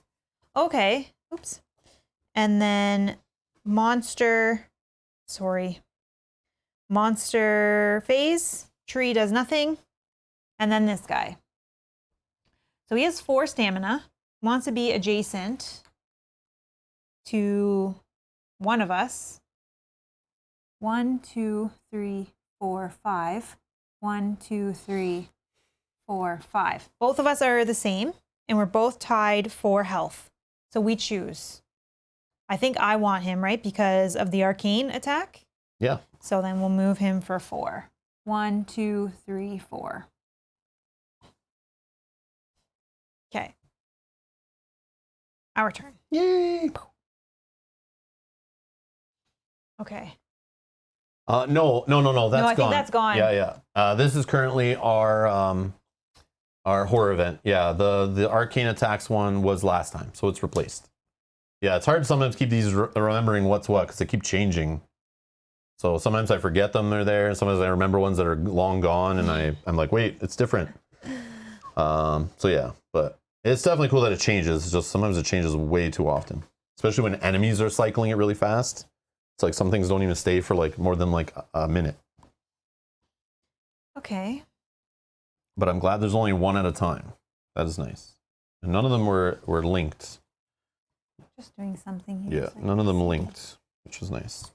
[SPEAKER 2] Okay. Oops. And then monster phase. Tree does nothing. And then this guy. So he has 4 stamina. Wants to be adjacent to one of us. 1, 2, 3, 4, 5. 1, 2, 3, 4, 5. Both of us are the same, and we're both tied for health. So we choose. I think I want him, right? Because of the arcane attack.
[SPEAKER 1] Yeah.
[SPEAKER 2] So then we'll move him for 4. 1, 2, 3, 4. Okay. Our turn.
[SPEAKER 1] Yay.
[SPEAKER 2] Okay.
[SPEAKER 1] No. That's
[SPEAKER 2] I think
[SPEAKER 1] gone.
[SPEAKER 2] that's gone.
[SPEAKER 1] Yeah. This is currently our horror event. Yeah, the arcane attacks one was last time, so it's replaced. Yeah, it's hard to sometimes keep these remembering what's what because they keep changing. So sometimes I forget them they're there, and sometimes I remember ones that are long gone, and I'm like, wait, it's different. So yeah, but it's definitely cool that it changes. It's just sometimes it changes way too often, especially when enemies are cycling it really fast. It's like some things don't even stay for like more than like a minute.
[SPEAKER 2] Okay.
[SPEAKER 1] but I'm glad there's only one at a time. That is nice. And none of them were linked.
[SPEAKER 2] Just doing something here.
[SPEAKER 1] Yeah,
[SPEAKER 2] so I
[SPEAKER 1] none
[SPEAKER 2] can
[SPEAKER 1] of them
[SPEAKER 2] see.
[SPEAKER 1] linked, which is nice.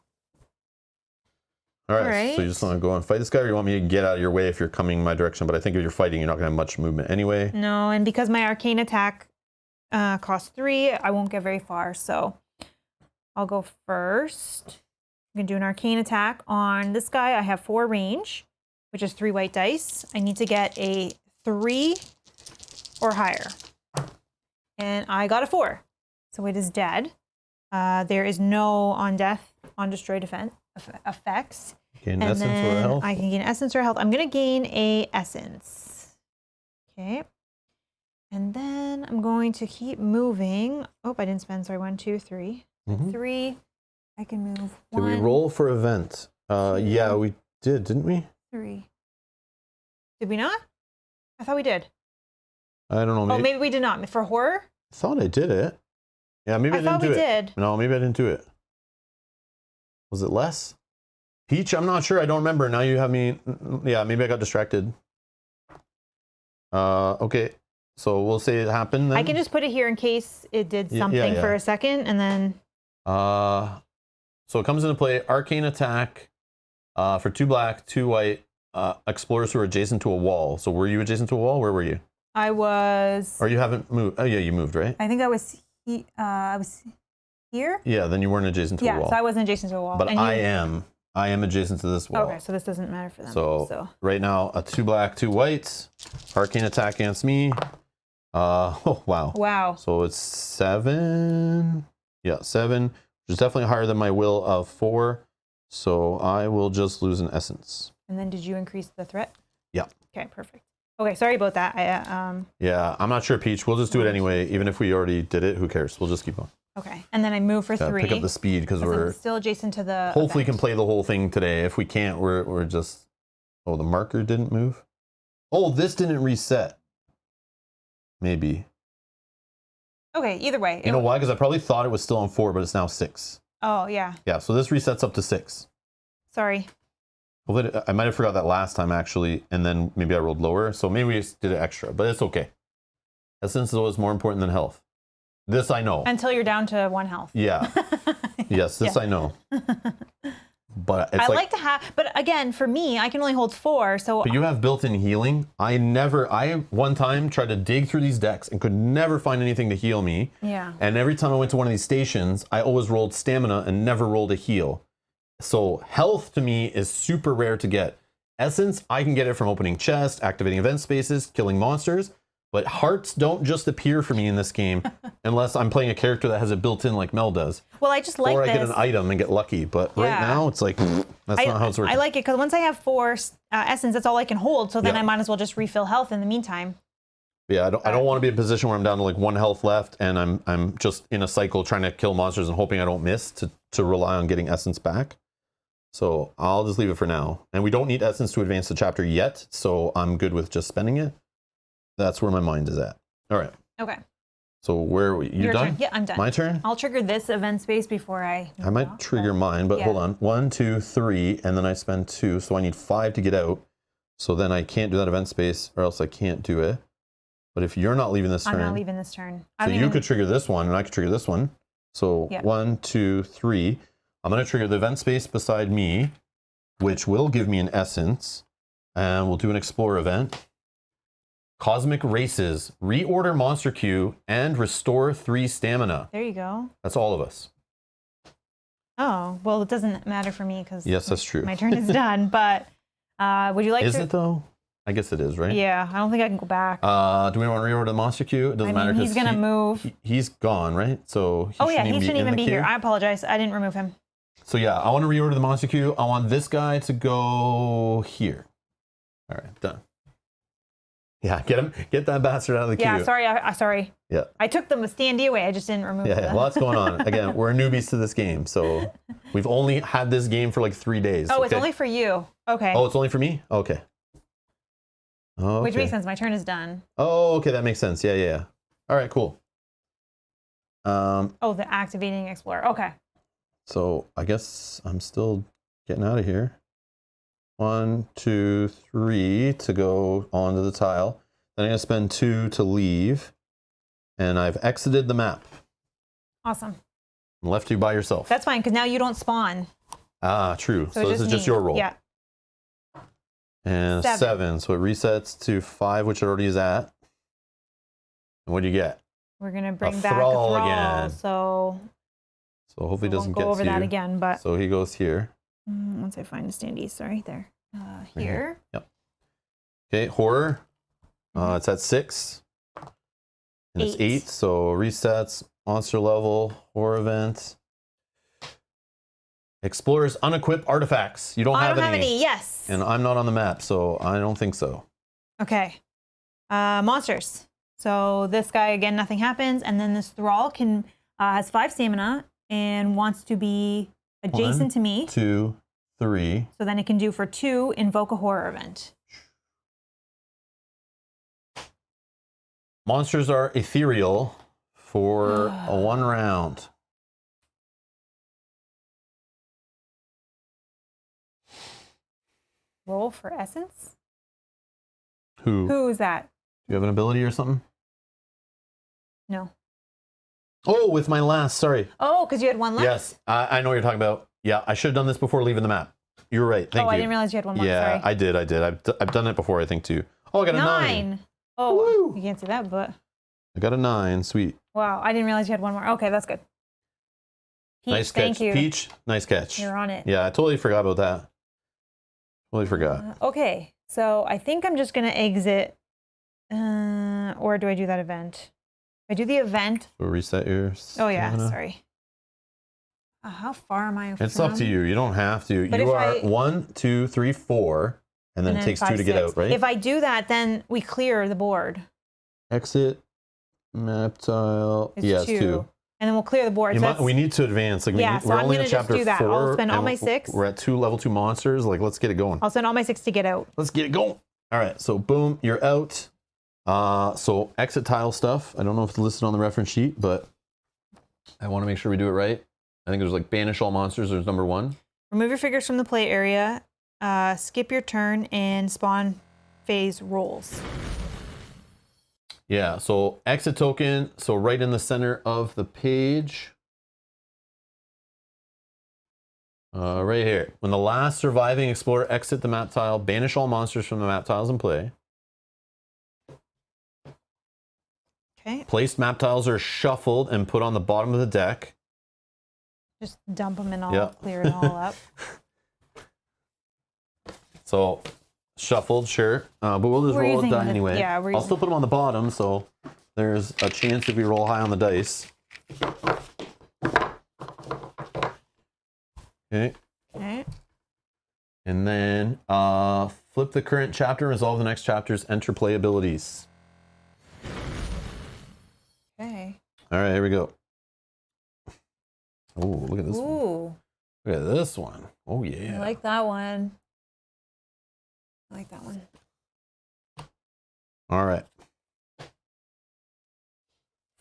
[SPEAKER 1] All right,
[SPEAKER 2] Alright.
[SPEAKER 1] so you just want to go and fight this guy, or you want me to get out of your way if you're coming my direction? But I think if you're fighting, you're not going to have much movement anyway.
[SPEAKER 2] No, and because my arcane attack costs 3, I won't get very far. So I'll go first. I'm going to do an arcane attack on this guy. I have 4 range, which is 3 white dice. I need to get a 3 or higher. And I got a 4. So it is dead. There is no on death, on destroyed effects.
[SPEAKER 1] Gain
[SPEAKER 2] And
[SPEAKER 1] essence or
[SPEAKER 2] then
[SPEAKER 1] health?
[SPEAKER 2] I can gain essence or health. I'm going to gain a essence. Okay. And then I'm going to keep moving. Oh, I didn't spend. Sorry, 1, 2, 3. 3. I can move.
[SPEAKER 1] Did we
[SPEAKER 2] 1,
[SPEAKER 1] roll for event? Yeah, we did, didn't we?
[SPEAKER 2] 3. Did we not? I thought we did.
[SPEAKER 1] I don't know. Maybe,
[SPEAKER 2] Oh, maybe we did not. For horror?
[SPEAKER 1] I thought I did it. Yeah, maybe I,
[SPEAKER 2] I
[SPEAKER 1] didn't
[SPEAKER 2] thought
[SPEAKER 1] do
[SPEAKER 2] we
[SPEAKER 1] it.
[SPEAKER 2] did.
[SPEAKER 1] No, maybe I didn't do it. Was it less? Peach, I'm not sure. I don't remember. Now you have me. Yeah, maybe I got distracted. Okay, so we'll say it happened then.
[SPEAKER 2] I can just put it here in case it did something for a second, and then.
[SPEAKER 1] So it comes into play. Arcane attack for 2 black, 2 white. Explorers who are adjacent to a wall. So were you adjacent to a wall? Where were you?
[SPEAKER 2] I was.
[SPEAKER 1] Or you haven't moved? Oh yeah, you moved, right?
[SPEAKER 2] I think I was. I was here.
[SPEAKER 1] Yeah, then you weren't adjacent to a wall.
[SPEAKER 2] Yeah, so I wasn't adjacent to a wall.
[SPEAKER 1] But
[SPEAKER 2] and
[SPEAKER 1] I am. I am adjacent to this wall.
[SPEAKER 2] Okay, so this doesn't matter for them.
[SPEAKER 1] So right now, a 2 black, 2 whites. Arcane attack against me. Oh wow.
[SPEAKER 2] Wow.
[SPEAKER 1] So it's 7. Yeah, 7, which is definitely higher than my will of 4. So I will just lose an essence.
[SPEAKER 2] And then did you increase the threat?
[SPEAKER 1] Yeah.
[SPEAKER 2] Okay, perfect. Okay, sorry about that.
[SPEAKER 1] Yeah, I'm not sure, Peach. We'll just do it anyway. Even if we already did it, who cares? We'll just keep going.
[SPEAKER 2] Okay, and then I move for 3.
[SPEAKER 1] Pick up the speed because
[SPEAKER 2] I'm
[SPEAKER 1] we're
[SPEAKER 2] still adjacent to the.
[SPEAKER 1] hopefully
[SPEAKER 2] event.
[SPEAKER 1] can play the whole thing today. If we can't, we're just. Oh, the marker didn't move. Oh, this didn't reset. Maybe.
[SPEAKER 2] Okay, either way.
[SPEAKER 1] You know why? Because I probably thought it was still on 4, but it's now 6.
[SPEAKER 2] Oh yeah.
[SPEAKER 1] Yeah, so this resets up to 6.
[SPEAKER 2] Sorry.
[SPEAKER 1] Well, I might have forgot that last time actually, and then maybe I rolled lower. So maybe we just did it extra, but it's okay. Essence is always more important than health. This I know.
[SPEAKER 2] Until you're down to 1 health.
[SPEAKER 1] Yeah. Yes, this I know. But it's
[SPEAKER 2] I like to have, but again, for me, I can only hold 4. So
[SPEAKER 1] But you have built-in healing. I one time tried to dig through these decks and could never find anything to heal me.
[SPEAKER 2] yeah.
[SPEAKER 1] And every time I went to one of these stations, I always rolled stamina and never rolled a heal. So health to me is super rare to get. Essence, I can get it from opening chest, activating event spaces, killing monsters. But hearts don't just appear for me in this game unless I'm playing a character that has it built in like Mel does.
[SPEAKER 2] Well, I just like
[SPEAKER 1] or I
[SPEAKER 2] this.
[SPEAKER 1] get an item and get lucky. But right now, it's like, that's not how it's working.
[SPEAKER 2] I like it because once I have 4 essence, that's all I can hold. So then I might as well just refill health in the meantime.
[SPEAKER 1] Yeah, I don't want to be in a position where I'm down to like 1 health left and I'm just in a cycle trying to kill monsters and hoping I don't miss to rely on getting essence back. So I'll just leave it for now. And we don't need essence to advance the chapter yet, so I'm good with just spending it. That's where my mind is at. All right.
[SPEAKER 2] Okay.
[SPEAKER 1] So where are we? You
[SPEAKER 2] Your
[SPEAKER 1] done?
[SPEAKER 2] turn. Yeah, I'm done.
[SPEAKER 1] My turn?
[SPEAKER 2] I'll trigger this event space before I
[SPEAKER 1] might trigger mine, but hold on. 1, 2, 3, and then I spend 2, so I need 5 to get out. So then I can't do that event space, or else I can't do it. But if you're not leaving this turn,
[SPEAKER 2] I'm not leaving this turn.
[SPEAKER 1] so you could trigger this one, and I could trigger this one. So 1, 2, 3. I'm going to trigger the event space beside me, which will give me an essence, and we'll do an explore event. Cosmic Races, reorder monster queue, and restore 3 stamina.
[SPEAKER 2] There you go.
[SPEAKER 1] That's all of us.
[SPEAKER 2] Oh, well, it doesn't matter for me because
[SPEAKER 1] Yes, that's true.
[SPEAKER 2] my turn is done. But would you like
[SPEAKER 1] Is
[SPEAKER 2] to?
[SPEAKER 1] it though? I guess it is, right?
[SPEAKER 2] Yeah, I don't think I can go back.
[SPEAKER 1] Do we want to reorder the monster queue? It doesn't matter because
[SPEAKER 2] he's gonna move.
[SPEAKER 1] He's gone, right? So
[SPEAKER 2] He shouldn't even be here. I apologize. I didn't remove him.
[SPEAKER 1] So yeah, I want to reorder the monster queue. I want this guy to go here. All right, done. Yeah, get that bastard out of the queue.
[SPEAKER 2] Yeah, sorry. Sorry.
[SPEAKER 1] Yeah.
[SPEAKER 2] I took the standee away. I just didn't remove
[SPEAKER 1] Yeah,
[SPEAKER 2] the...
[SPEAKER 1] lots going on. Again, we're newbies to this game, so we've only had this game for like 3 days.
[SPEAKER 2] Oh, it's only for you. Okay.
[SPEAKER 1] Oh, it's only for me? Okay. Okay.
[SPEAKER 2] Which makes sense. My turn is done.
[SPEAKER 1] Oh, okay, that makes sense. Yeah. All right, cool.
[SPEAKER 2] Oh, the activating explorer. Okay.
[SPEAKER 1] So I guess I'm still getting out of here. 1, 2, 3 to go onto the tile. Then I'm going to spend 2 to leave. And I've exited the map.
[SPEAKER 2] Awesome.
[SPEAKER 1] And left you by yourself.
[SPEAKER 2] That's fine, because now you don't spawn.
[SPEAKER 1] Ah, true. So this is just
[SPEAKER 2] me.
[SPEAKER 1] your roll.
[SPEAKER 2] Yeah.
[SPEAKER 1] And 7. So it resets to 5, which it already is at. And what do you get?
[SPEAKER 2] We're going to bring
[SPEAKER 1] A
[SPEAKER 2] back
[SPEAKER 1] thrall
[SPEAKER 2] a thrall
[SPEAKER 1] again.
[SPEAKER 2] So
[SPEAKER 1] Hopefully it doesn't
[SPEAKER 2] go
[SPEAKER 1] get
[SPEAKER 2] over
[SPEAKER 1] to
[SPEAKER 2] that
[SPEAKER 1] you.
[SPEAKER 2] again, but
[SPEAKER 1] So he goes here.
[SPEAKER 2] once I find the standees, sorry, there. Here.
[SPEAKER 1] Yep. Okay, horror. It's at 6. And it's 8. So resets, monster level, horror event. Explorers unequip artifacts. You don't have any.
[SPEAKER 2] Yes.
[SPEAKER 1] And I'm not on the map, so I don't think so.
[SPEAKER 2] Okay. Monsters. So this guy, again, nothing happens. And then this thrall has 5 stamina and wants to be adjacent to me.
[SPEAKER 1] 2, 3.
[SPEAKER 2] So then it can do for 2, invoke a horror event.
[SPEAKER 1] Monsters are ethereal for a 1 round.
[SPEAKER 2] Roll for essence?
[SPEAKER 1] Who
[SPEAKER 2] is that?
[SPEAKER 1] Do you have an ability or something?
[SPEAKER 2] No.
[SPEAKER 1] Oh, with my last, sorry.
[SPEAKER 2] Oh, because you had 1 left?
[SPEAKER 1] Yes, I know what you're talking about. Yeah, I should have done this before leaving the map. You're right, thank you.
[SPEAKER 2] I didn't realize you had 1 more,
[SPEAKER 1] Yeah,
[SPEAKER 2] sorry.
[SPEAKER 1] I did. I've done it before, I think, too. Oh, I got a 9.
[SPEAKER 2] Oh,
[SPEAKER 1] Woo.
[SPEAKER 2] you can't see that, but
[SPEAKER 1] I got a 9, sweet.
[SPEAKER 2] wow, I didn't realize you had 1 more. Okay, that's good. Peach,
[SPEAKER 1] Nice
[SPEAKER 2] thank
[SPEAKER 1] catch.
[SPEAKER 2] you.
[SPEAKER 1] Peach, nice catch.
[SPEAKER 2] You're on it.
[SPEAKER 1] Yeah, I totally forgot about that. Totally forgot.
[SPEAKER 2] Okay, so I think I'm just going to exit. Or do I do that event? If I do the event.
[SPEAKER 1] So reset your
[SPEAKER 2] Oh, yeah,
[SPEAKER 1] stamina.
[SPEAKER 2] sorry. How far am I
[SPEAKER 1] It's
[SPEAKER 2] from?
[SPEAKER 1] up to you. You don't have to.
[SPEAKER 2] But
[SPEAKER 1] you
[SPEAKER 2] if
[SPEAKER 1] are
[SPEAKER 2] I-
[SPEAKER 1] 1, 2, 3, 4, and then it takes 2
[SPEAKER 2] 5,
[SPEAKER 1] to get
[SPEAKER 2] 6.
[SPEAKER 1] out, right?
[SPEAKER 2] If I do that, then we clear the board.
[SPEAKER 1] Exit, map tile.
[SPEAKER 2] It's
[SPEAKER 1] Yes,
[SPEAKER 2] 2.
[SPEAKER 1] 2.
[SPEAKER 2] And then we'll clear the board. So
[SPEAKER 1] We need to advance. Like
[SPEAKER 2] Yeah, so
[SPEAKER 1] we're
[SPEAKER 2] I'm
[SPEAKER 1] only
[SPEAKER 2] gonna
[SPEAKER 1] in
[SPEAKER 2] just
[SPEAKER 1] chapter
[SPEAKER 2] do that.
[SPEAKER 1] 4.
[SPEAKER 2] I'll spend all
[SPEAKER 1] and
[SPEAKER 2] my 6.
[SPEAKER 1] We're at level 2 monsters. Like, let's get it going.
[SPEAKER 2] I'll spend all my 6 to get out.
[SPEAKER 1] Let's get it going. All right, so boom, you're out. So exit tile stuff. I don't know if it's listed on the reference sheet, but I want to make sure we do it right. I think there's like banish all monsters. There's number 1.
[SPEAKER 2] Remove your figures from the play area. Skip your turn and spawn phase rolls.
[SPEAKER 1] Yeah, so exit token. So right in the center of the page. Right here. When the last surviving explorer exit the map tile, banish all monsters from the map tiles in play.
[SPEAKER 2] Okay.
[SPEAKER 1] Placed map tiles are shuffled and put on the bottom of the deck.
[SPEAKER 2] Just dump them and all,
[SPEAKER 1] Yeah.
[SPEAKER 2] clear it all up.
[SPEAKER 1] So shuffled, sure. But we'll just
[SPEAKER 2] We're
[SPEAKER 1] roll a
[SPEAKER 2] using
[SPEAKER 1] die
[SPEAKER 2] the-
[SPEAKER 1] anyway.
[SPEAKER 2] yeah, we're
[SPEAKER 1] I'll still
[SPEAKER 2] using-
[SPEAKER 1] put them on the bottom, so there's a chance if we roll high on the dice. Okay.
[SPEAKER 2] Okay.
[SPEAKER 1] And then flip the current chapter, resolve the next chapter's enter play abilities.
[SPEAKER 2] Okay.
[SPEAKER 1] All right, here we go. Oh, look at this one.
[SPEAKER 2] Ooh,
[SPEAKER 1] Look at this one. Oh, yeah.
[SPEAKER 2] I like that one. I like that one.
[SPEAKER 1] All right.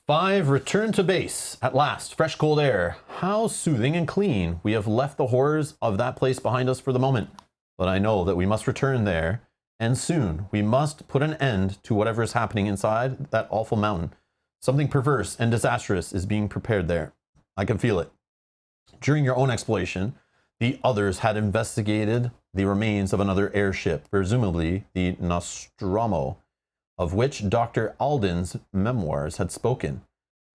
[SPEAKER 1] 5, return to base. At last, fresh cold air. How soothing and clean. We have left the horrors of that place behind us for the moment. But I know that we must return there. And soon, we must put an end to whatever is happening inside that awful mountain. Something perverse and disastrous is being prepared there. I can feel it. During your own exploration, the others had investigated the remains of another airship, presumably the Nostromo, of which Dr. Alden's memoirs had spoken.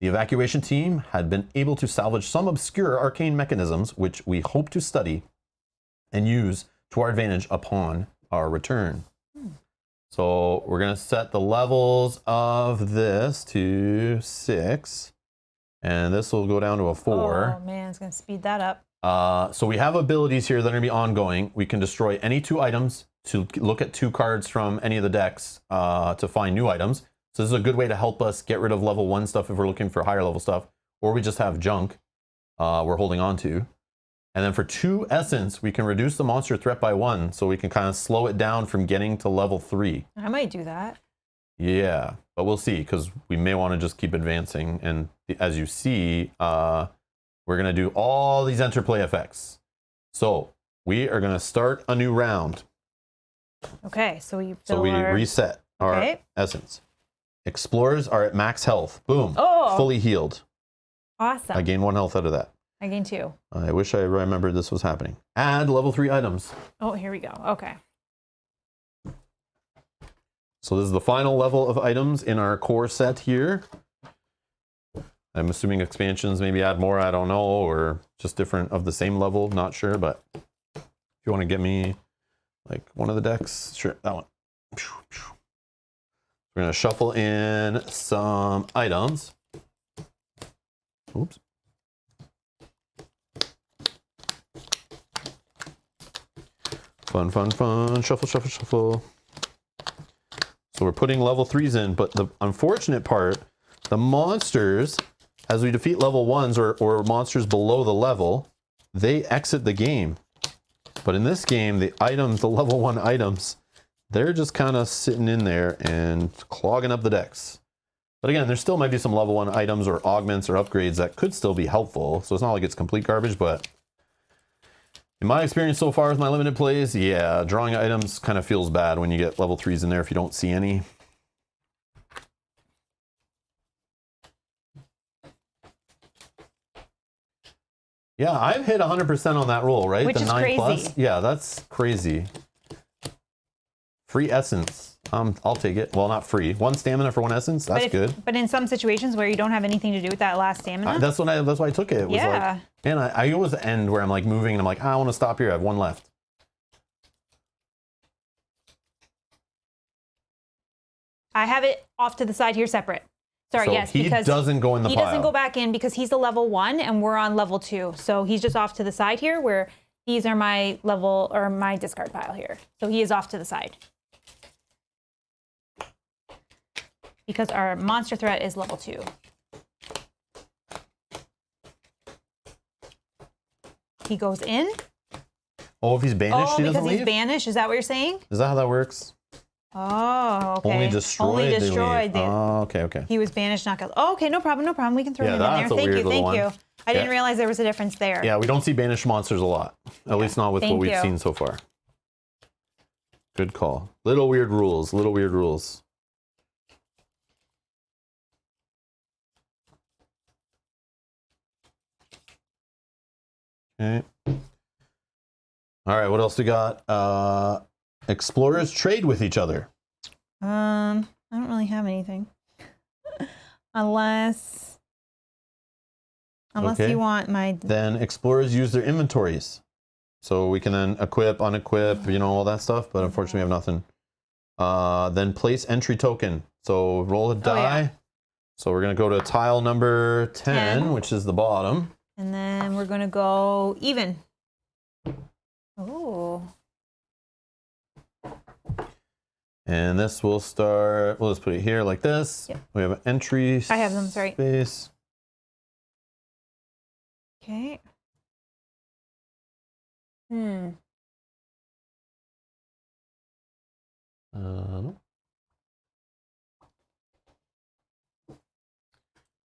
[SPEAKER 1] The evacuation team had been able to salvage some obscure arcane mechanisms, which we hope to study and use to our advantage upon our return. So we're going to set the levels of this to 6. And this will go down to a 4.
[SPEAKER 2] Oh man, it's gonna speed that up.
[SPEAKER 1] So we have abilities here that are going to be ongoing. We can destroy any 2 items, to look at 2 cards from any of the decks to find new items. So this is a good way to help us get rid of level 1 stuff if we're looking for higher level stuff. Or we just have junk we're holding on to. And then for 2 essence, we can reduce the monster threat by 1. So we can kind of slow it down from getting to level 3.
[SPEAKER 2] I might do that.
[SPEAKER 1] Yeah, but we'll see, because we may want to just keep advancing. And as you see, we're going to do all these interplay effects. So we are going to start a new round.
[SPEAKER 2] Okay, so we
[SPEAKER 1] So we reset our essence. Explorers are at max health. Boom.
[SPEAKER 2] Oh.
[SPEAKER 1] Fully healed.
[SPEAKER 2] Awesome.
[SPEAKER 1] I gained 1 health out of that.
[SPEAKER 2] I gained 2.
[SPEAKER 1] I wish I remembered this was happening. Add level 3 items.
[SPEAKER 2] Oh, here we go. Okay.
[SPEAKER 1] So this is the final level of items in our core set here. I'm assuming expansions maybe add more, I don't know, or just different of the same level, not sure, but if you want to get me like one of the decks, sure, that one. We're going to shuffle in some items. Oops. Fun, fun, fun. Shuffle, shuffle, shuffle. So we're putting level 3s in, but the unfortunate part, the monsters, as we defeat level 1s or monsters below the level, they exit the game. But in this game, the items, the level 1 items, they're just kind of sitting in there and clogging up the decks. But again, there still might be some level 1 items or augments or upgrades that could still be helpful. So it's not like it's complete garbage, but in my experience so far with my limited plays, yeah, drawing items kind of feels bad when you get level 3s in there if you don't see any. Yeah, I've hit 100% on that roll, right?
[SPEAKER 2] Which
[SPEAKER 1] the
[SPEAKER 2] is
[SPEAKER 1] 9
[SPEAKER 2] crazy.
[SPEAKER 1] plus. Yeah, that's crazy. Free essence. I'll take it. Well, not free. 1 stamina for 1 essence. That's good.
[SPEAKER 2] But in some situations where you don't have anything to do with that last stamina.
[SPEAKER 1] That's why I took it. It was like, man, I always end where I'm like moving and I'm like, I want to stop here. I have 1 left.
[SPEAKER 2] I have it off to the side here separate. Sorry,
[SPEAKER 1] so
[SPEAKER 2] yes,
[SPEAKER 1] he
[SPEAKER 2] because
[SPEAKER 1] doesn't go in the
[SPEAKER 2] he
[SPEAKER 1] pile.
[SPEAKER 2] doesn't go back in because he's a level 1 and we're on level 2. So he's just off to the side here where these are my level or my discard pile here. So he is off to the side. Because our monster threat is level 2. He goes in.
[SPEAKER 1] Oh, if he's banished, he doesn't
[SPEAKER 2] because he's
[SPEAKER 1] leave?
[SPEAKER 2] banished. Is that what you're saying?
[SPEAKER 1] Is that how that works?
[SPEAKER 2] Oh, okay.
[SPEAKER 1] Only destroyed. Oh, okay.
[SPEAKER 2] He was banished, not killed. Oh, okay, no problem. We can throw him in there.
[SPEAKER 1] That's a weird little one.
[SPEAKER 2] Thank you. I didn't realize there was a difference there.
[SPEAKER 1] Yeah, we don't see banished monsters a lot. At least not with what we've seen so far. Good call. Little weird rules. Okay. All right, what else we got? Explorers trade with each other.
[SPEAKER 2] I don't really have anything. Unless you want my...
[SPEAKER 1] Then explorers use their inventories. So we can then equip, unequip, all that stuff, but unfortunately we have nothing. Then place entry token. So roll a die.
[SPEAKER 2] Yeah.
[SPEAKER 1] So we're going to go to tile number 10, which is the bottom.
[SPEAKER 2] And then we're going to go even. Oh.
[SPEAKER 1] And this will start, we'll just put it here like this.
[SPEAKER 2] Yep.
[SPEAKER 1] We have an entry
[SPEAKER 2] I have them, sorry.
[SPEAKER 1] space.
[SPEAKER 2] Okay.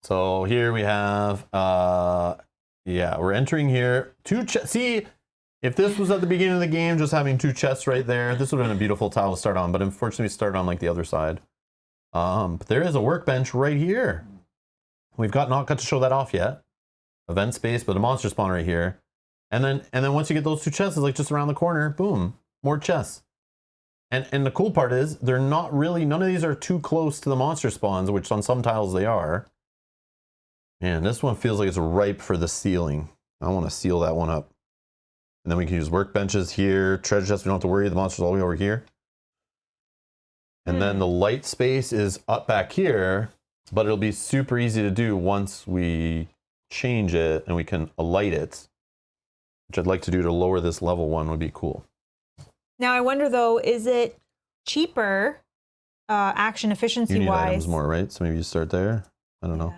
[SPEAKER 1] So here we have, we're entering here. 2 chests. See, if this was at the beginning of the game, just having 2 chests right there, this would have been a beautiful tile to start on, but unfortunately we started on like the other side. But there is a workbench right here. We've not got to show that off yet. Event space, but a monster spawn right here. And then once you get those 2 chests, it's like just around the corner, boom, more chests. And the cool part is they're not really, none of these are too close to the monster spawns, which on some tiles they are. Man, this one feels like it's ripe for the sealing. I want to seal that one up. And then we can use workbenches here, treasure chests, we don't have to worry, the monster's all the way over here. And then the light space is up back here, but it'll be super easy to do once we change it and we can alight it, which I'd like to do to lower this level 1 would be cool.
[SPEAKER 2] Now I wonder though, is it cheaper action efficiency
[SPEAKER 1] You need
[SPEAKER 2] wise?
[SPEAKER 1] items more, right? So maybe you start there. I don't know.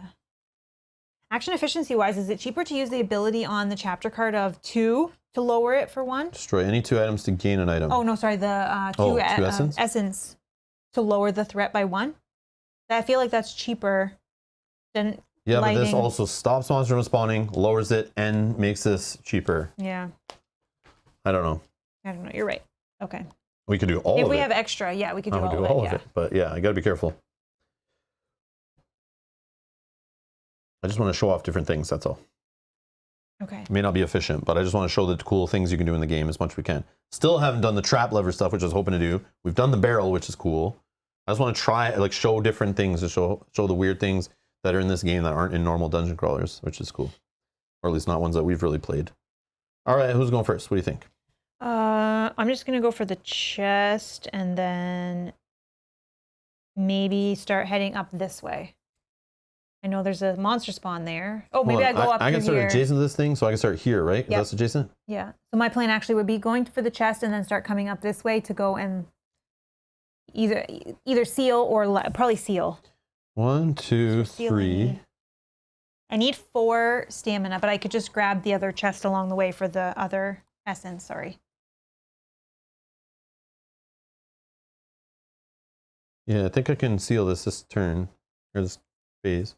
[SPEAKER 2] Action efficiency wise, is it cheaper to use the ability on the chapter card of 2 to lower it for 1?
[SPEAKER 1] Destroy any 2 items to gain an item.
[SPEAKER 2] Oh no, sorry, the
[SPEAKER 1] 2 essence?
[SPEAKER 2] Essence to lower the threat by 1. I feel like that's cheaper than
[SPEAKER 1] Yeah,
[SPEAKER 2] lighting.
[SPEAKER 1] but this also stops monsters from spawning, lowers it, and makes this cheaper.
[SPEAKER 2] Yeah.
[SPEAKER 1] I don't know.
[SPEAKER 2] You're right. Okay.
[SPEAKER 1] We could do all of it.
[SPEAKER 2] If we have extra, yeah, we could do
[SPEAKER 1] I would do
[SPEAKER 2] all
[SPEAKER 1] all
[SPEAKER 2] of it.
[SPEAKER 1] of it. But yeah, I got to be careful. I just want to show off different things, that's all.
[SPEAKER 2] Okay.
[SPEAKER 1] It may not be efficient, but I just want to show the cool things you can do in the game as much as we can. Still haven't done the trap lever stuff, which I was hoping to do. We've done the barrel, which is cool. I just want to try, like, show different things and show the weird things that are in this game that aren't in normal dungeon crawlers, which is cool. Or at least not ones that we've really played. All right, who's going first? What do you think?
[SPEAKER 2] I'm just gonna go for the chest and then maybe start heading up this way. I know there's a monster spawn there. Oh, maybe I go up
[SPEAKER 1] I can
[SPEAKER 2] through
[SPEAKER 1] start
[SPEAKER 2] here.
[SPEAKER 1] adjacent to this thing, so I can start here, right? If
[SPEAKER 2] Yep.
[SPEAKER 1] that's adjacent?
[SPEAKER 2] Yeah. So my plan actually would be going for the chest and then start coming up this way to go and either seal or probably seal.
[SPEAKER 1] 1, 2,
[SPEAKER 2] So
[SPEAKER 1] 3.
[SPEAKER 2] I need 4 stamina, but I could just grab the other chest along the way for the other essence. Sorry.
[SPEAKER 1] Yeah, I think I can seal this turn, or this phase.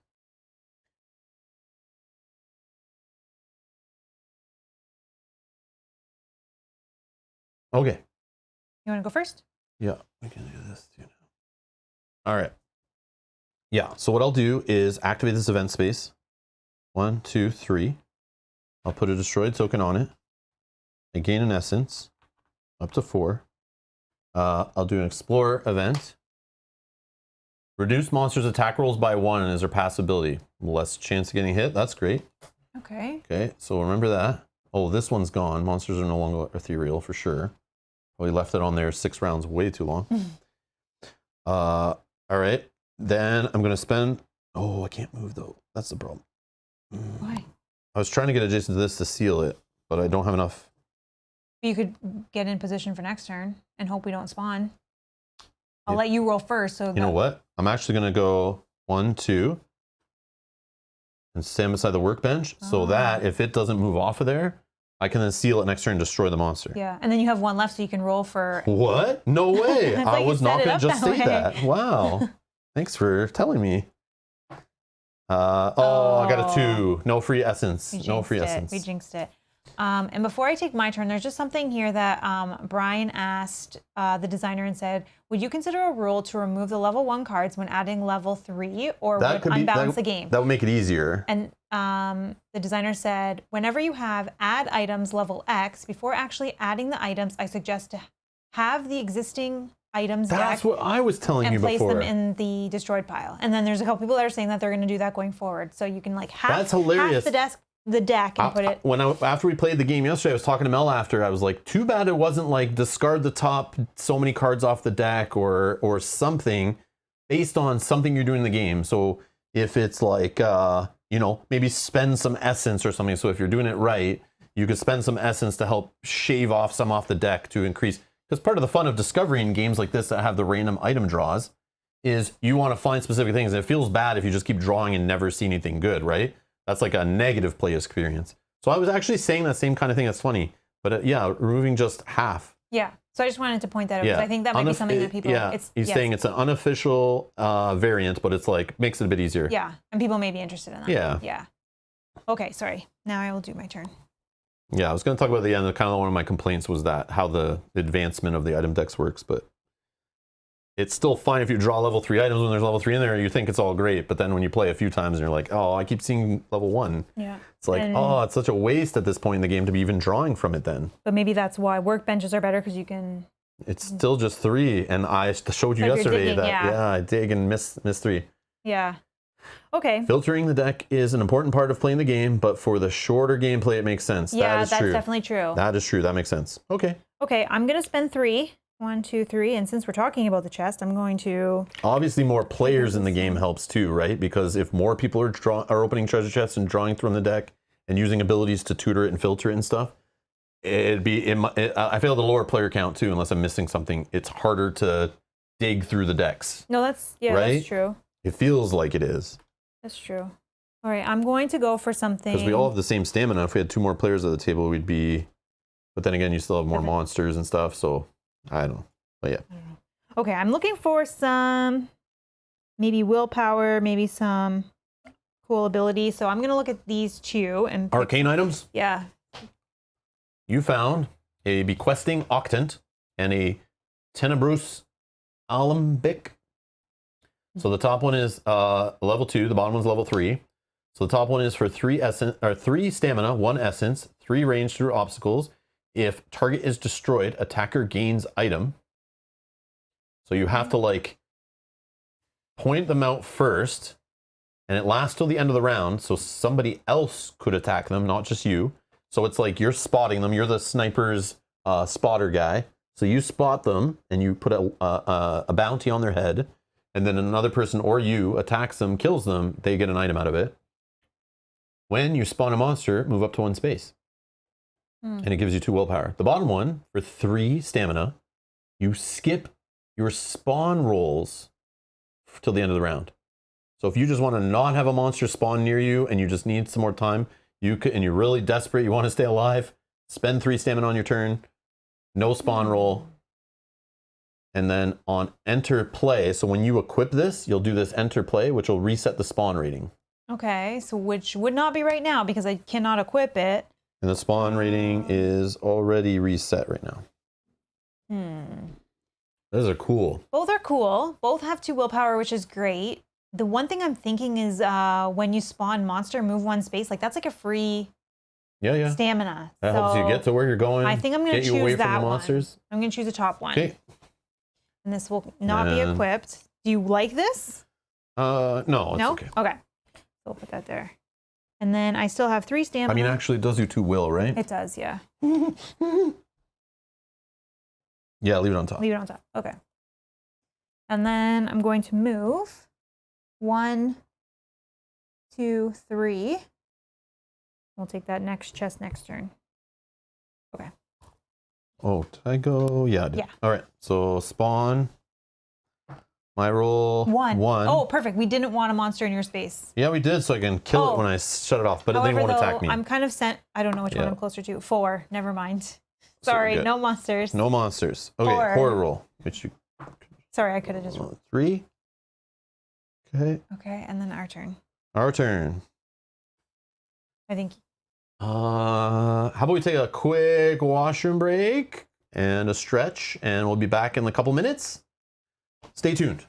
[SPEAKER 1] Okay.
[SPEAKER 2] You want to go first?
[SPEAKER 1] Yeah, we can do this too now. All right. Yeah, so what I'll do is activate this event space. 1, 2, 3. I'll put a destroyed token on it. I gain an essence, up to 4. I'll do an explorer event. Reduce monsters' attack rolls by 1 and is their passive ability. Less chance of getting hit. That's great.
[SPEAKER 2] Okay.
[SPEAKER 1] Okay, so remember that. Oh, this one's gone. Monsters are no longer ethereal for sure. We left it on there 6 rounds, way too long. All right, then I'm going to spend... Oh, I can't move though. That's the problem.
[SPEAKER 2] Why?
[SPEAKER 1] I was trying to get adjacent to this to seal it, but I don't have enough.
[SPEAKER 2] You could get in position for next turn and hope we don't spawn. I'll let you roll first. So
[SPEAKER 1] You know what? I'm actually going to go 1, 2, and stand beside the workbench so that if it doesn't move off of there, I can then seal it next turn and destroy the monster.
[SPEAKER 2] Yeah, and then you have 1 left, so you can roll for.
[SPEAKER 1] What? No way!
[SPEAKER 2] I thought
[SPEAKER 1] I
[SPEAKER 2] you
[SPEAKER 1] was
[SPEAKER 2] set
[SPEAKER 1] not
[SPEAKER 2] it
[SPEAKER 1] going
[SPEAKER 2] up
[SPEAKER 1] to just
[SPEAKER 2] that
[SPEAKER 1] say
[SPEAKER 2] way.
[SPEAKER 1] that. Wow. Thanks for telling me. I got a 2. No free essence. No free essence.
[SPEAKER 2] We jinxed it. And before I take my turn, there's just something here that Brian asked the designer and said, would you consider a rule to remove the level 1 cards when adding level 3 or would unbalance the game?
[SPEAKER 1] That would make it easier.
[SPEAKER 2] And the designer said, whenever you have add items level X, before actually adding the items, I suggest to have the existing items
[SPEAKER 1] That's
[SPEAKER 2] deck
[SPEAKER 1] what I was telling you
[SPEAKER 2] and place
[SPEAKER 1] before.
[SPEAKER 2] them in the destroyed pile. And then there's a couple people that are saying that they're going to do that going forward. So you can like
[SPEAKER 1] That's hilarious.
[SPEAKER 2] half the deck and put it.
[SPEAKER 1] After we played the game yesterday, I was talking to Mel after. I was like, too bad it wasn't like discard the top so many cards off the deck or something based on something you're doing in the game. So if it's like, maybe spend some essence or something. So if you're doing it right, you could spend some essence to help shave off some off the deck to increase. Because part of the fun of discovery in games like this that have the random item draws is you want to find specific things. And it feels bad if you just keep drawing and never see anything good, right? That's like a negative play experience. So I was actually saying that same kind of thing. That's funny. But removing just half.
[SPEAKER 2] Yeah. So I just wanted to point that out because I think that might be something that people.
[SPEAKER 1] Yeah, he's saying it's an unofficial variant, but it's like makes it a bit easier.
[SPEAKER 2] Yeah, and people may be interested in that.
[SPEAKER 1] Yeah.
[SPEAKER 2] Yeah. Okay, sorry. Now I will do my turn.
[SPEAKER 1] Yeah, I was going to talk about the end. Kind of one of my complaints was that how the advancement of the item decks works, but it's still fine if you draw level 3 items when there's level 3 in there. You think it's all great, but then when you play a few times and you're like, oh, I keep seeing level 1.
[SPEAKER 2] Yeah.
[SPEAKER 1] It's like, it's such a waste at this point in the game to be even drawing from it then.
[SPEAKER 2] But maybe that's why workbenches are better because you can.
[SPEAKER 1] It's still just 3, and I showed you yesterday
[SPEAKER 2] digging,
[SPEAKER 1] that I dig and miss 3.
[SPEAKER 2] Yeah. Okay.
[SPEAKER 1] Filtering the deck is an important part of playing the game, but for the shorter gameplay, it makes sense.
[SPEAKER 2] Yeah,
[SPEAKER 1] that's
[SPEAKER 2] true. Definitely true.
[SPEAKER 1] That is true. That makes sense. Okay.
[SPEAKER 2] Okay, I'm going to spend 3. 1, 2, 3. And since we're talking about the chest, I'm going to.
[SPEAKER 1] Obviously, more players in the game helps too, right? Because if more people are opening treasure chests and drawing from the deck and using abilities to tutor it and filter it and stuff, I feel the lower player count too, unless I'm missing something. It's harder to dig through the decks.
[SPEAKER 2] No, that's
[SPEAKER 1] right?
[SPEAKER 2] That's true.
[SPEAKER 1] It feels like it is.
[SPEAKER 2] That's true. All right, I'm going to go for something.
[SPEAKER 1] Because we all have the same stamina. If we had 2 more players at the table, we'd be. But then again, you still have more monsters and stuff. So I don't know. But yeah.
[SPEAKER 2] Okay, I'm looking for some maybe willpower, maybe some cool ability. So I'm going to look at these 2 and
[SPEAKER 1] Arcane items?
[SPEAKER 2] Yeah.
[SPEAKER 1] You found a bequesting octant and a Tenebrous Alembic. So the top one is level 2. The bottom one's level 3. So the top one is for 3 stamina, 1 essence, 3 range through obstacles. If target is destroyed, attacker gains item. So you have to like point them out first, and it lasts till the end of the round. So somebody else could attack them, not just you. So it's like you're spotting them. You're the sniper's spotter guy. So you spot them, and you put a bounty on their head. And then another person or you attacks them, kills them, they get an item out of it. When you spawn a monster, move up to 1 space. And it gives you 2 willpower. The bottom one, for 3 stamina, you skip your spawn rolls till the end of the round. So if you just want to not have a monster spawn near you and you just need some more time, you could, and you're really desperate, you want to stay alive, spend 3 stamina on your turn, no spawn roll. And then on enter play, so when you equip this, you'll do this enter play, which will reset the spawn rating.
[SPEAKER 2] Okay, so which would not be right now because I cannot equip it.
[SPEAKER 1] And the spawn rating is already reset right now. Those are cool.
[SPEAKER 2] Both are cool. Both have 2 willpower, which is great. The one thing I'm thinking is when you spawn monster, move 1 space, like that's like a free stamina.
[SPEAKER 1] That helps you get to where you're going.
[SPEAKER 2] I think I'm going to choose
[SPEAKER 1] away
[SPEAKER 2] that
[SPEAKER 1] from the
[SPEAKER 2] one.
[SPEAKER 1] monsters.
[SPEAKER 2] I'm going to choose the top one.
[SPEAKER 1] Okay.
[SPEAKER 2] And this will not be equipped. Do you like this?
[SPEAKER 1] No, it's okay.
[SPEAKER 2] Okay. So we'll put that there. And then I still have 3 stamina.
[SPEAKER 1] I mean, actually, it does do 2 will, right?
[SPEAKER 2] It does, yeah.
[SPEAKER 1] Yeah, leave it on top.
[SPEAKER 2] Leave it on top. Okay. And then I'm going to move 1, 2, 3. We'll take that next chest next turn. Okay.
[SPEAKER 1] Oh, did I go? Yeah, I did.
[SPEAKER 2] Yeah.
[SPEAKER 1] All right. So spawn. My roll.
[SPEAKER 2] 1.
[SPEAKER 1] 1.
[SPEAKER 2] Oh, perfect. We didn't want a monster in your space.
[SPEAKER 1] Yeah, we did, so I can kill it when I shut it off, but
[SPEAKER 2] However,
[SPEAKER 1] it didn't want to
[SPEAKER 2] though,
[SPEAKER 1] attack me.
[SPEAKER 2] I'm kind of sent. I don't know which one I'm closer to. 4. Never mind. Sorry,
[SPEAKER 1] good.
[SPEAKER 2] no monsters.
[SPEAKER 1] No monsters. Okay,
[SPEAKER 2] 4.
[SPEAKER 1] horror roll. Which you.
[SPEAKER 2] Sorry, I could have just rolled.
[SPEAKER 1] 3. Okay.
[SPEAKER 2] Okay, and then our turn.
[SPEAKER 1] Our turn.
[SPEAKER 2] I think.
[SPEAKER 1] How about we take a quick washroom break and a stretch, and we'll be back in a couple minutes. Stay tuned.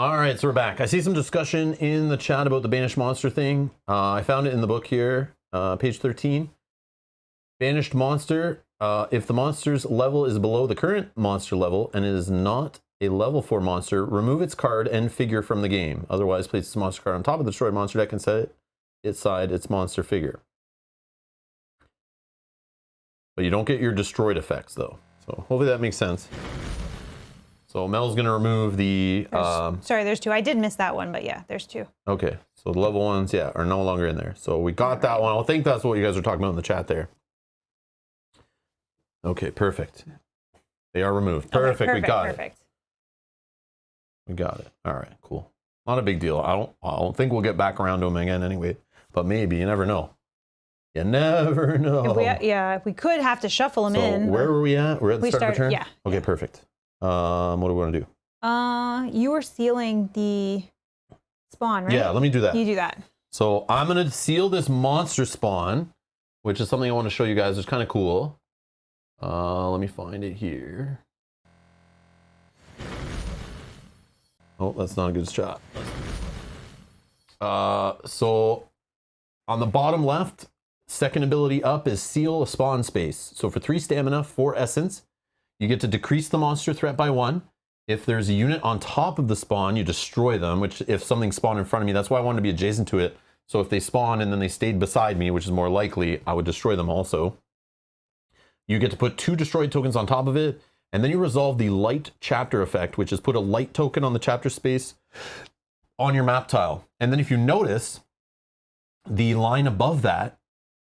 [SPEAKER 1] All right, so we're back. I see some discussion in the chat about the banished monster thing. I found it in the book here, page 13. Banished monster, if the monster's level is below the current monster level and is not a level 4 monster, remove its card and figure from the game. Otherwise, place its monster card on top of the destroyed monster deck and set it inside its monster figure. But you don't get your destroyed effects, though. So hopefully that makes sense. So Mel's going to remove the...
[SPEAKER 2] sorry, there's 2. I did miss that one, but yeah, there's 2.
[SPEAKER 1] Okay, so the level ones, yeah, are no longer in there. So we got that one. I think that's what you guys are talking about in the chat there. Okay, perfect. They are removed. Perfect, okay, we got it. We got it. All right, cool. Not a big deal. I don't think we'll get back around to them again anyway, but maybe, you never know. You never know.
[SPEAKER 2] If we could have to shuffle them in.
[SPEAKER 1] Where were we at? We're at the start of the turn?
[SPEAKER 2] Yeah.
[SPEAKER 1] Okay, perfect. What do we want to do?
[SPEAKER 2] You were sealing the spawn, right?
[SPEAKER 1] Yeah, let me do that.
[SPEAKER 2] You do that.
[SPEAKER 1] So I'm going to seal this monster spawn, which is something I want to show you guys. It's kind of cool. Let me find it here. Oh, that's not a good shot. So on the bottom left, second ability up is seal a spawn space. So for 3 stamina, 4 essence, you get to decrease the monster threat by 1. If there's a unit on top of the spawn, you destroy them, which if something spawned in front of me, that's why I wanted to be adjacent to it. So if they spawn and then they stayed beside me, which is more likely, I would destroy them also. You get to put 2 destroyed tokens on top of it, and then you resolve the light chapter effect, which is put a light token on the chapter space on your map tile. And then if you notice, the line above that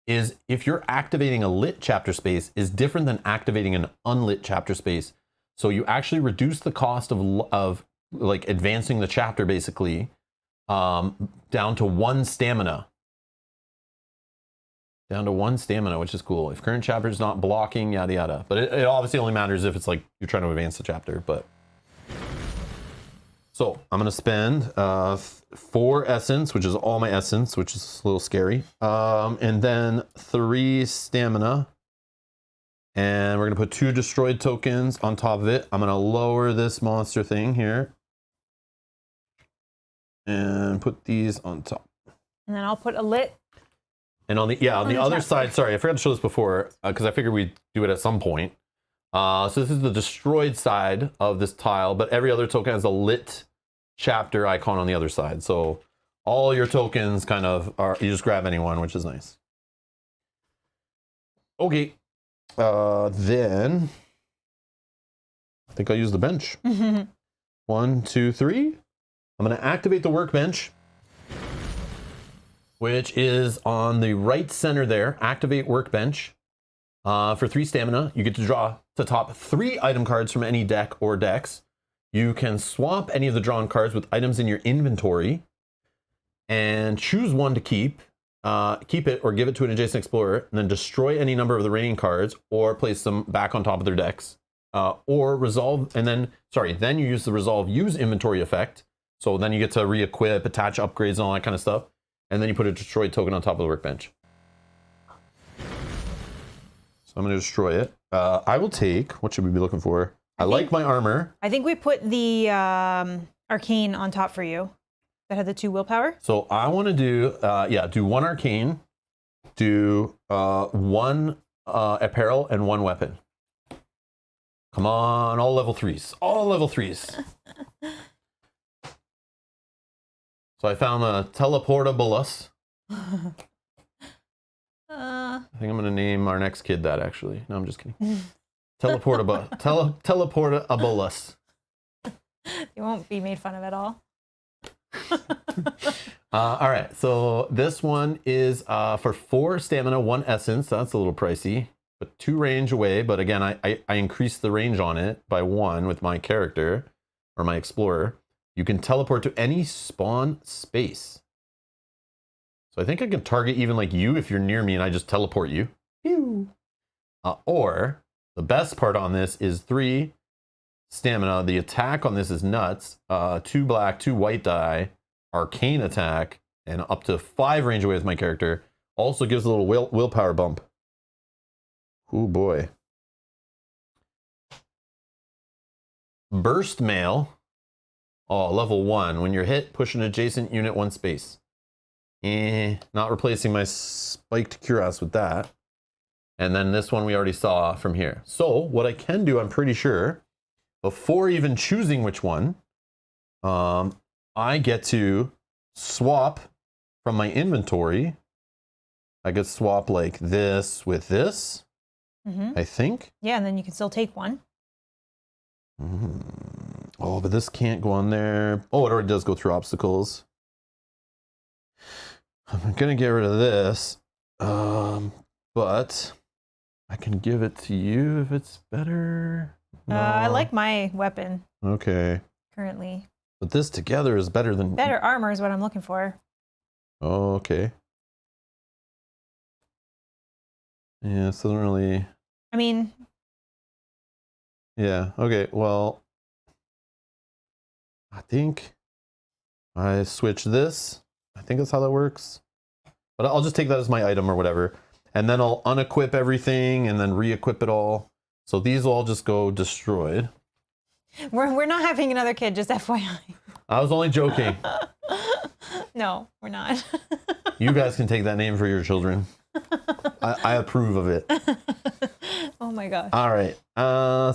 [SPEAKER 1] is if you're activating a lit chapter space is different than activating an unlit chapter space. So you actually reduce the cost of like advancing the chapter basically down to 1 stamina. Down to 1 stamina, which is cool. If current chapter is not blocking, yada yada. But it obviously only matters if it's like you're trying to advance the chapter. But so I'm gonna spend 4 essence, which is all my essence, which is a little scary. And then 3 stamina. And we're gonna put 2 destroyed tokens on top of it. I'm gonna lower this monster thing here. And put these on top.
[SPEAKER 2] And then I'll put a lit.
[SPEAKER 1] And on the other side, sorry, I forgot to show this before, because I figured we'd do it at some point. So this is the destroyed side of this tile, but every other token has a lit chapter icon on the other side. So all your tokens kind of are, you just grab anyone, which is nice. Okay. Then I think I'll use the bench. 1, 2, 3. I'm going to activate the workbench, which is on the right center there. Activate workbench. For 3 stamina, you get to draw the top 3 item cards from any deck or decks. You can swap any of the drawn cards with items in your inventory and choose one to keep. Keep it or give it to an adjacent explorer, and then destroy any number of the remaining cards or place them back on top of their decks. Or resolve, and then you use the resolve use inventory effect. So then you get to re-equip, attach upgrades, and all that kind of stuff. And then you put a destroyed token on top of the workbench. So I'm going to destroy it. I will take, what should we be looking for? I like my armor.
[SPEAKER 2] I think we put the arcane on top for you that had the 2 willpower.
[SPEAKER 1] So I want to do, do 1 arcane, do 1 apparel, and 1 weapon. Come on, all level 3s. All level 3s. So I found the teleportabolus. I think I'm going to name our next kid that, actually. No, I'm just kidding. Teleportabolus.
[SPEAKER 2] You won't be made fun of at all.
[SPEAKER 1] All right, so this one is for 4 stamina, 1 essence. That's a little pricey, but 2 range away. But again, I increased the range on it by 1 with my character or my explorer. You can teleport to any spawn space. So I think I can target even like you if you're near me and I just teleport you. Pew. Or the best part on this is 3 stamina. The attack on this is nuts. 2 black, 2 white die, arcane attack, and up to 5 range away with my character. Also gives a little willpower bump. Oh boy. Burst mail. Oh, level 1. When you're hit, push an adjacent unit 1 space. Not replacing my spiked cuirass with that. And then this one we already saw from here. So what I can do, I'm pretty sure, before even choosing which one, I get to swap from my inventory. I could swap like this with this, I think.
[SPEAKER 2] Yeah, and then you can still take one.
[SPEAKER 1] Oh, but this can't go on there. Oh, it already does go through obstacles. I'm gonna get rid of this, but I can give it to you if it's better. No.
[SPEAKER 2] I like my weapon.
[SPEAKER 1] Okay.
[SPEAKER 2] Currently.
[SPEAKER 1] But this together is better than...
[SPEAKER 2] Better armor is what I'm looking for.
[SPEAKER 1] Oh, okay. Yeah, this doesn't really...
[SPEAKER 2] I mean...
[SPEAKER 1] Yeah, okay, well... I think I switch this. I think that's how that works. But I'll just take that as my item or whatever. And then I'll unequip everything and then re-equip it all. So these will all just go destroyed.
[SPEAKER 2] We're not having another kid, just FYI.
[SPEAKER 1] I was only joking.
[SPEAKER 2] No, we're not.
[SPEAKER 1] You guys can take that name for your children. I approve of it.
[SPEAKER 2] Oh my gosh.
[SPEAKER 1] All right.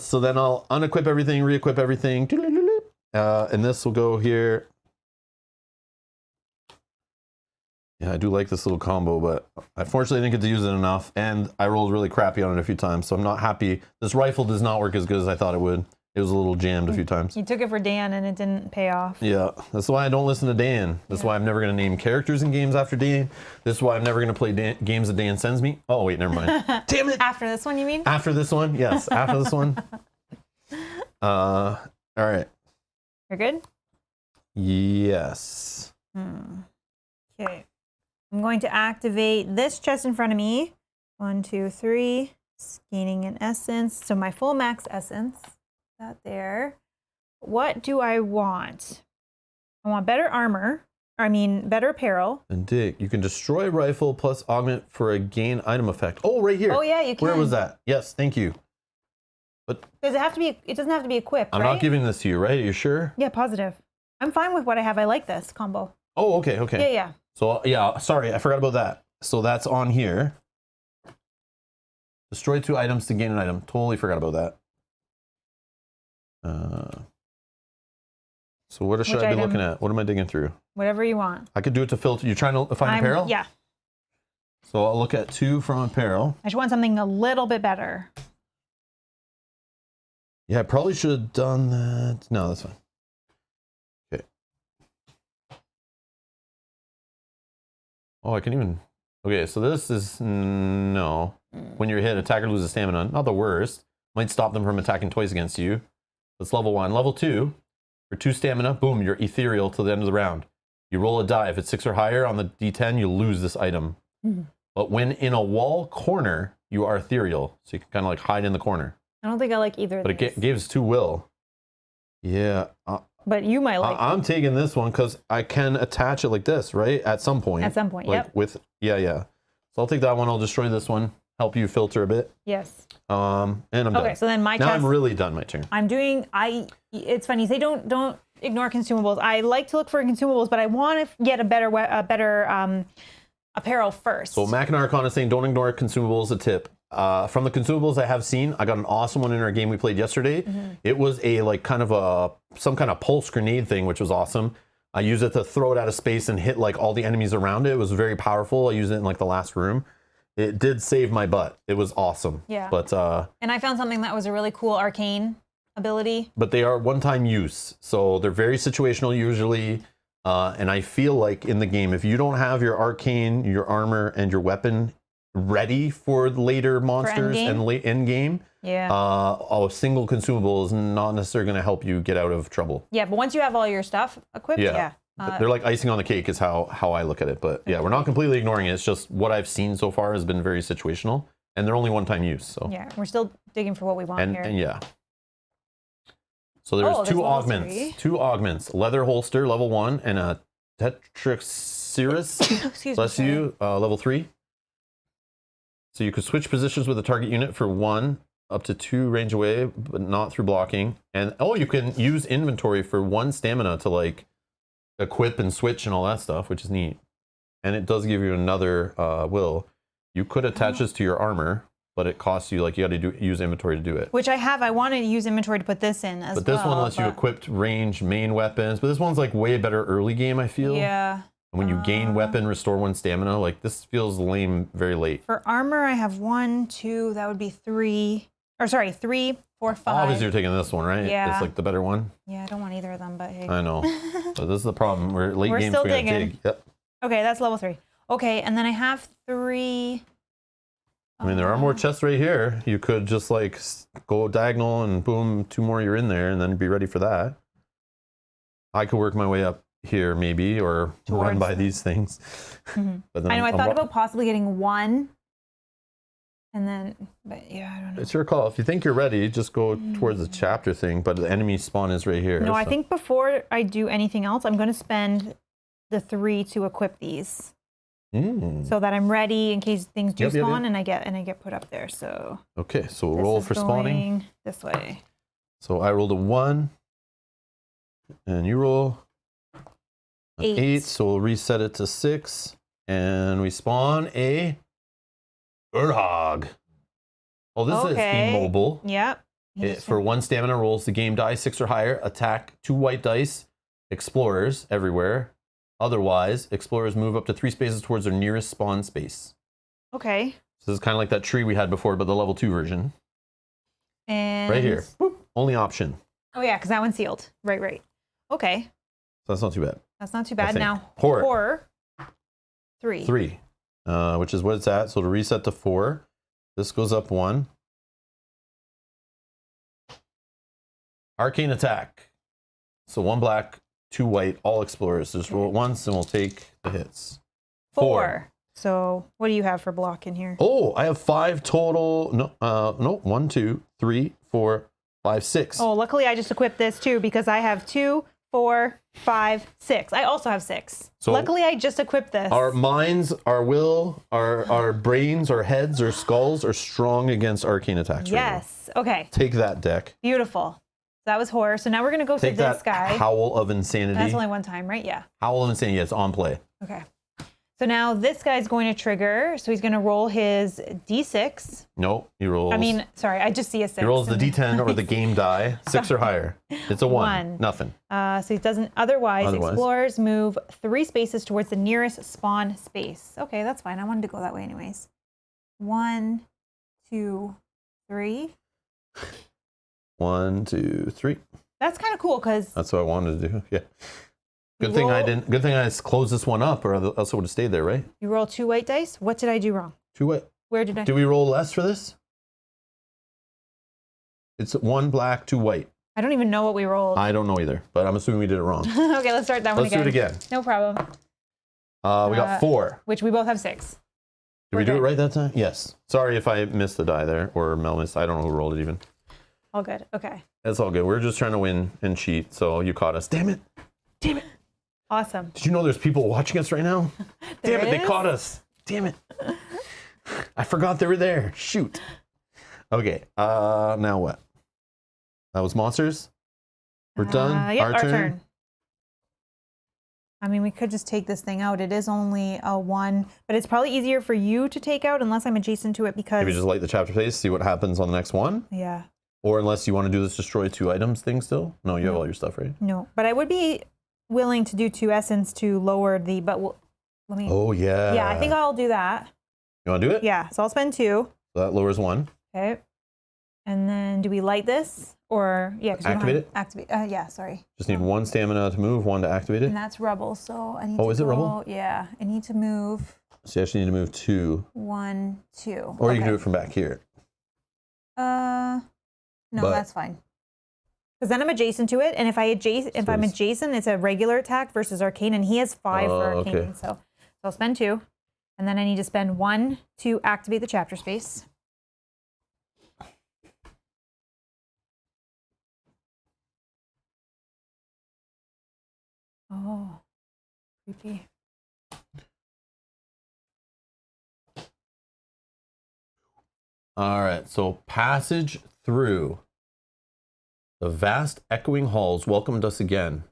[SPEAKER 1] So then I'll unequip everything, re-equip everything. And this will go here. Yeah, I do like this little combo, but unfortunately I didn't get to use it enough, and I rolled really crappy on it a few times, so I'm not happy. This rifle does not work as good as I thought it would. It was a little jammed a few times.
[SPEAKER 2] You took it for Dan, and it didn't pay off.
[SPEAKER 1] Yeah, that's why I don't listen to Dan. That's why I'm never going to name characters in games after Dan. This is why I'm never going to play games that Dan sends me. Oh, wait, never mind. Damn it!
[SPEAKER 2] After this one, you mean?
[SPEAKER 1] After this one? Yes, after this one. All right.
[SPEAKER 2] You're good?
[SPEAKER 1] Yes.
[SPEAKER 2] Okay. I'm going to activate this chest in front of me. 1, 2, 3. Gaining an essence. So my full max essence. That there. What do I want? I want better armor. I mean, better apparel.
[SPEAKER 1] And dig. You can destroy rifle plus augment for a gain item effect. Oh, right here.
[SPEAKER 2] Oh yeah, you can.
[SPEAKER 1] Where was that? Yes, thank you. But
[SPEAKER 2] does it have to be? It doesn't have to be equipped.
[SPEAKER 1] I'm
[SPEAKER 2] right?
[SPEAKER 1] not giving this to you, right? Are you sure?
[SPEAKER 2] Yeah, positive. I'm fine with what I have. I like this combo.
[SPEAKER 1] Oh, okay, okay.
[SPEAKER 2] Yeah, yeah.
[SPEAKER 1] So yeah, sorry, I forgot about that. So that's on here. Destroy 2 items to gain an item. Totally forgot about that. So what should I be looking at? What am I digging through?
[SPEAKER 2] Whatever you want.
[SPEAKER 1] I could do it to filter. You're trying to find apparel?
[SPEAKER 2] Yeah.
[SPEAKER 1] So I'll look at 2 from apparel.
[SPEAKER 2] I just want something a little bit better.
[SPEAKER 1] Yeah, I probably should have done that. No, that's fine. Okay. Oh, I can even... Okay, so this is... No. When you're hit, attacker loses stamina. Not the worst. Might stop them from attacking twice against you. That's level 1. Level 2, for 2 stamina, boom, you're ethereal till the end of the round. You roll a die. If it's 6 or higher on the d10, you lose this item. But when in a wall corner, you are ethereal. So you can kind of like hide in the corner.
[SPEAKER 2] I don't think I like either of these.
[SPEAKER 1] But it gives 2 will. Yeah.
[SPEAKER 2] But you might like
[SPEAKER 1] I'm taking this one because I can attach it like this, right? At some point.
[SPEAKER 2] At some point,
[SPEAKER 1] like
[SPEAKER 2] yep.
[SPEAKER 1] With, yeah. So I'll take that one. I'll destroy this one. Help you filter a bit.
[SPEAKER 2] Yes.
[SPEAKER 1] And I'm done.
[SPEAKER 2] Okay, so then my
[SPEAKER 1] now
[SPEAKER 2] test,
[SPEAKER 1] I'm really done my turn.
[SPEAKER 2] I'm doing, it's funny, you say don't ignore consumables. I like to look for consumables, but I want to get a better apparel first.
[SPEAKER 1] So Machina Arcana is saying don't ignore consumables, a tip. From the consumables I have seen, I got an awesome one in our game we played yesterday. It was a like kind of some kind of pulse grenade thing, which was awesome. I used it to throw it out of space and hit like all the enemies around it. It was very powerful. I used it in like the last room. It did save my butt. It was awesome.
[SPEAKER 2] Yeah.
[SPEAKER 1] But
[SPEAKER 2] and I found something that was a really cool arcane ability.
[SPEAKER 1] But they are one-time use, so they're very situational usually. And I feel like in the game, if you don't have your arcane, your armor, and your weapon ready for later monsters and late end game, a single consumable is not necessarily going to help you get out of trouble.
[SPEAKER 2] Yeah, but once you have all your stuff equipped,
[SPEAKER 1] they're like icing on the cake is how I look at it. But yeah, we're not completely ignoring it. It's just what I've seen so far has been very situational, and they're only one-time use. So
[SPEAKER 2] yeah, we're still digging for what we want here.
[SPEAKER 1] And yeah. So there's two augments. Two augments. Leather holster, level 1, and a Tetracerus, bless you, level 3. So you could switch positions with the target unit for 1 up to 2 range away, but not through blocking. And you can use inventory for 1 stamina to like equip and switch and all that stuff, which is neat. And it does give you another will. You could attach this to your armor, but it costs you, like, you got to use inventory to do it.
[SPEAKER 2] Which I have. I wanted to use inventory to put this in as well.
[SPEAKER 1] But this one lets you equip ranged main weapons. But this one's like way better early game, I feel.
[SPEAKER 2] Yeah.
[SPEAKER 1] And when you gain weapon, restore 1 stamina, like this feels lame very late.
[SPEAKER 2] For armor, I have 1, 2, that would be 3. Or sorry, 3, 4, 5.
[SPEAKER 1] Obviously you're taking this one, right?
[SPEAKER 2] Yeah.
[SPEAKER 1] It's like the better one.
[SPEAKER 2] Yeah, I don't want either of them, but hey.
[SPEAKER 1] I know. So this is the problem. We're late games,
[SPEAKER 2] still
[SPEAKER 1] we gotta
[SPEAKER 2] digging.
[SPEAKER 1] dig. Yep.
[SPEAKER 2] Okay, that's level 3. Okay, and then I have 3.
[SPEAKER 1] I mean, there are more chests right here. You could just like go diagonal and boom, 2 more, you're in there, and then be ready for that. I could work my way up here maybe, or run by these things. But then
[SPEAKER 2] I know, I thought about possibly getting 1. And then, but yeah, I don't know.
[SPEAKER 1] It's your call. If you think you're ready, just go towards the chapter thing, but the enemy spawn is right here.
[SPEAKER 2] No, I think before I do anything else, I'm going to spend the 3 to equip these. So that I'm ready in case things do spawn and I get put up there. So
[SPEAKER 1] okay, so we'll roll for spawning
[SPEAKER 2] this way.
[SPEAKER 1] So I rolled a 1 and you roll an 8, so we'll reset it to 6 and we spawn a Urhog. Oh, this is immobile.
[SPEAKER 2] Yep.
[SPEAKER 1] For 1 stamina, rolls the game die 6 or higher, attack 2 white dice, explorers everywhere. Otherwise, explorers move up to 3 spaces towards their nearest spawn space.
[SPEAKER 2] Okay.
[SPEAKER 1] So this is kind of like that tree we had before, but the level 2 version.
[SPEAKER 2] And
[SPEAKER 1] right here. Whoop. Only option.
[SPEAKER 2] Oh yeah, because that one's sealed. Right. Okay.
[SPEAKER 1] So that's not too bad.
[SPEAKER 2] That's not too bad. Now
[SPEAKER 1] horror.
[SPEAKER 2] 3.
[SPEAKER 1] 3. Which is what it's at. So to reset to 4, this goes up 1. Arcane attack. So 1 black, 2 white, all explorers. Just roll it once and we'll take the hits. 4.
[SPEAKER 2] So what do you have for block in here?
[SPEAKER 1] Oh, I have 5 total. No, 1, 2, 3, 4, 5, 6.
[SPEAKER 2] Oh, luckily I just equipped this too because I have 2, 4, 5, 6. I also have 6. So luckily I just equipped this.
[SPEAKER 1] Our minds, our will, our brains, our heads, our skulls are strong against arcane attacks.
[SPEAKER 2] Yes. Right, okay.
[SPEAKER 1] Take that, deck.
[SPEAKER 2] Beautiful. That was horror. So now we're going to go to this guy.
[SPEAKER 1] Howl of Insanity.
[SPEAKER 2] That's only 1 time, right? Yeah.
[SPEAKER 1] Howl of Insanity, it's on play.
[SPEAKER 2] Okay. So now this guy's going to trigger. So he's going to roll his D6.
[SPEAKER 1] Nope, he rolls.
[SPEAKER 2] I mean, sorry, I just see a 6.
[SPEAKER 1] He rolls the D10 or the game die, 6 or higher. It's a 1. Nothing.
[SPEAKER 2] So he doesn't, otherwise, explorers move 3 spaces towards the nearest spawn space. Okay, that's fine. I wanted to go that way anyways. 1, 2, 3.
[SPEAKER 1] 1, 2, 3.
[SPEAKER 2] That's kind of cool because
[SPEAKER 1] that's what I wanted to do. Yeah. Good thing I didn't. Good thing I closed this one up, or else it would have stayed there, right?
[SPEAKER 2] You roll 2 white dice. What did I do wrong?
[SPEAKER 1] 2 white.
[SPEAKER 2] Where did I?
[SPEAKER 1] Do we roll less for this? It's 1 black, 2 white.
[SPEAKER 2] I don't even know what we rolled.
[SPEAKER 1] I don't know either, but I'm assuming we did it wrong.
[SPEAKER 2] Okay, let's start that one again.
[SPEAKER 1] Let's do it again.
[SPEAKER 2] No problem.
[SPEAKER 1] We got 4.
[SPEAKER 2] Which we both have 6.
[SPEAKER 1] Did we do it right that time? Yes. Sorry if I missed the die there, or Mel missed. I don't know who rolled it even.
[SPEAKER 2] All good. Okay.
[SPEAKER 1] That's all good. We're just trying to win and cheat, so you caught us. Damn it. Damn it.
[SPEAKER 2] Awesome.
[SPEAKER 1] Did you know there's people watching us right now? Damn it, they caught us. Damn it. I forgot they were there. Shoot. Okay, now what? That was monsters? We're done?
[SPEAKER 2] Yeah, our turn. I mean, we could just take this thing out. It is only a 1, but it's probably easier for you to take out unless I'm adjacent to it because...
[SPEAKER 1] Maybe just light the chapter phase, see what happens on the next one?
[SPEAKER 2] Yeah.
[SPEAKER 1] Or unless you want to do this destroy 2 items thing still? No, you have all your stuff, right?
[SPEAKER 2] No, but I would be willing to do 2 essence to lower the... But let me...
[SPEAKER 1] Oh, yeah.
[SPEAKER 2] Yeah, I think I'll do that.
[SPEAKER 1] You want to do it?
[SPEAKER 2] Yeah, so I'll spend 2.
[SPEAKER 1] So that lowers 1.
[SPEAKER 2] Okay. And then do we light this? Or, yeah. 'Cause
[SPEAKER 1] Activate it?
[SPEAKER 2] Activate. Yeah, sorry.
[SPEAKER 1] Just need 1 stamina to move, 1 to activate it.
[SPEAKER 2] And that's rubble, so I need
[SPEAKER 1] Oh,
[SPEAKER 2] to
[SPEAKER 1] is it rubble?
[SPEAKER 2] Yeah, I need to move
[SPEAKER 1] So you actually need to move 2.
[SPEAKER 2] 1, 2.
[SPEAKER 1] Or you can do it from back here.
[SPEAKER 2] No,
[SPEAKER 1] But-
[SPEAKER 2] that's fine. Because then I'm adjacent to it, and if I'm adjacent, it's a regular attack versus arcane, and he has 5 for arcane.
[SPEAKER 1] Okay.
[SPEAKER 2] So I'll spend 2, and then I need to spend 1 to activate the chapter space. Oh, creepy.
[SPEAKER 1] All right, so passage through. The vast echoing halls welcomed us again.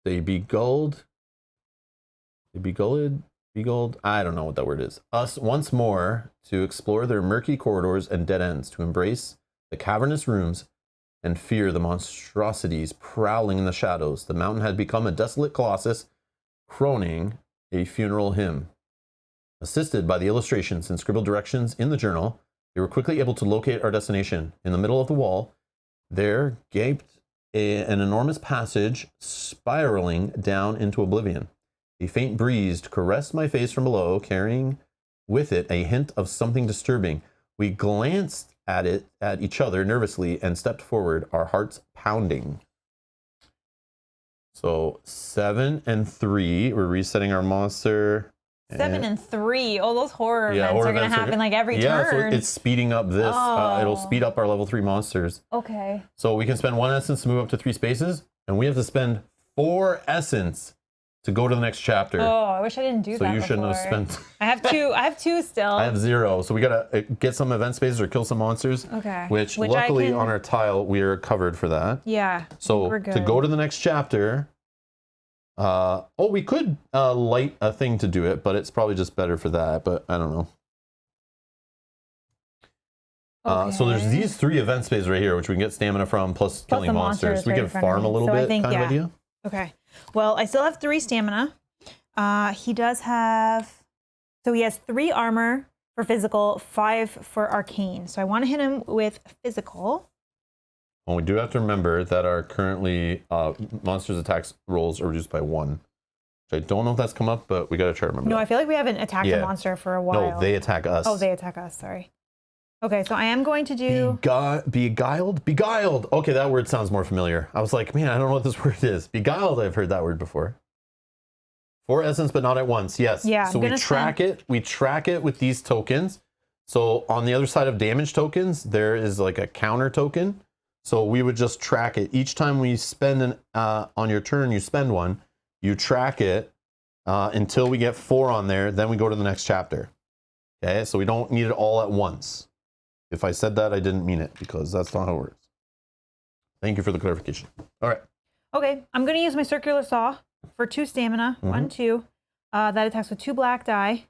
[SPEAKER 1] They beguiled, I don't know what that word is, us once more to explore their murky corridors and dead ends, to embrace the cavernous rooms and fear the monstrosities prowling in the shadows. The mountain had become a desolate colossus, croning a funeral hymn. Assisted by the illustrations and scribbled directions in the journal, they were quickly able to locate our destination. In the middle of the wall, there gaped an enormous passage spiraling down into oblivion. A faint breeze caressed my face from below, carrying with it a hint of something disturbing. We glanced at each other nervously, and stepped forward, our hearts pounding. So 7 and 3, we're resetting our monster.
[SPEAKER 2] 7 and 3. Oh, those horror events
[SPEAKER 1] horror
[SPEAKER 2] are going to
[SPEAKER 1] events
[SPEAKER 2] happen like every
[SPEAKER 1] Yeah,
[SPEAKER 2] turn.
[SPEAKER 1] so it's speeding up this. It'll speed up our level 3 monsters.
[SPEAKER 2] Okay.
[SPEAKER 1] So we can spend 1 essence to move up to 3 spaces, and we have to spend 4 essence to go to the next chapter.
[SPEAKER 2] Oh, I wish I didn't do that.
[SPEAKER 1] So you shouldn't have spent.
[SPEAKER 2] I have 2. I have 2 still.
[SPEAKER 1] I have 0. So we gotta get some event spaces or kill some monsters.
[SPEAKER 2] Okay.
[SPEAKER 1] Which luckily on our tile we are covered for that.
[SPEAKER 2] Yeah.
[SPEAKER 1] So
[SPEAKER 2] we're good.
[SPEAKER 1] to go to the next chapter. We could light a thing to do it, but it's probably just better for that. But I don't know.
[SPEAKER 2] Okay.
[SPEAKER 1] So there's these 3 event spaces right here, which we can get stamina from, plus killing monsters. We
[SPEAKER 2] right
[SPEAKER 1] can
[SPEAKER 2] in front of
[SPEAKER 1] farm
[SPEAKER 2] me.
[SPEAKER 1] a little
[SPEAKER 2] So I
[SPEAKER 1] bit,
[SPEAKER 2] think,
[SPEAKER 1] kind of idea.
[SPEAKER 2] Okay. Well, I still have 3 stamina. He does have, so he has 3 armor for physical, 5 for arcane. So I want to hit him with physical.
[SPEAKER 1] Well, we do have to remember that our currently monsters' attacks rolls are reduced by 1. Which I don't know if that's come up, but we got to try to remember.
[SPEAKER 2] No,
[SPEAKER 1] that.
[SPEAKER 2] I feel like we haven't attacked a monster for a while.
[SPEAKER 1] No, they attack us.
[SPEAKER 2] Oh, they attack us. Sorry. Okay, so I am going to do...
[SPEAKER 1] Beguiled? Beguiled! Okay, that word sounds more familiar. I was like, man, I don't know what this word is. Beguiled, I've heard that word before. 4 essence, but not at once. Yes.
[SPEAKER 2] Yeah,
[SPEAKER 1] so we track it. We track it with these tokens. So on the other side of damage tokens, there is like a counter token. So we would just track it. Each time we spend on your turn, you spend 1. You track it until we get 4 on there. Then we go to the next chapter. Okay, so we don't need it all at once. If I said that, I didn't mean it, because that's not how it works. Thank you for the clarification. All right.
[SPEAKER 2] Okay, I'm going to use my circular saw for 2 stamina. 1, 2. That attacks with 2 black die.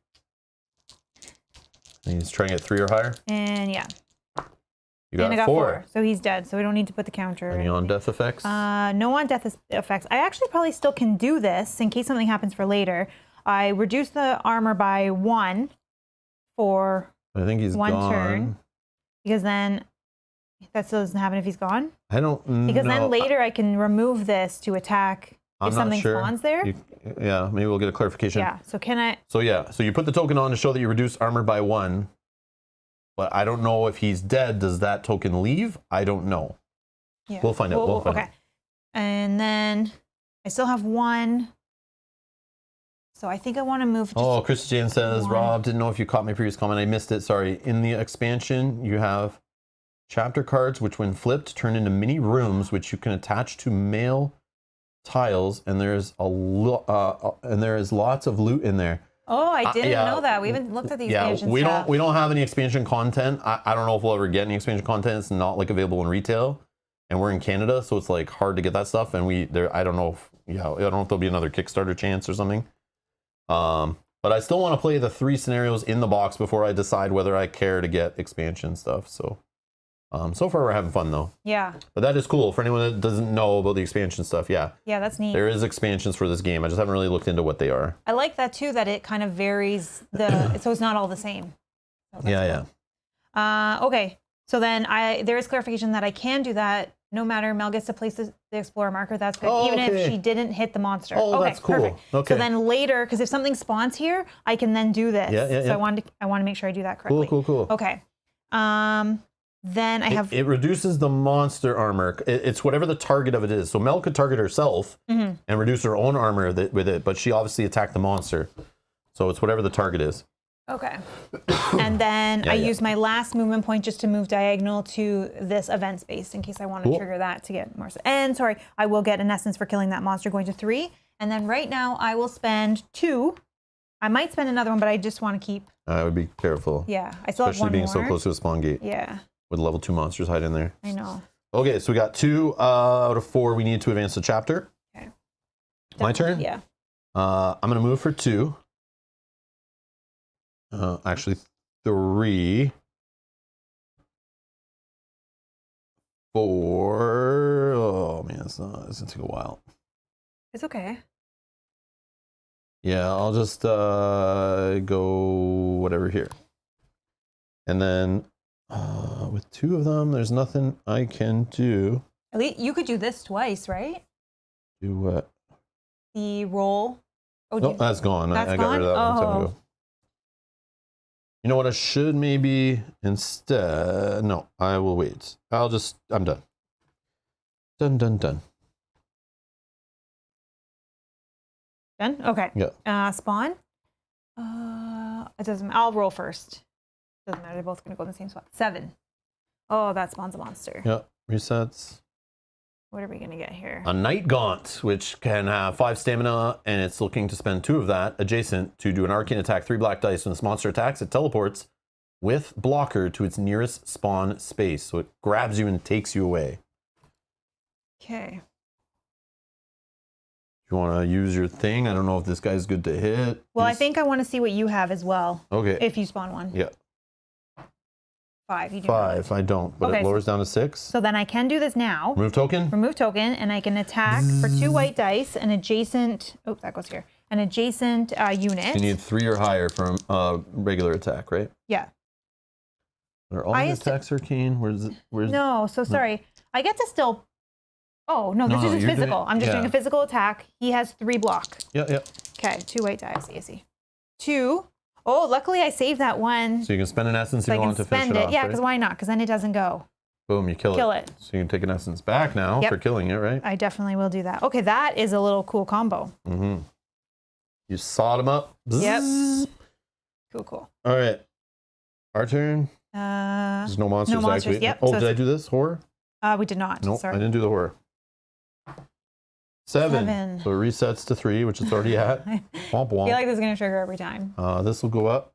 [SPEAKER 1] And he's trying to get 3 or higher.
[SPEAKER 2] And yeah.
[SPEAKER 1] You got,
[SPEAKER 2] and I got
[SPEAKER 1] 4.
[SPEAKER 2] So he's dead, so we don't need to put the counter.
[SPEAKER 1] Any on death effects?
[SPEAKER 2] No on death effects. I actually probably still can do this in case something happens for later. I reduce the armor by 1 for
[SPEAKER 1] I think he's
[SPEAKER 2] 1
[SPEAKER 1] gone.
[SPEAKER 2] turn. Because then that still doesn't happen if he's gone.
[SPEAKER 1] I don't know.
[SPEAKER 2] Because then later I can remove this to attack
[SPEAKER 1] I'm
[SPEAKER 2] if
[SPEAKER 1] not
[SPEAKER 2] something
[SPEAKER 1] sure.
[SPEAKER 2] spawns there.
[SPEAKER 1] Yeah, maybe we'll get a clarification.
[SPEAKER 2] Yeah, so can I...
[SPEAKER 1] So yeah, so you put the token on to show that you reduce armor by 1. But I don't know if he's dead. Does that token leave? I don't know.
[SPEAKER 2] Yeah.
[SPEAKER 1] We'll find out. We'll find out.
[SPEAKER 2] And then I still have 1. So I think I want to move.
[SPEAKER 1] Just Chris Jane says,
[SPEAKER 2] 1.
[SPEAKER 1] Rob, didn't know if you caught my previous comment. I missed it. Sorry. In the expansion, you have chapter cards, which when flipped, turn into mini rooms, which you can attach to mail tiles. And there's there is lots of loot in there.
[SPEAKER 2] Oh, I didn't know that. We haven't looked at the expansion
[SPEAKER 1] we
[SPEAKER 2] stuff.
[SPEAKER 1] don't have any expansion content. I don't know if we'll ever get any expansion content. It's not like available in retail, and we're in Canada, so it's like hard to get that stuff. And I don't know if I don't know if there'll be another Kickstarter chance or something. But I still want to play the 3 scenarios in the box before I decide whether I care to get expansion stuff. So, so far we're having fun though.
[SPEAKER 2] Yeah.
[SPEAKER 1] But that is cool for anyone that doesn't know about the expansion stuff. Yeah.
[SPEAKER 2] Yeah, that's neat.
[SPEAKER 1] There is expansions for this game. I just haven't really looked into what they are.
[SPEAKER 2] I like that too, that it kind of varies so it's not all the same. So
[SPEAKER 1] yeah.
[SPEAKER 2] Okay. So then there is clarification that I can do that no matter, Mel gets to place the explorer marker. That's good.
[SPEAKER 1] Oh,
[SPEAKER 2] Even if
[SPEAKER 1] okay.
[SPEAKER 2] she didn't hit the monster.
[SPEAKER 1] Oh,
[SPEAKER 2] okay,
[SPEAKER 1] that's cool.
[SPEAKER 2] Perfect.
[SPEAKER 1] Okay.
[SPEAKER 2] So then later, because if something spawns here, I can then do this.
[SPEAKER 1] Yeah, yeah,
[SPEAKER 2] So
[SPEAKER 1] yeah.
[SPEAKER 2] I want to make sure I do that correctly.
[SPEAKER 1] Cool.
[SPEAKER 2] Okay. Then I have.
[SPEAKER 1] It reduces the monster armor. It's whatever the target of it is. So Mel could target herself and reduce her own armor with it, but she obviously attacked the monster. So it's whatever the target is.
[SPEAKER 2] Okay. And then I use my last movement point just to move diagonal to this event space in case I want to trigger that to get more. And sorry, I will get an essence for killing that monster, going to 3. And then right now I will spend 2. I might spend another one, but I just want to keep.
[SPEAKER 1] I would be careful.
[SPEAKER 2] Yeah, I still
[SPEAKER 1] Especially
[SPEAKER 2] have one
[SPEAKER 1] being
[SPEAKER 2] more.
[SPEAKER 1] so close to a spawn gate.
[SPEAKER 2] Yeah.
[SPEAKER 1] With level 2 monsters hiding there.
[SPEAKER 2] I know.
[SPEAKER 1] Okay, so we got 2 out of 4 we need to advance the chapter.
[SPEAKER 2] Okay.
[SPEAKER 1] My turn?
[SPEAKER 2] Yeah.
[SPEAKER 1] I'm going to move for 2. Actually, 3. 4. Oh, man, it's going to take a while.
[SPEAKER 2] It's okay.
[SPEAKER 1] Yeah, I'll just go whatever here. And then with 2 of them, there's nothing I can do.
[SPEAKER 2] At least you could do this twice, right?
[SPEAKER 1] Do what?
[SPEAKER 2] The roll. Oh,
[SPEAKER 1] Nope, that's gone.
[SPEAKER 2] That's
[SPEAKER 1] I got rid of that a long time
[SPEAKER 2] gone?
[SPEAKER 1] ago. You know what? I should maybe instead. No, I will wait. I'm done. Done.
[SPEAKER 2] Done? Okay.
[SPEAKER 1] Yeah.
[SPEAKER 2] Spawn. It doesn't. I'll roll first. Doesn't matter. They're both going to go in the same spot. 7. Oh, that spawns a monster.
[SPEAKER 1] Yeah. Resets.
[SPEAKER 2] What are we going to get here?
[SPEAKER 1] A Night Gaunt, which can have 5 stamina, and it's looking to spend 2 of that adjacent to do an arcane attack, 3 black dice. When this monster attacks, it teleports with blocker to its nearest spawn space. So it grabs you and takes you away.
[SPEAKER 2] Okay.
[SPEAKER 1] You want to use your thing? I don't know if this guy's good to hit.
[SPEAKER 2] Well, I think I want to see what you have as well.
[SPEAKER 1] Okay.
[SPEAKER 2] If you spawn one.
[SPEAKER 1] Yeah.
[SPEAKER 2] 5. You do
[SPEAKER 1] 5. I don't, but
[SPEAKER 2] Okay,
[SPEAKER 1] it lowers down to 6.
[SPEAKER 2] So then I can do this now.
[SPEAKER 1] Remove token.
[SPEAKER 2] Remove token, and I can attack for 2 white dice, an adjacent. Oh, that goes here. An adjacent unit.
[SPEAKER 1] You need 3 or higher from regular attack, right?
[SPEAKER 2] Yeah.
[SPEAKER 1] Are all the attacks arcane? Where's
[SPEAKER 2] No, so sorry. I get to still. Oh no, this is just
[SPEAKER 1] you're
[SPEAKER 2] physical.
[SPEAKER 1] doing-
[SPEAKER 2] I'm just
[SPEAKER 1] yeah.
[SPEAKER 2] doing a physical attack. He has 3 block.
[SPEAKER 1] Yeah.
[SPEAKER 2] Okay, 2 white dice. Easy. 2. Oh, luckily I saved that one.
[SPEAKER 1] So you can spend an essence
[SPEAKER 2] So
[SPEAKER 1] if
[SPEAKER 2] I
[SPEAKER 1] you
[SPEAKER 2] can
[SPEAKER 1] want to finish
[SPEAKER 2] spend
[SPEAKER 1] it
[SPEAKER 2] it.
[SPEAKER 1] off,
[SPEAKER 2] Yeah,
[SPEAKER 1] right?
[SPEAKER 2] because why not? Because then it doesn't go.
[SPEAKER 1] Boom, you kill it. So you can take an essence back now
[SPEAKER 2] Yep.
[SPEAKER 1] for killing it, right?
[SPEAKER 2] I definitely will do that. Okay, that is a little cool combo.
[SPEAKER 1] Mm-hmm. You sawed him up.
[SPEAKER 2] Yep.
[SPEAKER 1] Bzzz.
[SPEAKER 2] Cool.
[SPEAKER 1] All right. Our turn. There's no monsters,
[SPEAKER 2] monsters,
[SPEAKER 1] actually.
[SPEAKER 2] yep.
[SPEAKER 1] Oh,
[SPEAKER 2] So
[SPEAKER 1] did I do this? Horror?
[SPEAKER 2] We did not.
[SPEAKER 1] Nope,
[SPEAKER 2] Sorry.
[SPEAKER 1] I didn't do the horror. 7. So it resets to 3, which it's already at.
[SPEAKER 2] I
[SPEAKER 1] Womp womp.
[SPEAKER 2] feel like this is going to trigger every time.
[SPEAKER 1] This will go up.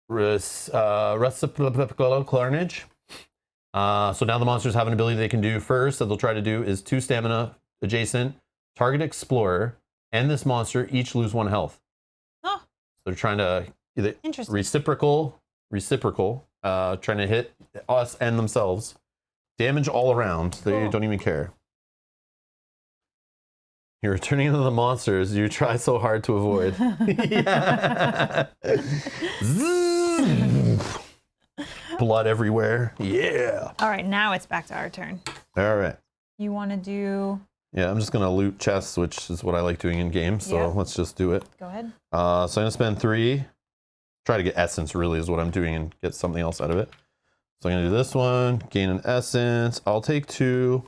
[SPEAKER 1] Reciprocal Carnage. So now the monsters have an ability they can do first that they'll try to do is 2 stamina adjacent, target explorer, and this monster each lose 1 health.
[SPEAKER 2] Oh.
[SPEAKER 1] So they're trying to either
[SPEAKER 2] Interesting.
[SPEAKER 1] reciprocal, trying to hit us and themselves. Damage all around. They
[SPEAKER 2] Cool.
[SPEAKER 1] don't even care. You're turning into the monsters you try so hard to avoid. Yeah. Blood everywhere. Yeah.
[SPEAKER 2] All right, now it's back to our turn.
[SPEAKER 1] All right.
[SPEAKER 2] You want to do?
[SPEAKER 1] Yeah, I'm just going to loot chests, which is what I like doing in games. So
[SPEAKER 2] Yeah.
[SPEAKER 1] let's just do it.
[SPEAKER 2] Go ahead.
[SPEAKER 1] So I'm going to spend 3. Try to get essence, really, is what I'm doing, and get something else out of it. So I'm going to do this one. Gain an essence. I'll take 2.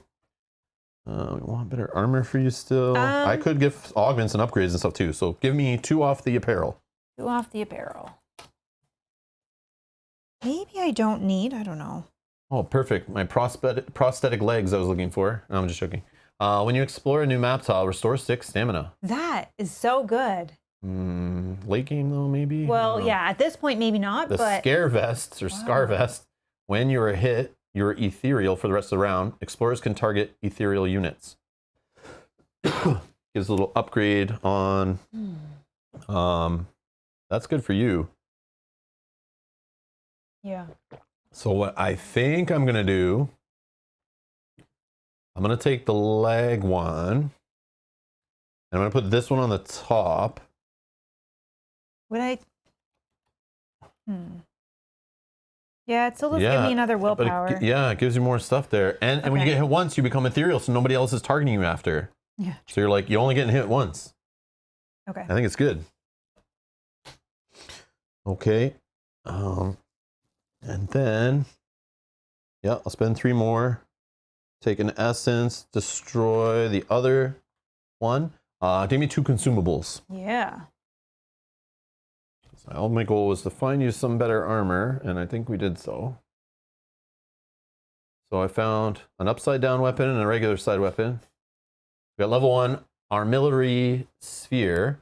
[SPEAKER 1] We want better armor for you still. I could give augments and upgrades and stuff too. So give me 2 off the apparel.
[SPEAKER 2] 2 off the apparel. Maybe I don't need. I don't know.
[SPEAKER 1] Oh, perfect. My prosthetic legs I was looking for. No, I'm just joking. When you explore a new map tile, restore 6 stamina.
[SPEAKER 2] That is so good.
[SPEAKER 1] Late game though, maybe?
[SPEAKER 2] Well, yeah, at this point, maybe not,
[SPEAKER 1] The
[SPEAKER 2] but
[SPEAKER 1] scare vests or scar vest. When you are hit, you're ethereal for the rest of the round. Explorers can target ethereal units. Gives a little upgrade on. That's good for you.
[SPEAKER 2] yeah.
[SPEAKER 1] So what I think I'm gonna do, I'm gonna take the leg one, and I'm gonna put this one on the top.
[SPEAKER 2] Would I? Yeah, it still does give me another willpower.
[SPEAKER 1] It gives you more stuff there. And when you get hit once, you become ethereal, so nobody else is targeting you after.
[SPEAKER 2] Yeah.
[SPEAKER 1] So you're like, you're only getting hit once.
[SPEAKER 2] Okay.
[SPEAKER 1] I think it's good. Okay. And then, I'll spend 3 more. Take an essence, destroy the other one. Give me 2 consumables.
[SPEAKER 2] Yeah.
[SPEAKER 1] So my goal was to find you some better armor, and I think we did so. So I found an upside down weapon and a regular side weapon. We got level 1 armillary sphere.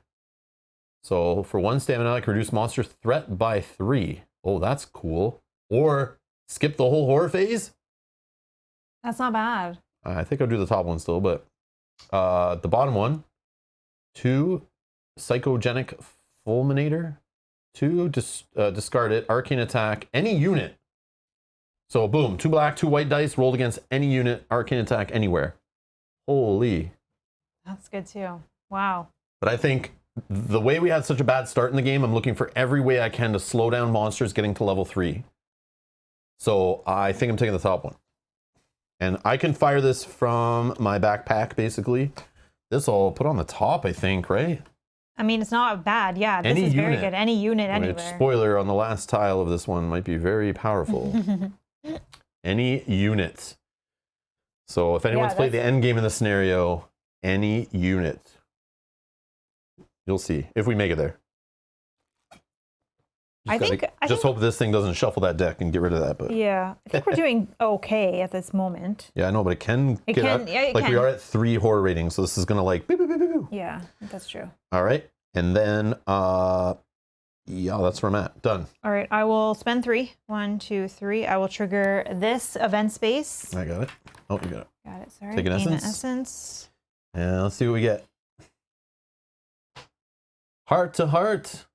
[SPEAKER 1] So for 1 stamina, I can reduce monster threat by 3. Oh, that's cool. Or skip the whole horror phase.
[SPEAKER 2] That's not bad.
[SPEAKER 1] I think I'll do the top one still, but the bottom one, 2 psychogenic fulminator, 2 discard it, arcane attack, any unit. So boom, 2 black, 2 white dice rolled against any unit, arcane attack anywhere. Holy.
[SPEAKER 2] That's good too. Wow.
[SPEAKER 1] But I think the way we had such a bad start in the game, I'm looking for every way I can to slow down monsters getting to level 3. So I think I'm taking the top one. And I can fire this from my backpack, basically. This I'll put on the top, I think, right?
[SPEAKER 2] I mean, it's not bad. Yeah, this is very good. Any unit, anywhere.
[SPEAKER 1] Spoiler on the last tile of this one might be very powerful. Any unit. So if anyone's played the end game in the scenario, any unit. You'll see if we make it there. I just hope this thing doesn't shuffle that deck and get rid of that. But
[SPEAKER 2] yeah, I think we're doing okay at this moment.
[SPEAKER 1] Yeah, I know, but it can get up.
[SPEAKER 2] Yeah,
[SPEAKER 1] like we are at 3 horror ratings, so this is gonna like. Beep, beep, beep, beep, beep.
[SPEAKER 2] Yeah, that's true.
[SPEAKER 1] All right, and then that's where I'm at. Done.
[SPEAKER 2] All right, I will spend 3. 1, 2, 3. I will trigger this event space.
[SPEAKER 1] I got it. Oh, you got it.
[SPEAKER 2] Got it. Sorry.
[SPEAKER 1] Take an essence. And let's see what we get. Heart to heart.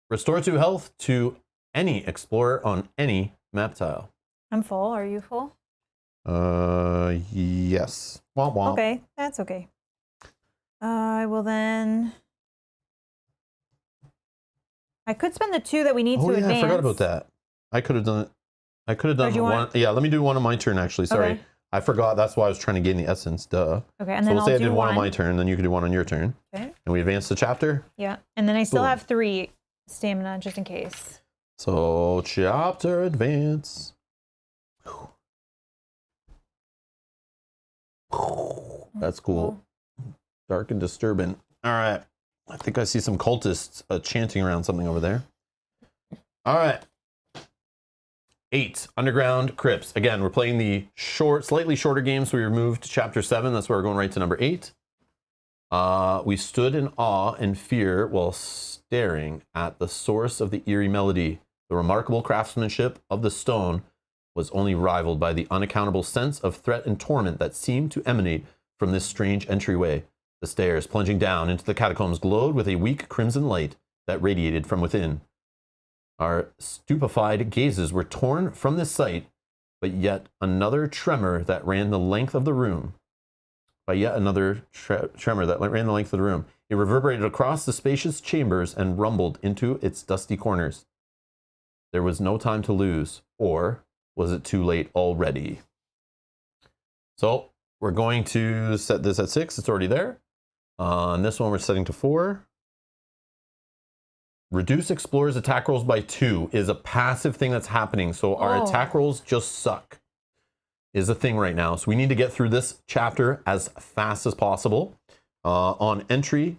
[SPEAKER 1] Restore 2 health to any explorer on any map tile.
[SPEAKER 2] I'm full. Are you full?
[SPEAKER 1] Yes. Womp womp.
[SPEAKER 2] Okay, that's okay. I will then. I could spend the 2 that we need to advance.
[SPEAKER 1] I forgot about that. I could have done it. I could have done one. Yeah, let me do one on my turn, actually. Sorry.
[SPEAKER 2] Okay.
[SPEAKER 1] I forgot. That's why I was trying to gain the essence. Duh.
[SPEAKER 2] Okay, and then
[SPEAKER 1] we'll say I did one on my turn, then you can do one on your turn.
[SPEAKER 2] Okay.
[SPEAKER 1] And we advance the chapter.
[SPEAKER 2] Yeah, and then I still have 3 stamina just in case.
[SPEAKER 1] So chapter advance. That's cool. Dark and disturbing. All right. I think I see some cultists chanting around something over there. All right. 8 underground crypts. Again, we're playing the slightly shorter game, so we removed chapter 7. That's where we're going right to number 8. We stood in awe and fear while staring at the source of the eerie melody. The remarkable craftsmanship of the stone was only rivaled by the unaccountable sense of threat and torment that seemed to emanate from this strange entryway. The stairs plunging down into the catacombs glowed with a weak crimson light that radiated from within. Our stupefied gazes were torn from this sight, but yet another tremor that ran the length of the room. It reverberated across the spacious chambers and rumbled into its dusty corners. There was no time to lose, or was it too late already? So we're going to set this at 6. It's already there. On this one, we're setting to 4. Reduce explorers' attack rolls by 2 is a passive thing that's happening. So our attack rolls just suck. Is a thing right now. So we need to get through this chapter as fast as possible. On entry,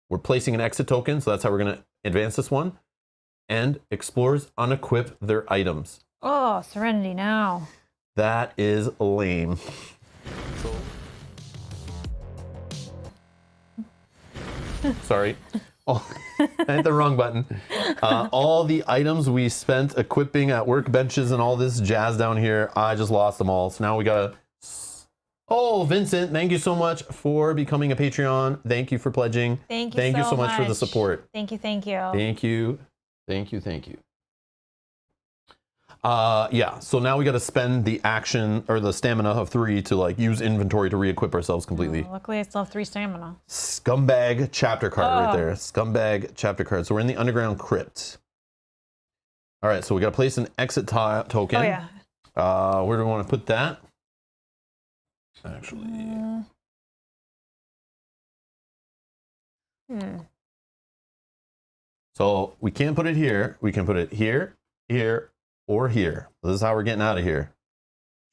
[SPEAKER 1] we're placing an exit token. So that's how we're going to advance this one. And explorers unequip their items.
[SPEAKER 2] Oh, Serenity now.
[SPEAKER 1] That is lame. Sorry. Oh, I hit the wrong button. All the items we spent equipping at workbenches and all this jazz down here, I just lost them all. So now we gotta... Oh, Vincent, thank you so much for becoming a Patreon. Thank you for pledging.
[SPEAKER 2] Thank
[SPEAKER 1] you so much for the support.
[SPEAKER 2] Thank you, thank you.
[SPEAKER 1] Thank you. Thank you, thank you. Yeah, so now we got to spend the action or the stamina of 3 to like use inventory to re-equip ourselves completely.
[SPEAKER 2] Luckily, I still have 3 stamina.
[SPEAKER 1] Scumbag chapter card right there. Scumbag chapter card. So we're in the underground crypt. All right, so we got to place an exit token.
[SPEAKER 2] Oh, yeah.
[SPEAKER 1] Where do we want to put that? Actually. So we can't put it here. We can put it here, here, or here. This is how we're getting out of here.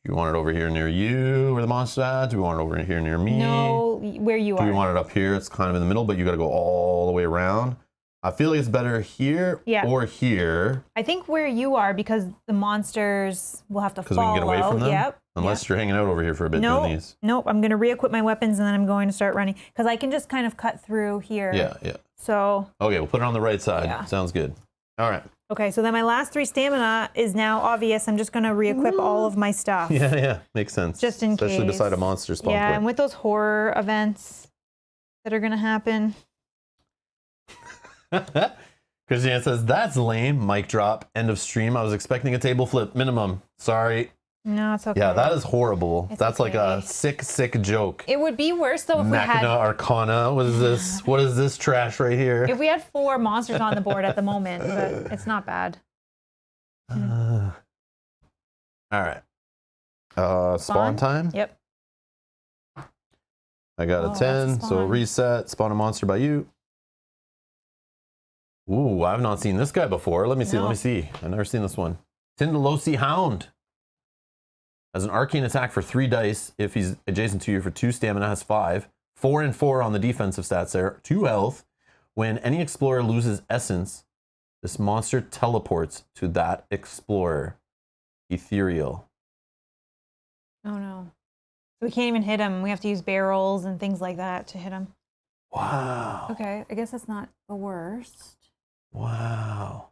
[SPEAKER 1] Do you want it over here near you, where the monster's at? Do we want it over here near me?
[SPEAKER 2] No, where you are.
[SPEAKER 1] Do we want it up here? It's kind of in the middle, but you got to go all the way around. I feel like it's better here or here.
[SPEAKER 2] I think where you are, because the monsters will have to follow.
[SPEAKER 1] Because we can get away from them?
[SPEAKER 2] Yep.
[SPEAKER 1] Unless you're hanging out over here for a bit doing these.
[SPEAKER 2] Nope, I'm going to re-equip my weapons and then I'm going to start running. Because I can just kind of cut through here.
[SPEAKER 1] Yeah.
[SPEAKER 2] So.
[SPEAKER 1] Okay, we'll put it on the right side.
[SPEAKER 2] Yeah.
[SPEAKER 1] Sounds good. All right.
[SPEAKER 2] Okay, so then my last 3 stamina is now obvious. I'm just going to re-equip all of my stuff.
[SPEAKER 1] Yeah. Makes sense.
[SPEAKER 2] Just in case.
[SPEAKER 1] Especially beside a monster spawn
[SPEAKER 2] Yeah,
[SPEAKER 1] point.
[SPEAKER 2] and with those horror events that are going to happen.
[SPEAKER 1] Christiane says, that's lame. Mic drop. End of stream. I was expecting a table flip minimum. Sorry.
[SPEAKER 2] No, it's okay.
[SPEAKER 1] Yeah, that is horrible. That's like a
[SPEAKER 2] okay.
[SPEAKER 1] sick joke.
[SPEAKER 2] It would be worse though if we
[SPEAKER 1] Machina
[SPEAKER 2] had
[SPEAKER 1] Arcana. What is this? What is this trash right here?
[SPEAKER 2] if we had 4 monsters on the board at the moment, but it's not bad.
[SPEAKER 1] All right. Spawn time.
[SPEAKER 2] Yep.
[SPEAKER 1] I got a 10, so reset. Spawn a monster by you. Ooh, I've not seen this guy before. Let me see. I've never seen this one. Tindalosi Hound. Has an arcane attack for 3 dice. If he's adjacent to you for 2 stamina, has 5. 4 and 4 on the defensive stats there. 2 health. When any explorer loses essence, this monster teleports to that explorer. Ethereal.
[SPEAKER 2] Oh no. We can't even hit him. We have to use barrels and things like that to hit him.
[SPEAKER 1] Wow.
[SPEAKER 2] Okay, I guess that's not the worst.
[SPEAKER 1] Wow.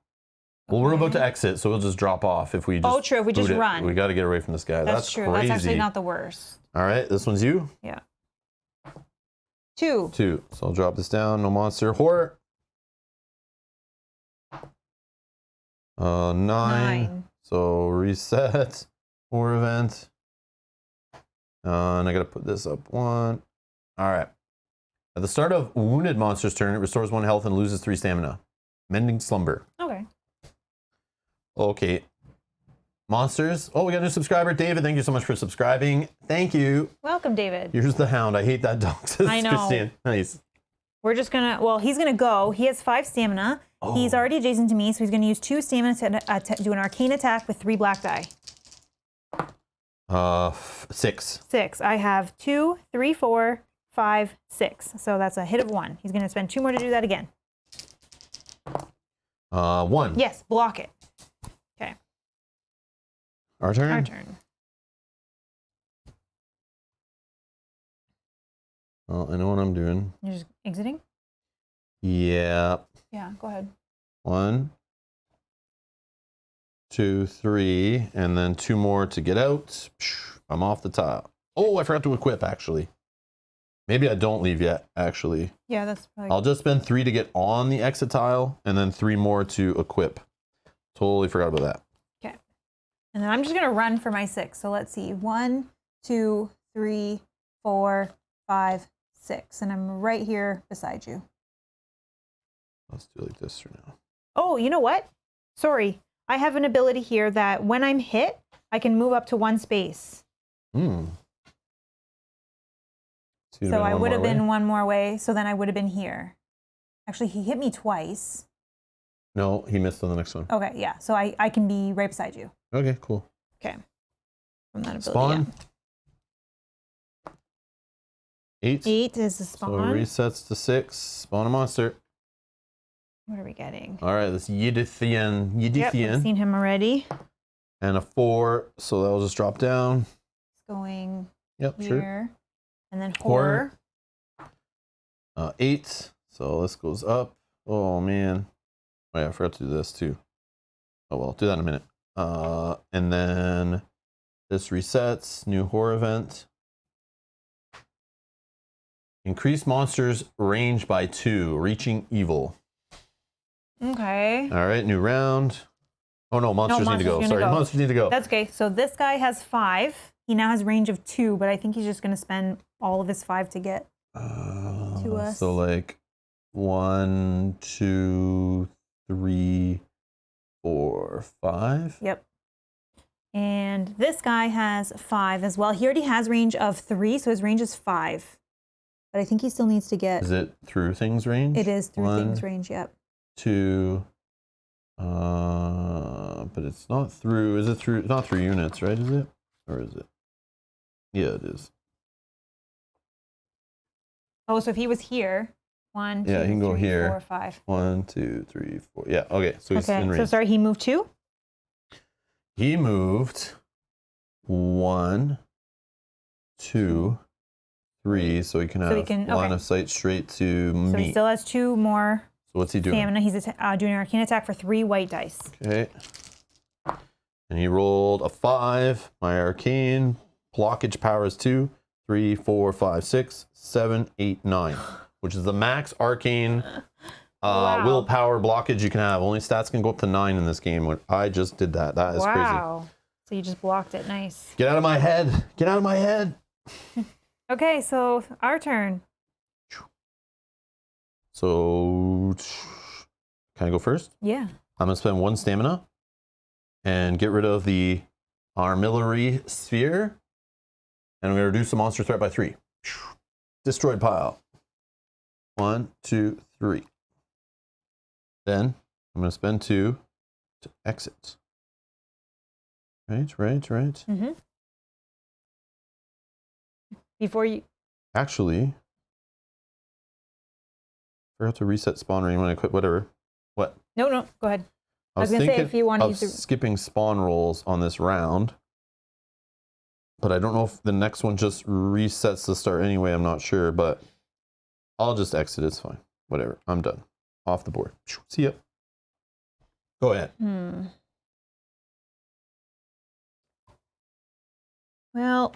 [SPEAKER 1] Well, we're about to exit, so we'll just drop off if we just.
[SPEAKER 2] Oh, true. If we just run.
[SPEAKER 1] We got to get away from this guy. That's
[SPEAKER 2] true.
[SPEAKER 1] Crazy.
[SPEAKER 2] That's actually not the worst.
[SPEAKER 1] All right, this one's you.
[SPEAKER 2] Yeah. 2.
[SPEAKER 1] 2. So I'll drop this down. No monster. Horror. 9. So reset. Horror event. And I got to put this up 1. All right. At the start of wounded monster's turn, it restores 1 health and loses 3 stamina. Mending Slumber. Okay. Monsters. Oh, we got a new subscriber. David, thank you so much for subscribing. Thank you.
[SPEAKER 2] Welcome, David.
[SPEAKER 1] Here's the hound. I hate that dog.
[SPEAKER 2] I know.
[SPEAKER 1] Christiane. Nice.
[SPEAKER 2] We're just going to, well, he's going to go. He has 5 stamina. Oh. He's already adjacent to me, so he's going to use 2 stamina to do an arcane attack with 3 black die.
[SPEAKER 1] 6.
[SPEAKER 2] 6. I have 2, 3, 4, 5, 6. So that's a hit of 1. He's going to spend 2 more to do that again.
[SPEAKER 1] 1.
[SPEAKER 2] Yes, block it. Okay.
[SPEAKER 1] Our turn?
[SPEAKER 2] Our turn.
[SPEAKER 1] Well, I know what I'm doing.
[SPEAKER 2] You're just exiting?
[SPEAKER 1] Yeah.
[SPEAKER 2] Yeah, go ahead.
[SPEAKER 1] 1, 2, 3, and then 2 more to get out. I'm off the tile. Oh, I forgot to equip, actually. Maybe I don't leave yet, actually.
[SPEAKER 2] Yeah, that's probably...
[SPEAKER 1] I'll just spend 3 to get on the exit tile, and then 3 more to equip. Totally forgot about that.
[SPEAKER 2] Okay. And then I'm just going to run for my 6. So let's see. 1, 2, 3, 4, 5, 6. And I'm right here beside you.
[SPEAKER 1] Let's do it like this for now.
[SPEAKER 2] Oh, you know what? Sorry. I have an ability here that when I'm hit, I can move up to 1 space. So I would have been 1 more way. So then I would have been here. Actually, he hit me twice.
[SPEAKER 1] No, he missed on the next one.
[SPEAKER 2] Okay, yeah. So I can be right beside you.
[SPEAKER 1] Okay, cool.
[SPEAKER 2] Okay. From that ability.
[SPEAKER 1] Spawn.
[SPEAKER 2] Yeah.
[SPEAKER 1] 8.
[SPEAKER 2] 8 is the spawn.
[SPEAKER 1] So resets to 6. Spawn a monster.
[SPEAKER 2] What are we getting?
[SPEAKER 1] All right, this Yidithian.
[SPEAKER 2] Yep, I've seen him already.
[SPEAKER 1] And a 4, so that'll just drop down.
[SPEAKER 2] It's going
[SPEAKER 1] here.
[SPEAKER 2] Sure. And then horror.
[SPEAKER 1] 8, so this goes up. Oh, man. Oh, yeah, I forgot to do this, too. Oh, well, I'll do that in a minute. And then this resets. New horror event. Increase monsters' range by 2, reaching evil.
[SPEAKER 2] Okay.
[SPEAKER 1] All right, new round. Oh no, monsters need to go. Sorry, monsters need to go.
[SPEAKER 2] That's okay. So this guy has 5. He now has range of 2, but I think he's just going to spend all of his 5 to get to us.
[SPEAKER 1] So like 1, 2, 3, 4, 5.
[SPEAKER 2] Yep. And this guy has 5 as well. He already has range of 3, so his range is 5. But I think he still needs to get...
[SPEAKER 1] Is it through things range?
[SPEAKER 2] It is through
[SPEAKER 1] 1,
[SPEAKER 2] things range, yep.
[SPEAKER 1] 2, but it's not through, is it through, not through units, right, is it? Or is it? Yeah, it is.
[SPEAKER 2] Oh, so if he was here, 1, 2,
[SPEAKER 1] Yeah, he can go
[SPEAKER 2] 3,
[SPEAKER 1] here.
[SPEAKER 2] 4, 5.
[SPEAKER 1] 1, 2, 3, 4. Yeah, okay, so he's in range.
[SPEAKER 2] So sorry, he moved 2?
[SPEAKER 1] He moved 1, 2, 3, so he can have line of sight straight to me.
[SPEAKER 2] So he still has 2 more
[SPEAKER 1] So what's he doing?
[SPEAKER 2] stamina. He's doing an arcane attack for 3 white dice.
[SPEAKER 1] Okay. And he rolled a 5. My arcane blockage power is 2, 3, 4, 5, 6, 7, 8, 9, which is the max arcane willpower blockage you can have. Only stats can go up to 9 in this game. I just did that. That is crazy.
[SPEAKER 2] Wow. So you just blocked it. Nice.
[SPEAKER 1] Get out of my head. Get out of my head.
[SPEAKER 2] Okay, so our turn.
[SPEAKER 1] So, can I go first?
[SPEAKER 2] Yeah.
[SPEAKER 1] I'm going to spend 1 stamina and get rid of the armillary sphere. And I'm going to reduce the monster threat by 3. Destroyed pile. 1, 2, 3. Then I'm going to spend 2 to exit. Right.
[SPEAKER 2] Mm-hmm. Before you...
[SPEAKER 1] Actually, forgot to reset spawn range when I quit, whatever. What?
[SPEAKER 2] No, go ahead.
[SPEAKER 1] I was
[SPEAKER 2] going to say
[SPEAKER 1] thinking
[SPEAKER 2] if you want to
[SPEAKER 1] of skipping spawn rolls on this round. But I don't know if the next one just resets the start anyway. I'm not sure, but I'll just exit. It's fine. Whatever. I'm done. Off the board. See ya. Go ahead.
[SPEAKER 2] Well...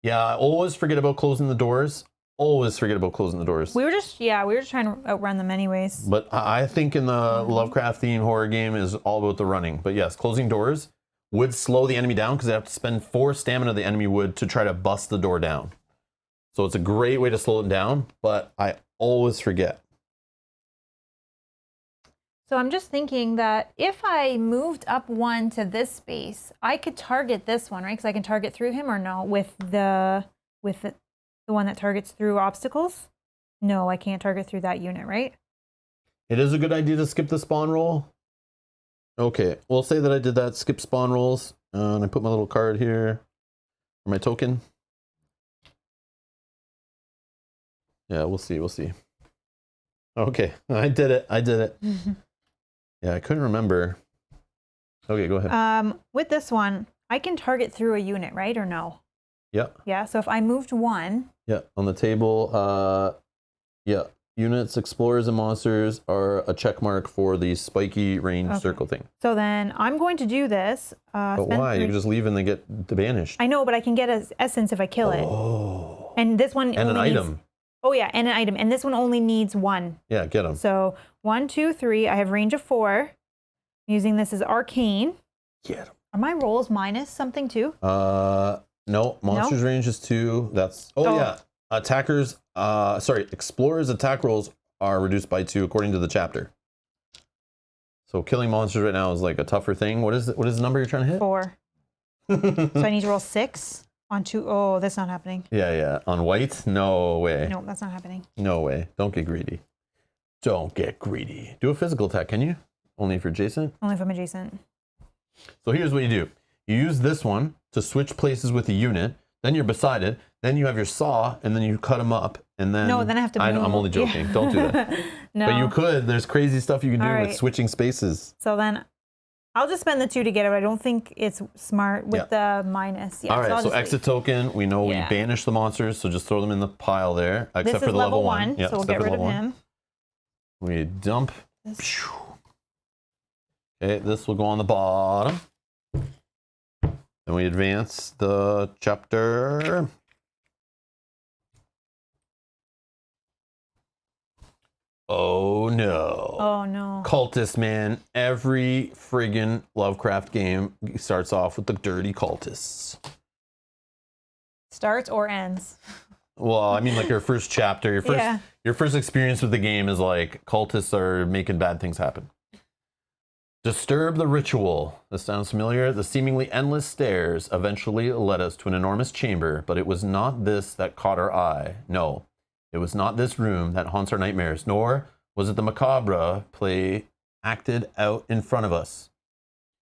[SPEAKER 1] Yeah, I always forget about closing the doors. Always forget about closing the doors.
[SPEAKER 2] We were just trying to outrun them anyways.
[SPEAKER 1] But I think in the Lovecraft theme horror game is all about the running. But yes, closing doors would slow the enemy down because they have to spend 4 stamina the enemy would to try to bust the door down. So it's a great way to slow it down, but I always forget.
[SPEAKER 2] So I'm just thinking that if I moved up 1 to this space, I could target this one, right? Because I can target through him, or no? With the one that targets through obstacles? No, I can't target through that unit, right?
[SPEAKER 1] It is a good idea to skip the spawn roll. Okay, we'll say that I did that. Skip spawn rolls. And I put my little card here for my token. Yeah, we'll see. Okay, I did it. Yeah, I couldn't remember. Okay, go ahead.
[SPEAKER 2] With this one, I can target through a unit, right? Or no?
[SPEAKER 1] Yeah.
[SPEAKER 2] Yeah, so if I moved 1.
[SPEAKER 1] Yeah, on the table, yeah. Units, explorers, and monsters are a check mark for the spiky range circle thing.
[SPEAKER 2] So then I'm going to do this.
[SPEAKER 1] But why? You can just leave and they get banished.
[SPEAKER 2] I know, but I can get an essence if I kill it.
[SPEAKER 1] Oh.
[SPEAKER 2] And this one
[SPEAKER 1] and an item.
[SPEAKER 2] Oh yeah, and an item. And this one only needs 1.
[SPEAKER 1] Yeah, get them.
[SPEAKER 2] So 1, 2, 3. I have range of 4. Using this as arcane.
[SPEAKER 1] Get them.
[SPEAKER 2] Are my rolls minus something too?
[SPEAKER 1] No. Monsters range is 2. That's yeah. Attackers. Explorers attack rolls are reduced by 2 according to the chapter. So killing monsters right now is like a tougher thing. What is it? What is the number you're trying to hit?
[SPEAKER 2] 4. So I need to roll 6 on 2. Oh, that's not happening.
[SPEAKER 1] Yeah. On white? No way.
[SPEAKER 2] No, that's not happening.
[SPEAKER 1] No way. Don't get greedy. Don't get greedy. Do a physical attack, can you? Only if you're adjacent?
[SPEAKER 2] Only if I'm adjacent.
[SPEAKER 1] So here's what you do. You use this one to switch places with the unit. Then you're beside it. Then you have your saw, and then you cut them up. And then
[SPEAKER 2] no, then I have to move.
[SPEAKER 1] I'm only joking. Yeah. Don't do that.
[SPEAKER 2] No.
[SPEAKER 1] But you could. There's crazy stuff you can do with switching spaces.
[SPEAKER 2] So then I'll just spend the 2 to get it. I don't think it's smart with the minus. Yeah,
[SPEAKER 1] all right, so exit token. We know we banish the monsters, so just throw them in the pile there. Except for the level 1.
[SPEAKER 2] Yeah, so we'll get rid of him.
[SPEAKER 1] We dump. Okay, this will go on the bottom. Then we advance the chapter. Oh no.
[SPEAKER 2] Oh no.
[SPEAKER 1] Cultist, man. Every friggin' Lovecraft game starts off with the dirty cultists.
[SPEAKER 2] Starts or ends?
[SPEAKER 1] Well, I mean, like your first chapter, your first experience with the game is like cultists are making bad things happen. Disturb the ritual. This sounds familiar. The seemingly endless stairs eventually led us to an enormous chamber, but it was not this that caught our eye. No, it was not this room that haunts our nightmares, nor was it the macabre play acted out in front of us.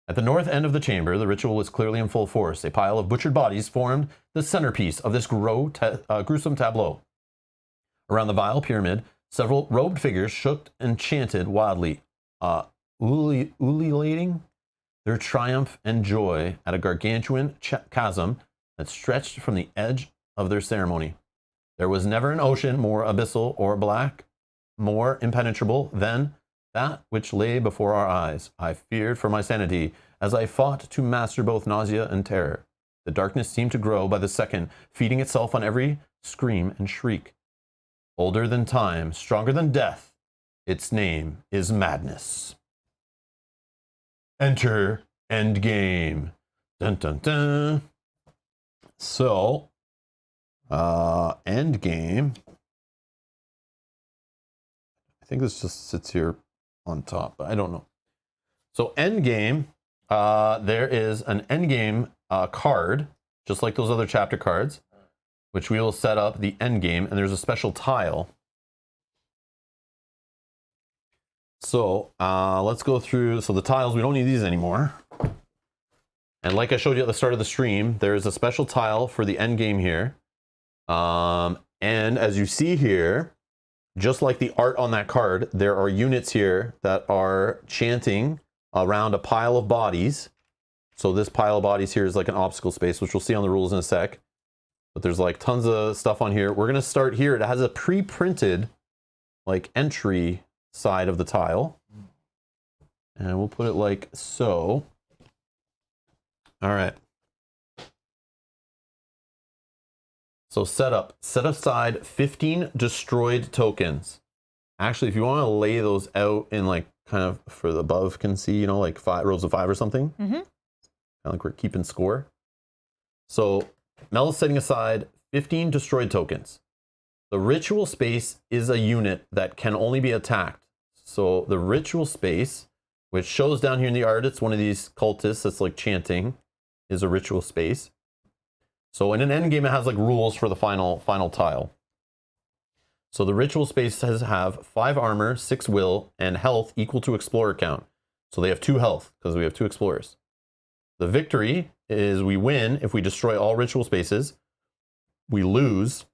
[SPEAKER 1] At the north end of the chamber, the ritual was clearly in full force. A pile of butchered bodies formed the centerpiece of this gruesome tableau. Around the vile pyramid, several robed figures shook and chanted wildly, ululating their triumph and joy at a gargantuan chasm that stretched from the edge of their ceremony. There was never an ocean more abyssal or black, more impenetrable than that which lay before our eyes. I feared for my sanity as I fought to master both nausea and terror. The darkness seemed to grow by the second, feeding itself on every scream and shriek. Older than time, stronger than death, its name is madness. Enter endgame. Dun dun dun. So, endgame. I think this just sits here on top, but I don't know. So endgame, there is an endgame card, just like those other chapter cards, which we will set up the endgame, and there's a special tile. So let's go through. So the tiles, we don't need these anymore. And like I showed you at the start of the stream, there's a special tile for the endgame here. And as you see here, just like the art on that card, there are units here that are chanting around a pile of bodies. So this pile of bodies here is like an obstacle space, which we'll see on the rules in a sec. But there's like tons of stuff on here. We're going to start here. It has a pre-printed like entry side of the tile. And we'll put it like so. All right. So setup, set aside 15 destroyed tokens. Actually, if you want to lay those out in like kind of for the above can see, you know, like 5 rows of 5 or something. Mm-hmm. Kind of like we're keeping score. So Mel is setting aside 15 destroyed tokens. The ritual space is a unit that can only be attacked. So the ritual space, which shows down here in the art, it's one of these cultists that's like chanting, is a ritual space. So in an endgame, it has like rules for the final tile. So the ritual spaces have 5 armor, 6 will, and health equal to explorer count. So they have 2 health because we have 2 explorers. The victory is we win if we destroy all ritual spaces. We lose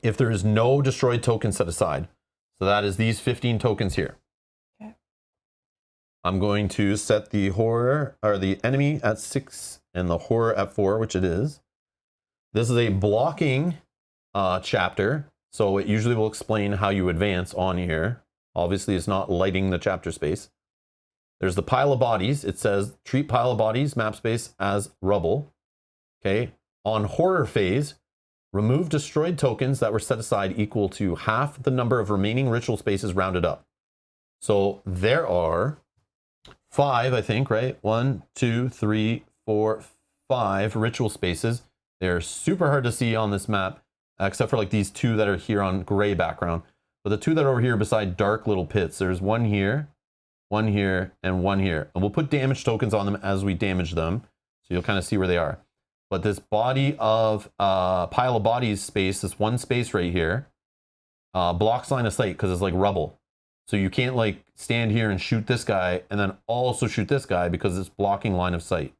[SPEAKER 1] if there is no destroyed token set aside. So that is these 15 tokens here. Okay. I'm going to set the horror or the enemy at 6 and the horror at 4, which it is. This is a blocking chapter, so it usually will explain how you advance on here. Obviously, it's not lighting the chapter space. There's the pile of bodies. It says, treat pile of bodies, map space, as rubble. Okay. On horror phase, remove destroyed tokens that were set aside equal to half the number of remaining ritual spaces rounded up. So there are 5, I think, right? 1, 2, 3, 4, 5 ritual spaces. They're super hard to see on this map, except for like these 2 that are here on gray background. But the 2 that are over here beside dark little pits, there's 1 here, 1 here, and 1 here. And we'll put damage tokens on them as we damage them. So you'll kind of see where they are. But this body of pile of bodies space, this 1 space right here, blocks line of sight because it's like rubble. So you can't like stand here and shoot this guy and then also shoot this guy because it's blocking line of sight.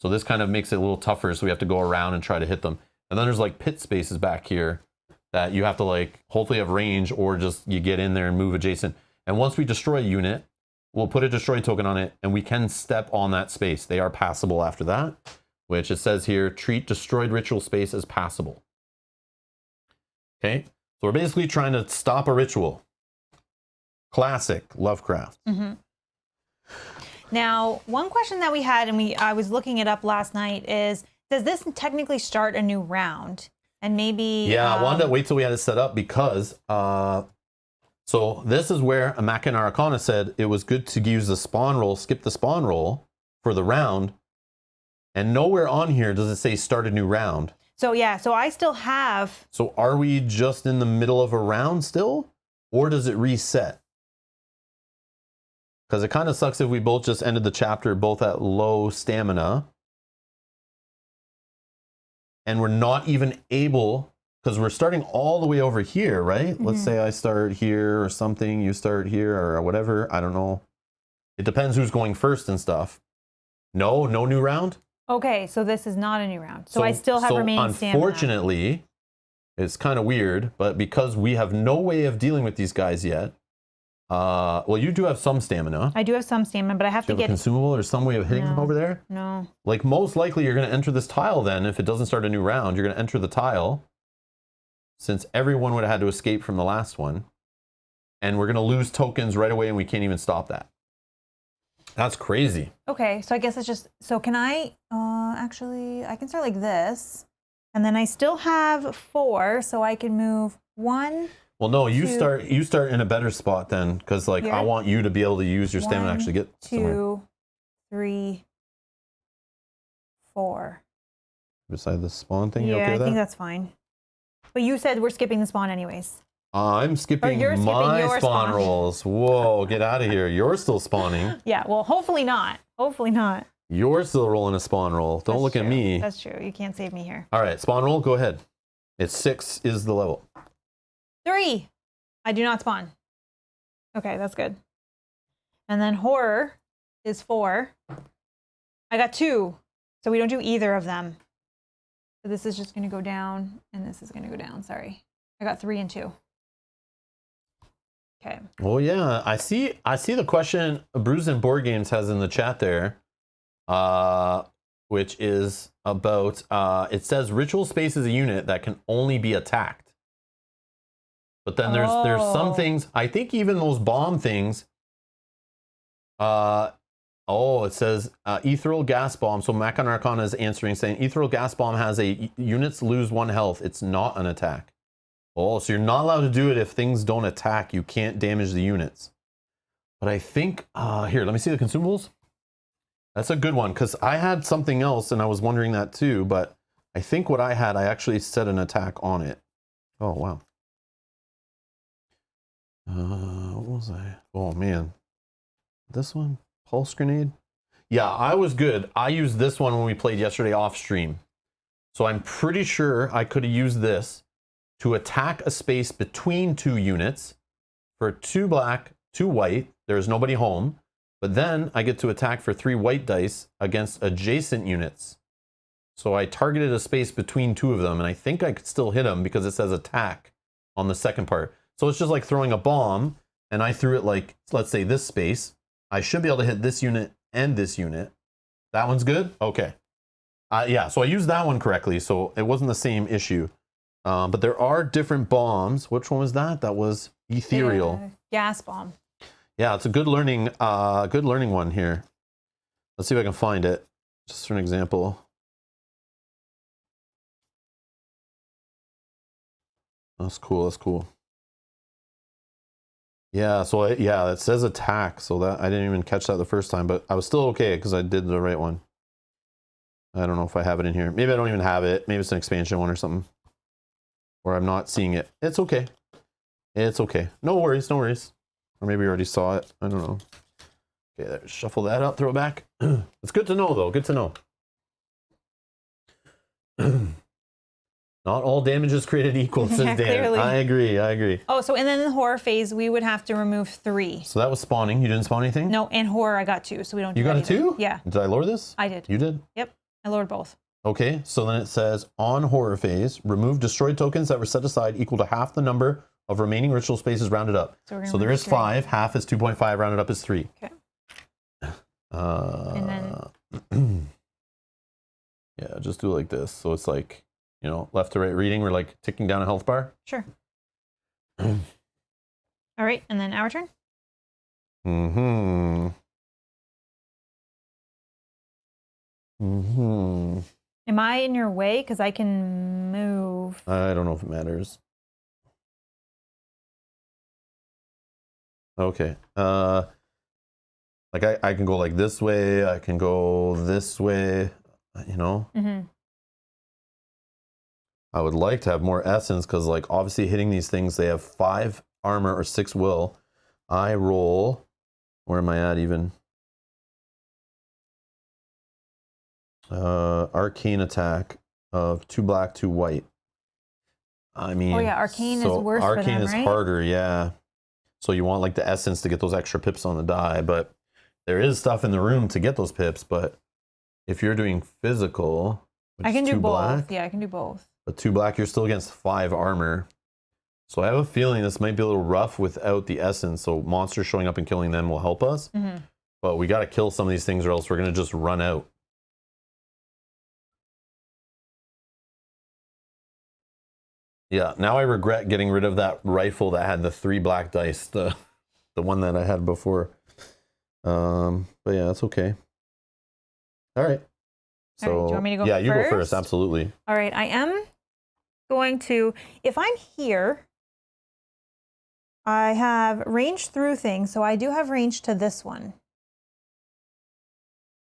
[SPEAKER 1] So this kind of makes it a little tougher, so we have to go around and try to hit them. And then there's like pit spaces back here that you have to like hopefully have range or just you get in there and move adjacent. And once we destroy a unit, we'll put a destroy token on it and we can step on that space. They are passable after that, which it says here, treat destroyed ritual space as passable. Okay, so we're basically trying to stop a ritual. Classic Lovecraft. Mm-hmm.
[SPEAKER 2] Now, one question that we had, and I was looking it up last night, is does this technically start a new round? And maybe...
[SPEAKER 1] Yeah, I wanted to wait till we had it set up because... so this is where a Machina Arcana said it was good to use the spawn roll, skip the spawn roll for the round. And nowhere on here does it say start a new round.
[SPEAKER 2] So yeah, so I still have.
[SPEAKER 1] So are we just in the middle of a round still? Or does it reset? Because it kind of sucks if we both just ended the chapter both at low stamina. And we're not even able, because we're starting all the way over here, right?
[SPEAKER 2] Mm-hmm.
[SPEAKER 1] Let's say I start here or something, you start here or whatever. I don't know. It depends who's going first and stuff. No new round?
[SPEAKER 2] Okay, so this is not a new round. So I still have remaining stamina.
[SPEAKER 1] Unfortunately, it's kind of weird, but because we have no way of dealing with these guys yet, well, you do have some stamina.
[SPEAKER 2] I do have some stamina, but I have
[SPEAKER 1] Do
[SPEAKER 2] to
[SPEAKER 1] you have
[SPEAKER 2] get
[SPEAKER 1] a consumable or some way of hitting them over there?
[SPEAKER 2] No.
[SPEAKER 1] Like most likely you're going to enter this tile then. If it doesn't start a new round, you're going to enter the tile since everyone would have had to escape from the last one. And we're going to lose tokens right away and we can't even stop that. That's crazy.
[SPEAKER 2] Okay, so I guess it's just, so can I, actually, I can start like this. And then I still have 4, so I can move 1.
[SPEAKER 1] Well, no, you start in a better spot then, because like
[SPEAKER 2] Here?
[SPEAKER 1] I want you to be able to use your stamina to actually get somewhere.
[SPEAKER 2] 2, 3, 4.
[SPEAKER 1] Beside the spawn thing, you
[SPEAKER 2] Yeah,
[SPEAKER 1] okay
[SPEAKER 2] I
[SPEAKER 1] with
[SPEAKER 2] think
[SPEAKER 1] that?
[SPEAKER 2] that's fine. But you said we're skipping the spawn anyways.
[SPEAKER 1] I'm skipping
[SPEAKER 2] you're skipping
[SPEAKER 1] my
[SPEAKER 2] your
[SPEAKER 1] spawn
[SPEAKER 2] spawn.
[SPEAKER 1] rolls. Whoa, get out of here. You're still spawning.
[SPEAKER 2] Yeah, well, hopefully not. Hopefully not.
[SPEAKER 1] You're still rolling a spawn roll. Don't
[SPEAKER 2] That's
[SPEAKER 1] look at
[SPEAKER 2] true.
[SPEAKER 1] me.
[SPEAKER 2] That's true. You can't save me here.
[SPEAKER 1] All right, spawn roll, go ahead. It's 6 is the level.
[SPEAKER 2] 3. I do not spawn. Okay, that's good. And then horror is 4. I got 2, so we don't do either of them. So this is just going to go down, and this is going to go down. Sorry. I got 3 and 2. Okay.
[SPEAKER 1] Oh yeah, I see the question Brews and Board Games has in the chat there, which is about, it says ritual space is a unit that can only be attacked. But then there's some things, I think even those bomb things, it says ethereal gas bomb. So Machina Arcana is answering saying ethereal gas bomb has a units lose 1 health. It's not an attack. Oh, so you're not allowed to do it if things don't attack. You can't damage the units. But I think, here, let me see the consumables. That's a good one, because I had something else and I was wondering that too, but I think what I had, I actually set an attack on it. Oh, wow. What was I? Oh, man. This one? Pulse grenade? Yeah, I was good. I used this one when we played yesterday off stream. So I'm pretty sure I could have used this to attack a space between 2 units for 2 black, 2 white. There's nobody home. But then I get to attack for 3 white dice against adjacent units. So I targeted a space between 2 of them, and I think I could still hit them because it says attack on the second part. So it's just like throwing a bomb, and I threw it like, let's say this space. I should be able to hit this unit and this unit. That one's good? Okay. Yeah, so I used that one correctly, so it wasn't the same issue. But there are different bombs. Which one was that? That was ethereal.
[SPEAKER 2] Gas bomb.
[SPEAKER 1] Yeah, it's a good learning one here. Let's see if I can find it. Just for an example. That's cool. That's cool. Yeah, so it says attack. So that I didn't even catch that the first time, but I was still okay because I did the right one. I don't know if I have it in here. Maybe I don't even have it. Maybe it's an expansion one or something. Or I'm not seeing it. It's okay. It's okay. No worries, no worries. Or maybe you already saw it. I don't know. Okay, there, shuffle that up, throw it back. It's good to know, though. Good to know. Not all damage is created equal, says Dan.
[SPEAKER 2] Clearly.
[SPEAKER 1] I agree.
[SPEAKER 2] Oh, so and then in the horror phase, we would have to remove 3.
[SPEAKER 1] So that was spawning. You didn't spawn anything?
[SPEAKER 2] No, and horror I got 2, so we don't do
[SPEAKER 1] You got a
[SPEAKER 2] anything.
[SPEAKER 1] 2?
[SPEAKER 2] Yeah.
[SPEAKER 1] Did I lower this?
[SPEAKER 2] I did.
[SPEAKER 1] You did?
[SPEAKER 2] Yep. I lowered both.
[SPEAKER 1] Okay, so then it says on horror phase, remove destroyed tokens that were set aside equal to half the number of remaining ritual spaces rounded up. So there is 5, half is 2.5, rounded up is 3.
[SPEAKER 2] Okay.
[SPEAKER 1] And
[SPEAKER 2] then
[SPEAKER 1] yeah, just do it like this. So it's like, you know, left to right reading, we're like ticking down a health bar.
[SPEAKER 2] Sure. All right, and then our turn. Am I in your way? Because I can move.
[SPEAKER 1] I don't know if it matters. Okay. Like I can go like this way. I can go this way. You know. I would like to have more essence because, like, obviously hitting these things, they have 5 armor or 6 will. I roll. Where am I at even? Arcane attack of 2 black, 2 white. I mean,
[SPEAKER 2] Oh yeah, arcane is worse for them,
[SPEAKER 1] arcane is
[SPEAKER 2] right?
[SPEAKER 1] harder, yeah. So you want like the essence to get those extra pips on the die, but there is stuff in the room to get those pips. But if you're doing physical, which
[SPEAKER 2] I can
[SPEAKER 1] is
[SPEAKER 2] do
[SPEAKER 1] 2
[SPEAKER 2] both.
[SPEAKER 1] black,
[SPEAKER 2] Yeah, I can do both.
[SPEAKER 1] but 2 black, you're still against 5 armor. So I have a feeling this might be a little rough without the essence. So monsters showing up and killing them will help us.
[SPEAKER 2] Mm-hmm.
[SPEAKER 1] But we got to kill some of these things or else we're going to just run out. Yeah, now I regret getting rid of that rifle that had the 3 black dice, the one that I had before. But yeah, that's okay. All right. So
[SPEAKER 2] All right, do you want me to go
[SPEAKER 1] yeah, you go first,
[SPEAKER 2] first?
[SPEAKER 1] absolutely.
[SPEAKER 2] All right, I am going to, if I'm here, I have range through things, so I do have range to this one.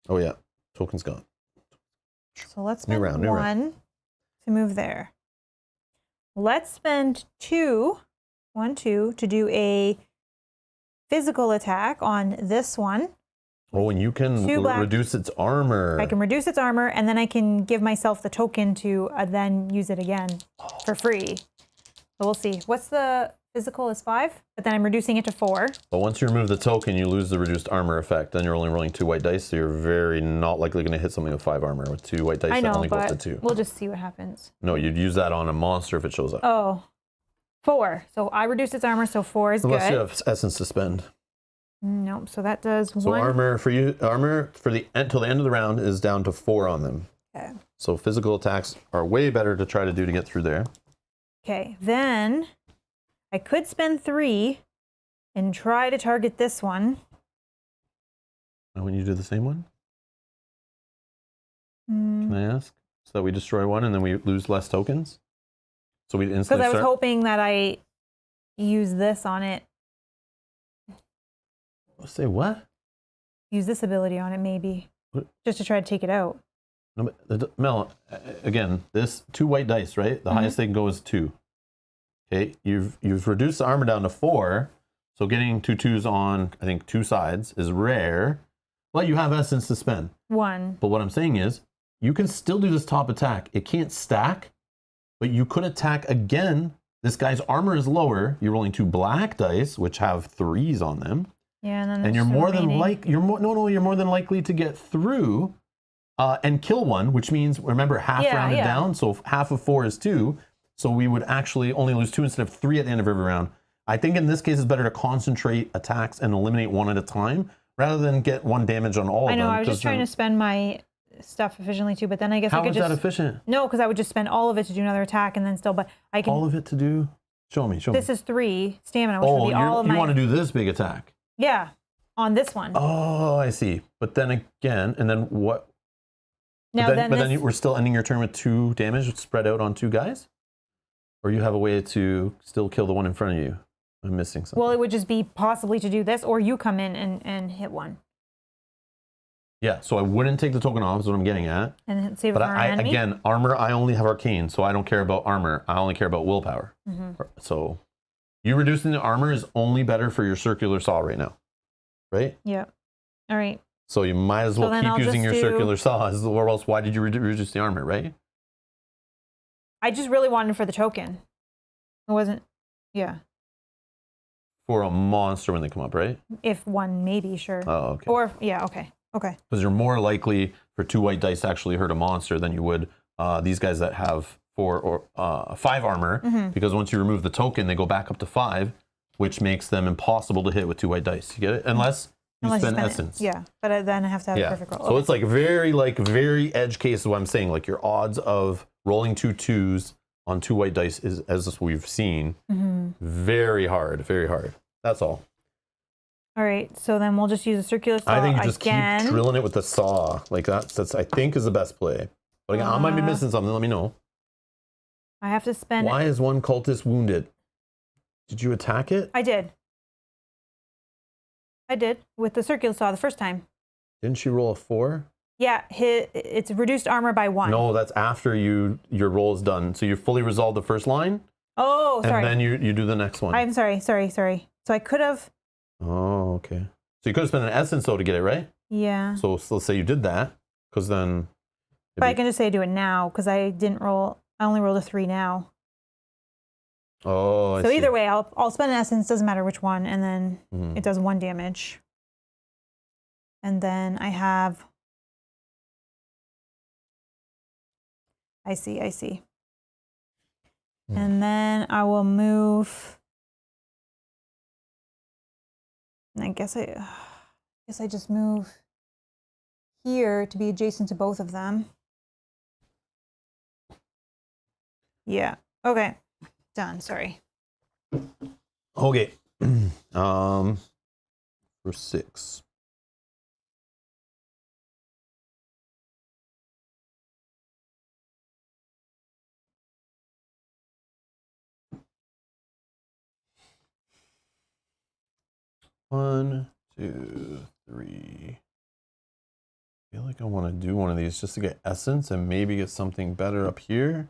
[SPEAKER 1] Oh yeah, token's gone.
[SPEAKER 2] So let's spend
[SPEAKER 1] round,
[SPEAKER 2] one to move there. Let's spend 2 to do a physical attack on this one.
[SPEAKER 1] Oh, and you can
[SPEAKER 2] 2 black.
[SPEAKER 1] reduce its armor.
[SPEAKER 2] I can reduce its armor, and then I can give myself the token to then use it again for free. So we'll see. What's the physical is 5, but then I'm reducing it to 4.
[SPEAKER 1] But once you remove the token, you lose the reduced armor effect. Then you're only rolling 2 white dice, so you're very not likely going to hit something with 5 armor with 2 white dice.
[SPEAKER 2] I know,
[SPEAKER 1] that only goes to
[SPEAKER 2] but
[SPEAKER 1] 2.
[SPEAKER 2] we'll just see what happens.
[SPEAKER 1] No, you'd use that on a monster if it shows up.
[SPEAKER 2] Oh, 4. So I reduced its armor, so 4 is
[SPEAKER 1] Unless
[SPEAKER 2] good.
[SPEAKER 1] you have essence to spend.
[SPEAKER 2] Nope. So that does
[SPEAKER 1] So
[SPEAKER 2] 1.
[SPEAKER 1] armor for you, armor for the till the end of the round is down to 4 on them.
[SPEAKER 2] Okay.
[SPEAKER 1] So physical attacks are way better to try to do to get through there.
[SPEAKER 2] Okay. Then I could spend 3 and try to target this one.
[SPEAKER 1] And when you do the same one,
[SPEAKER 2] Because
[SPEAKER 1] can I ask? So that we destroy one and then we lose less tokens? So we instantly
[SPEAKER 2] I was
[SPEAKER 1] start.
[SPEAKER 2] hoping that I use this on it.
[SPEAKER 1] Say what?
[SPEAKER 2] Use this ability on it, maybe.
[SPEAKER 1] What?
[SPEAKER 2] Just to try to take it out.
[SPEAKER 1] No, but Mel, again, this 2 white dice, right? The highest they can go is 2. Okay, you've reduced the armor down to 4, so getting 2 2s on, I think, 2 sides is rare, but you have essence to spend.
[SPEAKER 2] 1.
[SPEAKER 1] But what I'm saying is, you can still do this top attack. It can't stack, but you could attack again. This guy's armor is lower. You're rolling 2 black dice, which have 3s on them.
[SPEAKER 2] Yeah, and then
[SPEAKER 1] And you're more than you're more than likely to get through and kill one, which means remember half rounded down, so half of 4 is 2. So we would actually only lose 2 instead of 3 at the end of every round. I think in this case it's better to concentrate attacks and eliminate one at a time rather than get 1 damage on all of them.
[SPEAKER 2] I know, I was just trying to spend my stuff efficiently too, but then I guess I could
[SPEAKER 1] How is that efficient?
[SPEAKER 2] No, because I would just spend all of it to do another attack and then still, but I can.
[SPEAKER 1] All of it to do? Show me.
[SPEAKER 2] This is 3 stamina, which would be all of
[SPEAKER 1] you
[SPEAKER 2] my.
[SPEAKER 1] want to do this big attack?
[SPEAKER 2] Yeah, on this one.
[SPEAKER 1] Oh, I see. But then again, and then what?
[SPEAKER 2] Now
[SPEAKER 1] but then we're still ending your turn with 2 damage spread out on 2 guys? Or you have a way to still kill the one in front of you? I'm missing something.
[SPEAKER 2] Well, it would just be possibly to do this, or you come in and hit one.
[SPEAKER 1] Yeah, so I wouldn't take the token off is what I'm getting at.
[SPEAKER 2] And save it
[SPEAKER 1] But
[SPEAKER 2] for an enemy?
[SPEAKER 1] again, armor, I only have arcane, so I don't care about armor. I only care about willpower.
[SPEAKER 2] Mm-hmm.
[SPEAKER 1] So you reducing the armor is only better for your circular saw right now, right?
[SPEAKER 2] Yeah. All right.
[SPEAKER 1] So you might as well
[SPEAKER 2] then I'll
[SPEAKER 1] keep using your
[SPEAKER 2] just
[SPEAKER 1] circular saw, or else why did you reduce the armor, right?
[SPEAKER 2] I just really wanted for the token. It wasn't, yeah.
[SPEAKER 1] For a monster when they come up, right?
[SPEAKER 2] If one, maybe, sure.
[SPEAKER 1] Oh, okay.
[SPEAKER 2] Or, yeah, okay. Okay.
[SPEAKER 1] Because you're more likely for 2 white dice to actually hurt a monster than you would these guys that have 4 or 5 armor.
[SPEAKER 2] Mm-hmm.
[SPEAKER 1] Because once you remove the token, they go back up to 5, which makes them impossible to hit with 2 white dice. You get it? Unless you spend essence.
[SPEAKER 2] Yeah, but then I have to have a perfect roll.
[SPEAKER 1] So
[SPEAKER 2] Okay.
[SPEAKER 1] it's like very edge case is what I'm saying. Like your odds of rolling 2 2s on 2 white dice is, as we've seen, very hard, very hard. That's all.
[SPEAKER 2] All right, so then we'll just use a circular saw
[SPEAKER 1] I think you just
[SPEAKER 2] again.
[SPEAKER 1] keep drilling it with the saw. Like that's I think is the best play. But again, I might be missing something. Let me know.
[SPEAKER 2] I have to spend.
[SPEAKER 1] Why is one cultist wounded? Did you attack it?
[SPEAKER 2] I did. I did with the circular saw the first time.
[SPEAKER 1] Didn't she roll a 4?
[SPEAKER 2] Yeah, it's reduced armor by 1.
[SPEAKER 1] No, that's after your roll is done. So you fully resolve the first line.
[SPEAKER 2] Oh, sorry.
[SPEAKER 1] And then you do the next one.
[SPEAKER 2] I'm sorry. So I could have.
[SPEAKER 1] Oh, okay. So you could have spent an essence though to get it, right?
[SPEAKER 2] Yeah.
[SPEAKER 1] So let's say you did that, because then.
[SPEAKER 2] But I can just say do it now because I didn't roll. I only rolled a 3 now.
[SPEAKER 1] Oh, I
[SPEAKER 2] so
[SPEAKER 1] see.
[SPEAKER 2] either way, I'll spend an essence. Doesn't matter which one, and then it does 1 damage. And then I have. I see. And then I will move. And I guess I just move here to be adjacent to both of them. Yeah. Okay. Done. Sorry.
[SPEAKER 1] Okay. For 6. One, 2, 3. I feel like I want to do one of these just to get essence and maybe get something better up here.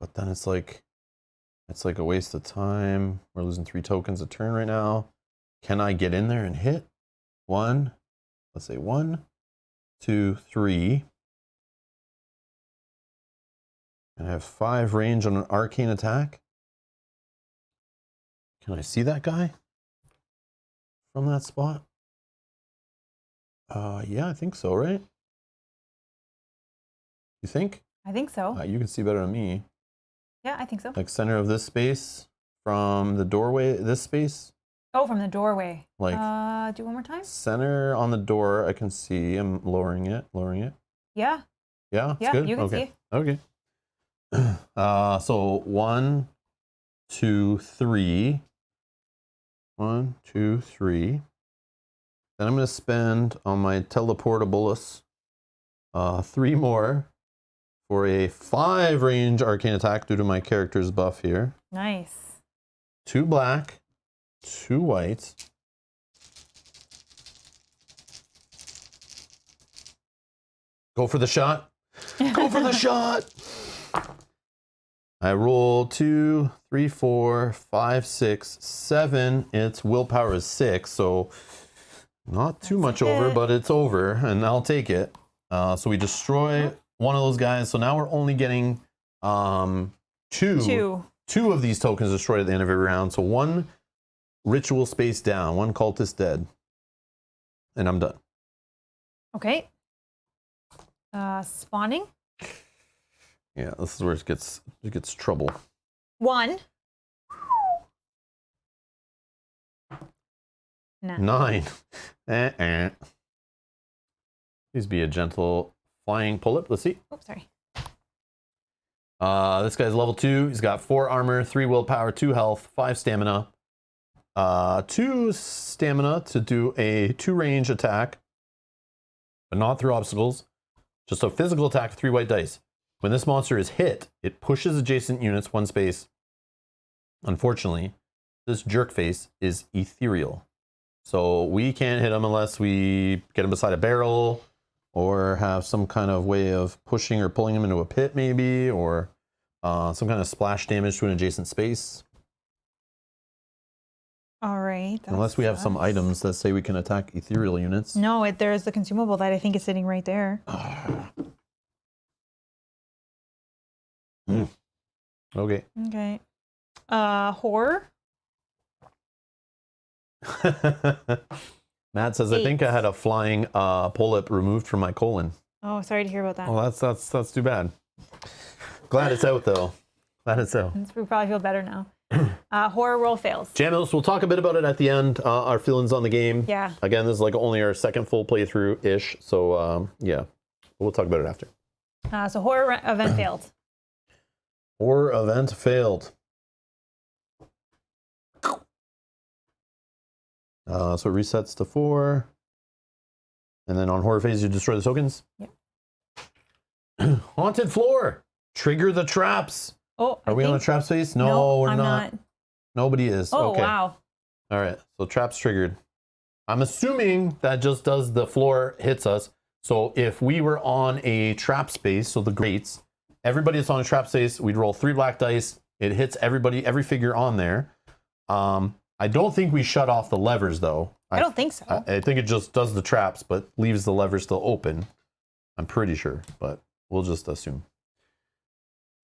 [SPEAKER 1] But then it's like a waste of time. We're losing 3 tokens a turn right now. Can I get in there and hit? 1, let's say 1, 2, 3. And I have 5 range on an arcane attack. Can I see that guy from that spot? Yeah, I think so, right? You think?
[SPEAKER 2] I think so.
[SPEAKER 1] You can see better than me.
[SPEAKER 2] Yeah, I think so.
[SPEAKER 1] Like center of this space from the doorway, this space.
[SPEAKER 2] Oh, from the doorway.
[SPEAKER 1] Like
[SPEAKER 2] do one more time.
[SPEAKER 1] Center on the door, I can see. I'm lowering it.
[SPEAKER 2] Yeah.
[SPEAKER 1] Yeah, it's
[SPEAKER 2] Yeah,
[SPEAKER 1] good.
[SPEAKER 2] you can
[SPEAKER 1] okay.
[SPEAKER 2] see.
[SPEAKER 1] Okay. So 1, 2, 3. 1, 2, 3. Then I'm going to spend on my teleportabolus 3 more for a 5 range arcane attack due to my character's buff here.
[SPEAKER 2] Nice.
[SPEAKER 1] 2 black, 2 white. Go for the shot. Go for the shot. I roll 2, 3, 4, 5, 6, 7. Its willpower is 6, so not too much over, but it's over, and I'll take it. So we destroy one of those guys. So now we're only getting two of these tokens destroyed at the end of every round. So 1 ritual space down, 1 cultist dead, and I'm done.
[SPEAKER 2] Okay. Spawning.
[SPEAKER 1] Yeah, this is where it gets trouble.
[SPEAKER 2] 1. No.
[SPEAKER 1] 9. Please be a gentle flying pull-up. Let's see.
[SPEAKER 2] Oops, sorry.
[SPEAKER 1] This guy's level 2. He's got 4 armor, 3 willpower, 2 health, 5 stamina. 2 stamina to do a 2 range attack, but not through obstacles. Just a physical attack with 3 white dice. When this monster is hit, it pushes adjacent units 1 space. Unfortunately, this jerk face is ethereal. So we can't hit him unless we get him beside a barrel or have some kind of way of pushing or pulling him into a pit maybe, or some kind of splash damage to an adjacent space.
[SPEAKER 2] All right.
[SPEAKER 1] Unless we have some items that say we can attack ethereal units.
[SPEAKER 2] No, there's the consumable that I think is sitting right there.
[SPEAKER 1] Okay.
[SPEAKER 2] Okay. Horror.
[SPEAKER 1] Matt says, 8. I think I had a flying polyp removed from my colon.
[SPEAKER 2] Oh, sorry to hear about that.
[SPEAKER 1] Well, that's too bad. Glad it's out though. Glad it's out.
[SPEAKER 2] We probably feel better now. Horror roll fails.
[SPEAKER 1] Jamos, we'll talk a bit about it at the end. Our feelings on the game.
[SPEAKER 2] Yeah.
[SPEAKER 1] Again, this is like only our second full playthrough-ish. So yeah, we'll talk about it after.
[SPEAKER 2] So horror event failed.
[SPEAKER 1] Horror event failed. So it resets to 4. And then on horror phase, you destroy the tokens.
[SPEAKER 2] Yep.
[SPEAKER 1] Haunted floor. Trigger the traps.
[SPEAKER 2] Oh,
[SPEAKER 1] Are we on a trap space? No, we're
[SPEAKER 2] I'm not.
[SPEAKER 1] Nobody is.
[SPEAKER 2] Oh,
[SPEAKER 1] okay.
[SPEAKER 2] wow.
[SPEAKER 1] All right. So traps triggered. I'm assuming that just does the floor hits us. So if we were on a trap space, so the grates, everybody that's on a trap space, we'd roll 3 black dice. It hits everybody, every figure on there. I don't think we shut off the levers though.
[SPEAKER 2] I don't think so.
[SPEAKER 1] I think it just does the traps, but leaves the levers still open. I'm pretty sure, but we'll just assume.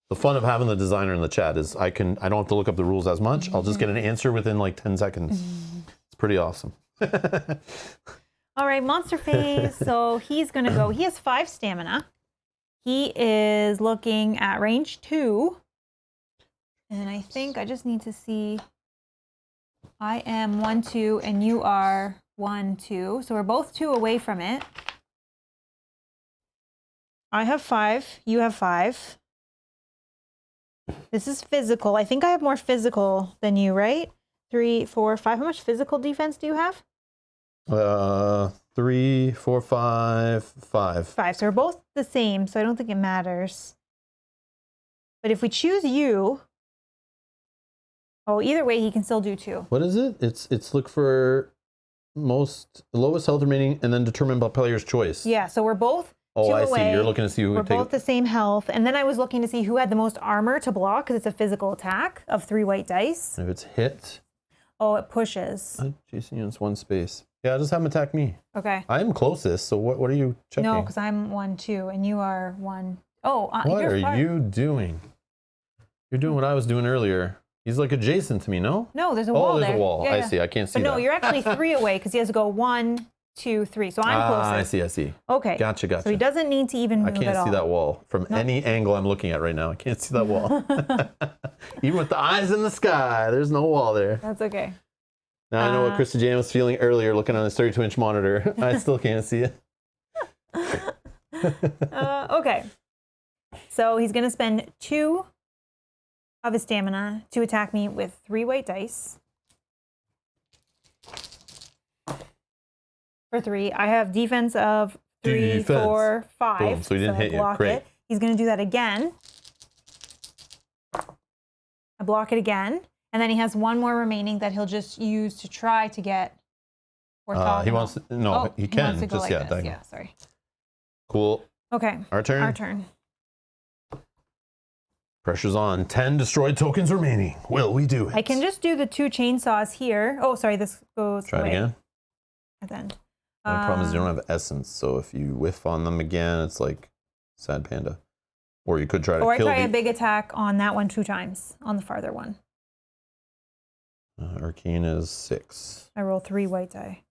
[SPEAKER 1] The fun of having the designer in the chat is I don't have to look up the rules as much. I'll just get an answer within like 10 seconds. It's pretty awesome.
[SPEAKER 2] All right, monster phase. So he's going to go. He has 5 stamina. He is looking at range 2. And I think I just need to see. I am 1, 2, and you are 1, 2. So we're both 2 away from it. I have 5. You have 5. This is physical. I think I have more physical than you, right? 3, 4, 5. How much physical defense do you have?
[SPEAKER 1] 3, 4, 5, 5.
[SPEAKER 2] 5. So we're both the same, so I don't think it matters. But if we choose you, oh, either way, he can still do 2.
[SPEAKER 1] What is it? It's look for lowest health remaining and then determined by player's choice.
[SPEAKER 2] Yeah, so we're both
[SPEAKER 1] Oh,
[SPEAKER 2] 2
[SPEAKER 1] I
[SPEAKER 2] away.
[SPEAKER 1] see. You're looking to see who
[SPEAKER 2] We're
[SPEAKER 1] would take
[SPEAKER 2] both the same health. And then I was looking to see who had the most armor to block, because it's a physical attack of 3 white dice.
[SPEAKER 1] If it's hit.
[SPEAKER 2] Oh, it pushes.
[SPEAKER 1] Jason units 1 space. Yeah, just have him attack me.
[SPEAKER 2] Okay.
[SPEAKER 1] I am closest, so what are you checking?
[SPEAKER 2] No, because I'm 1, 2, and you are 1. Oh,
[SPEAKER 1] what
[SPEAKER 2] you're
[SPEAKER 1] are
[SPEAKER 2] 5.
[SPEAKER 1] you doing? You're doing what I was doing earlier. He's like adjacent to me, no?
[SPEAKER 2] No, there's a wall there.
[SPEAKER 1] Oh, there's a wall.
[SPEAKER 2] Yeah,
[SPEAKER 1] I
[SPEAKER 2] yeah.
[SPEAKER 1] see. I can't see
[SPEAKER 2] But
[SPEAKER 1] that.
[SPEAKER 2] no, you're actually 3 away, because he has to go 1, 2, 3. So I'm closest.
[SPEAKER 1] I see.
[SPEAKER 2] Okay.
[SPEAKER 1] Gotcha.
[SPEAKER 2] So he doesn't need to even move
[SPEAKER 1] I can't
[SPEAKER 2] at all.
[SPEAKER 1] see that wall from any angle I'm looking at right now. I can't see that wall. Even with the eyes in the sky, there's no wall there.
[SPEAKER 2] That's okay.
[SPEAKER 1] Now I know what Krista Jam was feeling earlier looking on this 32-inch monitor. I still can't see it.
[SPEAKER 2] Okay. So he's going to spend 2 of his stamina to attack me with 3 white dice. For 3. I have defense of 3,
[SPEAKER 1] Defense.
[SPEAKER 2] 4, 5.
[SPEAKER 1] Boom, so he didn't hit you.
[SPEAKER 2] Block
[SPEAKER 1] Great.
[SPEAKER 2] it. He's going to do that again. I block it again. And then he has 1 more remaining that he'll just use to try to get orthogonal.
[SPEAKER 1] He wants to, no, he can.
[SPEAKER 2] Wants to go
[SPEAKER 1] Just,
[SPEAKER 2] like
[SPEAKER 1] yeah,
[SPEAKER 2] this.
[SPEAKER 1] diagonal.
[SPEAKER 2] Yeah, sorry.
[SPEAKER 1] Cool.
[SPEAKER 2] Okay.
[SPEAKER 1] Our turn?
[SPEAKER 2] Our turn.
[SPEAKER 1] Pressure's on. 10 destroyed tokens remaining. Will we do it?
[SPEAKER 2] I can just do the 2 chainsaws here. Oh, sorry, this goes
[SPEAKER 1] Try it
[SPEAKER 2] away.
[SPEAKER 1] again.
[SPEAKER 2] And then.
[SPEAKER 1] The problem is you don't have essence, so if you whiff on them again, it's like sad panda. Or you could try to
[SPEAKER 2] Or I
[SPEAKER 1] kill
[SPEAKER 2] try a big attack on that one 2 times, on the farther one.
[SPEAKER 1] Arcane is 6.
[SPEAKER 2] I roll 3 white die.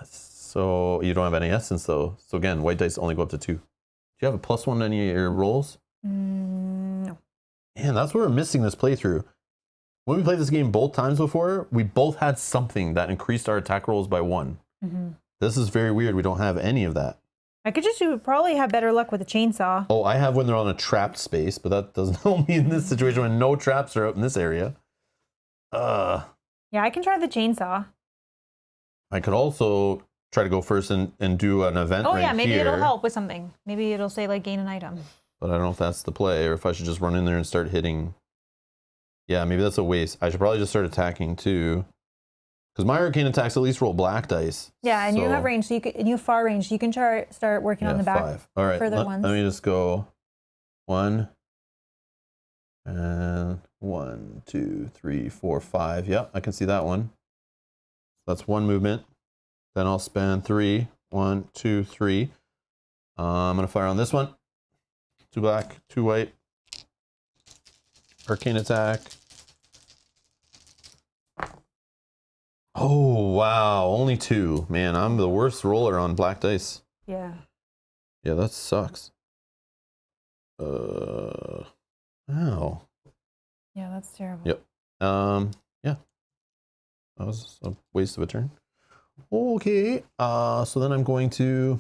[SPEAKER 1] So you don't have any essence though. So again, white dice only go up to 2. Do you have a +1 to any of your rolls?
[SPEAKER 2] No.
[SPEAKER 1] Man, that's where we're missing this playthrough. When we played this game both times before, we both had something that increased our attack rolls by 1.
[SPEAKER 2] Mm-hmm.
[SPEAKER 1] This is very weird. We don't have any of that.
[SPEAKER 2] I could just probably have better luck with a chainsaw.
[SPEAKER 1] Oh, I have when they're on a trapped space, but that doesn't help me in this situation when no traps are out in this area.
[SPEAKER 2] Yeah, I can try the chainsaw.
[SPEAKER 1] I could also try to go first and do an event
[SPEAKER 2] Oh
[SPEAKER 1] right
[SPEAKER 2] yeah, maybe
[SPEAKER 1] here,
[SPEAKER 2] it'll help with something. Maybe it'll say like gain an item.
[SPEAKER 1] but I don't know if that's the play or if I should just run in there and start hitting. Yeah, maybe that's a waste. I should probably just start attacking too. Because my arcane attacks at least roll black dice.
[SPEAKER 2] Yeah, and you have range, so you have far range, so you can start working on the back.
[SPEAKER 1] 5. All right,
[SPEAKER 2] further ones.
[SPEAKER 1] let me just go 1 and 1, 2, 3, 4, 5. Yep, I can see that one. That's 1 movement. Then I'll spend 3. 1, 2, 3. I'm gonna fire on this one. 2 black, 2 white. Arcane attack. Oh wow, only 2. Man, I'm the worst roller on black dice.
[SPEAKER 2] Yeah.
[SPEAKER 1] Yeah, that sucks. Ow.
[SPEAKER 2] Yeah, that's terrible.
[SPEAKER 1] Yep. Yeah. That was a waste of a turn. Okay. So then I'm going to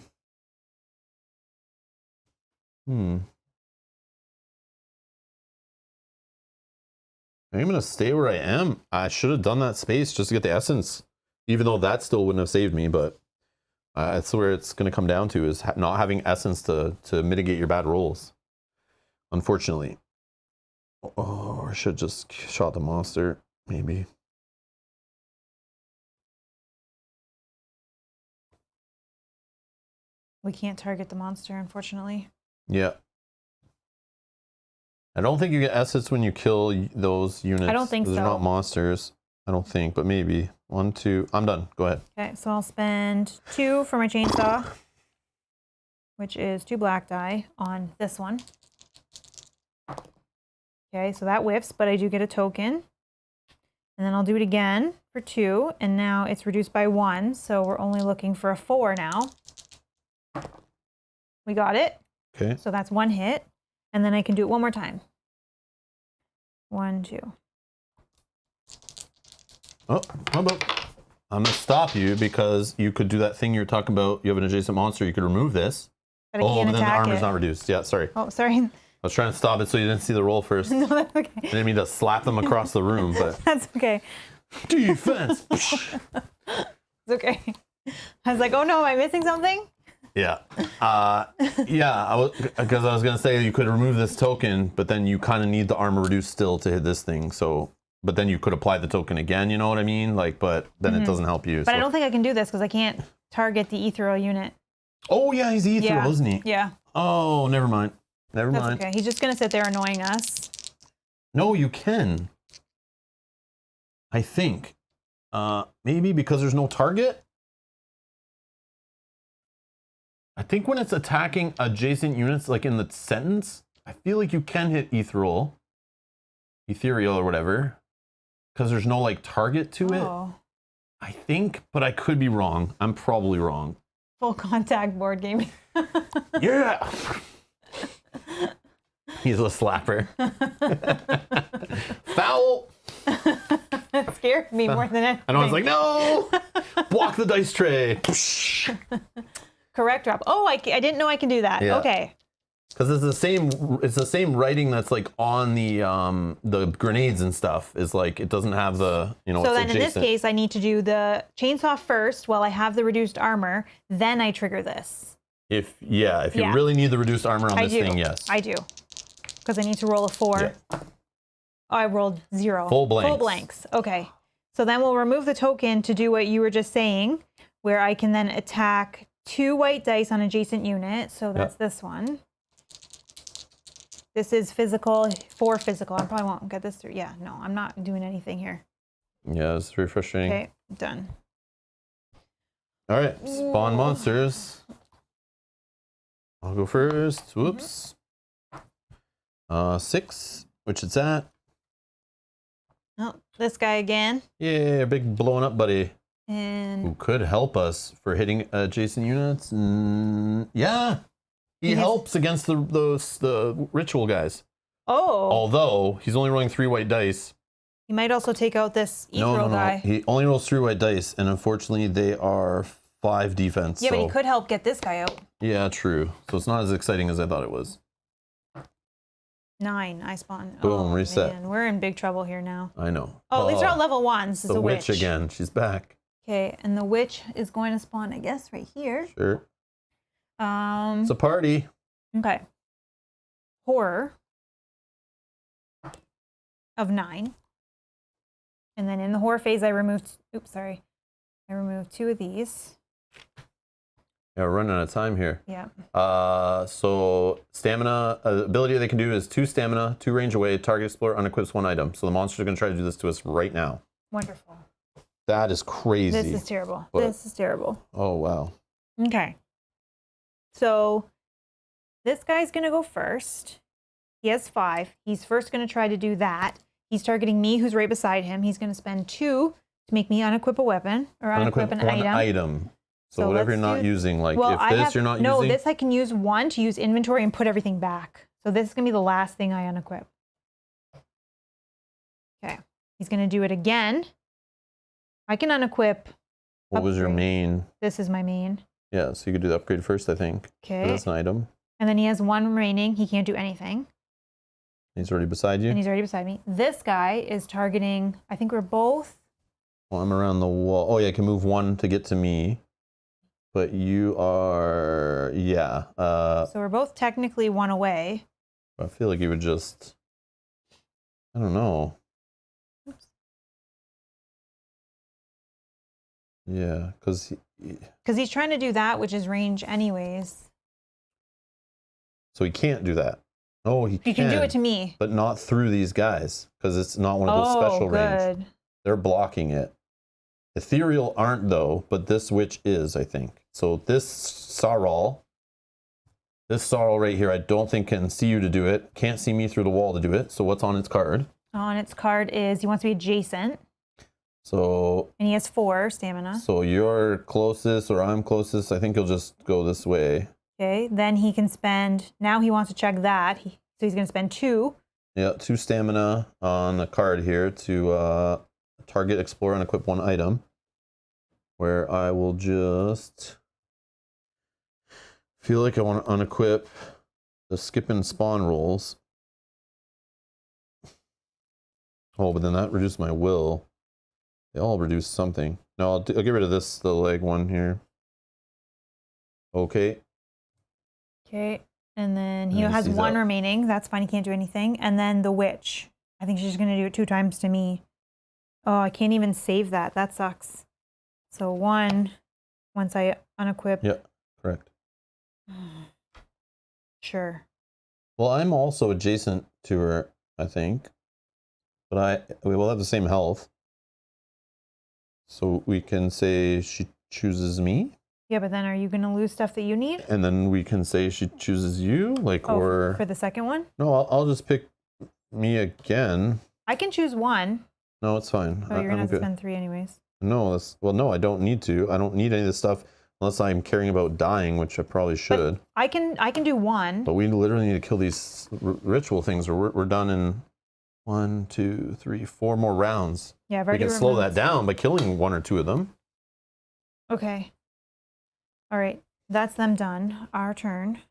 [SPEAKER 1] I'm gonna stay where I am. I should have done that space just to get the essence, even though that still wouldn't have saved me. But that's where it's gonna come down to, is not having essence to mitigate your bad rolls. Unfortunately. Oh, I should just shot the monster, maybe.
[SPEAKER 2] We can't target the monster, unfortunately.
[SPEAKER 1] Yeah. I don't think you get assets when you kill those units.
[SPEAKER 2] I don't think
[SPEAKER 1] Those
[SPEAKER 2] so.
[SPEAKER 1] are not monsters. I don't think, but maybe. 1, 2. I'm done. Go ahead.
[SPEAKER 2] Okay, so I'll spend 2 for my chainsaw, which is 2 black die on this one. Okay, so that whiffs, but I do get a token. And then I'll do it again for 2, and now it's reduced by 1, so we're only looking for a 4 now. We got it.
[SPEAKER 1] Okay.
[SPEAKER 2] So that's 1 hit, and then I can do it one more time. 1, 2.
[SPEAKER 1] Oh, how about... I'm going to stop you because you could do that thing you're talking about. You have an adjacent monster. You could remove this.
[SPEAKER 2] But I can't
[SPEAKER 1] but then the
[SPEAKER 2] attack
[SPEAKER 1] armor's
[SPEAKER 2] it.
[SPEAKER 1] not reduced. Yeah, sorry.
[SPEAKER 2] Oh, sorry.
[SPEAKER 1] I was trying to stop it so you didn't see the roll first.
[SPEAKER 2] No, that's okay.
[SPEAKER 1] I didn't mean to slap them across the room, but...
[SPEAKER 2] That's okay.
[SPEAKER 1] Defense!
[SPEAKER 2] It's okay. I was like, oh no, am I missing something?
[SPEAKER 1] Yeah. Yeah, because I was going to say you could remove this token, but then you kind of need the armor reduced still to hit this thing. So, but then you could apply the token again, you know what I mean? Like, but then it doesn't help you.
[SPEAKER 2] But I don't think I can do this because I can't target the ethereal unit.
[SPEAKER 1] Oh, yeah, he's ethereal, isn't he?
[SPEAKER 2] Yeah.
[SPEAKER 1] Oh, never mind. Never
[SPEAKER 2] That's
[SPEAKER 1] mind.
[SPEAKER 2] okay. He's just going to sit there annoying us.
[SPEAKER 1] No, you can. I think. Maybe because there's no target? I think when it's attacking adjacent units, like in the sentence, I feel like you can hit ethereal or whatever, because there's no like target to it. I think, but I could be wrong. I'm probably wrong.
[SPEAKER 2] Full contact board game.
[SPEAKER 1] Yeah. He's a slapper. Foul.
[SPEAKER 2] It scared me more than anything.
[SPEAKER 1] And I was like, no, block the dice tray.
[SPEAKER 2] Correct drop. Oh, I didn't know I can do that.
[SPEAKER 1] Yeah.
[SPEAKER 2] Okay.
[SPEAKER 1] Because it's the same writing that's like on the grenades and stuff. Is like it doesn't have the
[SPEAKER 2] So
[SPEAKER 1] it's
[SPEAKER 2] then in this
[SPEAKER 1] adjacent.
[SPEAKER 2] case, I need to do the chainsaw first while I have the reduced armor. Then I trigger this.
[SPEAKER 1] If you
[SPEAKER 2] Yeah.
[SPEAKER 1] really need the reduced armor on
[SPEAKER 2] I
[SPEAKER 1] this
[SPEAKER 2] do.
[SPEAKER 1] thing, yes.
[SPEAKER 2] I do. Because I need to roll a 4.
[SPEAKER 1] Yeah.
[SPEAKER 2] Oh, I rolled 0.
[SPEAKER 1] Full blanks.
[SPEAKER 2] Full blanks. Okay. So then we'll remove the token to do what you were just saying, where I can then attack 2 white dice on adjacent unit. So that's this one. This is physical, 4 physical. I probably won't get this through. Yeah, no, I'm not doing anything here.
[SPEAKER 1] Yeah, it's very frustrating.
[SPEAKER 2] Okay, done.
[SPEAKER 1] All right, spawn monsters. I'll go first. Whoops. 6, which it's at.
[SPEAKER 2] Oh, this guy again.
[SPEAKER 1] Yeah, big blowing up buddy.
[SPEAKER 2] And
[SPEAKER 1] Who could help us for hitting adjacent units? Yeah, he helps against the ritual guys.
[SPEAKER 2] oh,
[SPEAKER 1] Although he's only rolling 3 white dice.
[SPEAKER 2] he might also take out this ethereal guy.
[SPEAKER 1] He only rolls 3 white dice, and unfortunately they are 5 defense.
[SPEAKER 2] Yeah,
[SPEAKER 1] so.
[SPEAKER 2] but he could help get this guy out.
[SPEAKER 1] Yeah, true. So it's not as exciting as I thought it was.
[SPEAKER 2] 9, I spawn.
[SPEAKER 1] Boom,
[SPEAKER 2] oh,
[SPEAKER 1] reset.
[SPEAKER 2] Man, we're in big trouble here now.
[SPEAKER 1] I know.
[SPEAKER 2] Oh, at least we're at level 1. This is
[SPEAKER 1] the
[SPEAKER 2] a
[SPEAKER 1] witch again. She's back.
[SPEAKER 2] Okay, and the witch is going to spawn, I guess, right here.
[SPEAKER 1] Sure. It's a party.
[SPEAKER 2] Okay. Horror of 9. And then in the horror phase, I removed, I removed 2 of these.
[SPEAKER 1] Yeah, we're running out of time here.
[SPEAKER 2] Yeah.
[SPEAKER 1] So stamina, ability they can do is 2 stamina, 2 range away, target explorer, unequips 1 item. So the monsters are going to try to do this to us right now.
[SPEAKER 2] Wonderful.
[SPEAKER 1] That is crazy.
[SPEAKER 2] This is terrible.
[SPEAKER 1] But-
[SPEAKER 2] This is terrible.
[SPEAKER 1] Oh, wow.
[SPEAKER 2] Okay. So this guy's going to go first. He has 5. He's first going to try to do that. He's targeting me, who's right beside him. He's going to spend 2 to make me unequip a weapon or unequip an
[SPEAKER 1] 1
[SPEAKER 2] item.
[SPEAKER 1] item. So whatever you're
[SPEAKER 2] let's
[SPEAKER 1] not
[SPEAKER 2] do-
[SPEAKER 1] using, like
[SPEAKER 2] Well,
[SPEAKER 1] if this you're not
[SPEAKER 2] no,
[SPEAKER 1] using.
[SPEAKER 2] this I can use 1 to use inventory and put everything back. So this is going to be the last thing I unequip. Okay. He's going to do it again. I can unequip.
[SPEAKER 1] What was your
[SPEAKER 2] upgrade.
[SPEAKER 1] main?
[SPEAKER 2] This is my main.
[SPEAKER 1] Yeah, so you could do the upgrade first, I think.
[SPEAKER 2] Okay.
[SPEAKER 1] That's an item.
[SPEAKER 2] And then he has 1 remaining. He can't do anything.
[SPEAKER 1] He's already beside you.
[SPEAKER 2] And he's already beside me. This guy is targeting, I think we're both.
[SPEAKER 1] Well, I'm around the wall. Oh, yeah, I can move 1 to get to me. But you are, yeah.
[SPEAKER 2] So we're both technically 1 away.
[SPEAKER 1] I feel like you would just, I don't know.
[SPEAKER 2] Oops.
[SPEAKER 1] Yeah, because
[SPEAKER 2] Because he's trying to do that, which is range anyways.
[SPEAKER 1] So he can't do that. Oh, he
[SPEAKER 2] can do it to me.
[SPEAKER 1] But not through these guys, because it's not one of those special range. They're blocking it. Ethereal aren't, though, but this witch is, I think. So this Sarral right here, I don't think can see you to do it. Can't see me through the wall to do it. So what's on its card?
[SPEAKER 2] On its card is he wants to be adjacent.
[SPEAKER 1] So.
[SPEAKER 2] And he has 4 stamina.
[SPEAKER 1] So you're closest or I'm closest. I think he'll just go this way.
[SPEAKER 2] Okay, then he can spend, now he wants to check that. So he's going to spend 2.
[SPEAKER 1] Yeah, 2 stamina on the card here to target, explore, and equip 1 item. Where I will just feel like I want to unequip the skip and spawn rolls. Oh, but then that reduced my will. They all reduce something. No, I'll get rid of this, the leg one here. Okay.
[SPEAKER 2] Okay, and then he has 1 remaining. That's fine, he can't do anything. And then the witch. I think she's just going to do it 2 times to me. Oh, I can't even save that. That sucks. So 1, once I unequip.
[SPEAKER 1] Yeah, correct.
[SPEAKER 2] Sure.
[SPEAKER 1] Well, I'm also adjacent to her, I think. But we will have the same health. So we can say she chooses me.
[SPEAKER 2] Yeah, but then are you going to lose stuff that you need?
[SPEAKER 1] And then we can say she chooses you, like, or
[SPEAKER 2] for the second one?
[SPEAKER 1] No, I'll just pick me again.
[SPEAKER 2] I can choose 1.
[SPEAKER 1] No, it's fine.
[SPEAKER 2] Oh, you're gonna have to spend 3 anyways.
[SPEAKER 1] No, no, I don't need to. I don't need any of this stuff unless I'm caring about dying, which I probably should.
[SPEAKER 2] But I can do 1.
[SPEAKER 1] But we literally need to kill these ritual things, or we're done in 1, 2, 3, 4 more rounds.
[SPEAKER 2] Yeah, I've
[SPEAKER 1] we
[SPEAKER 2] already
[SPEAKER 1] can slow that down by killing 1 or 2 of them.
[SPEAKER 2] Okay. All right, that's them done. Our turn.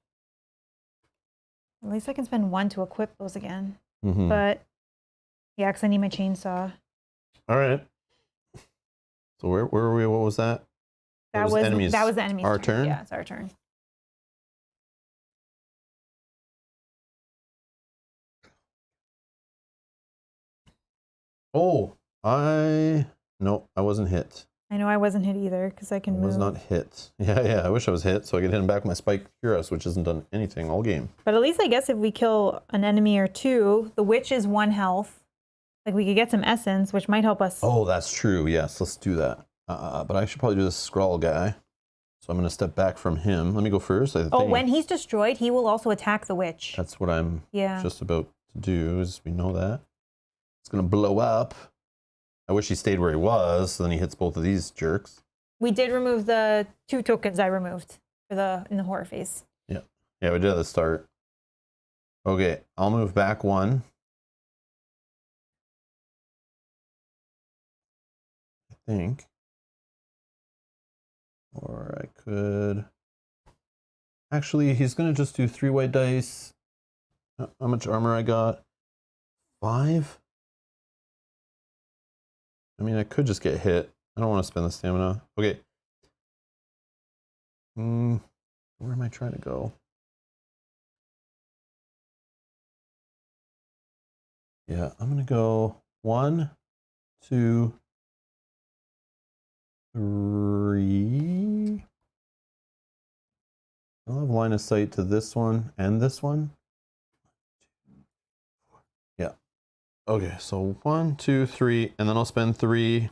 [SPEAKER 2] At least I can spend 1 to equip those again.
[SPEAKER 1] Mm-hmm.
[SPEAKER 2] But yeah, because I need my chainsaw.
[SPEAKER 1] All right. So where were we? What was that?
[SPEAKER 2] That was enemies. That was the enemy's
[SPEAKER 1] Our turn?
[SPEAKER 2] Yeah, it's our turn.
[SPEAKER 1] Oh, no, I wasn't hit.
[SPEAKER 2] I know I wasn't hit either because I can move.
[SPEAKER 1] I was not hit. Yeah, I wish I was hit so I could hit him back with my Spike Cuirass, which hasn't done anything all game.
[SPEAKER 2] But at least I guess if we kill an enemy or 2, the witch is 1 health. Like we could get some essence, which might help us.
[SPEAKER 1] Oh, that's true. Yes, let's do that. But I should probably do this Skrull guy. So I'm going to step back from him. Let me go first.
[SPEAKER 2] When he's destroyed, he will also attack the witch.
[SPEAKER 1] That's what I'm just about to do, is we know that. It's going to blow up. I wish he stayed where he was, so then he hits both of these jerks.
[SPEAKER 2] We did remove the 2 tokens I removed in the horror phase.
[SPEAKER 1] Yeah, we did at the start. Okay, I'll move back 1. I think. Or I could... Actually, he's going to just do 3 white dice. How much armor I got? 5? I mean, I could just get hit. I don't want to spend the stamina. Okay. Where am I trying to go? Yeah, I'm going to go 1, 2, 3. I'll have line of sight to this one and this one. Yeah. Okay, so 1, 2, 3, and then I'll spend 3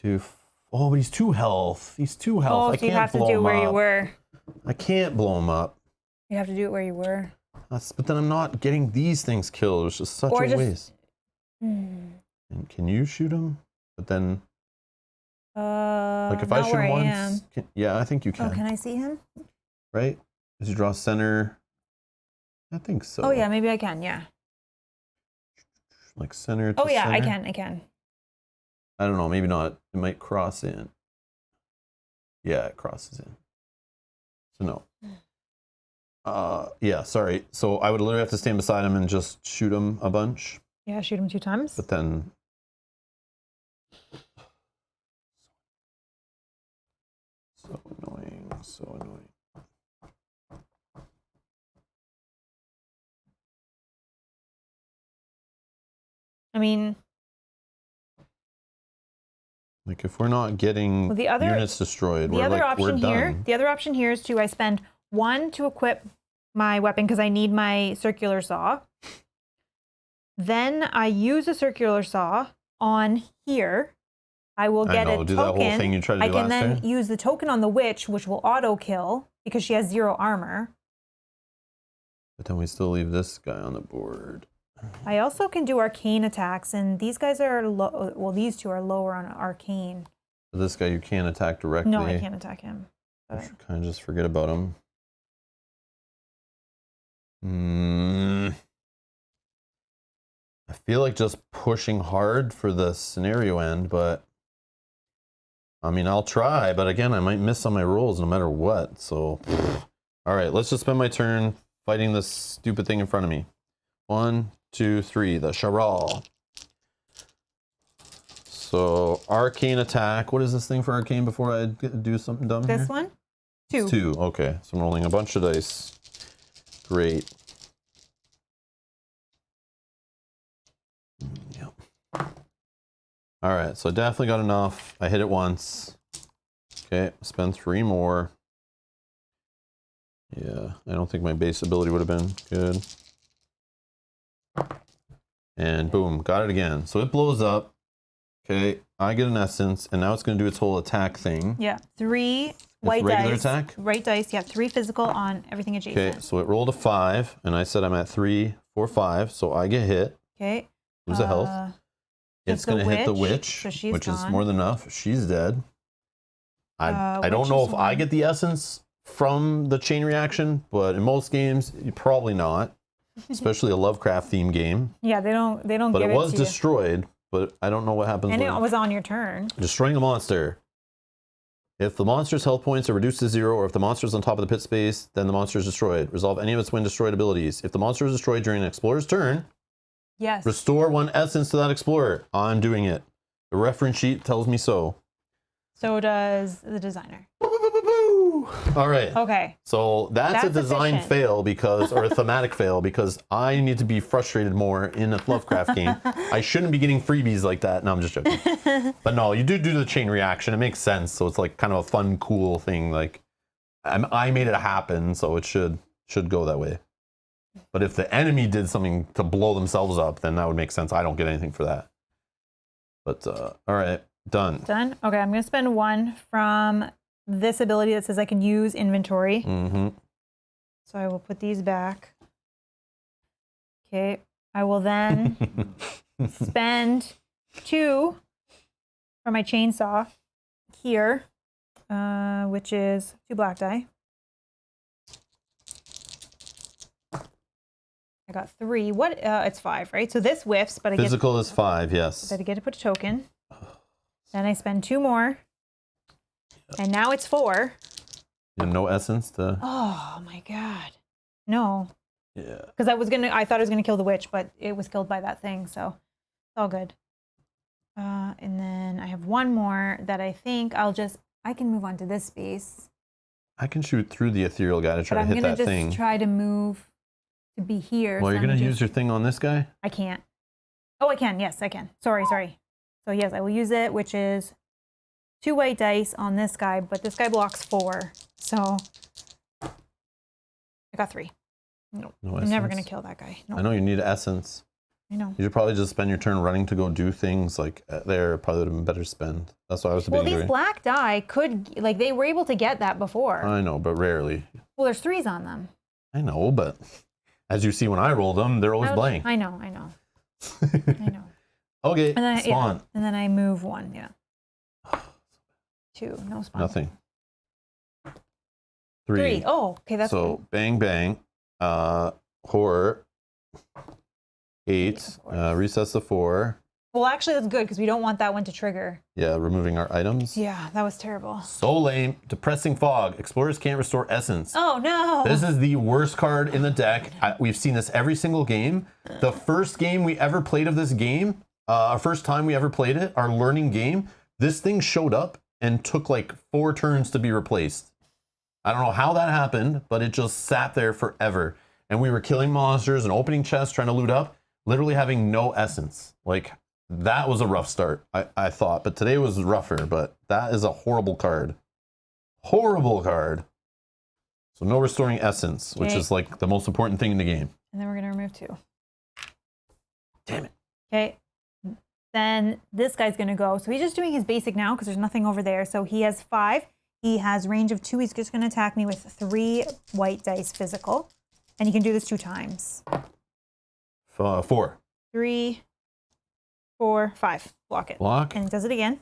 [SPEAKER 1] to... Oh, but he's 2 health. He's 2 health.
[SPEAKER 2] Oh,
[SPEAKER 1] I
[SPEAKER 2] so you
[SPEAKER 1] can't
[SPEAKER 2] have to
[SPEAKER 1] blow
[SPEAKER 2] do
[SPEAKER 1] him
[SPEAKER 2] where
[SPEAKER 1] up.
[SPEAKER 2] you were.
[SPEAKER 1] I can't blow him up.
[SPEAKER 2] You have to do it where you were.
[SPEAKER 1] But then I'm not getting these things killed. It's just such a waste. And can you shoot him? But then... like if I shoot him once... yeah, I think you can.
[SPEAKER 2] Oh, can I see him?
[SPEAKER 1] Right? As you draw center... I think so.
[SPEAKER 2] Oh, yeah, maybe I can, yeah.
[SPEAKER 1] Like center to
[SPEAKER 2] Oh, yeah,
[SPEAKER 1] center.
[SPEAKER 2] I can.
[SPEAKER 1] I don't know, maybe not. It might cross in. Yeah, it crosses in. So no. Yeah, sorry. So I would literally have to stand beside him and just shoot him a bunch.
[SPEAKER 2] Yeah, shoot him 2 times.
[SPEAKER 1] But then... So annoying, so annoying.
[SPEAKER 2] I mean...
[SPEAKER 1] Like if we're not getting
[SPEAKER 2] Well, the other-
[SPEAKER 1] units destroyed,
[SPEAKER 2] The
[SPEAKER 1] we're
[SPEAKER 2] other
[SPEAKER 1] like we're
[SPEAKER 2] option here,
[SPEAKER 1] done.
[SPEAKER 2] the other option here is I spend 1 to equip my weapon because I need my circular saw. Then I use a circular saw on here. I will get a
[SPEAKER 1] do
[SPEAKER 2] token.
[SPEAKER 1] that whole thing you tried to
[SPEAKER 2] I
[SPEAKER 1] do
[SPEAKER 2] can
[SPEAKER 1] last
[SPEAKER 2] then
[SPEAKER 1] turn.
[SPEAKER 2] use the token on the witch, which will auto kill because she has 0 armor.
[SPEAKER 1] But then we still leave this guy on the board.
[SPEAKER 2] I also can do arcane attacks, and these guys are low. Well, these two are lower on arcane.
[SPEAKER 1] So this guy you can't attack directly.
[SPEAKER 2] No, I can't attack him.
[SPEAKER 1] I
[SPEAKER 2] But
[SPEAKER 1] should kind of just forget about him. I feel like just pushing hard for the scenario end, but I mean, I'll try, but again, I might miss on my rolls no matter what. So, all right, let's just spend my turn fighting this stupid thing in front of me. 1, 2, 3, the Charal. So, arcane attack. What is this thing for arcane before I do something dumb
[SPEAKER 2] this
[SPEAKER 1] here?
[SPEAKER 2] one, 2.
[SPEAKER 1] It's 2. Okay, so I'm rolling a bunch of dice. Great. Yep. All right, so I definitely got enough. I hit it once. Okay, spend 3 more. Yeah, I don't think my base ability would have been good. And boom, got it again. So it blows up. Okay, I get an essence, and now it's going to do its whole attack thing.
[SPEAKER 2] Yeah, 3 white
[SPEAKER 1] regular
[SPEAKER 2] dice.
[SPEAKER 1] attack?
[SPEAKER 2] White dice, yeah, 3 physical on everything adjacent.
[SPEAKER 1] Okay, so it rolled a 5, and I said I'm at 3, 4, 5, so I get hit.
[SPEAKER 2] Okay.
[SPEAKER 1] Lose a health.
[SPEAKER 2] Just
[SPEAKER 1] It's going to
[SPEAKER 2] the
[SPEAKER 1] hit the
[SPEAKER 2] witch,
[SPEAKER 1] witch,
[SPEAKER 2] so she's
[SPEAKER 1] which is
[SPEAKER 2] gone.
[SPEAKER 1] more than enough. She's dead. I don't
[SPEAKER 2] Witch
[SPEAKER 1] know
[SPEAKER 2] is
[SPEAKER 1] if I
[SPEAKER 2] one.
[SPEAKER 1] get the essence from the chain reaction, but in most games, probably not. Especially a Lovecraft themed game.
[SPEAKER 2] Yeah, they don't
[SPEAKER 1] But
[SPEAKER 2] give
[SPEAKER 1] it was
[SPEAKER 2] to you.
[SPEAKER 1] destroyed, but I don't know what happens
[SPEAKER 2] And it
[SPEAKER 1] when
[SPEAKER 2] was on your turn.
[SPEAKER 1] destroying a monster. If the monster's health points are reduced to 0, or if the monster is on top of the pit space, then the monster is destroyed. Resolve any of its when destroyed abilities. If the monster is destroyed during an explorer's turn,
[SPEAKER 2] Yes.
[SPEAKER 1] restore 1 essence to that explorer. I'm doing it. The reference sheet tells me so.
[SPEAKER 2] So does the designer.
[SPEAKER 1] All right.
[SPEAKER 2] Okay.
[SPEAKER 1] So that's a
[SPEAKER 2] That's
[SPEAKER 1] design
[SPEAKER 2] efficient.
[SPEAKER 1] fail because, or a thematic fail because I need to be frustrated more in a Lovecraft game. I shouldn't be getting freebies like that. No, I'm just joking. But no, you do the chain reaction. It makes sense. So it's like kind of a fun, cool thing. Like I made it happen, so it should go that way. But if the enemy did something to blow themselves up, then that would make sense. I don't get anything for that. But all right, done.
[SPEAKER 2] Done? Okay, I'm going to spend 1 from this ability that says I can use inventory.
[SPEAKER 1] Mm-hmm.
[SPEAKER 2] So I will put these back. Okay. I will then spend 2 for my chainsaw here, which is 2 black die. I got 3. What? It's 5, right? So this whiffs, but I get
[SPEAKER 1] Physical is 5, yes.
[SPEAKER 2] to put a token. Then I spend 2 more. And now it's 4.
[SPEAKER 1] You have no essence to.
[SPEAKER 2] Oh my god. No.
[SPEAKER 1] Yeah.
[SPEAKER 2] Because I thought I was gonna kill the witch, but it was killed by that thing, so it's all good. And then I have 1 more that I think I can move on to this space.
[SPEAKER 1] I can shoot through the ethereal guy to
[SPEAKER 2] But
[SPEAKER 1] try to
[SPEAKER 2] I'm
[SPEAKER 1] hit
[SPEAKER 2] gonna
[SPEAKER 1] that
[SPEAKER 2] just
[SPEAKER 1] thing.
[SPEAKER 2] try to move to be here.
[SPEAKER 1] Well,
[SPEAKER 2] so
[SPEAKER 1] you're
[SPEAKER 2] I'm
[SPEAKER 1] gonna
[SPEAKER 2] just-
[SPEAKER 1] use your thing on this guy?
[SPEAKER 2] I can't. Oh, I can. Yes, I can. Sorry. So yes, I will use it, which is 2 white dice on this guy, but this guy blocks 4. So I got 3. No,
[SPEAKER 1] No
[SPEAKER 2] I'm never
[SPEAKER 1] essence?
[SPEAKER 2] gonna kill that guy. No,
[SPEAKER 1] I know you need essence.
[SPEAKER 2] I know.
[SPEAKER 1] You should probably just spend your turn running to go do things like there. Probably would have been better spend. That's what I was
[SPEAKER 2] Well,
[SPEAKER 1] debating.
[SPEAKER 2] these black die they were able to get that before.
[SPEAKER 1] I know, but rarely.
[SPEAKER 2] Well, there's 3s on them.
[SPEAKER 1] I know, but as you see when I roll them, they're always blank.
[SPEAKER 2] I know. I know.
[SPEAKER 1] Okay,
[SPEAKER 2] And then
[SPEAKER 1] spawn.
[SPEAKER 2] and then I move 1. Yeah. 2. No spawn.
[SPEAKER 1] Nothing.
[SPEAKER 2] 3. Oh, okay. That's
[SPEAKER 1] so
[SPEAKER 2] good.
[SPEAKER 1] bang bang. Horror. 8.
[SPEAKER 2] of course.
[SPEAKER 1] Recess to 4.
[SPEAKER 2] Well, actually, that's good because we don't want that one to trigger.
[SPEAKER 1] Yeah, removing our items.
[SPEAKER 2] Yeah, that was terrible.
[SPEAKER 1] So lame. Depressing fog. Explorers can't restore essence.
[SPEAKER 2] Oh no.
[SPEAKER 1] This is the worst card in the deck. We've seen this every single game. The first game we ever played of this game, our first time we ever played it, our learning game, this thing showed up and took like 4 turns to be replaced. I don't know how that happened, but it just sat there forever. And we were killing monsters and opening chests, trying to loot up, literally having no essence. Like, That was a rough start, I thought. But today was rougher, but that is a horrible card. Horrible card. So no restoring essence, which is like the most important thing in the game.
[SPEAKER 2] And then we're going to remove 2.
[SPEAKER 1] Damn it.
[SPEAKER 2] Okay. Then this guy's going to go. So he's just doing his basic now because there's nothing over there. So he has 5. He has range of 2. He's just going to attack me with 3 white dice physical. And he can do this 2 times.
[SPEAKER 1] 4.
[SPEAKER 2] 3, 4, 5. Block it.
[SPEAKER 1] Block.
[SPEAKER 2] And it does it again.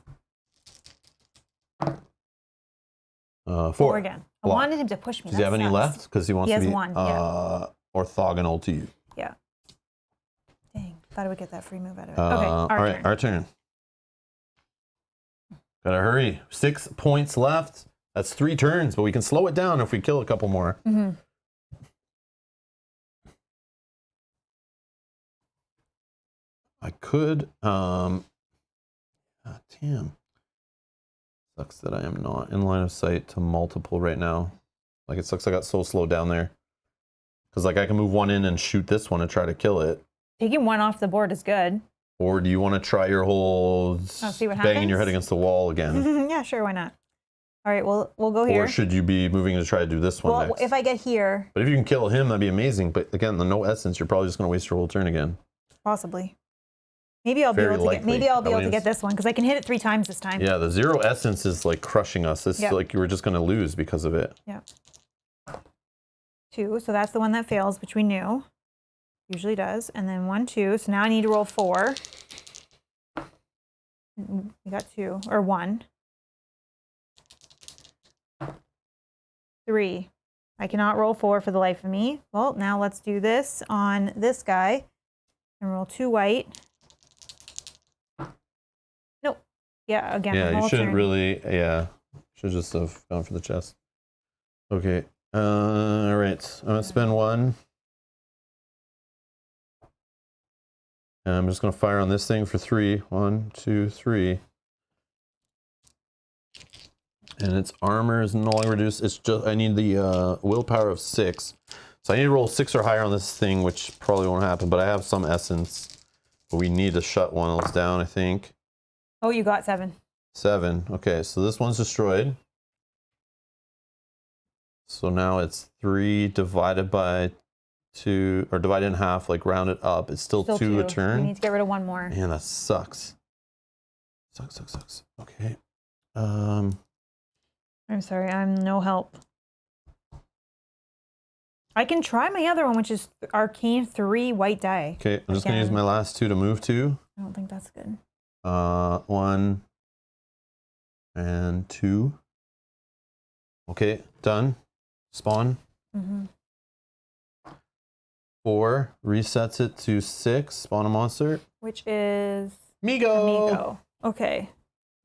[SPEAKER 1] 4
[SPEAKER 2] again.
[SPEAKER 1] Block.
[SPEAKER 2] I wanted him to push me.
[SPEAKER 1] Does he have any left? Because he wants to be
[SPEAKER 2] 1,
[SPEAKER 1] orthogonal to you.
[SPEAKER 2] Yeah. Dang. Thought I would get that free move out of it.
[SPEAKER 1] Okay,
[SPEAKER 2] all right,
[SPEAKER 1] turn. Our turn. Gotta hurry. 6 points left. That's 3 turns, but we can slow it down if we kill a couple more.
[SPEAKER 2] Mm-hmm.
[SPEAKER 1] I could, damn. Sucks that I am not in line of sight to multiple right now. Like, it sucks I got so slow down there. Because, like, I can move 1 in and shoot this one and try to kill it.
[SPEAKER 2] Taking 1 off the board is good.
[SPEAKER 1] Or do you want to try your whole
[SPEAKER 2] see what
[SPEAKER 1] banging
[SPEAKER 2] happens?
[SPEAKER 1] your head against the wall again?
[SPEAKER 2] Yeah, sure, why not? All right, we'll go here.
[SPEAKER 1] Or should you be moving to try to do this one
[SPEAKER 2] well,
[SPEAKER 1] next?
[SPEAKER 2] if I get here.
[SPEAKER 1] But if you can kill him, that'd be amazing. But again, the no essence, you're probably just going to waste your whole turn again.
[SPEAKER 2] Possibly. Maybe I'll be able to get this one because I can hit it 3 times this time.
[SPEAKER 1] Yeah, the 0 essence is like crushing us. It's like you were just going to lose because of it.
[SPEAKER 2] Yeah. 2, so that's the one that fails, which we knew. Usually does. And then 1, 2. So now I need to roll 4. We got 2 or 1. 3. I cannot roll 4 for the life of me. Well, now let's do this on this guy and roll 2 white. Nope. Yeah, again.
[SPEAKER 1] Yeah, you shouldn't really. Yeah, should just have gone for the chest. Okay. All right. I'm gonna spend 1. And I'm just gonna fire on this thing for 3. 1, 2, 3. And its armor is no longer reduced. It's just I need the willpower of 6. So I need to roll 6 or higher on this thing, which probably won't happen. But I have some essence. But we need to shut one of those down, I think.
[SPEAKER 2] Oh, you got 7.
[SPEAKER 1] 7. Okay, so this one's destroyed. So now it's 3 divided by 2, or divided in half, like rounded up. It's still 2 a turn.
[SPEAKER 2] We need to get rid of 1 more.
[SPEAKER 1] Man, that sucks. Sucks. Okay.
[SPEAKER 2] I'm sorry, I'm no help. I can try my other one, which is Arcane 3 white die.
[SPEAKER 1] Okay, I'm just going to use my last 2 to move 2.
[SPEAKER 2] I don't think that's good.
[SPEAKER 1] 1 and 2. Okay, done. Spawn. 4 resets it to 6. Spawn a monster.
[SPEAKER 2] Which is
[SPEAKER 1] Migo.
[SPEAKER 2] Okay.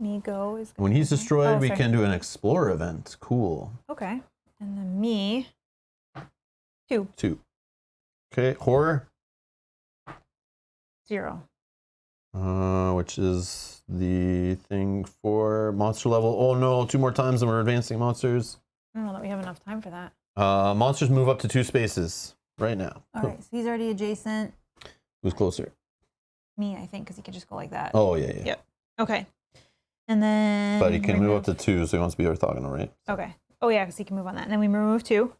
[SPEAKER 2] Migo is.
[SPEAKER 1] When he's destroyed, we can do an explore event. Cool.
[SPEAKER 2] Okay. And then me. 2.
[SPEAKER 1] Okay, horror.
[SPEAKER 2] 0.
[SPEAKER 1] Which is the thing for monster level. Oh no, 2 more times and we're advancing monsters.
[SPEAKER 2] I don't know that we have enough time for that.
[SPEAKER 1] Monsters move up to 2 spaces right now.
[SPEAKER 2] All right, so he's already adjacent.
[SPEAKER 1] Who's closer?
[SPEAKER 2] Me, I think, because he can just go like that.
[SPEAKER 1] Oh, yeah.
[SPEAKER 2] Yep. Okay. And then...
[SPEAKER 1] But he can move up to 2, so he wants to be orthogonal, right?
[SPEAKER 2] Okay. Oh, yeah, because he can move on that. And then we remove 2.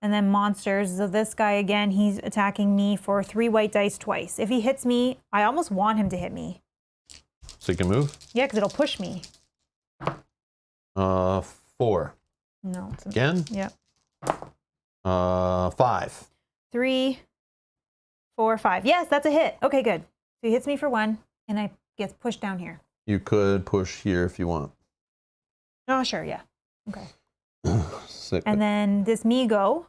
[SPEAKER 2] And then monsters. So this guy, again, he's attacking me for 3 white dice twice. If he hits me, I almost want him to hit me.
[SPEAKER 1] So he can move?
[SPEAKER 2] Yeah, because it'll push me.
[SPEAKER 1] 4.
[SPEAKER 2] No.
[SPEAKER 1] Again?
[SPEAKER 2] Yep.
[SPEAKER 1] 5.
[SPEAKER 2] 3, 4, 5. Yes, that's a hit. Okay, good. So he hits me for 1, and I get pushed down here.
[SPEAKER 1] You could push here if you want.
[SPEAKER 2] Oh, sure, yeah. Okay.
[SPEAKER 1] Sick.
[SPEAKER 2] And then this Migo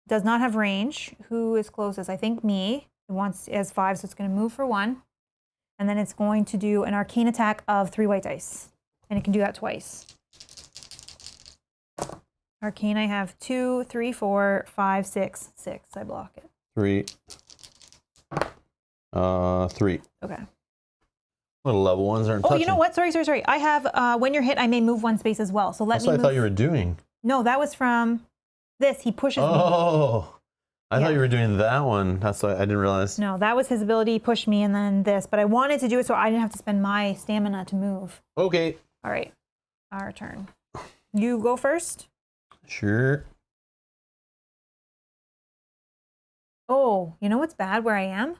[SPEAKER 2] does not have range. Who is closest? I think me. It has 5, so it's going to move for 1. And then it's going to do an arcane attack of 3 white dice. And it can do that twice. Arcane, I have 2, 3, 4, 5, 6. 6. I block it.
[SPEAKER 1] 3. 3.
[SPEAKER 2] Okay.
[SPEAKER 1] Little level ones aren't
[SPEAKER 2] Oh,
[SPEAKER 1] touching.
[SPEAKER 2] you know what? Sorry. I have, when you're hit, I may move 1 space as well. So let
[SPEAKER 1] That's
[SPEAKER 2] me
[SPEAKER 1] what
[SPEAKER 2] move.
[SPEAKER 1] I thought you were doing.
[SPEAKER 2] No, that was from this. He pushes me.
[SPEAKER 1] Oh. I thought you were doing that one. That's why I didn't realize.
[SPEAKER 2] No, that was his ability, push me, and then this. But I wanted to do it so I didn't have to spend my stamina to move.
[SPEAKER 1] Okay.
[SPEAKER 2] All right, our turn. You go first.
[SPEAKER 1] Sure.
[SPEAKER 2] Oh, you know what's bad where I am?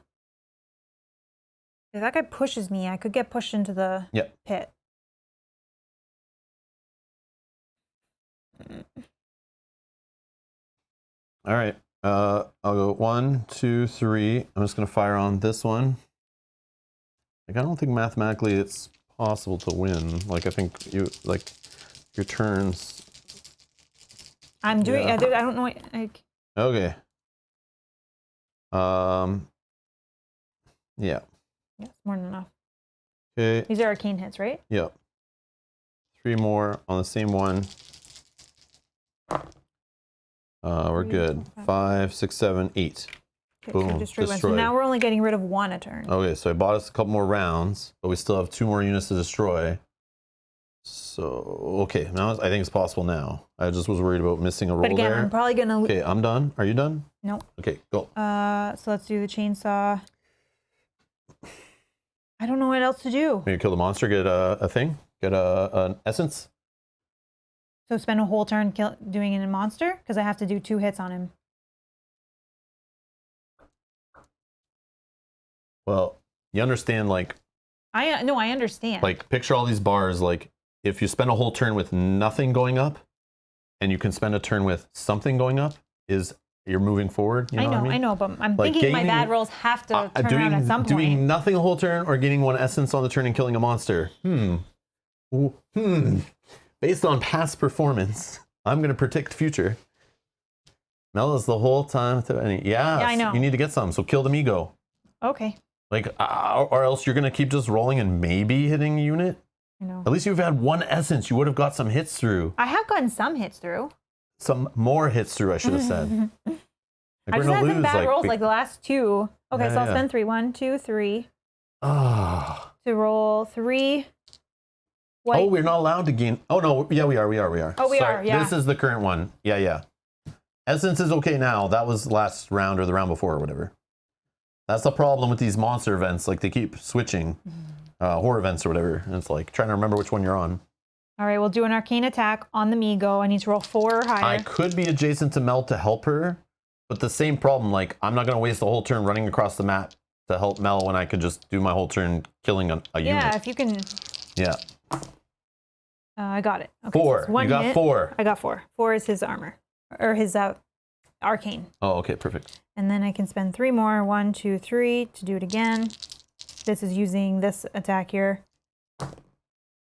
[SPEAKER 2] If that guy pushes me, I could get pushed into the pit.
[SPEAKER 1] All right. I'll go 1, 2, 3. I'm just gonna fire on this one. Like, I don't think mathematically it's possible to win. Like, I think you like your turns.
[SPEAKER 2] I'm doing.
[SPEAKER 1] Yeah.
[SPEAKER 2] I don't know.
[SPEAKER 1] Okay. Yeah.
[SPEAKER 2] Yes, more than enough.
[SPEAKER 1] Okay.
[SPEAKER 2] These are arcane hits, right?
[SPEAKER 1] Yep. 3 more on the same one. We're good. 5, 6, 7, 8.
[SPEAKER 2] Okay,
[SPEAKER 1] Boom.
[SPEAKER 2] so destroy one. So
[SPEAKER 1] Destroyed.
[SPEAKER 2] now we're only getting rid of one a turn.
[SPEAKER 1] Okay, so I bought us a couple more rounds, but we still have 2 more units to destroy. So, okay, now I think it's possible now. I just was worried about missing a roll
[SPEAKER 2] But again,
[SPEAKER 1] there.
[SPEAKER 2] I'm probably gonna.
[SPEAKER 1] Okay, I'm done. Are you done?
[SPEAKER 2] No.
[SPEAKER 1] Okay, go.
[SPEAKER 2] So let's do the chainsaw. I don't know what else to do.
[SPEAKER 1] Maybe kill the monster, get a thing, get an essence.
[SPEAKER 2] So spend a whole turn doing it in monster because I have to do 2 hits on him.
[SPEAKER 1] Well, you understand, like.
[SPEAKER 2] I understand.
[SPEAKER 1] Like, picture all these bars. Like, if you spend a whole turn with nothing going up, and you can spend a turn with something going up, you're moving forward. You know what I mean?
[SPEAKER 2] I know, but I'm
[SPEAKER 1] Like
[SPEAKER 2] thinking my bad rolls have to turn around at some point.
[SPEAKER 1] Doing nothing the whole turn, or getting 1 essence on the turn and killing a monster. Based on past performance, I'm going to predict future. Mel is the whole time without any. Yeah,
[SPEAKER 2] I know.
[SPEAKER 1] You need to get some, so kill the Migo.
[SPEAKER 2] Okay.
[SPEAKER 1] Like, or else you're going to keep just rolling and maybe hitting a unit.
[SPEAKER 2] I know.
[SPEAKER 1] At least you've had 1 essence. You would have got some hits through.
[SPEAKER 2] I have gotten some hits through.
[SPEAKER 1] Some more hits through, I should have said. Like,
[SPEAKER 2] I just had some bad rolls, like the last 2. Okay, so I'll spend 3. 1, 2, 3. To roll 3. White.
[SPEAKER 1] Oh, we're not allowed to gain. Oh, no. Yeah, we are.
[SPEAKER 2] Oh, we are, yeah.
[SPEAKER 1] This is the current one. Yeah. Essence is okay now. That was last round or the round before or whatever. That's the problem with these monster events. Like, they keep switching horror events or whatever. And it's like trying to remember which one you're on.
[SPEAKER 2] All right, we'll do an arcane attack on the Migo. I need to roll 4 or higher.
[SPEAKER 1] I could be adjacent to Mel to help her, but the same problem. Like, I'm not going to waste the whole turn running across the map to help Mel when I could just do my whole turn killing a unit.
[SPEAKER 2] Yeah, if you can.
[SPEAKER 1] Yeah.
[SPEAKER 2] I got it. Okay,
[SPEAKER 1] 4.
[SPEAKER 2] So you
[SPEAKER 1] got
[SPEAKER 2] hit.
[SPEAKER 1] 4.
[SPEAKER 2] I got 4. 4 is his armor. Or his arcane.
[SPEAKER 1] Oh, okay, perfect.
[SPEAKER 2] And then I can spend 3 more. 1, 2, 3 to do it again. This is using this attack here.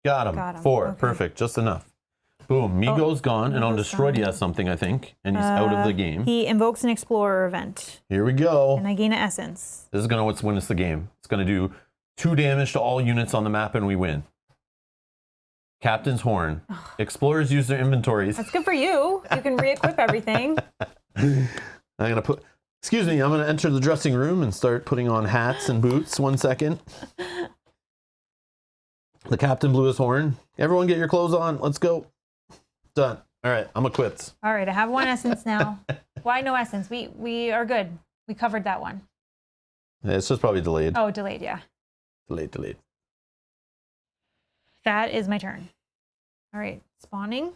[SPEAKER 1] Got him. 4.
[SPEAKER 2] Okay.
[SPEAKER 1] Perfect. Just enough. Boom. Migo's gone, and on Destroyed he has something, I think, and he's out of the game.
[SPEAKER 2] He invokes an Explorer event.
[SPEAKER 1] Here we go.
[SPEAKER 2] And I gain an essence.
[SPEAKER 1] This is going to win us the game. It's going to do 2 damage to all units on the map, and we win. Captain's Horn. Explorers use their inventories.
[SPEAKER 2] That's good for you. You can re-equip everything.
[SPEAKER 1] I'm going to put... Excuse me, I'm going to enter the dressing room and start putting on hats and boots. 1 second. The captain blew his horn. Everyone get your clothes on. Let's go. Done. All right, I'm equipped.
[SPEAKER 2] All right, I have 1 essence now. Why no essence? We are good. We covered that one.
[SPEAKER 1] Yeah, it's just probably delayed.
[SPEAKER 2] Oh, delayed, yeah.
[SPEAKER 1] Delayed.
[SPEAKER 2] That is my turn. All right, spawning.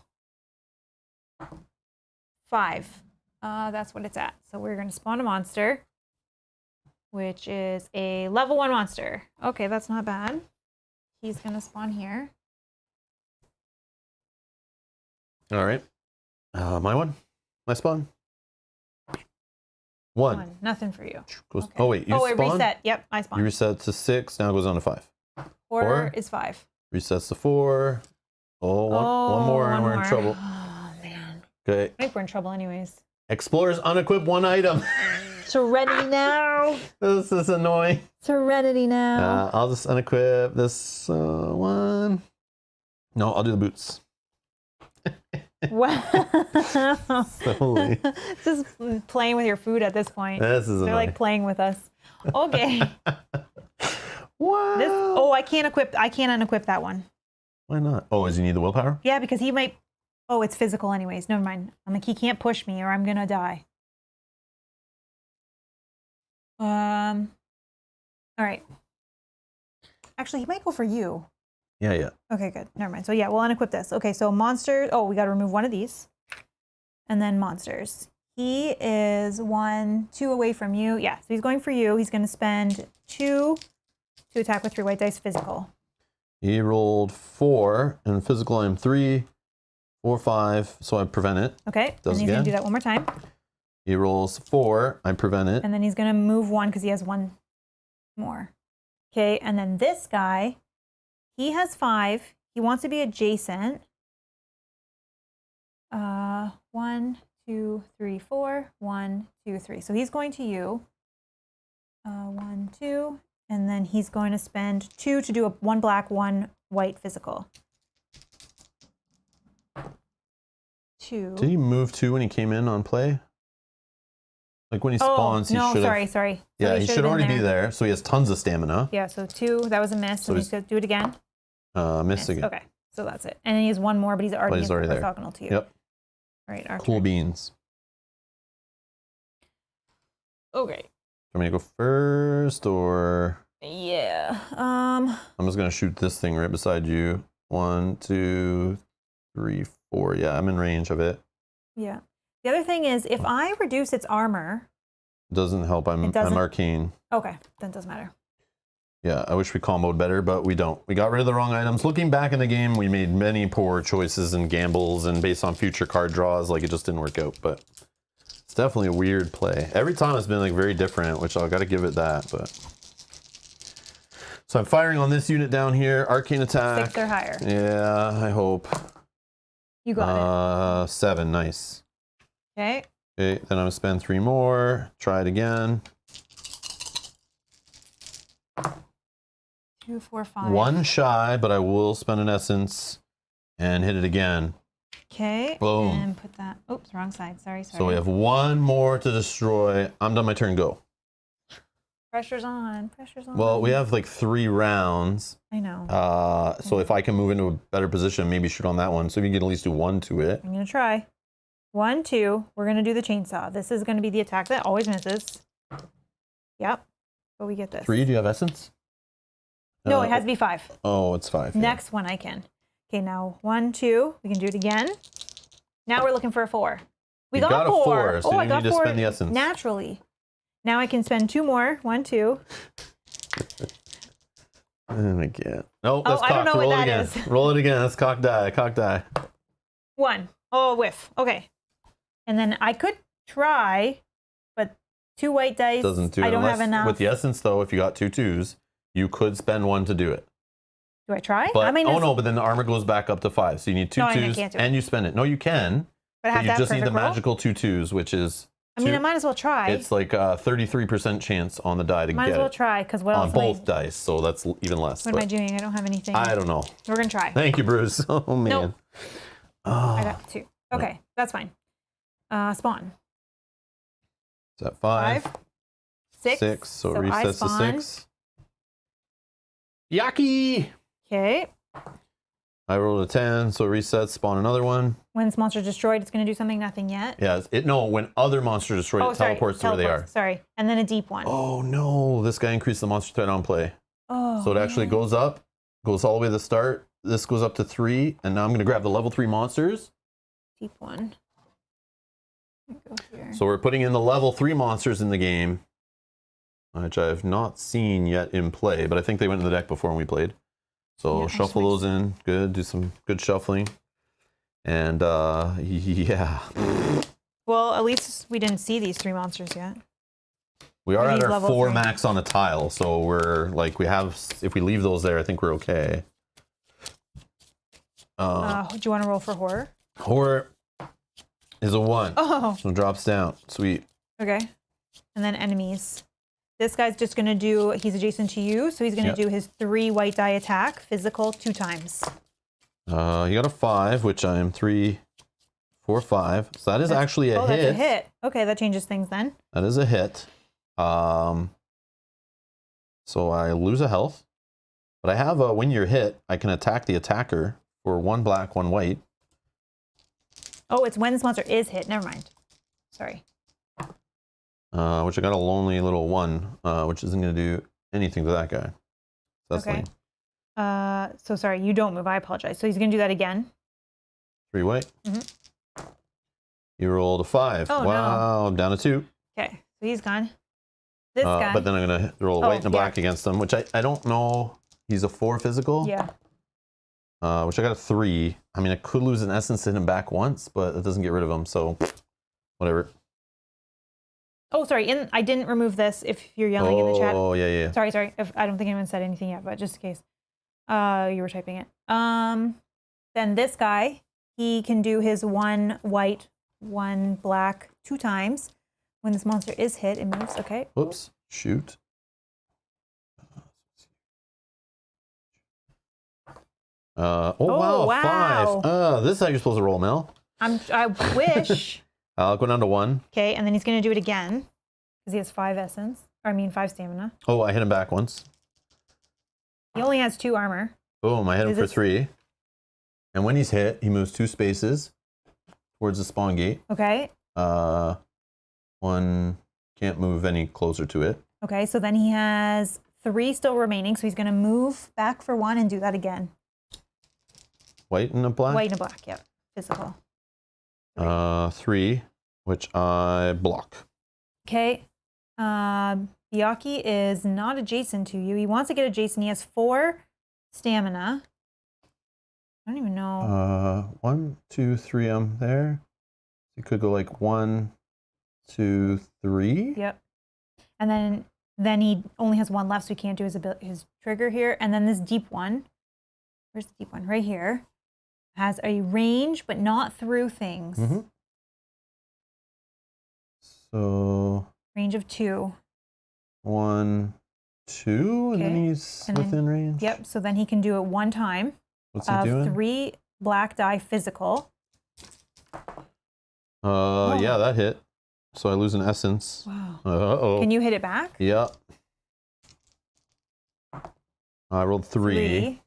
[SPEAKER 2] 5. That's what it's at. So we're going to spawn a monster, which is a level 1 monster. Okay, that's not bad. He's going to spawn here.
[SPEAKER 1] All right. My one? My spawn? 1.
[SPEAKER 2] Nothing for you.
[SPEAKER 1] Goes,
[SPEAKER 2] Okay.
[SPEAKER 1] Oh, wait. You
[SPEAKER 2] it
[SPEAKER 1] spawned?
[SPEAKER 2] reset. Yep, I spawned.
[SPEAKER 1] You reset to 6. Now it goes on to 5.
[SPEAKER 2] 4 is 5.
[SPEAKER 1] Resets to 4. Oh, one more and we're in trouble.
[SPEAKER 2] Oh, man.
[SPEAKER 1] Okay.
[SPEAKER 2] I think we're in trouble anyways.
[SPEAKER 1] Explorers unequip 1 item.
[SPEAKER 2] Serenity now.
[SPEAKER 1] This is annoying.
[SPEAKER 2] Serenity now.
[SPEAKER 1] I'll just unequip this one. No, I'll do the boots.
[SPEAKER 2] Wow.
[SPEAKER 1] Holy.
[SPEAKER 2] Just playing with your food at this point.
[SPEAKER 1] This is
[SPEAKER 2] They're
[SPEAKER 1] annoying.
[SPEAKER 2] like playing with us. Okay.
[SPEAKER 1] Wow.
[SPEAKER 2] I can't unequip that one.
[SPEAKER 1] Why not? Oh, does he need the willpower?
[SPEAKER 2] Yeah, because he might. Oh, it's physical anyways. Never mind. I'm like, he can't push me or I'm gonna die. All right. Actually, he might go for you.
[SPEAKER 1] Yeah.
[SPEAKER 2] Okay, good. Never mind. So yeah, we'll unequip this. Okay, so monsters. Oh, we got to remove one of these. And then monsters. He is 1, 2 away from you. Yeah, so he's going for you. He's going to spend 2 to attack with 3 white dice physical.
[SPEAKER 1] He rolled 4, and physical I'm 3, 4, 5, so I prevent it.
[SPEAKER 2] Okay,
[SPEAKER 1] Does
[SPEAKER 2] and he's
[SPEAKER 1] again.
[SPEAKER 2] going to do that one more time.
[SPEAKER 1] He rolls 4, I prevent it.
[SPEAKER 2] And then he's going to move 1 because he has 1 more. Okay, and then this guy, he has 5. He wants to be adjacent. 1, 2, 3, 4. 1, 2, 3. So he's going to you. 1, 2. And then he's going to spend 2 to do a 1 black, 1 white physical. 2.
[SPEAKER 1] Did he move 2 when he came in on play? Like when he spawns, he should have.
[SPEAKER 2] Sorry.
[SPEAKER 1] Yeah,
[SPEAKER 2] So
[SPEAKER 1] he should already be there. So he has tons of stamina.
[SPEAKER 2] Yeah, so 2, that was a miss. So he's going to do it again.
[SPEAKER 1] Miss again.
[SPEAKER 2] Okay, so that's it. And then he has 1 more, but he's already
[SPEAKER 1] there.
[SPEAKER 2] orthogonal to you.
[SPEAKER 1] Yep.
[SPEAKER 2] All right, our
[SPEAKER 1] Cool
[SPEAKER 2] turn.
[SPEAKER 1] beans.
[SPEAKER 2] Okay.
[SPEAKER 1] Want me to go first, or
[SPEAKER 2] Yeah.
[SPEAKER 1] I'm just gonna shoot this thing right beside you. 1, 2, 3, 4. Yeah, I'm in range of it.
[SPEAKER 2] Yeah. The other thing is, if I reduce its armor,
[SPEAKER 1] Doesn't help. I'm arcane.
[SPEAKER 2] okay, then it doesn't matter.
[SPEAKER 1] Yeah, I wish we comboed better, but we don't. We got rid of the wrong items. Looking back in the game, we made many poor choices and gambles, and based on future card draws, like it just didn't work out. But it's definitely a weird play. Every time it's been like very different, which I got to give it that. But so I'm firing on this unit down here. Arcane attack.
[SPEAKER 2] 6 or higher.
[SPEAKER 1] Yeah, I hope.
[SPEAKER 2] You got it.
[SPEAKER 1] 7, nice.
[SPEAKER 2] Okay.
[SPEAKER 1] Okay, then I'm gonna spend 3 more. Try it again.
[SPEAKER 2] 2, 4, 5.
[SPEAKER 1] 1 shy, but I will spend an essence and hit it again.
[SPEAKER 2] Okay.
[SPEAKER 1] Boom.
[SPEAKER 2] And put that. Oops, wrong side. Sorry.
[SPEAKER 1] So we have 1 more to destroy. I'm done my turn. Go.
[SPEAKER 2] Pressure's on.
[SPEAKER 1] Well, we have like 3 rounds.
[SPEAKER 2] I know.
[SPEAKER 1] So if I can move into a better position, maybe shoot on that one. So if you can at least do 1 to it.
[SPEAKER 2] I'm gonna try. 1, 2. We're gonna do the chainsaw. This is gonna be the attack that always misses. Yep. But we get this.
[SPEAKER 1] 3, do you have essence?
[SPEAKER 2] No, it has to be 5.
[SPEAKER 1] Oh, it's 5.
[SPEAKER 2] Next one I can. Okay, now 1, 2. We can do it again. Now we're looking for a 4. We got
[SPEAKER 1] a 4, so
[SPEAKER 2] oh,
[SPEAKER 1] you
[SPEAKER 2] I got
[SPEAKER 1] need to
[SPEAKER 2] 4
[SPEAKER 1] spend the essence.
[SPEAKER 2] naturally. Now I can spend 2 more. 1, 2.
[SPEAKER 1] And again. No, that's
[SPEAKER 2] I don't
[SPEAKER 1] cocked.
[SPEAKER 2] know
[SPEAKER 1] Roll
[SPEAKER 2] what
[SPEAKER 1] it
[SPEAKER 2] that
[SPEAKER 1] again.
[SPEAKER 2] is.
[SPEAKER 1] Roll it again. That's cock die. Cock die.
[SPEAKER 2] 1. Oh, whiff. Okay. And then I could try, but 2 white dice.
[SPEAKER 1] Doesn't do it.
[SPEAKER 2] I don't have enough.
[SPEAKER 1] With the essence, though, if you got 2 2s, you could spend 1 to do it.
[SPEAKER 2] Do I try?
[SPEAKER 1] But,
[SPEAKER 2] I mean,
[SPEAKER 1] but then the armor goes back up to 5. So you need 2
[SPEAKER 2] No, I
[SPEAKER 1] 2s
[SPEAKER 2] can't do it.
[SPEAKER 1] and you spend it. No, you can.
[SPEAKER 2] but I
[SPEAKER 1] But
[SPEAKER 2] have
[SPEAKER 1] you
[SPEAKER 2] to have
[SPEAKER 1] just need the
[SPEAKER 2] perfect roll?
[SPEAKER 1] magical 2 2s, which is.
[SPEAKER 2] I mean, I might as well try.
[SPEAKER 1] It's like a 33% chance on the die to
[SPEAKER 2] Might
[SPEAKER 1] get
[SPEAKER 2] as well
[SPEAKER 1] it.
[SPEAKER 2] try, because what
[SPEAKER 1] On
[SPEAKER 2] else
[SPEAKER 1] both dice, so that's even less.
[SPEAKER 2] What am I doing? I don't have anything.
[SPEAKER 1] I don't know.
[SPEAKER 2] We're going to try.
[SPEAKER 1] Thank you, Bruce. Oh, man.
[SPEAKER 2] Nope.
[SPEAKER 1] Oh.
[SPEAKER 2] I got 2. Okay, that's fine. Spawn.
[SPEAKER 1] Is that 5?
[SPEAKER 2] 6.
[SPEAKER 1] 6, so it
[SPEAKER 2] I
[SPEAKER 1] resets to
[SPEAKER 2] spawn.
[SPEAKER 1] 6. Yaki!
[SPEAKER 2] Okay.
[SPEAKER 1] I rolled a 10, so it resets, spawn another one.
[SPEAKER 2] When this monster's destroyed, it's going to do something, nothing yet.
[SPEAKER 1] Yeah, when other monsters destroy it, teleports to where they are.
[SPEAKER 2] Sorry. And then a deep one.
[SPEAKER 1] Oh no, this guy increased the monster threat on play.
[SPEAKER 2] Oh,
[SPEAKER 1] So it actually goes up, goes all the way to the start. This goes up to 3, and now I'm going to grab the level 3 monsters.
[SPEAKER 2] Deep one. Let me go here.
[SPEAKER 1] So we're putting in the level 3 monsters in the game, which I have not seen yet in play, but I think they went in the deck before when we played. So
[SPEAKER 2] Yeah,
[SPEAKER 1] shuffle those in. Good. Do some good shuffling. And yeah.
[SPEAKER 2] Well, at least we didn't see these 3 monsters yet.
[SPEAKER 1] We are
[SPEAKER 2] Are
[SPEAKER 1] at
[SPEAKER 2] these
[SPEAKER 1] our
[SPEAKER 2] level
[SPEAKER 1] 4
[SPEAKER 2] 3?
[SPEAKER 1] max on a tile, so we're like if we leave those there, I think we're okay.
[SPEAKER 2] Do you want to roll for horror?
[SPEAKER 1] Horror is a 1.
[SPEAKER 2] Oh,
[SPEAKER 1] So it drops down. Sweet.
[SPEAKER 2] okay. And then enemies. This guy's just going to do, he's adjacent to you, so he's going to do his 3 white die attack, physical, 2 times.
[SPEAKER 1] He got a 5, which I am 3, 4, 5. So that is actually a hit.
[SPEAKER 2] That's a hit. Okay, that changes things then.
[SPEAKER 1] That is a hit. So I lose a health. But I have when you're hit, I can attack the attacker for 1 black, 1 white.
[SPEAKER 2] Oh, it's when this monster is hit. Never mind. Sorry.
[SPEAKER 1] which I got a lonely little one, which isn't going to do anything to that guy. So that's
[SPEAKER 2] Okay.
[SPEAKER 1] lame.
[SPEAKER 2] So sorry, you don't move. I apologize. So he's going to do that again.
[SPEAKER 1] 3 white.
[SPEAKER 2] Mm-hmm.
[SPEAKER 1] You rolled a 5.
[SPEAKER 2] Oh,
[SPEAKER 1] wow, I'm down to 2.
[SPEAKER 2] Okay, so he's gone. This guy.
[SPEAKER 1] But then I'm going to roll a white and a black
[SPEAKER 2] yeah.
[SPEAKER 1] against him, which I don't know. He's a 4 physical.
[SPEAKER 2] Yeah.
[SPEAKER 1] Which I got a 3. I mean, I could lose an essence to hit him back once, but it doesn't get rid of him, so whatever.
[SPEAKER 2] Oh, sorry. I didn't remove this if you're yelling in the chat.
[SPEAKER 1] Oh, yeah.
[SPEAKER 2] Sorry. I don't think anyone said anything yet, but just in case you were typing it. Then this guy, he can do his 1 white, 1 black 2 times. When this monster is hit, it moves. Okay.
[SPEAKER 1] Whoops. Shoot. Wow, 5. This is how you're supposed to roll, Mel.
[SPEAKER 2] I wish.
[SPEAKER 1] I'll go down to 1.
[SPEAKER 2] Okay, and then he's going to do it again because he has 5 essence. Or I mean 5 stamina.
[SPEAKER 1] Oh, I hit him back once.
[SPEAKER 2] He only has 2 armor.
[SPEAKER 1] Boom, I hit him for 3. And when he's hit, he moves 2 spaces towards the spawn gate.
[SPEAKER 2] Okay.
[SPEAKER 1] 1 can't move any closer to it.
[SPEAKER 2] Okay, so then he has 3 still remaining, so he's going to move back for 1 and do that again.
[SPEAKER 1] White and a black?
[SPEAKER 2] White and a black, yep. Physical.
[SPEAKER 1] 3, which I block.
[SPEAKER 2] Okay. Byakuya is not adjacent to you. He wants to get adjacent. He has 4 stamina. I don't even know.
[SPEAKER 1] 1, 2, 3, I'm there. You could go like 1, 2, 3.
[SPEAKER 2] Yep. And then he only has 1 left, so he can't do his trigger here. And then this deep one, where's the deep one? Right here. Has a range, but not through things.
[SPEAKER 1] Mm-hmm. So
[SPEAKER 2] range of 2.
[SPEAKER 1] 1, 2, and then he's within range.
[SPEAKER 2] Yep. So then he can do it 1 time.
[SPEAKER 1] What's he doing?
[SPEAKER 2] 3 black die physical.
[SPEAKER 1] Yeah, that hit. So I lose an essence.
[SPEAKER 2] Wow.
[SPEAKER 1] Uh-oh.
[SPEAKER 2] Can you hit it back?
[SPEAKER 1] Yep. I rolled 3.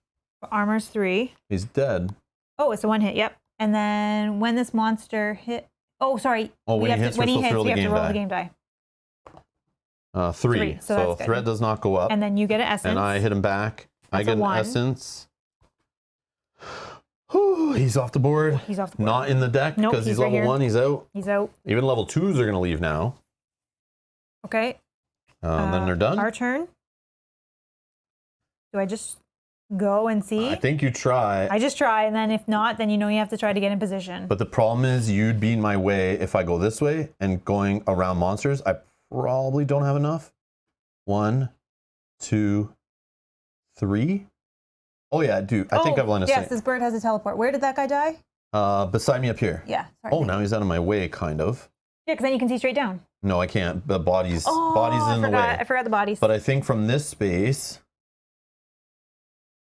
[SPEAKER 2] Armor's 3.
[SPEAKER 1] He's dead.
[SPEAKER 2] Oh, it's a 1 hit. Yep. And then when this monster hit, oh, sorry.
[SPEAKER 1] Oh, when he hits, we have to roll
[SPEAKER 2] the game die.
[SPEAKER 1] 3. So threat does not go up.
[SPEAKER 2] And then you get an essence.
[SPEAKER 1] And I hit him back.
[SPEAKER 2] That's
[SPEAKER 1] I get an essence. Whew, he's off the board.
[SPEAKER 2] He's off the board.
[SPEAKER 1] Not in the deck because he's level 1. He's out.
[SPEAKER 2] He's out.
[SPEAKER 1] Even level 2s are going to leave now.
[SPEAKER 2] Okay.
[SPEAKER 1] Then they're done.
[SPEAKER 2] Our turn. Do I just go and see?
[SPEAKER 1] I think you try.
[SPEAKER 2] I just try, and then if not, then you know you have to try to get in position.
[SPEAKER 1] But the problem is you'd be in my way if I go this way and going around monsters. I probably don't have enough. 1, 2, 3. Oh yeah, I do. I think I've line of sight.
[SPEAKER 2] Yes, this bird has a teleport. Where did that guy die?
[SPEAKER 1] Beside me up here.
[SPEAKER 2] Yeah. Sorry,
[SPEAKER 1] now he's out of my way, kind of.
[SPEAKER 2] Yeah, because then you can see straight down.
[SPEAKER 1] No, I can't. The body's in the way.
[SPEAKER 2] I forgot the bodies.
[SPEAKER 1] But I think from this space,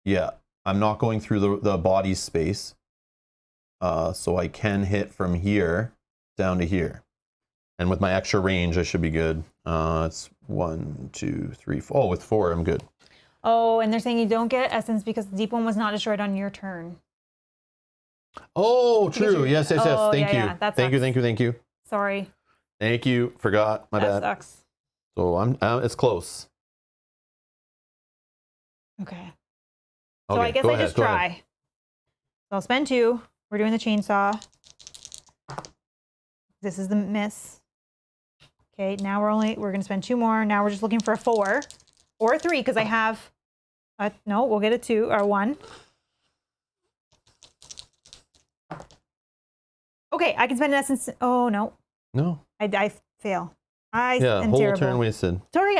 [SPEAKER 1] yeah, I'm not going through the body space. So I can hit from here down to here. And with my extra range, I should be good. It's 1, 2, 3, 4. Oh, with 4, I'm good.
[SPEAKER 2] Oh, and they're saying you don't get essence because the deep one was not destroyed on your turn.
[SPEAKER 1] Oh, true. Yes. Thank you.
[SPEAKER 2] Yeah,
[SPEAKER 1] Thank you.
[SPEAKER 2] Sorry.
[SPEAKER 1] Thank you. Forgot. My bad.
[SPEAKER 2] That sucks.
[SPEAKER 1] So it's close.
[SPEAKER 2] Okay. So I guess I just try. So I'll spend 2. We're doing the chainsaw. This is the miss. Okay, now we're going to spend 2 more. Now we're just looking for a 4 or a 3 because I have no, we'll get a 2 or 1. Okay, I can spend an essence. Oh, no.
[SPEAKER 1] No.
[SPEAKER 2] I fail.
[SPEAKER 1] Whole
[SPEAKER 2] terrible.
[SPEAKER 1] turn wasted.
[SPEAKER 2] Sorry,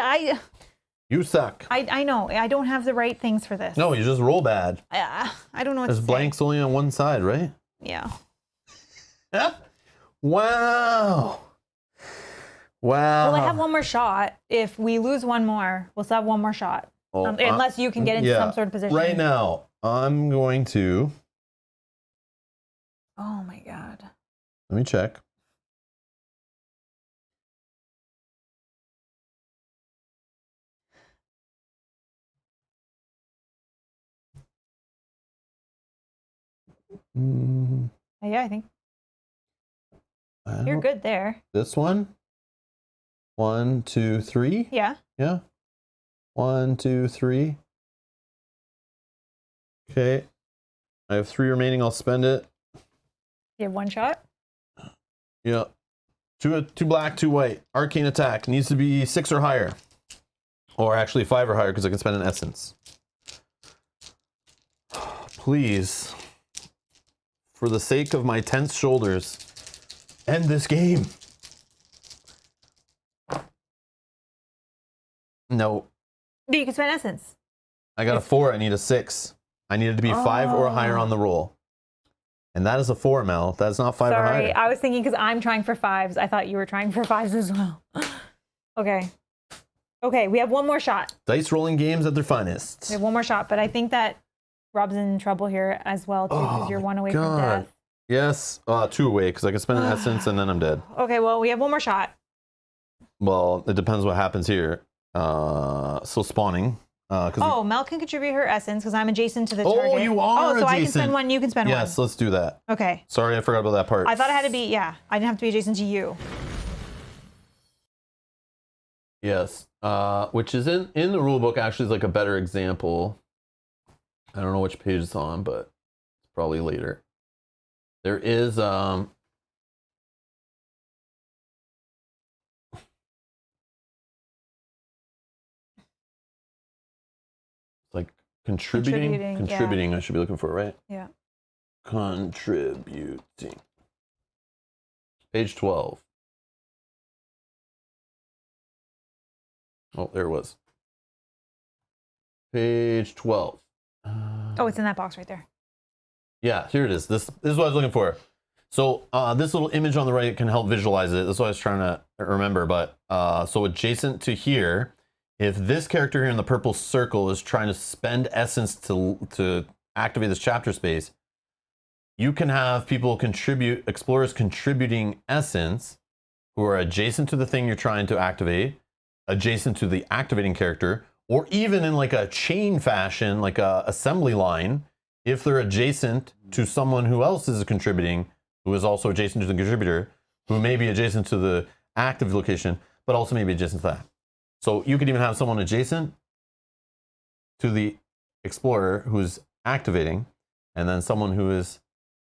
[SPEAKER 1] You suck.
[SPEAKER 2] I know. I don't have the right things for this.
[SPEAKER 1] No, you just roll bad.
[SPEAKER 2] I don't know what
[SPEAKER 1] There's
[SPEAKER 2] to
[SPEAKER 1] blanks only on one side, right?
[SPEAKER 2] Yeah.
[SPEAKER 1] Wow.
[SPEAKER 2] Well, I have 1 more shot. If we lose 1 more, we'll still have 1 more shot. Unless you can get into some sort of position.
[SPEAKER 1] Right now, I'm going to...
[SPEAKER 2] Oh my God.
[SPEAKER 1] Let me check.
[SPEAKER 2] Yeah, I think you're good there.
[SPEAKER 1] This one? 1, 2, 3.
[SPEAKER 2] Yeah.
[SPEAKER 1] Yeah. 1, 2, 3. Okay. I have 3 remaining. I'll spend it.
[SPEAKER 2] You have 1 shot.
[SPEAKER 1] Yeah. 2 black, 2 white. Arcane attack needs to be 6 or higher. Or actually 5 or higher because I can spend an essence. Please, for the sake of my tense shoulders, end this game. No.
[SPEAKER 2] But you can spend essence.
[SPEAKER 1] I got a 4. I need a 6. I needed to be 5 or higher on the roll. And that is a 4, Mel. That's not 5 or higher.
[SPEAKER 2] Sorry, I was thinking because I'm trying for 5s. I thought you were trying for 5s as well. Okay. Okay, we have 1 more shot.
[SPEAKER 1] Dice rolling games at their finest.
[SPEAKER 2] We have 1 more shot, but I think that Rob's in trouble here as well, too, because you're 1 away from death.
[SPEAKER 1] Yes, 2 away, because I can spend an essence and then I'm dead.
[SPEAKER 2] Okay, well, we have 1 more shot.
[SPEAKER 1] Well, it depends what happens here. So spawning.
[SPEAKER 2] Mel can contribute her essence because I'm adjacent to the target.
[SPEAKER 1] Oh, you are
[SPEAKER 2] so
[SPEAKER 1] adjacent.
[SPEAKER 2] I can spend 1, you can spend 1.
[SPEAKER 1] Yes, let's do that.
[SPEAKER 2] Okay.
[SPEAKER 1] Sorry, I forgot about that part.
[SPEAKER 2] I thought it had to be, I didn't have to be adjacent to you.
[SPEAKER 1] Yes, which is in the rule book actually is like a better example. I don't know which page it's on, but it's probably later. There is like contributing. I should be looking for, right?
[SPEAKER 2] Yeah.
[SPEAKER 1] Contributing. Page 12. Oh, there it was. Page 12.
[SPEAKER 2] It's in that box right there.
[SPEAKER 1] Yeah, here it is. This is what I was looking for. So this little image on the right can help visualize it. That's what I was trying to remember. But so adjacent to here, if this character here in the purple circle is trying to spend essence to activate this chapter space, you can have people contribute, explorers contributing essence who are adjacent to the thing you're trying to activate, adjacent to the activating character, or even in like a chain fashion, like a assembly line, if they're adjacent to someone who else is contributing, who is also adjacent to the contributor, who may be adjacent to the active location, but also may be adjacent to that. So you could even have someone adjacent to the explorer who's activating, and then someone who is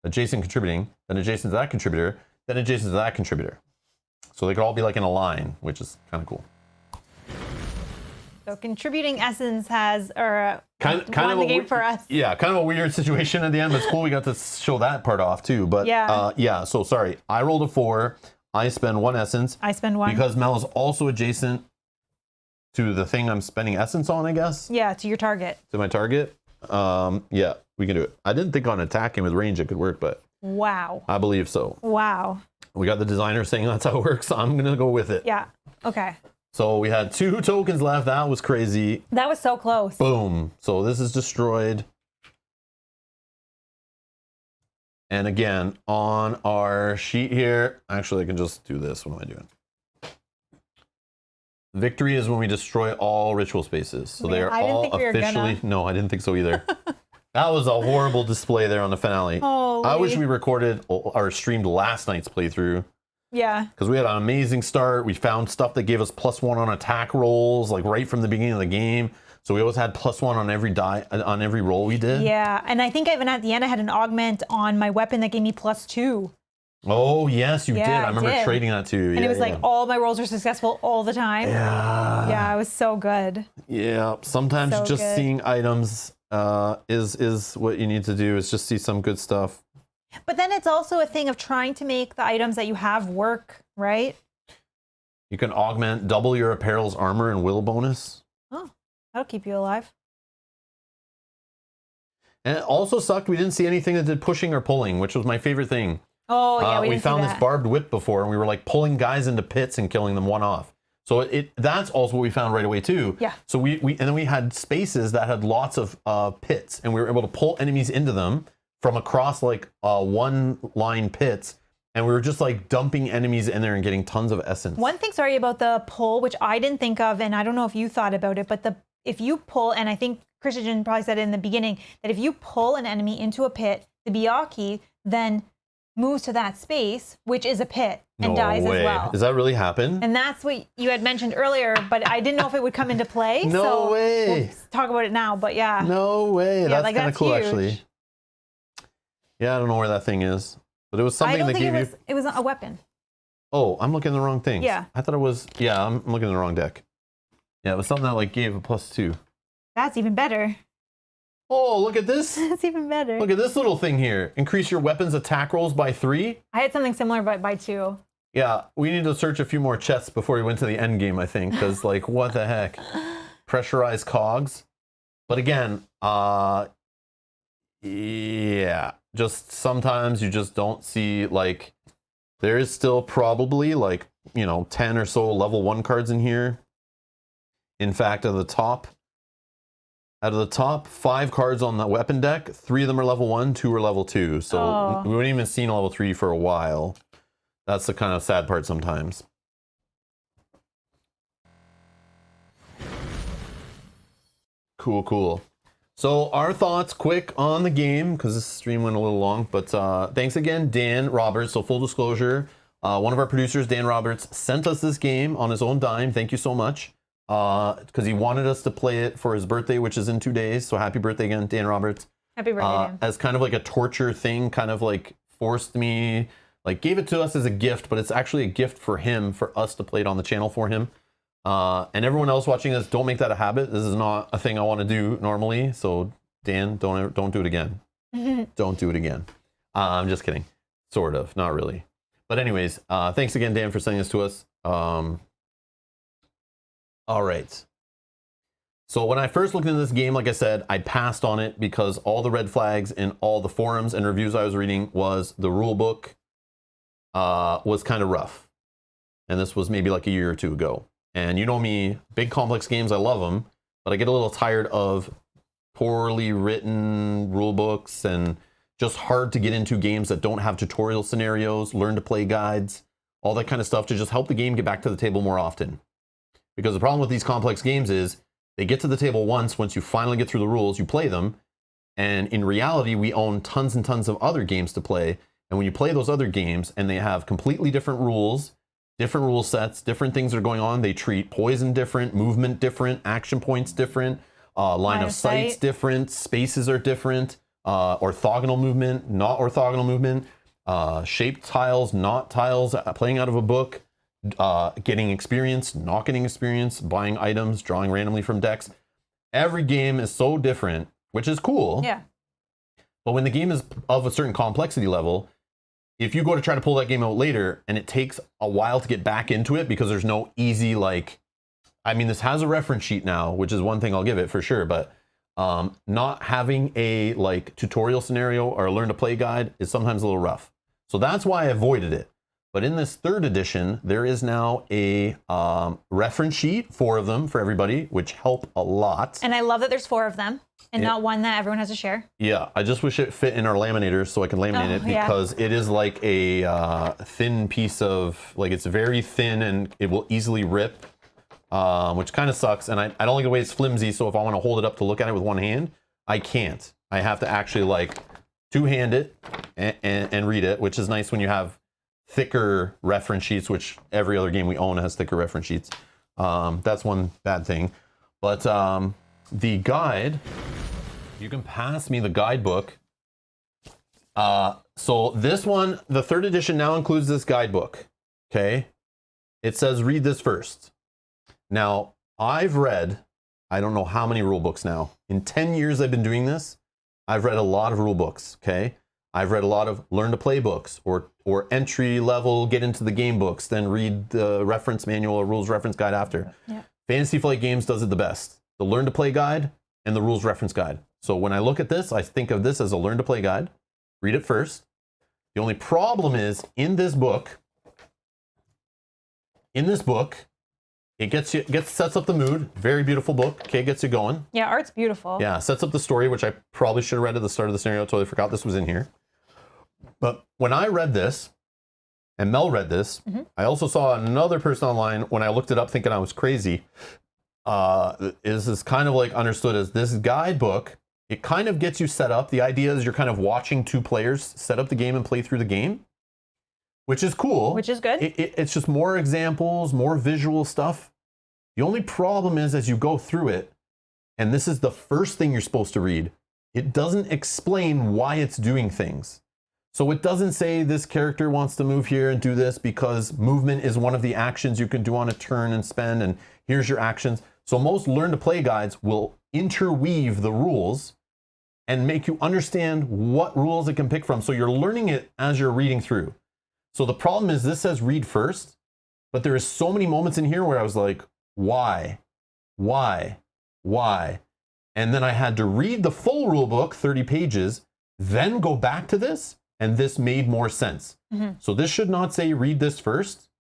[SPEAKER 1] adjacent contributing, then adjacent to that contributor, then adjacent to that contributor. So they could all be like in a line, which is kind of cool.
[SPEAKER 2] So contributing essence has
[SPEAKER 1] kind
[SPEAKER 2] won
[SPEAKER 1] of
[SPEAKER 2] the game for us.
[SPEAKER 1] Yeah, kind of a weird situation at the end, but it's cool we got to show that part off too. But
[SPEAKER 2] yeah,
[SPEAKER 1] so sorry. I rolled a 4. I spend 1 essence.
[SPEAKER 2] I spend 1.
[SPEAKER 1] Because Mel is also adjacent to the thing I'm spending essence on, I guess.
[SPEAKER 2] Yeah, to your target.
[SPEAKER 1] To my target. Yeah, we can do it. I didn't think on attacking with range it could work, but
[SPEAKER 2] wow.
[SPEAKER 1] I believe so.
[SPEAKER 2] Wow.
[SPEAKER 1] We got the designer saying that's how it works, so I'm gonna go with it.
[SPEAKER 2] Yeah. Okay.
[SPEAKER 1] So we had 2 tokens left. That was crazy.
[SPEAKER 2] That was so close.
[SPEAKER 1] Boom. So this is destroyed. And again, on our sheet here, actually I can just do this. What am I doing? Victory is when we destroy all ritual spaces. So they are all officially... No, I didn't think so either. That was a horrible display there on the finale.
[SPEAKER 2] Holy.
[SPEAKER 1] I wish we recorded or streamed last night's playthrough.
[SPEAKER 2] Yeah.
[SPEAKER 1] Because we had an amazing start. We found stuff that gave us +1 on attack rolls, like right from the beginning of the game. So we always had +1 on every on every roll we did.
[SPEAKER 2] Yeah, and I think even at the end I had an augment on my weapon that gave me +2.
[SPEAKER 1] Oh yes, you did. I remember trading that too.
[SPEAKER 2] And it was like all my rolls were successful all the time.
[SPEAKER 1] Yeah.
[SPEAKER 2] Yeah, it was so good.
[SPEAKER 1] Yeah. Sometimes
[SPEAKER 2] so
[SPEAKER 1] just
[SPEAKER 2] good.
[SPEAKER 1] seeing items is what you need to do. Is just see some good stuff.
[SPEAKER 2] But then it's also a thing of trying to make the items that you have work, right?
[SPEAKER 1] You can augment double your apparel's armor and will bonus.
[SPEAKER 2] Oh, that'll keep you alive.
[SPEAKER 1] And it also sucked we didn't see anything that did pushing or pulling, which was my favorite thing.
[SPEAKER 2] Oh yeah,
[SPEAKER 1] we found this barbed whip before, and we were like pulling guys into pits and killing them one off. So that's also what we found right away too.
[SPEAKER 2] Yeah.
[SPEAKER 1] So and then we had spaces that had lots of pits, and we were able to pull enemies into them from across like 1 line pits, and we were just like dumping enemies in there and getting tons of essence.
[SPEAKER 2] One thing, sorry, about the pull, which I didn't think of, and I don't know if you thought about it, but if you pull, and I think Christian probably said it in the beginning, that if you pull an enemy into a pit, the Byakhee then moves to that space, which is a pit, and
[SPEAKER 1] No
[SPEAKER 2] dies
[SPEAKER 1] way.
[SPEAKER 2] as well.
[SPEAKER 1] Does that really happen?
[SPEAKER 2] And that's what you had mentioned earlier, but I didn't know if it would come into play.
[SPEAKER 1] No
[SPEAKER 2] so
[SPEAKER 1] way.
[SPEAKER 2] We'll talk about it now, but yeah.
[SPEAKER 1] No way.
[SPEAKER 2] Yeah,
[SPEAKER 1] That's
[SPEAKER 2] like,
[SPEAKER 1] kind of
[SPEAKER 2] that's
[SPEAKER 1] cool,
[SPEAKER 2] huge.
[SPEAKER 1] actually. Yeah, I don't know where that thing is, but it was something
[SPEAKER 2] I don't
[SPEAKER 1] that
[SPEAKER 2] think
[SPEAKER 1] gave you.
[SPEAKER 2] it was a weapon.
[SPEAKER 1] Oh, I'm looking at the wrong things.
[SPEAKER 2] Yeah.
[SPEAKER 1] I thought it was. Yeah, I'm looking at the wrong deck. Yeah, it was something that like gave a +2.
[SPEAKER 2] That's even better.
[SPEAKER 1] Oh, look at this.
[SPEAKER 2] That's even better.
[SPEAKER 1] Look at this little thing here. Increase your weapons attack rolls by 3.
[SPEAKER 2] I had something similar, but by 2.
[SPEAKER 1] Yeah, we need to search a few more chests before we went to the end game, I think, because like what the heck? Pressurized cogs. But again, yeah, just sometimes you just don't see, like, there is still probably like, 10 or so level 1 cards in here. In fact, out of the top 5 cards on the weapon deck, 3 of them are level 1, 2 are level 2. So we haven't even seen level 3 for a while. That's the kind of sad part sometimes. Cool, cool. So our thoughts quick on the game, because this stream went a little long, but thanks again, Dan Roberts. So full disclosure, one of our producers, Dan Roberts, sent us this game on his own dime. Thank you so much. Because he wanted us to play it for his birthday, which is in 2 days. So happy birthday again, Dan Roberts.
[SPEAKER 2] Happy birthday, Dan.
[SPEAKER 1] As kind of like a torture thing, kind of like forced me, like gave it to us as a gift, but it's actually a gift for him, for us to play it on the channel for him. And everyone else watching this, don't make that a habit. This is not a thing I want to do normally. So Dan, don't do it again. Don't do it again. I'm just kidding. Sort of, not really. But anyways, thanks again, Dan, for sending this to us. All right. So when I first looked into this game, like I said, I passed on it because all the red flags in all the forums and reviews I was reading was the rule book was kind of rough. And this was maybe like a year or 2 ago. And you know me, big complex games, I love them, but I get a little tired of poorly written rule books and just hard to get into games that don't have tutorial scenarios, learn to play guides, all that kind of stuff to just help the game get back to the table more often. Because the problem with these complex games is they get to the table once you finally get through the rules, you play them. And in reality, we own tons and tons of other games to play. And when you play those other games and they have completely different rules, different rule sets, different things are going on, they treat poison different, movement different, action points different, line of sight's different, spaces are different, orthogonal movement, not orthogonal movement, shaped tiles, not tiles, playing out of a book, getting experience, not getting experience, buying items, drawing randomly from decks. Every game is so different, which is cool.
[SPEAKER 2] Yeah.
[SPEAKER 1] But when the game is of a certain complexity level, if you go to try to pull that game out later and it takes a while to get back into it because there's no easy, like, I mean, this has a reference sheet now, which is one thing I'll give it for sure, but not having a like tutorial scenario or a learn to play guide is sometimes a little rough. So that's why I avoided it. But in this 3rd edition, there is now a reference sheet, 4 of them for everybody, which help a lot.
[SPEAKER 2] And I love that there's 4 of them and not one that everyone has to share.
[SPEAKER 1] Yeah, I just wish it fit in our laminators so I can laminate it because it is like a thin piece of, like it's very thin and it will easily rip, which kind of sucks. And I don't like the way it's flimsy, so if I want to hold it up to look at it with one hand, I can't. I have to actually like 2-hand it and read it, which is nice when you have thicker reference sheets, which every other game we own has thicker reference sheets. That's one bad thing. But the guide, you can pass me the guidebook. So this one, the 3rd edition now includes this guidebook. Okay. It says read this first. Now, I've read, I don't know how many rule books now. In 10 years I've been doing this, I've read a lot of rule books. Okay. I've read a lot of learn to play books or entry level, get into the game books, then read the reference manual or rules reference guide after.
[SPEAKER 2] Yeah.
[SPEAKER 1] Fantasy Flight Games does it the best. The learn to play guide and the rules reference guide. So when I look at this, I think of this as a learn to play guide. Read it first. The only problem is in this book, it sets up the mood. Very beautiful book. Okay, gets you going.
[SPEAKER 2] Yeah, art's beautiful.
[SPEAKER 1] Yeah, sets up the story, which I probably should have read at the start of the scenario. Totally forgot this was in here. But when I read this, and Mel read this, I also saw another person online when I looked it up thinking I was crazy. Is kind of like understood as this guidebook. It kind of gets you set up. The idea is you're kind of watching 2 players set up the game and play through the game. which is cool.
[SPEAKER 2] Which is good.
[SPEAKER 1] It's just more examples, more visual stuff. The only problem is as you go through it, and this is the first thing you're supposed to read, it doesn't explain why it's doing things. So it doesn't say this character wants to move here and do this because movement is one of the actions you can do on a turn and spend, and here's your actions. So most learn to play guides will interweave the rules and make you understand what rules it can pick from. So you're learning it as you're reading through. So the problem is this says read first, but there is so many moments in here where I was like, why? And then I had to read the full rule book, 30 pages, then go back to this, and this made more sense. So this should not say read this first.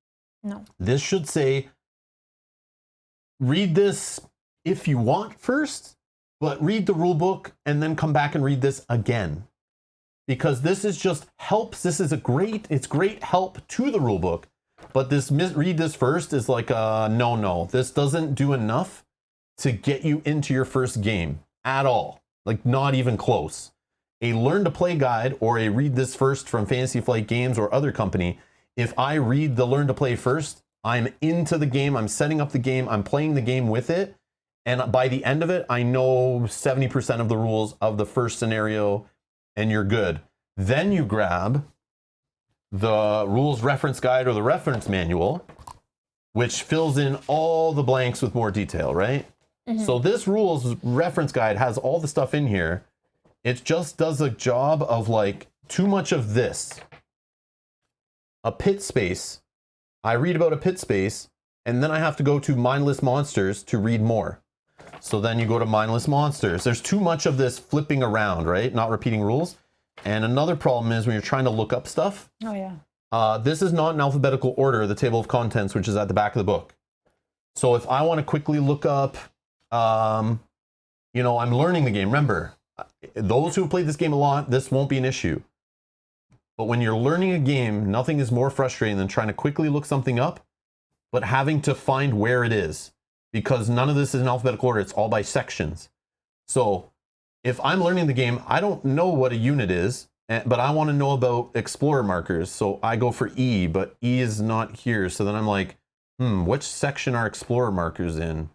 [SPEAKER 2] No.
[SPEAKER 1] This should say read this if you want first, but read the rule book and then come back and read this again. Because this is just helps. This is it's great help to the rule book, but this read this first is like no. This doesn't do enough to get you into your first game at all. Like not even close. A learn to play guide or a read this first from Fantasy Flight Games or other company, if I read the learn to play first, I'm into the game, I'm setting up the game, I'm playing the game with it, and by the end of it, I know 70% of the rules of the first scenario, and you're good. Then you grab the rules reference guide or the reference manual, which fills in all the blanks with more detail, right? So this rules reference guide has all the stuff in here. It just does a job of like too much of this. A pit space. I read about a pit space, and then I have to go to mindless monsters to read more. So then you go to mindless monsters. There's too much of this flipping around, right? Not repeating rules. And another problem is when you're trying to look up stuff.
[SPEAKER 2] Oh, yeah.
[SPEAKER 1] This is not in alphabetical order, the table of contents, which is at the back of the book. So if I want to quickly look up, I'm learning the game. Remember, those who have played this game a lot, this won't be an issue. But when you're learning a game, nothing is more frustrating than trying to quickly look something up, but having to find where it is. Because none of this is in alphabetical order, it's all by sections. So if I'm learning the game, I don't know what a unit is, but I want to know about explorer markers. So I go for E, but E is not here. So then I'm like, which section are explorer markers in?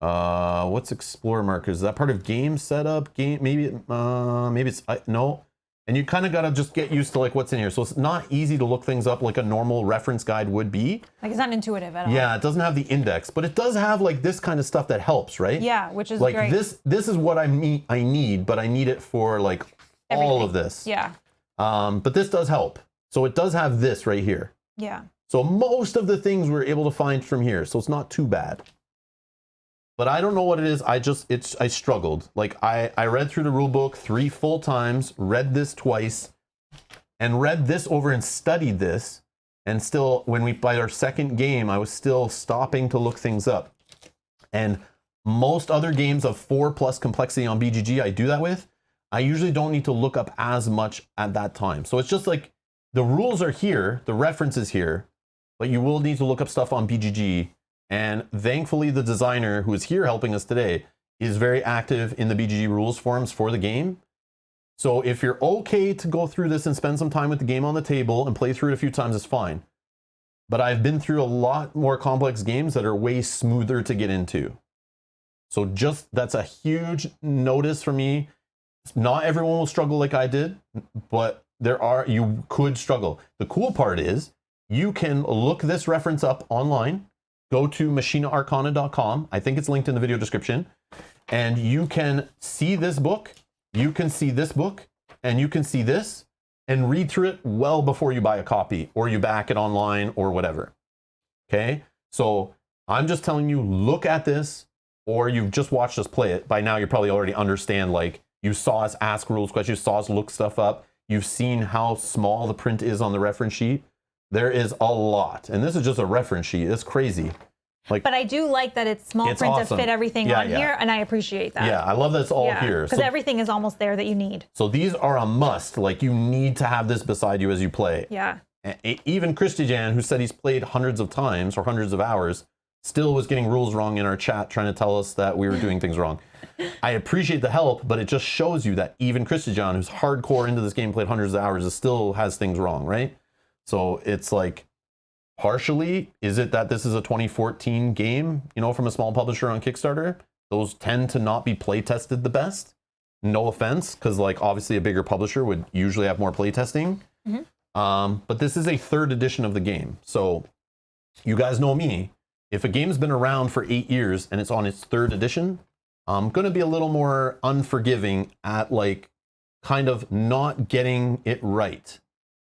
[SPEAKER 1] What's explorer markers? Is that part of game setup? Maybe it's no. And you kind of got to just get used to like what's in here. So it's not easy to look things up like a normal reference guide would be.
[SPEAKER 2] Like it's not intuitive at all.
[SPEAKER 1] Yeah, it doesn't have the index, but it does have like this kind of stuff that helps, right?
[SPEAKER 2] Yeah, which is
[SPEAKER 1] like
[SPEAKER 2] great.
[SPEAKER 1] This is what I need, but I need it for like everything. All of this.
[SPEAKER 2] Yeah.
[SPEAKER 1] But this does help. So it does have this right here.
[SPEAKER 2] Yeah.
[SPEAKER 1] So most of the things we're able to find from here. So it's not too bad. But I don't know what it is. I struggled. Like I read through the rule book 3 full times, read this twice, and read this over and studied this. And still, by our second game, I was still stopping to look things up. And most other games of 4+ complexity on BGG I do that with, I usually don't need to look up as much at that time. So it's just like the rules are here, the reference is here, but you will need to look up stuff on BGG. And thankfully, the designer who is here helping us today is very active in the BGG rules forums for the game. So if you're okay to go through this and spend some time with the game on the table and play through it a few times, it's fine. But I've been through a lot more complex games that are way smoother to get into. So that's a huge notice for me. Not everyone will struggle like I did, but you could struggle. The cool part is you can look this reference up online. Go to machinaarcana.com. I think it's linked in the video description. And you can see this book, you can see this book, and you can see this, and read through it well before you buy a copy, or you back it online, or whatever. Okay? So I'm just telling you, look at this, or you've just watched us play it. By now, you probably already understand, like, you saw us ask rules questions, you saw us look stuff up, you've seen how small the print is on the reference sheet. There is a lot, and this is just a reference sheet. It's crazy. But
[SPEAKER 2] I do like that it's small print
[SPEAKER 1] awesome.
[SPEAKER 2] to fit everything here, and I appreciate that.
[SPEAKER 1] Yeah, I love that it's all here.
[SPEAKER 2] Because everything is almost there that you need.
[SPEAKER 1] So these are a must. Like, you need to have this beside you as you play.
[SPEAKER 2] Yeah.
[SPEAKER 1] Even Christijan, who said he's played hundreds of times or hundreds of hours, still was getting rules wrong in our chat, trying to tell us that we were doing things wrong. I appreciate the help, but it just shows you that even Christijan, who's hardcore into this game, played hundreds of hours, still has things wrong, right? So it's like, partially, is it that this is a 2014 game, you know, from a small publisher on Kickstarter? Those tend to not be play tested the best. No offense, because like obviously a bigger publisher would usually have more play testing. But this is a 3rd edition of the game. So you guys know me. If a game's been around for 8 years and it's on its 3rd edition, I'm going to be a little more unforgiving at like kind of not getting it right.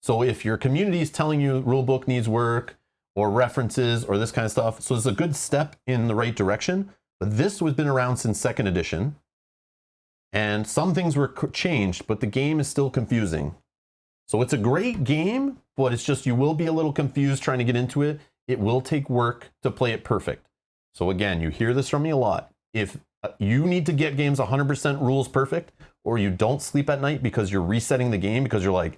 [SPEAKER 1] So if your community is telling you rulebook needs work or references or this kind of stuff, so it's a good step in the right direction. But this has been around since 2nd edition. And some things were changed, but the game is still confusing. So it's a great game, but it's just you will be a little confused trying to get into it. It will take work to play it perfect. So again, you hear this from me a lot. If you need to get games 100% rules perfect, or you don't sleep at night because you're resetting the game because you're like,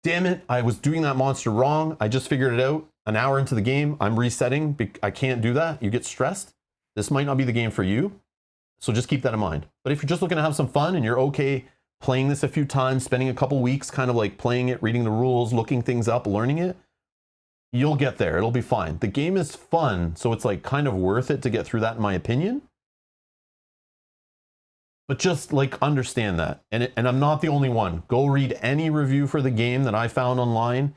[SPEAKER 1] damn it, I was doing that monster wrong. I just figured it out. An hour into the game, I'm resetting. I can't do that. You get stressed. This might not be the game for you. So just keep that in mind. But if you're just looking to have some fun and you're okay playing this a few times, spending a couple weeks kind of like playing it, reading the rules, looking things up, learning it, you'll get there. It'll be fine. The game is fun, so it's like kind of worth it to get through that in my opinion. But just like understand that. And I'm not the only one. Go read any review for the game that I found online.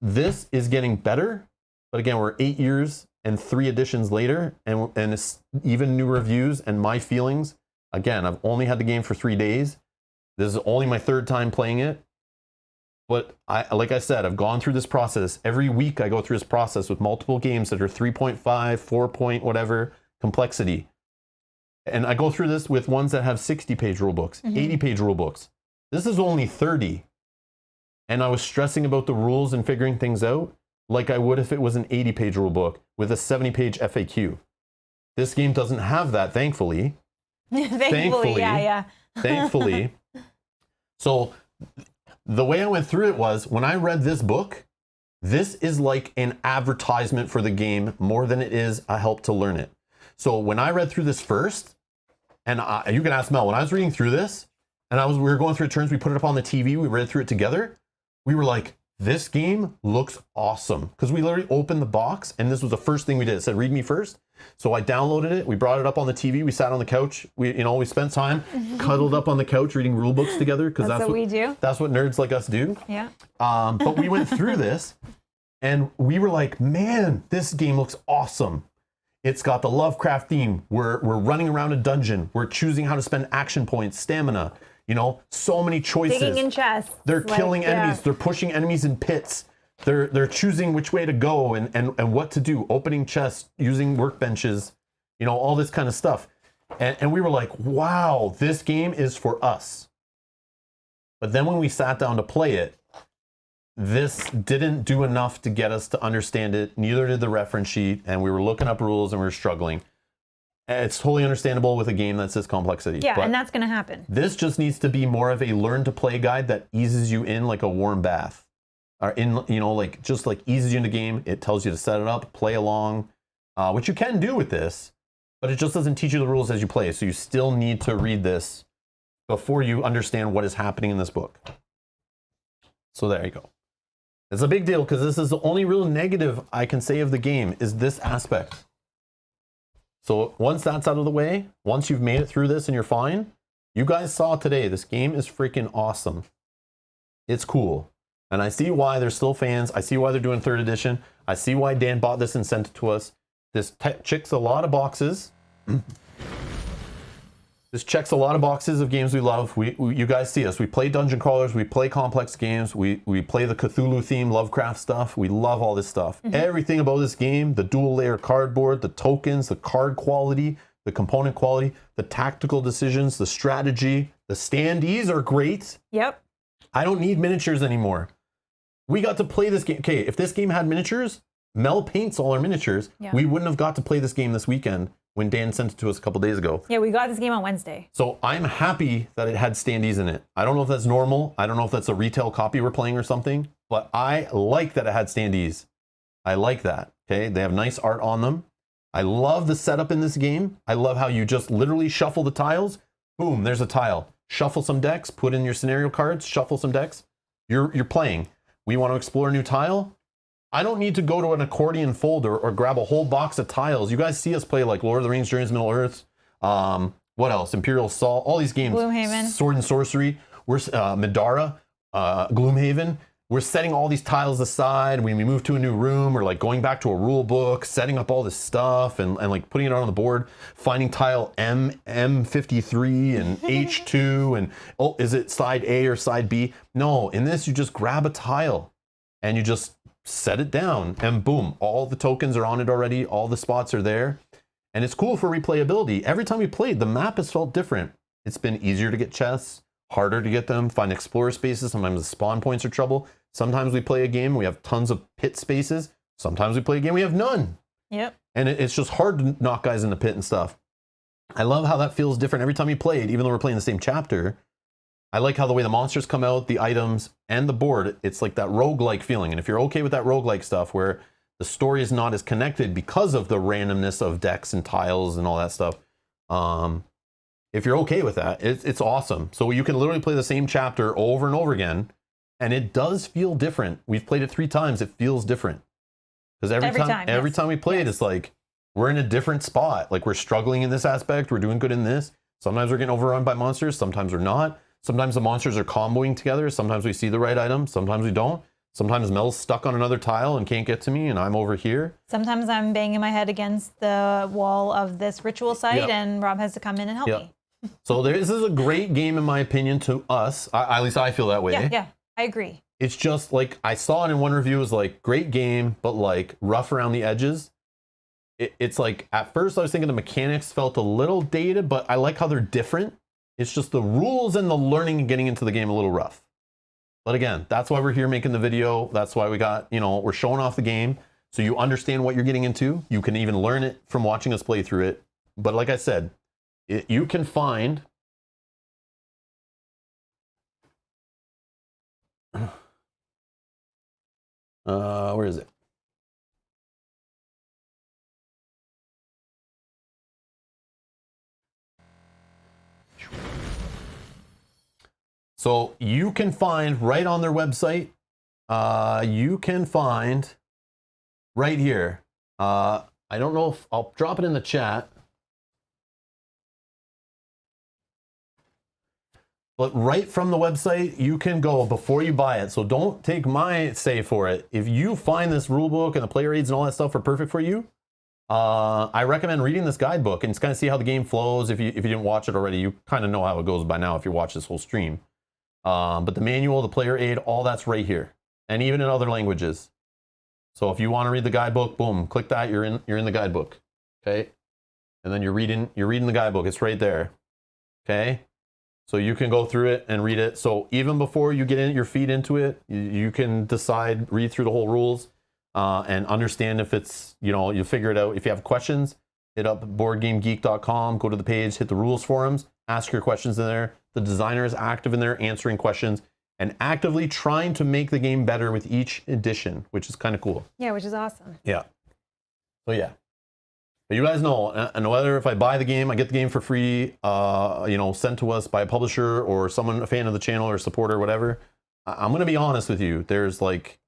[SPEAKER 1] This is getting better. But again, we're 8 years and 3 editions later, and it's even new reviews and my feelings. Again, I've only had the game for 3 days. This is only my 3rd time playing it. But like I said, I've gone through this process. Every week I go through this process with multiple games that are 3.5, 4 point, whatever, complexity. And I go through this with ones that have 60-page rulebooks, 80-page rulebooks. This is only 30. And I was stressing about the rules and figuring things out like I would if it was an 80-page rulebook with a 70-page FAQ. This game doesn't have that, thankfully.
[SPEAKER 2] Thankfully, yeah.
[SPEAKER 1] Thankfully. So the way I went through it was, when I read this book, this is like an advertisement for the game more than it is a help to learn it. So when I read through this first, and you can ask Mel, when I was reading through this, and we were going through turns, we put it up on the TV, we read through it together, we were like, this game looks awesome. Because we literally opened the box, and this was the first thing we did. It said, read me first. So I downloaded it, we brought it up on the TV, we sat on the couch, we spent time cuddled up on the couch reading rule books together, because that's what we do. That's what nerds like us do.
[SPEAKER 2] Yeah.
[SPEAKER 1] But we went through this, and we were like, man, this game looks awesome. It's got the Lovecraft theme. We're running around a dungeon. We're choosing how to spend action points, stamina. So many choices.
[SPEAKER 2] Digging in chests.
[SPEAKER 1] They're killing enemies. They're pushing enemies in pits. They're choosing which way to go and what to do. Opening chests, using workbenches, all this kind of stuff. And we were like, wow, this game is for us. But then when we sat down to play it, this didn't do enough to get us to understand it. Neither did the reference sheet. And we were looking up rules and we were struggling. It's totally understandable with a game that's this complexity.
[SPEAKER 2] Yeah, and that's going to happen.
[SPEAKER 1] This just needs to be more of a learn to play guide that eases you in like a warm bath. Or just eases you in the game. It tells you to set it up, play along, which you can do with this, but it just doesn't teach you the rules as you play. So you still need to read this before you understand what is happening in this book. So there you go. It's a big deal because this is the only real negative I can say of the game is this aspect. So once that's out of the way, once you've made it through this and you're fine, you guys saw today, this game is freaking awesome. It's cool. And I see why there's still fans. I see why they're doing 3rd edition. I see why Dan bought this and sent it to us. This checks a lot of boxes. This checks a lot of boxes of games we love. You guys see us. We play dungeon crawlers. We play complex games. We play the Cthulhu theme, Lovecraft stuff. We love all this stuff. Everything about this game, the dual layer cardboard, the tokens, the card quality, the component quality, the tactical decisions, the strategy, the standees are great.
[SPEAKER 2] Yep.
[SPEAKER 1] I don't need miniatures anymore. We got to play this game. Okay, if this game had miniatures, Mel paints all our miniatures. Yeah. We wouldn't have got to play this game this weekend when Dan sent it to us a couple days ago.
[SPEAKER 2] Yeah, we got this game on Wednesday.
[SPEAKER 1] So I'm happy that it had standees in it. I don't know if that's normal. I don't know if that's a retail copy we're playing or something, but I like that it had standees. I like that, okay? They have nice art on them. I love the setup in this game. I love how you just literally shuffle the tiles. Boom, there's a tile. Shuffle some decks, put in your scenario cards, shuffle some decks. You're playing. we want to explore a new tile. I don't need to go to an accordion folder or grab a whole box of tiles. You guys see us play like Lord of the Rings, Journeys to Middle Earth. What else? Imperial Assault, all these games.
[SPEAKER 2] Gloomhaven.
[SPEAKER 1] Sword and Sorcery. We're Madara, Gloomhaven. We're setting all these tiles aside when we move to a new room, or like going back to a rule book, setting up all this stuff and like putting it on the board, finding tile M53 and H2 and, oh, is it side A or side B? No, in this you just grab a tile and you just set it down and boom, all the tokens are on it already, all the spots are there. And it's cool for replayability. Every time we played, the map has felt different. It's been easier to get chests, harder to get them, find explorer spaces. Sometimes the spawn points are trouble. Sometimes we play a game, we have tons of pit spaces. Sometimes we play a game, we have none.
[SPEAKER 2] Yep.
[SPEAKER 1] And it's just hard to knock guys in the pit and stuff. I love how that feels different every time you played, even though we're playing the same chapter. I like how the way the monsters come out, the items, and the board, it's like that roguelike feeling. And if you're okay with that roguelike stuff where the story is not as connected because of the randomness of decks and tiles and all that stuff, if you're okay with that, it's awesome. So you can literally play the same chapter over and over again, and it does feel different. We've played it 3 times. It feels different. Because every time we play it, it's like we're in a different spot. Like we're struggling in this aspect. We're doing good in this. Sometimes we're getting overrun by monsters. Sometimes we're not. Sometimes the monsters are comboing together. Sometimes we see the right item. Sometimes we don't. Sometimes Mel's stuck on another tile and can't get to me, and I'm over here.
[SPEAKER 2] Sometimes I'm banging my head against the wall of this ritual site, and Rob has to come in and help me.
[SPEAKER 1] So this is a great game, in my opinion, to us. At least I feel that way.
[SPEAKER 2] Yeah, I agree.
[SPEAKER 1] It's just like, I saw it in one review as like, great game, but like rough around the edges. It's like, at first I was thinking the mechanics felt a little dated, but I like how they're different. It's just the rules and the learning and getting into the game a little rough. But again, that's why we're here making the video. That's why we got, we're showing off the game. So you understand what you're getting into. You can even learn it from watching us play through it. But like I said, you can find... where is it? So you can find right on their website, you can find right here. I don't know if I'll drop it in the chat. But right from the website, you can go before you buy it. So don't take my say for it. If you find this rule book and the player aids and all that stuff are perfect for you, I recommend reading this guidebook and just kind of see how the game flows. If you didn't watch it already, you kind of know how it goes by now if you watch this whole stream. But the manual, the player aid, all that's right here, and even in other languages. So if you want to read the guidebook, boom, click that. You're in the guidebook, okay? And then you're reading the guidebook. It's right there, okay? So you can go through it and read it. So even before you get your feet into it, you can decide, read through the whole rules, and understand if it's, you figure it out. If you have questions, hit up boardgamegeek.com, go to the page, hit the rules forums, ask your questions in there. The designer is active in there answering questions and actively trying to make the game better with each edition, which is kind of cool.
[SPEAKER 2] Yeah, which is awesome.
[SPEAKER 1] Yeah. So yeah. But you guys know, and whether if I buy the game, I get the game for free, sent to us by a publisher or someone, a fan of the channel or supporter, whatever, I'm going to be honest with you. There's like,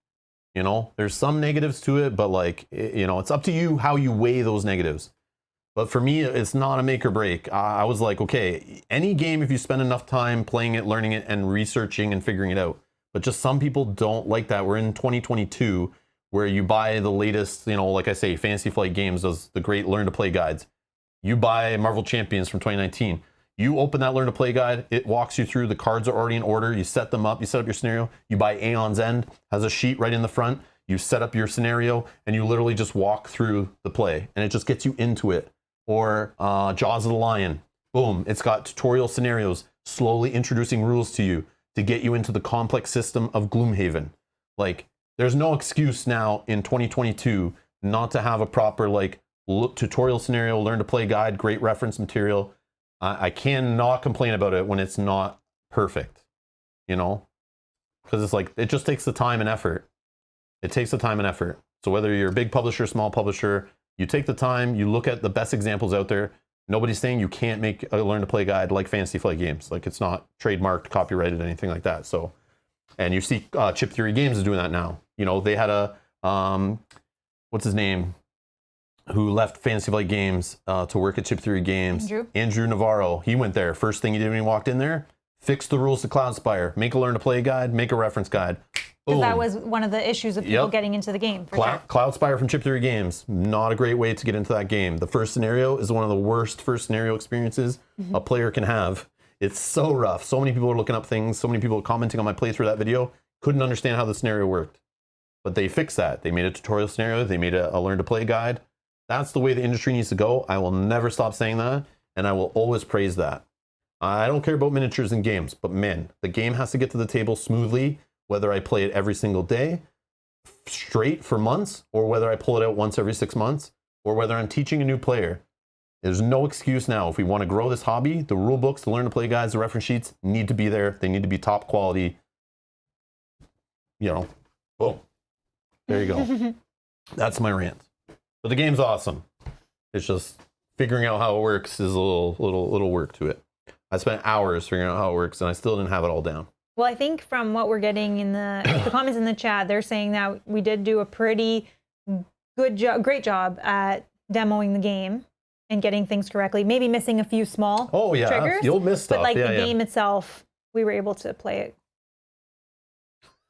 [SPEAKER 1] there's some negatives to it, but like, it's up to you how you weigh those negatives. But for me, it's not a make or break. I was like, okay, any game, if you spend enough time playing it, learning it, and researching and figuring it out. But just some people don't like that. We're in 2022, where you buy the latest, like I say, Fantasy Flight Games does the great Learn to Play guides. You buy Marvel Champions from 2019. You open that Learn to Play guide, it walks you through, the cards are already in order, you set them up, you set up your scenario. You buy Aeon's End, has a sheet right in the front, you set up your scenario, and you literally just walk through the play, and it just gets you into it. Or Jaws of the Lion, boom, it's got tutorial scenarios, slowly introducing rules to you to get you into the complex system of Gloomhaven. Like, there's no excuse now in 2022 not to have a proper tutorial scenario, Learn to Play guide, great reference material. I cannot complain about it when it's not perfect, because it's like, it just takes the time and effort. It takes the time and effort. So whether you're a big publisher, small publisher, you take the time, you look at the best examples out there. Nobody's saying you can't make a Learn to Play guide like Fantasy Flight Games. Like, it's not trademarked, copyrighted, anything like that. So And you see Chip Theory Games is doing that now. You know, they had a, what's his name? Who left Fantasy Flight Games to work at Chip Theory Games. Andrew Navarro. He went there. First thing he did when he walked in there, fix the rules to Cloudspire. Make a learn to play guide, make a reference guide.
[SPEAKER 2] Because that was one of the issues of people getting into the game.
[SPEAKER 1] Cloudspire from Chip Theory Games. Not a great way to get into that game. The first scenario is one of the worst first scenario experiences a player can have. It's so rough. So many people are looking up things. So many people are commenting on my playthrough of that video. Couldn't understand how the scenario worked. But they fixed that. They made a tutorial scenario. They made a learn to play guide. That's the way the industry needs to go. I will never stop saying that. And I will always praise that. I don't care about miniatures in games, but man, the game has to get to the table smoothly, whether I play it every single day, straight for months, or whether I pull it out once every 6 months, or whether I'm teaching a new player. There's no excuse now. If we want to grow this hobby, the rule books, the learn to play guides, the reference sheets need to be there. They need to be top quality. You know, boom. There you go. That's my rant. But the game's awesome. It's just figuring out how it works is a little work to it. I spent hours figuring out how it works, and I still didn't have it all down.
[SPEAKER 2] Well, I think from what we're getting in the comments in the chat, they're saying that we did do a pretty great job at demoing the game and getting things correctly. Maybe missing a few small triggers.
[SPEAKER 1] You'll miss stuff.
[SPEAKER 2] But like the game itself, we were able to play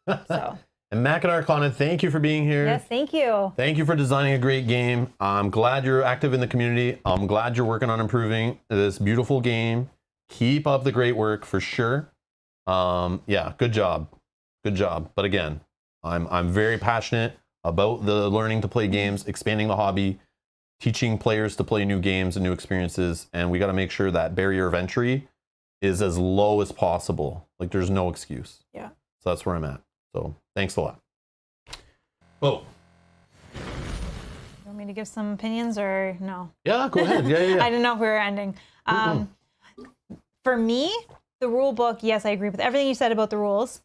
[SPEAKER 2] it. So.
[SPEAKER 1] And Machina Arcana, thank you for being here.
[SPEAKER 2] Yes, thank you.
[SPEAKER 1] Thank you for designing a great game. I'm glad you're active in the community. I'm glad you're working on improving this beautiful game. Keep up the great work for sure. Yeah, good job. Good job. But again, I'm very passionate about the learning to play games, expanding the hobby, teaching players to play new games and new experiences. And we got to make sure that barrier of entry is as low as possible. Like there's no excuse.
[SPEAKER 2] Yeah.
[SPEAKER 1] So that's where I'm at. So thanks a lot. Oh.
[SPEAKER 2] You want me to give some opinions or no?
[SPEAKER 1] Yeah, go ahead. Yeah.
[SPEAKER 2] I didn't know if we were ending. For me, the rule book, yes, I agree with everything you said about the rules.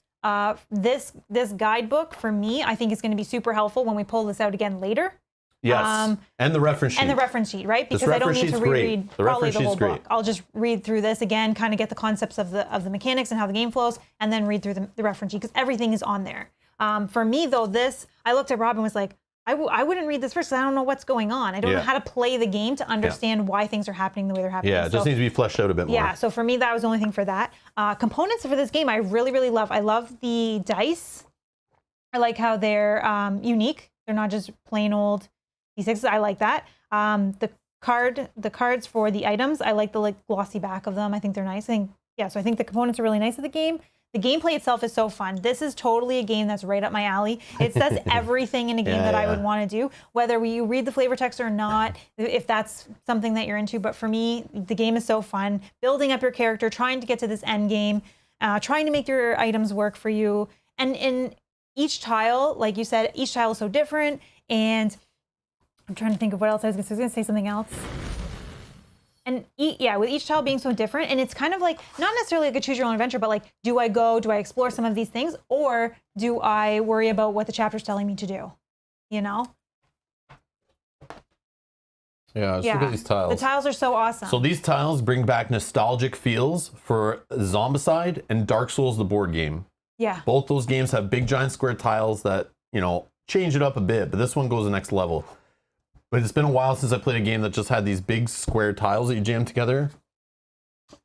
[SPEAKER 2] This guidebook for me, I think is going to be super helpful when we pull this out again later.
[SPEAKER 1] Yes, and the reference sheet.
[SPEAKER 2] And the reference sheet, right? Because I don't need to reread probably the whole book. I'll just read through this again, kind of get the concepts of the mechanics and how the game flows, and then read through the reference sheet because everything is on there. For me, though, I looked at Rob and was like, I wouldn't read this first because I don't know what's going on. I don't know how to play the game to understand why things are happening the way they're happening.
[SPEAKER 1] Yeah, it just needs to be fleshed out a bit more.
[SPEAKER 2] Yeah, so for me, that was the only thing for that. Components for this game, I really, really love. I love the dice. I like how they're unique. They're not just plain old D6s. I like that. The cards for the items, I like the glossy back of them. I think they're nice. So I think the components are really nice of the game. The gameplay itself is so fun. This is totally a game that's right up my alley. It says everything in a game that I would want to do, whether you read the flavor text or not, if that's something that you're into. But for me, the game is so fun. Building up your character, trying to get to this end game, trying to make your items work for you. And in each tile, like you said, each tile is so different. And I'm trying to think of what else I was going to say something else. And with each tile being so different, and it's kind of like, not necessarily like a choose your own adventure, but like, do I explore some of these things, or do I worry about what the chapter's telling me to do? You know?
[SPEAKER 1] Yeah, let's look at these tiles.
[SPEAKER 2] The tiles are so awesome.
[SPEAKER 1] So these tiles bring back nostalgic feels for Zombicide and Dark Souls, the board game.
[SPEAKER 2] Yeah.
[SPEAKER 1] Both those games have big giant square tiles that, change it up a bit, but this one goes the next level. But it's been a while since I played a game that just had these big square tiles that you jam together.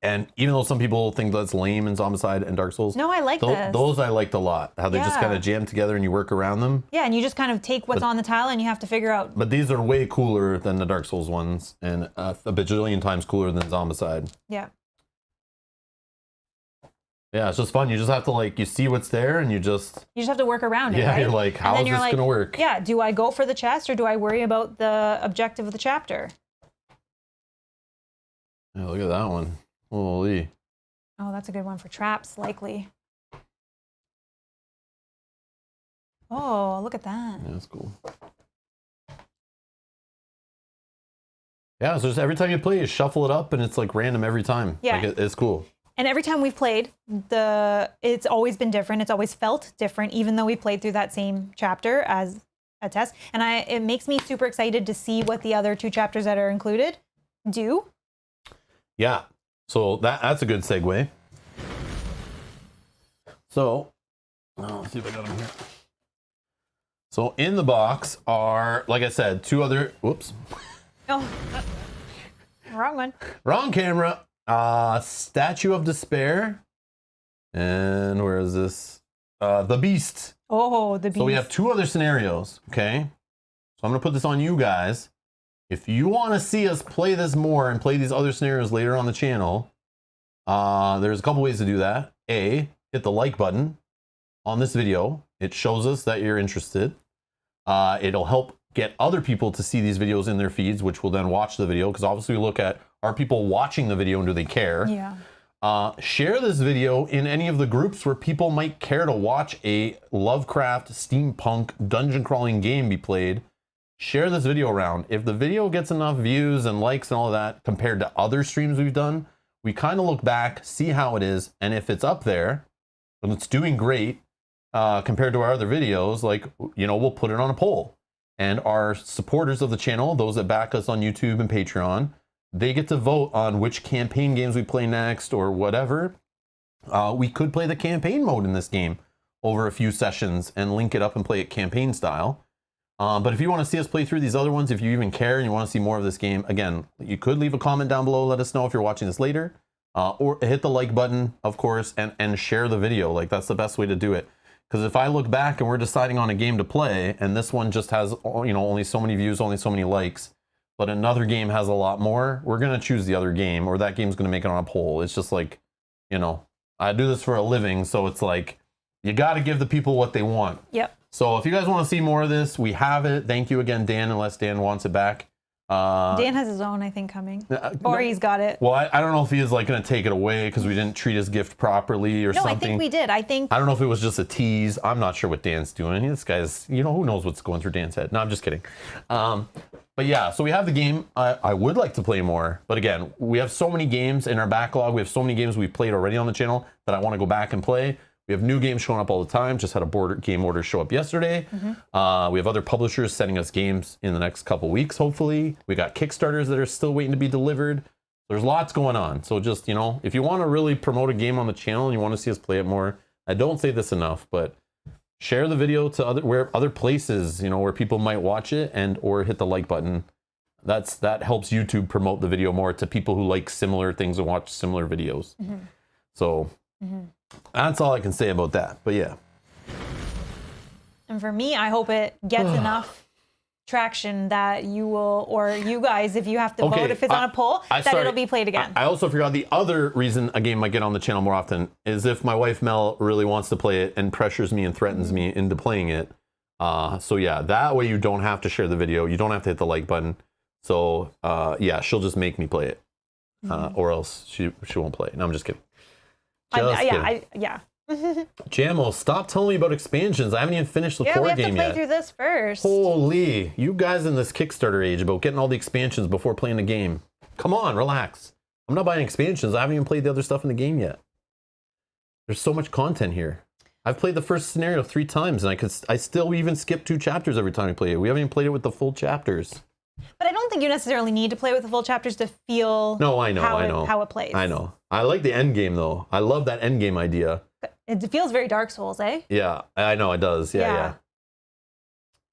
[SPEAKER 1] And even though some people think that's lame in Zombicide and Dark Souls,
[SPEAKER 2] no, I like this.
[SPEAKER 1] Those I liked a lot. How they just kind of jam together and you work around them.
[SPEAKER 2] Yeah, and you just kind of take what's on the tile and you have to figure out.
[SPEAKER 1] But these are way cooler than the Dark Souls ones, and a bajillion times cooler than Zombicide.
[SPEAKER 2] Yeah.
[SPEAKER 1] Yeah, it's just fun. You just have to you see what's there, and you just
[SPEAKER 2] have to work around it.
[SPEAKER 1] Yeah,
[SPEAKER 2] right?
[SPEAKER 1] You're like, how is this gonna work?
[SPEAKER 2] Yeah, do I go for the chest or do I worry about the objective of the chapter?
[SPEAKER 1] Yeah, look at that one. Holy.
[SPEAKER 2] Oh, that's a good one for traps, likely. Oh, look at that.
[SPEAKER 1] Yeah, that's cool. Yeah, so just every time you play, you shuffle it up, and it's like random every time.
[SPEAKER 2] Yeah,
[SPEAKER 1] it's cool.
[SPEAKER 2] And every time we've played, it's always been different. It's always felt different, even though we played through that same chapter as a test. And it makes me super excited to see what the other 2 chapters that are included do.
[SPEAKER 1] Yeah, so that's a good segue. So Oh, let's see if I got them here. So in the box are, like I said, two other, whoops.
[SPEAKER 2] Oh, wrong one.
[SPEAKER 1] Wrong camera. Statue of Despair. And where is this? The Beast.
[SPEAKER 2] Oh, the beast.
[SPEAKER 1] So we have two other scenarios, okay? So I'm gonna put this on you guys. If you wanna see us play this more and play these other scenarios later on the channel, there's a couple ways to do that. A, hit the like button on this video. It shows us that you're interested. It'll help get other people to see these videos in their feeds, which will then watch the video, because obviously we look at, are people watching the video and do they care?
[SPEAKER 2] Yeah.
[SPEAKER 1] Share this video in any of the groups where people might care to watch a Lovecraft, steampunk, dungeon crawling game be played. Share this video around. If the video gets enough views and likes and all of that compared to other streams we've done, we kind of look back, see how it is, and if it's up there and it's doing great, compared to our other videos, like, you know, we'll put it on a poll. And our supporters of the channel, those that back us on YouTube and Patreon, they get to vote on which campaign games we play next or whatever. We could play the campaign mode in this game over a few sessions and link it up and play it campaign style. But if you want to see us play through these other ones, if you even care and you want to see more of this game, again, you could leave a comment down below. Let us know if you're watching this later. Or hit the like button, of course, and share the video. Like, that's the best way to do it. Because if I look back and we're deciding on a game to play, and this one just has, you know, only so many views, only so many likes, but another game has a lot more, we're going to choose the other game, or that game's going to make it on a poll. It's just like, you know, I do this for a living, so it's like, you got to give the people what they want.
[SPEAKER 2] Yep.
[SPEAKER 1] So if you guys want to see more of this, we have it. Thank you again, Dan, unless Dan wants it back.
[SPEAKER 2] Dan has his own, I think, coming. Or he's got it.
[SPEAKER 1] Well, I don't know if he is like going to take it away because we didn't treat his gift properly or something.
[SPEAKER 2] No, I think we did. I don't
[SPEAKER 1] know if it was just a tease. I'm not sure what Dan's doing. This guy's, you know, who knows what's going through Dan's head. No, I'm just kidding. But yeah, so we have the game. I would like to play more. But again, we have so many games in our backlog. We have so many games we've played already on the channel that I want to go back and play. We have new games showing up all the time. Just had a game order show up yesterday. Mm-hmm. We have other publishers sending us games in the next couple weeks, hopefully. We got Kickstarters that are still waiting to be delivered. There's lots going on. So just, you know, if you want to really promote a game on the channel and you want to see us play it more, I don't say this enough, but share the video to other places, you know, where people might watch it, and or hit the like button. That helps YouTube promote the video more to people who like similar things and watch similar videos. Mm-hmm. So that's all I can say about that. But yeah.
[SPEAKER 2] And for me, I hope it gets enough traction that you will, or you guys, if you have to vote, if it's on a poll, that it'll be played again.
[SPEAKER 1] I also forgot the other reason a game might get on the channel more often is if my wife Mel really wants to play it and pressures me and threatens me into playing it. So yeah, that way you don't have to share the video. You don't have to hit the like button. So yeah, she'll just make me play it, or else she won't play it. No, I'm just kidding.
[SPEAKER 2] Yeah.
[SPEAKER 1] Jamo, stop telling me about expansions. I haven't even finished the core game yet.
[SPEAKER 2] Yeah, we have to play through this first.
[SPEAKER 1] Holy, you guys in this Kickstarter age about getting all the expansions before playing the game. Come on, relax. I'm not buying expansions. I haven't even played the other stuff in the game yet. There's so much content here. I've played the first scenario 3 times, and I still even skip 2 chapters every time I play it. We haven't even played it with the full chapters.
[SPEAKER 2] But I don't think you necessarily need to play with the full chapters to feel how it plays.
[SPEAKER 1] I know. I like the end game, though. I love that end game idea.
[SPEAKER 2] It feels very Dark Souls, eh?
[SPEAKER 1] Yeah, I know it does. Yeah.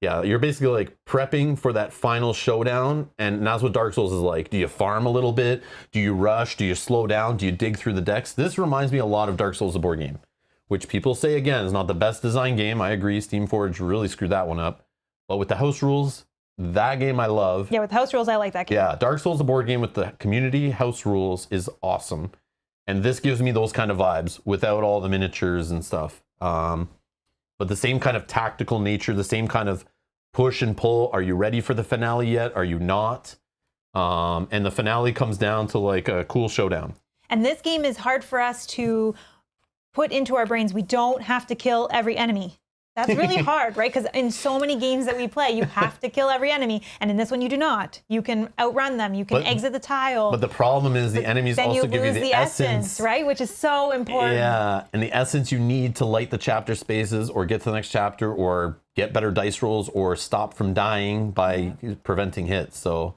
[SPEAKER 1] You're basically like prepping for that final showdown, and that's what Dark Souls is like. Do you farm a little bit? Do you rush? Do you slow down? Do you dig through the decks? This reminds me a lot of Dark Souls, the board game, which people say, again, is not the best design game. I agree. Steamforge really screwed that one up. But with the house rules, that game I love.
[SPEAKER 2] Yeah, with house rules, I like that game.
[SPEAKER 1] Yeah, Dark Souls, the board game with the community house rules is awesome. And this gives me those kind of vibes without all the miniatures and stuff. But the same kind of tactical nature, the same kind of push and pull. Are you ready for the finale yet? Are you not? And the finale comes down to like a cool showdown.
[SPEAKER 2] And this game is hard for us to put into our brains. We don't have to kill every enemy. That's really hard, right? Because in so many games that we play, you have to kill every enemy. And in this one, you do not. You can outrun them. You can exit the tile.
[SPEAKER 1] But the problem is the enemies also give you the essence,
[SPEAKER 2] right? Which is so important.
[SPEAKER 1] Yeah, and the essence you need to light the chapter spaces or get to the next chapter or get better dice rolls or stop from dying by preventing hits. So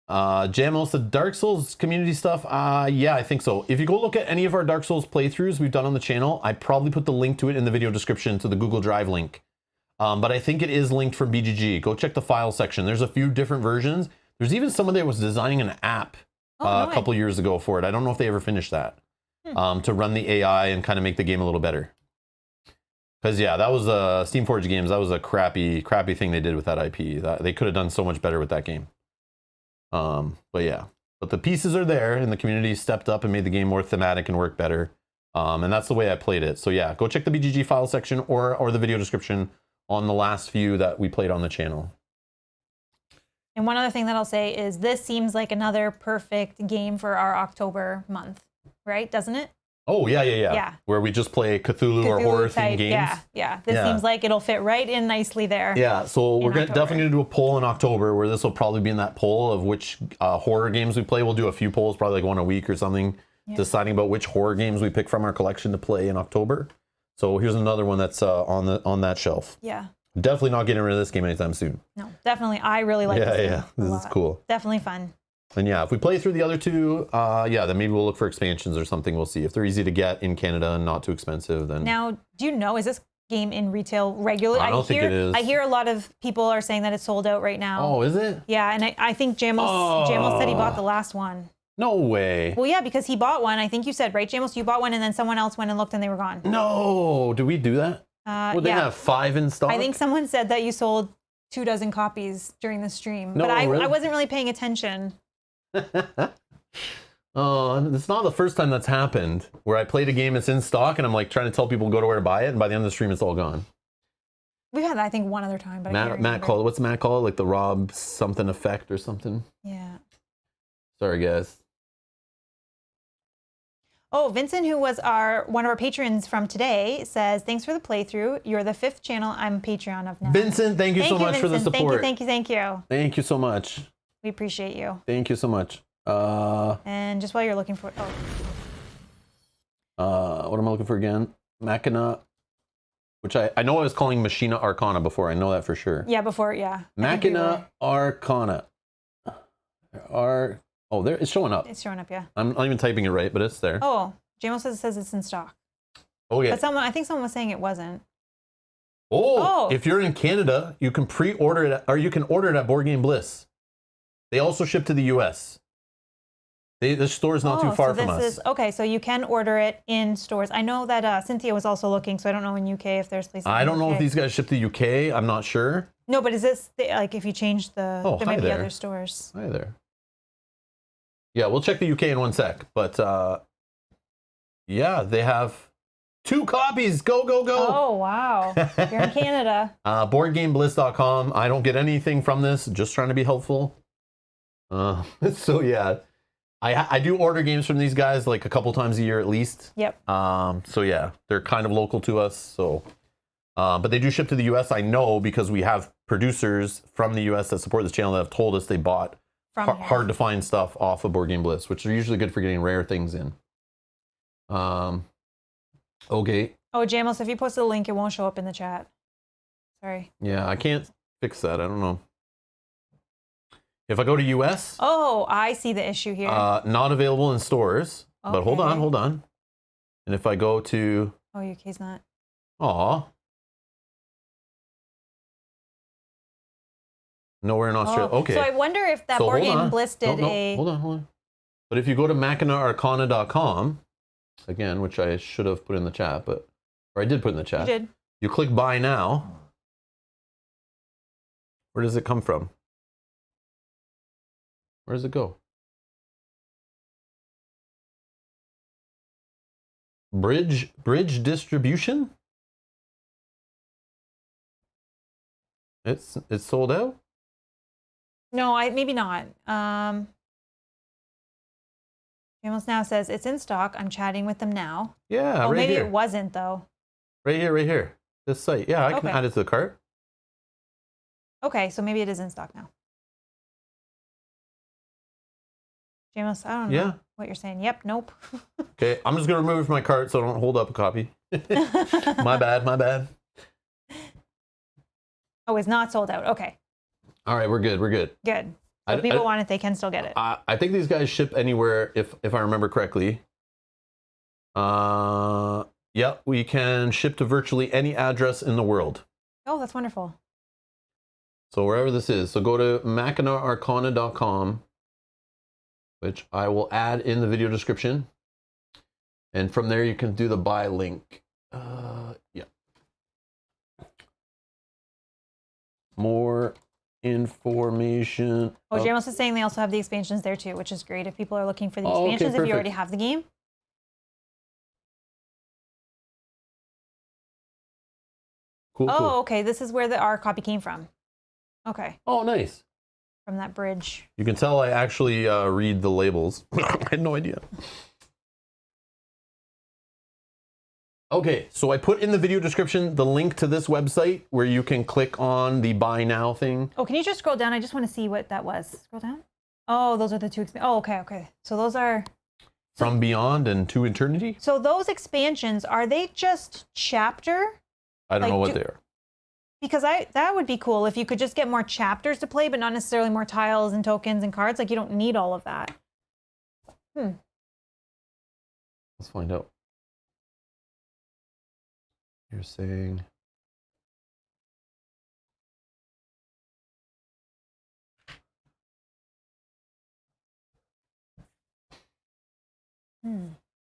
[SPEAKER 1] Jamos, the Dark Souls community stuff. Yeah, I think so. If you go look at any of our Dark Souls playthroughs we've done on the channel, I probably put the link to it in the video description to the Google Drive link. But I think it is linked from BGG. Go check the file section. There's a few different versions. There's even someone that was designing an app a couple years ago for it. I don't know if they ever finished that. To run the AI and kind of make the game a little better. Because yeah, that was Steamforged Games. That was a crappy thing they did with that IP. They could have done so much better with that game. But yeah, but the pieces are there, and the community stepped up and made the game more thematic and work better. And that's the way I played it. So yeah, go check the BGG file section or the video description on the last few that we played on the channel.
[SPEAKER 2] And one other thing that I'll say is this seems like another perfect game for our October month, right? Doesn't it?
[SPEAKER 1] Oh, yeah. Where we just play Cthulhu or horror-themed games.
[SPEAKER 2] Yeah. This seems like it'll fit right in nicely there.
[SPEAKER 1] Yeah, so we're definitely going to do a poll in October, where this will probably be in that poll of which horror games we play. We'll do a few polls, probably like one a week or something, deciding about which horror games we pick from our collection to play in October. So here's another one that's on that shelf.
[SPEAKER 2] Yeah.
[SPEAKER 1] Definitely not getting rid of this game anytime soon.
[SPEAKER 2] No, definitely. I really like this game.
[SPEAKER 1] Yeah, this is cool.
[SPEAKER 2] Definitely fun.
[SPEAKER 1] And yeah, if we play through the other two, then maybe we'll look for expansions or something. We'll see. If they're easy to get in Canada and not too expensive, then...
[SPEAKER 2] Now, do you know, is this game in retail regularly?
[SPEAKER 1] I don't think it is.
[SPEAKER 2] I hear a lot of people are saying that it's sold out right now.
[SPEAKER 1] Oh, is it?
[SPEAKER 2] Yeah, and I think Jamos said he bought the last one.
[SPEAKER 1] No way.
[SPEAKER 2] Well, yeah, because he bought one. I think you said, right, Jamos? You bought one, and then someone else went and looked, and they were gone.
[SPEAKER 1] No. Did we do that? Would they have 5 in stock?
[SPEAKER 2] I think someone said that you sold 24 copies during the stream.
[SPEAKER 1] No,
[SPEAKER 2] but I
[SPEAKER 1] really?
[SPEAKER 2] I wasn't really paying attention.
[SPEAKER 1] Oh, it's not the first time that's happened, where I played a game that's in stock, and I'm like trying to tell people go to where to buy it, and by the end of the stream, it's all gone.
[SPEAKER 2] We've had that, I think, one other time, but
[SPEAKER 1] Matt called it. What's Matt called it? Like the Rob something effect or something?
[SPEAKER 2] Yeah.
[SPEAKER 1] Sorry, guys.
[SPEAKER 2] Oh, Vincent, who was one of our patrons from today, says, thanks for the playthrough. You're the 5th channel I'm Patreon of now.
[SPEAKER 1] Vincent, thank you so much for the support.
[SPEAKER 2] Thank you.
[SPEAKER 1] Thank you so much.
[SPEAKER 2] We appreciate you.
[SPEAKER 1] Thank you so much.
[SPEAKER 2] And just while you're looking for...
[SPEAKER 1] what am I looking for again? Machina, which I know I was calling Machina Arcana before. I know that for sure.
[SPEAKER 2] Yeah, before, yeah.
[SPEAKER 1] Machina Arcana. Oh, there it's showing up.
[SPEAKER 2] It's showing up, yeah.
[SPEAKER 1] I'm not even typing it right, but it's there.
[SPEAKER 2] Oh, Jamo says it's in stock.
[SPEAKER 1] Oh, yeah.
[SPEAKER 2] But I think someone was saying it wasn't.
[SPEAKER 1] Oh, if you're in Canada, you can pre-order it, or you can order it at Board Game Bliss. They also ship to the US. The store is not too far from us.
[SPEAKER 2] Okay, so you can order it in stores. I know that Cynthia was also looking, so I don't know in UK if there's places.
[SPEAKER 1] I don't know if these guys ship to UK. I'm not sure.
[SPEAKER 2] No, but is this, like, if you change there might be other stores.
[SPEAKER 1] Hi there. Yeah, we'll check the UK in one sec. But yeah, they have 2 copies. Go, go, go.
[SPEAKER 2] Oh, wow. You're in Canada.
[SPEAKER 1] BoardGameBliss.com. I don't get anything from this. Just trying to be helpful. So yeah, I do order games from these guys like a couple times a year at least.
[SPEAKER 2] Yep.
[SPEAKER 1] So yeah, they're kind of local to us. So, but they do ship to the US. I know because we have producers from the US that support this channel that have told us they bought hard to find stuff off of Board Game Bliss, which are usually good for getting rare things in. Okay.
[SPEAKER 2] Oh, Jamos, if you post a link, it won't show up in the chat. Sorry.
[SPEAKER 1] Yeah, I can't fix that. I don't know. If I go to US.
[SPEAKER 2] Oh, I see the issue here.
[SPEAKER 1] Not available in stores. Okay. But hold on. And if I go to.
[SPEAKER 2] Oh, UK's not.
[SPEAKER 1] Aw. Nowhere in Australia.
[SPEAKER 2] Oh,
[SPEAKER 1] okay.
[SPEAKER 2] So I wonder if that Board Game Bliss did
[SPEAKER 1] Hold on. But if you go to machinaarcana.com, again, which I should have put in the chat, or I did put in the chat.
[SPEAKER 2] You did.
[SPEAKER 1] You click buy now. Where does it come from? Where does it go? Bridge distribution? It's sold out?
[SPEAKER 2] No, maybe not. Jamos now says it's in stock. I'm chatting with them now.
[SPEAKER 1] Yeah,
[SPEAKER 2] right maybe here. It wasn't though.
[SPEAKER 1] Right here. This site. Yeah, I can add it to the cart.
[SPEAKER 2] Okay, so maybe it is in stock now. Jamos, I don't know what you're saying. Yep, nope.
[SPEAKER 1] Okay, I'm just gonna remove it from my cart so I don't hold up a copy. My bad.
[SPEAKER 2] Oh, it's not sold out. Okay.
[SPEAKER 1] All right, we're good.
[SPEAKER 2] Good. So if people want it, they can still get it.
[SPEAKER 1] I think these guys ship anywhere, if I remember correctly. Yeah, we can ship to virtually any address in the world.
[SPEAKER 2] Oh, that's wonderful.
[SPEAKER 1] So wherever this is. So go to machinaarcana.com, which I will add in the video description. And from there, you can do the buy link. Yeah. More information.
[SPEAKER 2] Oh, Jamos is saying they also have the expansions there too, which is great if people are looking for the expansions if you already have the game.
[SPEAKER 1] Cool,
[SPEAKER 2] oh,
[SPEAKER 1] cool.
[SPEAKER 2] Okay. This is where our copy came from. Okay.
[SPEAKER 1] Oh, nice.
[SPEAKER 2] From that bridge.
[SPEAKER 1] You can tell I actually read the labels. I had no idea. Okay, so I put in the video description the link to this website where you can click on the buy now thing.
[SPEAKER 2] Oh, can you just scroll down? I just want to see what that was. Scroll down. Oh, those are the two. Oh, okay. So those are
[SPEAKER 1] From Beyond and To Eternity?
[SPEAKER 2] So those expansions, are they just chapter?
[SPEAKER 1] I don't know what they are.
[SPEAKER 2] Because that would be cool if you could just get more chapters to play, but not necessarily more tiles and tokens and cards. Like you don't need all of that.
[SPEAKER 1] Let's find out. You're saying...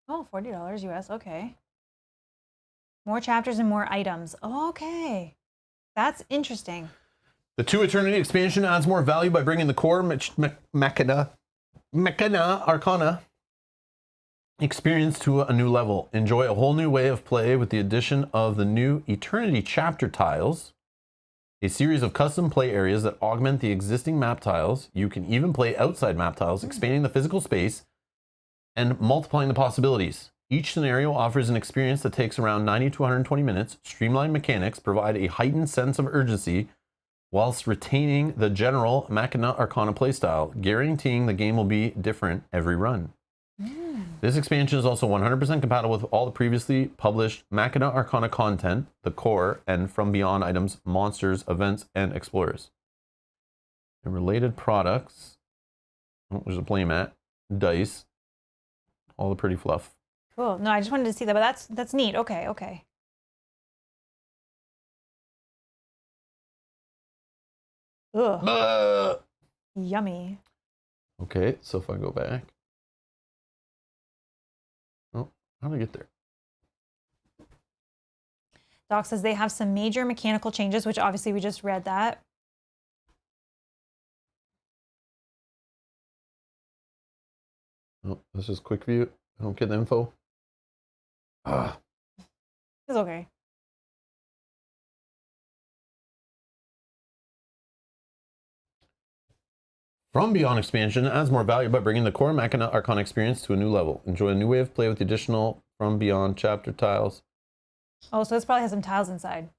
[SPEAKER 2] Oh, $40 US. Okay. More chapters and more items. Okay. That's interesting.
[SPEAKER 1] The To Eternity expansion adds more value by bringing the core Machina Arcana experience to a new level. Enjoy a whole new way of play with the addition of the new Eternity chapter tiles, a series of custom play areas that augment the existing map tiles. You can even play outside map tiles, expanding the physical space and multiplying the possibilities. Each scenario offers an experience that takes around 90 to 120 minutes. Streamlined mechanics provide a heightened sense of urgency whilst retaining the general Machina Arcana playstyle, guaranteeing the game will be different every run. This expansion is also 100% compatible with all the previously published Machina Arcana content, the core, and From Beyond items, monsters, events, and explorers. And related products, there's a playmat, dice, all the pretty fluff.
[SPEAKER 2] Cool. No, I just wanted to see that, but that's neat. Okay. Ugh. Yummy.
[SPEAKER 1] Okay, so if I go back. Oh, how did I get there?
[SPEAKER 2] Doc says they have some major mechanical changes, which obviously we just read that.
[SPEAKER 1] Oh, this is quick view. I don't get the info.
[SPEAKER 2] It's okay.
[SPEAKER 1] From Beyond expansion adds more value by bringing the core Machina Arcana experience to a new level. Enjoy a new way of play with the additional From Beyond chapter tiles.
[SPEAKER 2] Oh, so this probably has some tiles inside.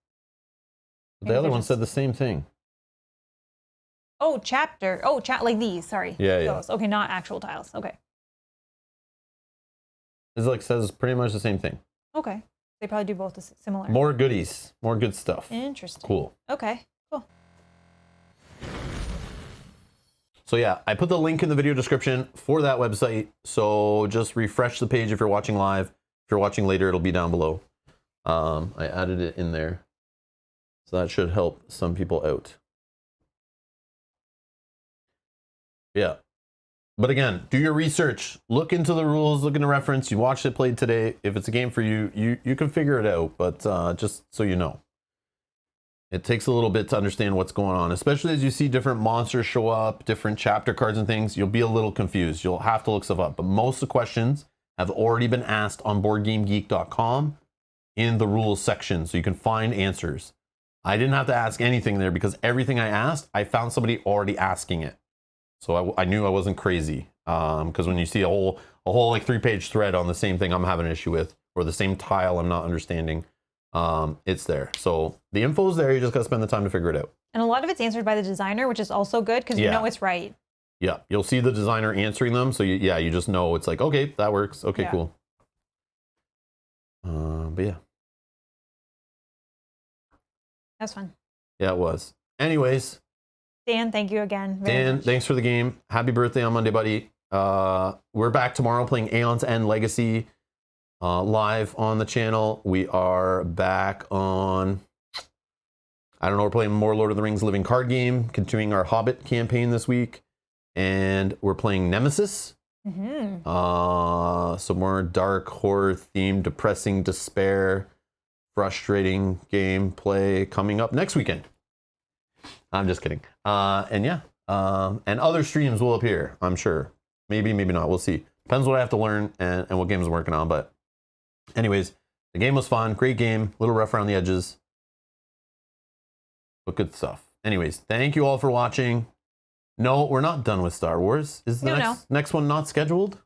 [SPEAKER 1] But the other one said the same thing.
[SPEAKER 2] Oh, chapter. Oh, like these. Sorry.
[SPEAKER 1] Yeah.
[SPEAKER 2] Those. Okay, not actual tiles. Okay.
[SPEAKER 1] It's like says pretty much the same thing.
[SPEAKER 2] Okay. They probably do both similar.
[SPEAKER 1] More goodies. More good stuff.
[SPEAKER 2] Interesting.
[SPEAKER 1] Cool.
[SPEAKER 2] Okay. Cool.
[SPEAKER 1] So yeah, I put the link in the video description for that website. So just refresh the page if you're watching live. If you're watching later, it'll be down below. I added it in there. So that should help some people out. Yeah. But again, do your research. Look into the rules, look into reference. You watched it played today. If it's a game for you, you can figure it out. But just so you know. It takes a little bit to understand what's going on, especially as you see different monsters show up, different chapter cards and things. You'll be a little confused. You'll have to look stuff up. But most of the questions have already been asked on BoardGameGeek.com in the rules section, so you can find answers. I didn't have to ask anything there because everything I asked, I found somebody already asking it. So I knew I wasn't crazy. Because when you see a whole like 3-page thread on the same thing I'm having an issue with, or the same tile I'm not understanding, it's there. So the info's there. You just got to spend the time to figure it out.
[SPEAKER 2] And a lot of it's answered by the designer, which is also good because you know it's right.
[SPEAKER 1] Yeah, you'll see the designer answering them. So you just know it's like, okay, that works. Okay, cool. But yeah.
[SPEAKER 2] That's fun.
[SPEAKER 1] Yeah, it was. Anyways,
[SPEAKER 2] Dan, thank you again. Very
[SPEAKER 1] Dan,
[SPEAKER 2] much.
[SPEAKER 1] thanks for the game. Happy birthday on Monday, buddy. We're back tomorrow playing Aeon's End Legacy live on the channel. We are back on, I don't know, we're playing more Lord of the Rings living card game, continuing our Hobbit campaign this week. And we're playing Nemesis. Some more dark horror themed, depressing, despair, frustrating gameplay coming up next weekend. I'm just kidding. And yeah, and other streams will appear, I'm sure. Maybe, maybe not. We'll see. Depends what I have to learn and what games I'm working on. But anyways, the game was fun. Great game. A little rough around the edges. But good stuff. Anyways, thank you all for watching. No, we're not done with Star Wars. Is the next one not scheduled?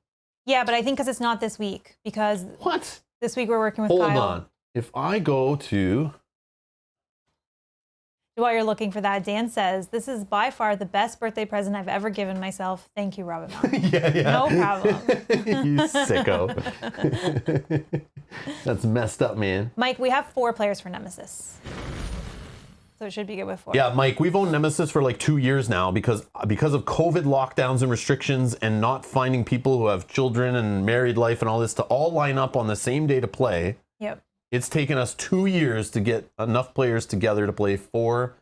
[SPEAKER 2] Yeah, but I think because it's not this week. Because
[SPEAKER 1] what?
[SPEAKER 2] This week we're working with
[SPEAKER 1] Hold
[SPEAKER 2] Kyle.
[SPEAKER 1] on. If I go to...
[SPEAKER 2] While you're looking for that, Dan says, this is by far the best birthday present I've ever given myself. Thank you, Robin.
[SPEAKER 1] Yeah.
[SPEAKER 2] No problem.
[SPEAKER 1] You sicko. That's messed up, man.
[SPEAKER 2] Mike, we have 4 players for Nemesis. So it should be good with 4.
[SPEAKER 1] Yeah, Mike, we've owned Nemesis for like 2 years now because of COVID lockdowns and restrictions and not finding people who have children and married life and all this to all line up on the same day to play.
[SPEAKER 2] Yep.
[SPEAKER 1] It's taken us 2 years to get enough players together to play 4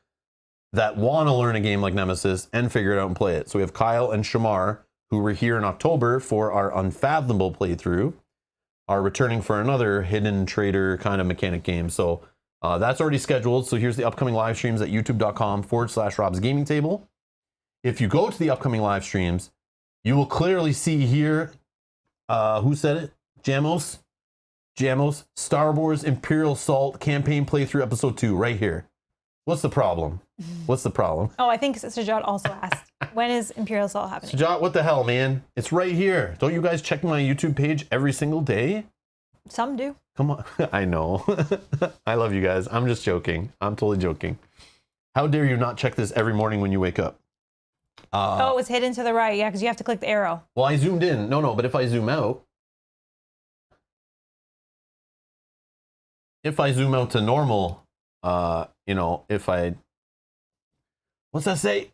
[SPEAKER 1] that want to learn a game like Nemesis and figure it out and play it. So we have Kyle and Shamar, who were here in October for our Unfathomable playthrough, are returning for another hidden trader kind of mechanic game. So that's already scheduled. So here's the upcoming live streams at youtube.com/Rob's Gaming Table. If you go to the upcoming live streams, you will clearly see here, who said it? Jamos, Star Wars Imperial Assault campaign playthrough episode 2 right here. What's the problem? What's the problem?
[SPEAKER 2] Oh, I think Sajat also asked, when is Imperial Assault happening?
[SPEAKER 1] Sajat, what the hell, man? It's right here. Don't you guys check my YouTube page every single day?
[SPEAKER 2] Some do.
[SPEAKER 1] Come on. I know. I love you guys. I'm just joking. I'm totally joking. How dare you not check this every morning when you wake up?
[SPEAKER 2] Oh, it was hidden to the right. Yeah, because you have to click the arrow.
[SPEAKER 1] Well, I zoomed in. No, but if I zoom out, to normal, what's that say?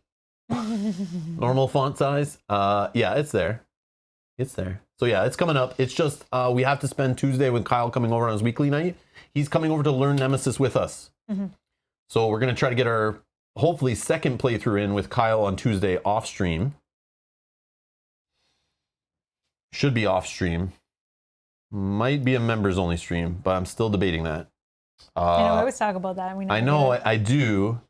[SPEAKER 1] Normal font size. Yeah, it's there. So yeah, it's coming up. It's just, we have to spend Tuesday with Kyle coming over on his weekly night. He's coming over to learn Nemesis with us. So we're going to try to get our, hopefully, second playthrough in with Kyle on Tuesday off stream. Should be off stream. Might be a members only stream, but I'm still debating that.
[SPEAKER 2] I know, I always talk about that.
[SPEAKER 1] I know, I do.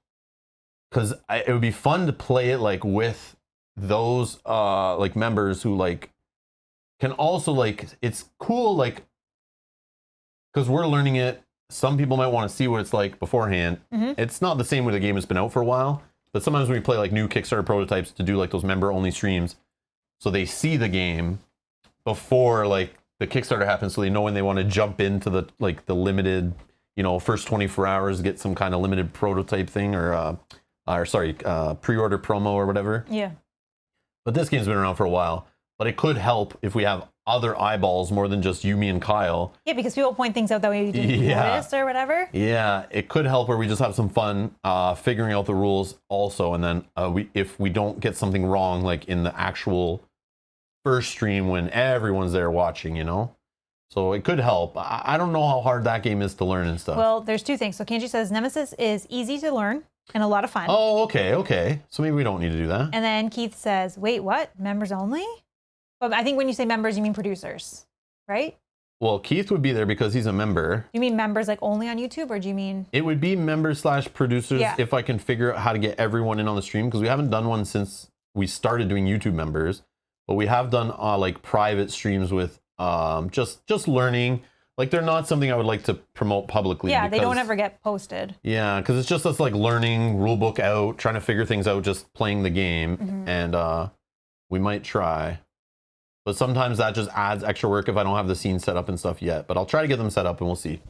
[SPEAKER 1] Because it would be fun to play it like with those like members who like can also like, it's cool like, because we're learning it. Some people might want to see what it's like beforehand. It's not the same when the game has been out for a while, but sometimes when we play like new Kickstarter prototypes to do like those member only streams, so they see the game before like the Kickstarter happens, so they know when they want to jump into the like the limited, first 24 hours, get some kind of limited prototype thing or pre-order promo or whatever.
[SPEAKER 2] Yeah.
[SPEAKER 1] But this game's been around for a while, but it could help if we have other eyeballs more than just you, me, and Kyle.
[SPEAKER 2] Yeah, because people point things out that we didn't notice or whatever.
[SPEAKER 1] Yeah, it could help where we just have some fun figuring out the rules also, and then if we don't get something wrong, like in the actual first stream when everyone's there watching, So it could help. I don't know how hard that game is to learn and stuff.
[SPEAKER 2] Well, there's 2 things. So Kanji says Nemesis is easy to learn and a lot of fun.
[SPEAKER 1] Oh, okay. So maybe we don't need to do that.
[SPEAKER 2] And then Keith says, wait, what? Members only? But I think when you say members, you mean producers, right?
[SPEAKER 1] Well, Keith would be there because he's a member.
[SPEAKER 2] You mean members like only on YouTube, or do you mean?
[SPEAKER 1] It would be members/producers if I can figure out how to get everyone in on the stream, because we haven't done one since we started doing YouTube members. But we have done like private streams with just learning. Like they're not something I would like to promote publicly.
[SPEAKER 2] Yeah, they don't ever get posted.
[SPEAKER 1] Yeah, because it's just us like learning, rule book out, trying to figure things out, just playing the game. And we might try. But sometimes that just adds extra work if I don't have the scene set up and stuff yet. But I'll try to get them set up and we'll see.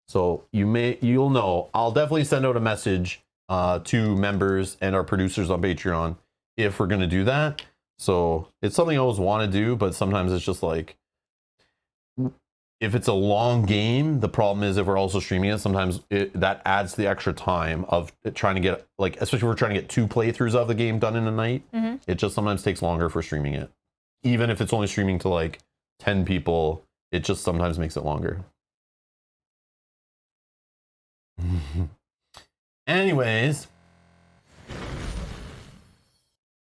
[SPEAKER 1] So you'll know. I'll definitely send out a message to members and our producers on Patreon if we're going to do that. So it's something I always want to do, but sometimes it's just like, if it's a long game, the problem is if we're also streaming it, sometimes that adds the extra time of trying to get, like, especially if we're trying to get 2 playthroughs of the game done in a night. It just sometimes takes longer for streaming it. Even if it's only streaming to like 10 people, it just sometimes makes it longer. Anyways,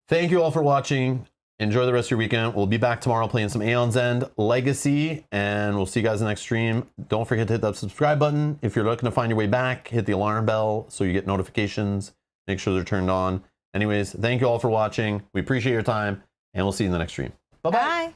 [SPEAKER 1] thank you all for watching. Enjoy the rest of your weekend. We'll be back tomorrow playing some Aeon's End Legacy, and we'll see you guys in the next stream. Don't forget to hit that subscribe button. If you're looking to find your way back, hit the alarm bell so you get notifications. Make sure they're turned on. Anyways, thank you all for watching. We appreciate your time, and we'll see you in the next stream. Bye-bye.
[SPEAKER 2] Bye.